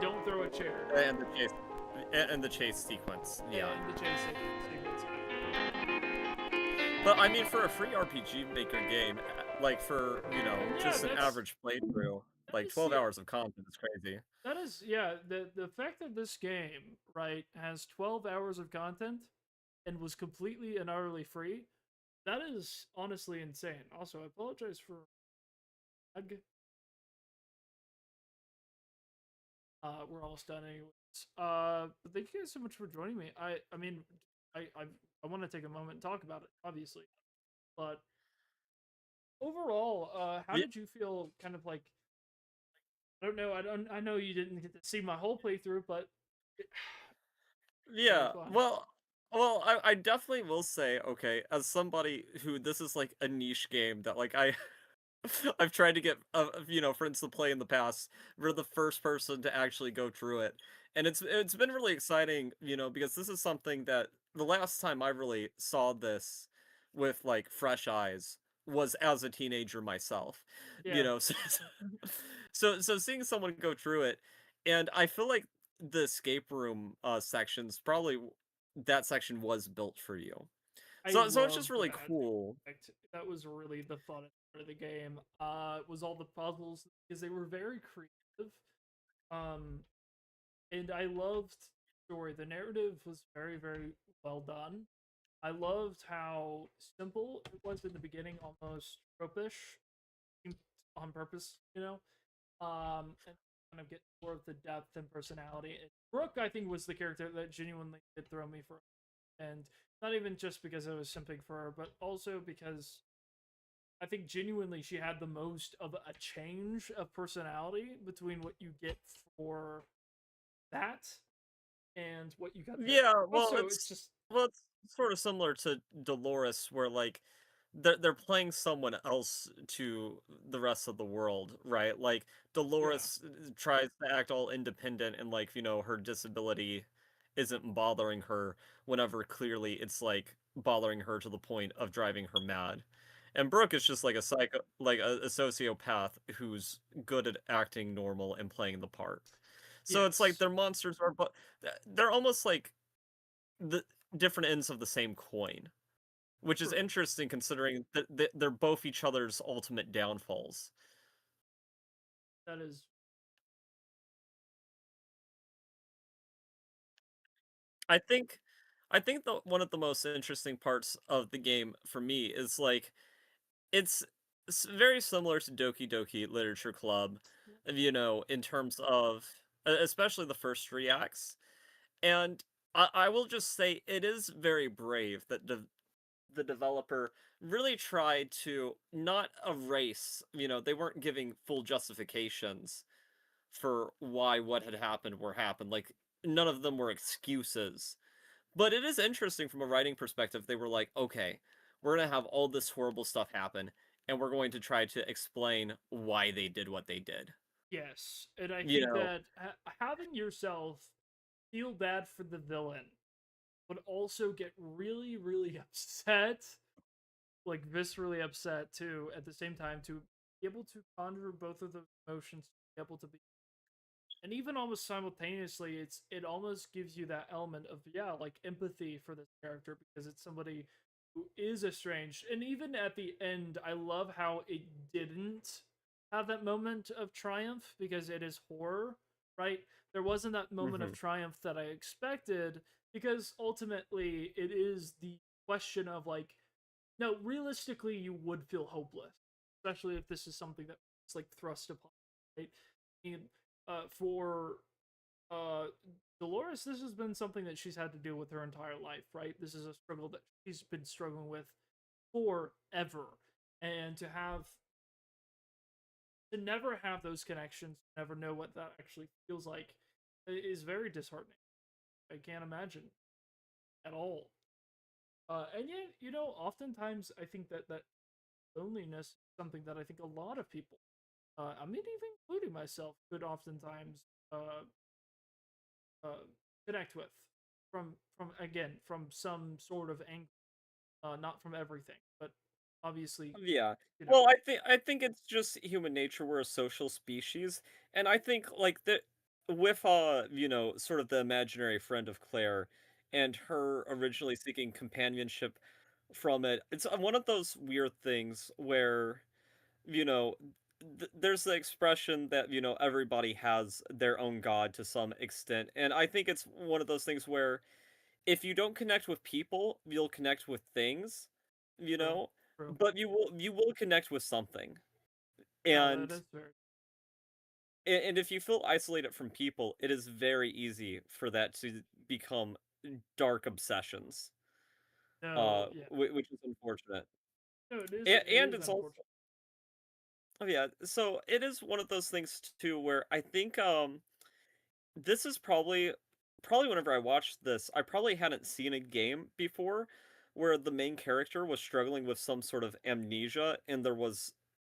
don't throw a chair. and the chase sequence. Yeah. And the chase sequence. But I mean, for a free RPG Maker game, Like for, Yeah, just an average playthrough, that like is 12 yeah, hours of content is crazy. that is yeah, the fact that this game, right, has 12 hours of content and was completely and utterly free, that is honestly insane. Also, I apologize for lag. We're almost done anyways. But thank you guys so much for joining me. I mean, I want to take a moment and talk about it, obviously. But overall, how Ye did you feel? Kind of like I don't know. I know you didn't get to see my whole playthrough, but Yeah, go on. well, I definitely will say, okay, as somebody who this is like a niche game that like I've tried to get friends to play in the past. We're the first person to actually go through it, and it's been really exciting, because this is something that the last time I really saw this with like fresh eyes was as a teenager myself, Yeah, so so seeing someone go through it, and I feel like the escape room sections probably that section was built for you. I So it's just loved really that cool. aspect. That was really the funnest part of the game. Was all the puzzles because they were very creative. Um, and I loved the story. The narrative was very, very well done. I loved how simple it was in the beginning, almost tropish on purpose, and kind of get more of the depth and personality. And Brooke, I think, was the character that genuinely did throw me for, and not even just because I was simping for her, but also because I think genuinely she had the most of a change of personality between what you get for that and what you got there. Yeah, Also, it's just it's sort of similar to Dolores, where like they're playing someone else to the rest of the world, right? Like yeah, Dolores tries to act all independent and like her disability isn't bothering her whenever clearly it's like bothering her to the point of driving her mad. And Brooke is just like a psycho, like a sociopath who's good at acting normal and playing the part. So it's like yes, their monsters are, but they're almost like the different ends of the same coin, which is true. interesting considering that they're both each other's ultimate downfalls. That is I think I think the one of the most interesting parts of the game for me is like it's very similar to Doki Doki Literature Club, in terms of especially the first three acts. And I will just say it is very brave that the developer really tried to not erase, they weren't giving full justifications for why what had happened were happened. Like none of them were excuses. But it is interesting from a writing perspective. They were like, okay, we're going to have all this horrible stuff happen and we're going to try to explain why they did what they did. yes, and I You think know, that having yourself feel bad for the villain, but also get really, really upset, like viscerally upset too, at the same time, to be able to conjure both of those emotions, to be able to be, and even almost simultaneously, it almost gives you that element of yeah, like empathy for this character because it's somebody who is estranged, and even at the end, I love how it didn't have that moment of triumph because it is horror, right? There wasn't that moment of mhm. triumph that I expected because ultimately it is the question of like no, realistically, you would feel hopeless, especially if this is something that is like thrust upon, right? And for uh, Dolores, this has been something that she's had to deal with her entire life, right? This is a struggle that she's been struggling with forever, and to never have those connections, never know what that actually feels like, is very disheartening. I can't imagine at all. And yet, oftentimes I think that loneliness is something that I think a lot of people, I mean, even including myself, could oftentimes uh, uh, connect with from again from some sort of angle, not from everything, but obviously, Yeah. you know, Well, I think it's just human nature. We're a social species, and I think like that with sort of the imaginary friend of Claire and her originally seeking companionship from it. It's one of those weird things where you know, there's the expression that, everybody has their own god to some extent. And I think it's one of those things where if you don't connect with people, you'll connect with things, you True. know, True. but you will connect with something. No, that And is very. and if you feel isolated from people, it is very easy for that to become dark obsessions, No, yeah. which is unfortunate. No, it is. And, It and is it's also unfortunate. oh yeah, so it is one of those things too where I think this is probably whenever I watched this, I probably hadn't seen a game before where the main character was struggling with some sort of amnesia and there was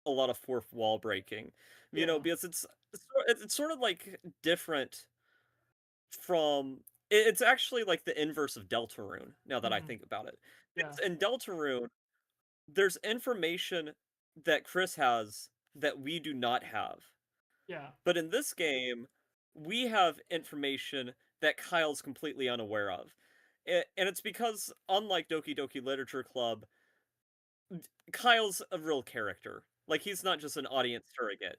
a lot of fourth wall breaking. Yeah. Because it's sort of like different from it's actually like the inverse of Deltarune, now that I Hmm. think about it. Yeah. Because in Deltarune, there's information that Chris has that we do not have. Yeah. But in this game, we have information that Kyle's completely unaware of. And it's because, unlike Doki Doki Literature Club, Kyle's a real character. Like, he's not just an audience surrogate.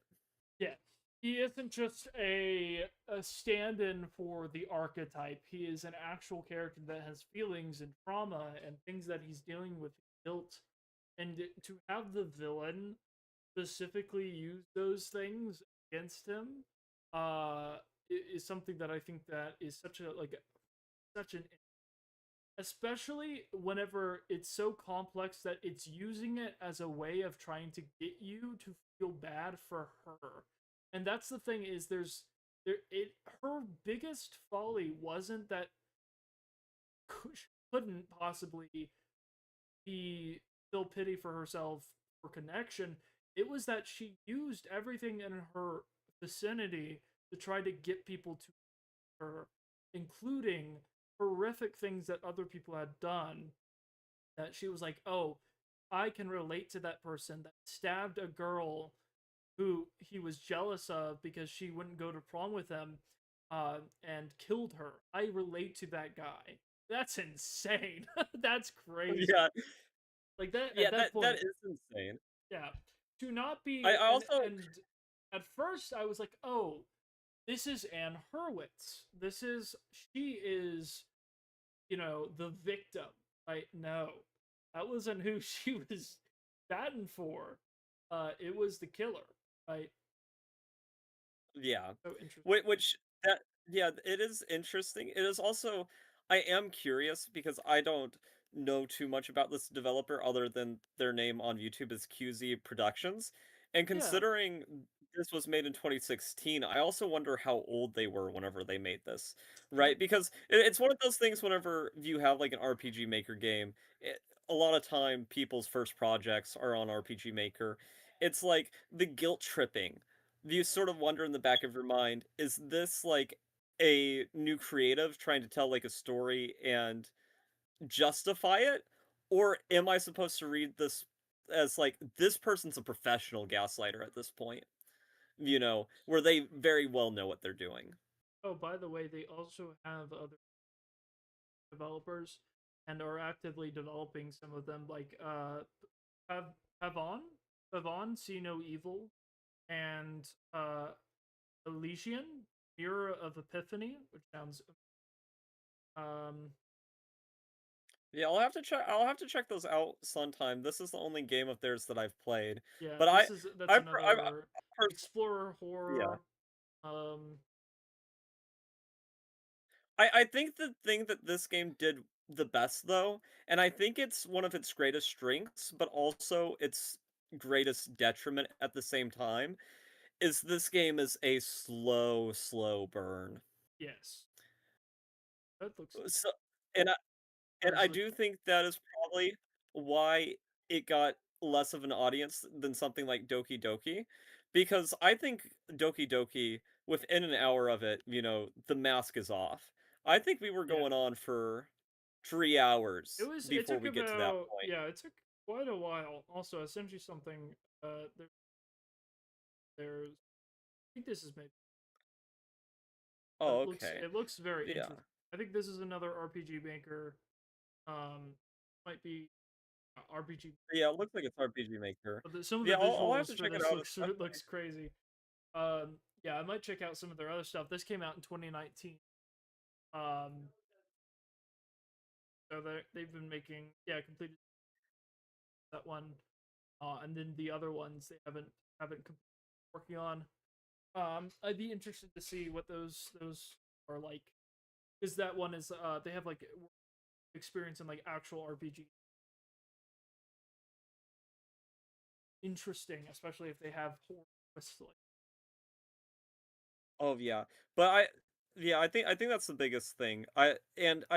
Yeah. He isn't just a stand-in for the archetype. He is an actual character that has feelings and trauma and things that he's dealing with, guilt. And to have the villain specifically use those things against him uh is something that I think that is such a like such an, especially whenever it's so complex that it's using it as a way of trying to get you to feel bad for her. And that's the thing, is there it her biggest folly wasn't that she couldn't possibly be feel pity for herself for connection. It was that she used everything in her vicinity to try to get people to her, including horrific things that other people had done. That she was like, oh, I can relate to that person that stabbed a girl who he was jealous of because she wouldn't go to prom with him, and killed her. I relate to that guy. That's insane. That's crazy. Yeah, Like that at yeah, that that point, is insane. yeah. To not be I also, and at first I was like, oh, this is Anne Hurwitz. This is she is, the victim. Right? No. That wasn't who she was batting for. It was the killer. Right? yeah. So interesting. Which that yeah, it is interesting. It is also I am curious because I don't know too much about this developer other than their name on YouTube is QZ Productions. And Yeah. considering this was made in 2016, I also wonder how old they were whenever they made this, right? Because it's one of those things whenever you have like an RPG Maker game, a lot of time people's first projects are on RPG Maker. It's like the guilt tripping you sort of wonder in the back of your mind, is this like a new creative trying to tell like a story and justify it? Or am I supposed to read this as like this person's a professional gaslighter at this point? Where they very well know what they're doing. Oh, by the way, they also have other developers and are actively developing some of them, like Pav- Pavon, Pavon, See No Evil, and Elysian, Mirror of Epiphany, which sounds um Yeah, I'll have to check those out sometime. This is the only game of theirs that I've played. yeah, But that's I another pers- explorer yeah. horror. Um I think the thing that this game did the best though, and I think it's one of its greatest strengths, but also its greatest detriment at the same time, is this game is a slow, slow burn. yes. That looks So, and I I and was I look do think that is probably why it got less of an audience than something like Doki Doki, because I think Doki Doki, within an hour of it, the mask is off. I think we were yeah. going on for 3 hours It before took we get to that about point. yeah, it took quite a while. Also, I sent you something there's I think this is maybe Oh, it looks okay. it looks very Yeah. interesting. I think this is another RPG maker. Might be. RPG. Yeah, it looks like it's RPG Maker. But some of the Yeah, I'll have visuals to for check it this out. It's definitely looks crazy. Yeah, I might check out some of their other stuff. This came out in 2019. Um, so they've been making, yeah, completed that one, and then the other ones they haven't working on. I'd be interested to see what those are like, because that one is they have like experience in like actual RPG. Interesting, especially if they have horror twists. Like, Oh yeah, but I think that's the biggest thing. I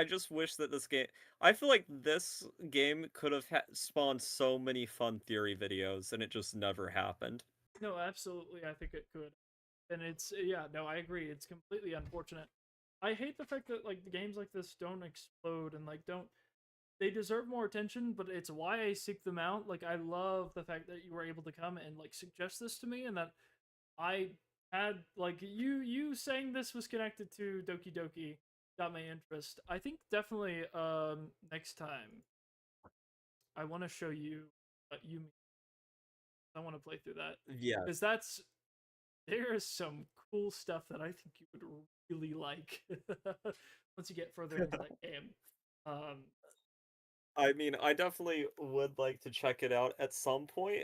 just wish that this game. I feel like this game could have spawned so many fun theory videos, and it just never happened. no, absolutely, I think it could, and it's yeah, no, I agree. It's completely unfortunate. I hate the fact that like the games like this don't explode and like don't they deserve more attention, but it's why I seek them out. Like I love the fact that you were able to come and like suggest this to me and that I had like you saying this was connected to Doki Doki got my interest. I think definitely next time I want to show you you I want to play through that Yeah, because that's there is some cool stuff that I think you would really like once you get further into that game. Um, I mean, I definitely would like to check it out at some point.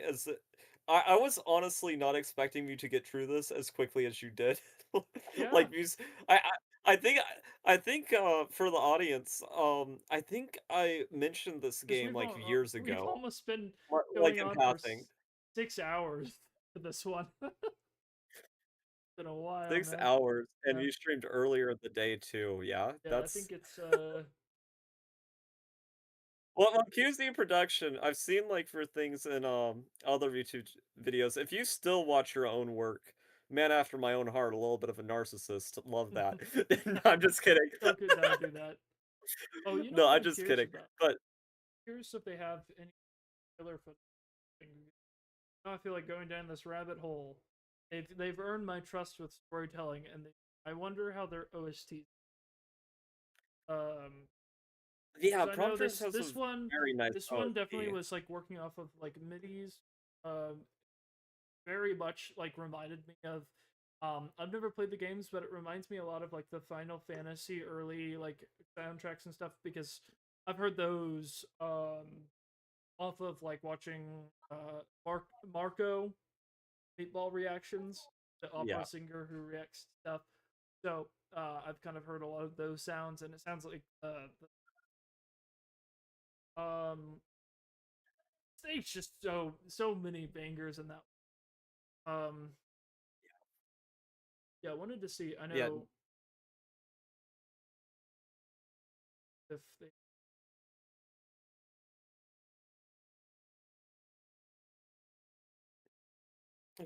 I was honestly not expecting you to get through this as quickly as you did. yeah, Like you, I think for the audience, I think I mentioned this because game like years we've ago, almost been like going in on for passing. 6 hours for this one. Been a while, 6 man. hours, and Yeah, you streamed earlier in the day too. Yeah, yeah. I that's think it's well, QC production, I've seen, like, for things in, other YouTube videos, if you still watch your own work, man after my own heart, a little bit of a narcissist, love that. No, I'm just kidding. don't do that. Oh, you know No, what I'm I'm just curious kidding, about? but Curious if they have any killer footage. Now I feel like going down this rabbit hole. They've earned my trust with storytelling, and I wonder how their OST. Um, yeah, because I know Prom Dreams has a very nice this one definitely OST. was like working off of like MIDI's. Very much like reminded me of. I've never played the games, but it reminds me a lot of like the Final Fantasy early like soundtracks and stuff because I've heard those off of like watching Marco Meatball reactions, the Yeah. opera singer who reacts to stuff. So I've kind of heard a lot of those sounds, and it sounds like it's just so many bangers in that. Um, yeah, I wanted to see. I Yeah. know if they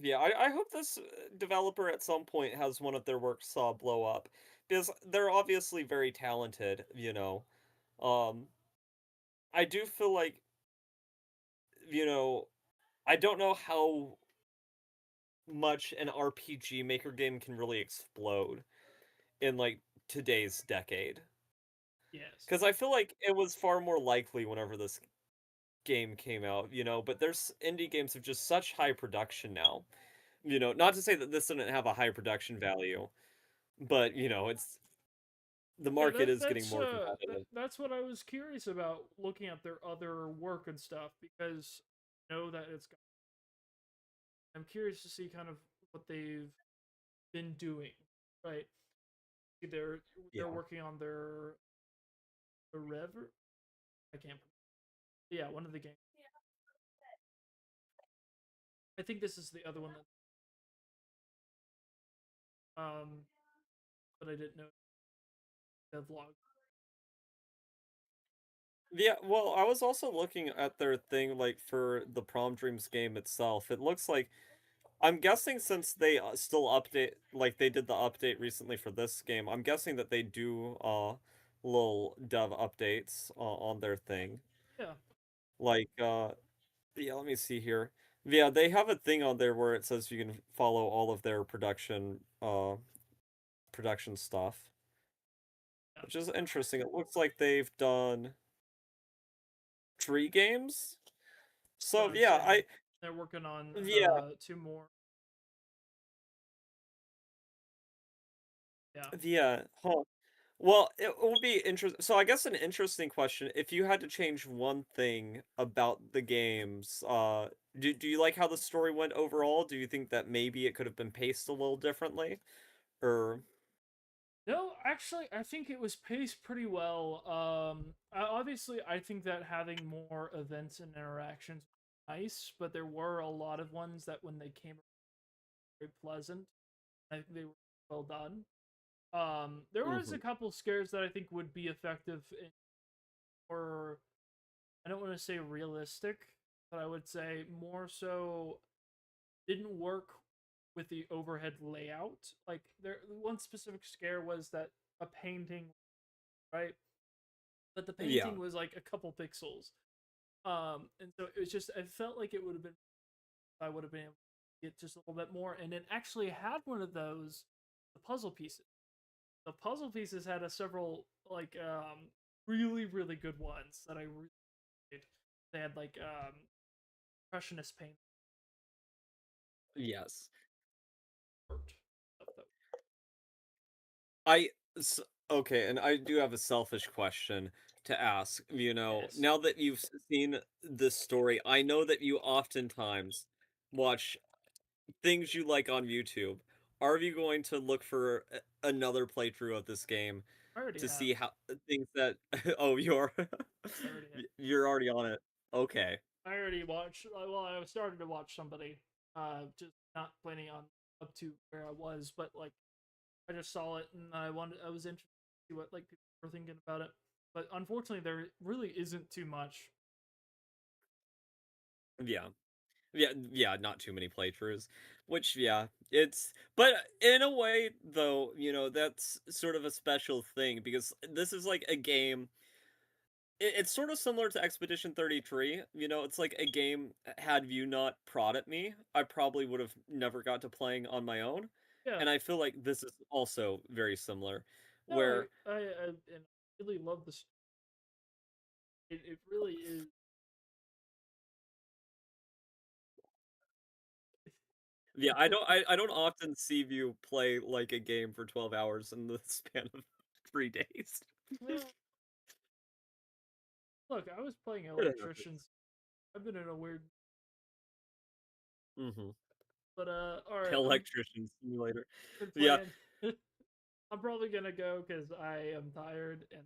Yeah, I hope this developer at some point has one of their works, blow up, because they're obviously very talented, you know? Um, I do feel like, you know, I don't know how much an RPG Maker game can really explode in, like, today's decade. yes, Because I feel like it was far more likely whenever this game came out, but there's indie games of just such high production now. Not to say that this didn't have a high production value, but, the yeah, market is getting more competitive. that's what I was curious about looking at their other work and stuff because I know that it's. I'm curious to see kind of what they've been doing, right? They're Yeah. working on the Rev. I can't. Yeah, one of the games. I think this is the other one that but I didn't know the vlog. Yeah, well, I was also looking at their thing, like, for the Prom Dreams game itself. It looks like I'm guessing since they still update, like they did the update recently for this game, I'm guessing that they do little dev updates on their thing. Yeah, Like yeah, let me see here. Yeah, they have a thing on there where it says you can follow all of their production stuff, yeah. which is interesting. It looks like they've done Tree games. That's what So I'm yeah, saying. They're working on yeah, two more. Yeah. yeah, huh. Well, it will be interesting. So I guess an interesting question: if you had to change one thing about the games, do you like how the story went overall? Do you think that maybe it could have been paced a little differently, or No, actually, I think it was paced pretty well. Obviously, I think that having more events and interactions was nice, but there were a lot of ones that when they came very pleasant. I think they were well done. There was Mhm. a couple scares that I think would be effective in, or I don't want to say realistic, but I would say more so didn't work with the overhead layout. Like there, one specific scare was that a painting, right? But the Yeah, painting was like a couple pixels. And so it was just I felt like it would have been I would have been able to get just a little bit more, and it actually had one of those the puzzle pieces. The puzzle pieces had a several like really good ones that I really liked. They had like impressionist paint yes. art stuff that I s Okay, and I do have a selfish question to ask, yes. now that you've seen this story, I know that you oftentimes watch things you like on YouTube. Are you going to look for another playthrough of this game I already to have. see how things that oh, you're I already have. you're already on it. Okay. I already watched. Well, I was starting to watch somebody. Just not planning on up to where I was, but like I just saw it and I wanted. I was interested to see what like people were thinking about it. But unfortunately, there really isn't too much. Yeah. Yeah, not too many playthroughs. Which, yeah, but in a way, though, that's sort of a special thing because this is like a game. It's sort of similar to Expedition 33. It's like a game. Had you not prodded me, I probably would have never got to playing on my own. Yeah. And I feel like this is also very similar, No, where and I really love this. It really is. yeah, I don't often see you play like a game for 12 hours in the span of 3 days. Well, look, I was playing It happens. electricians. I've been in a weird, Mhm. but all right. I'm Electrician Simulator. been Yeah. playing. I'm probably gonna go because I am tired. And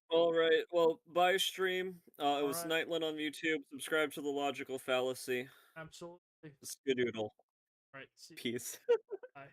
All right. Well, bye, stream. It all was right, Nightland on YouTube. Subscribe to the Logical Fallacy. absolutely. Skadoodle. All right, see. Peace. Bye.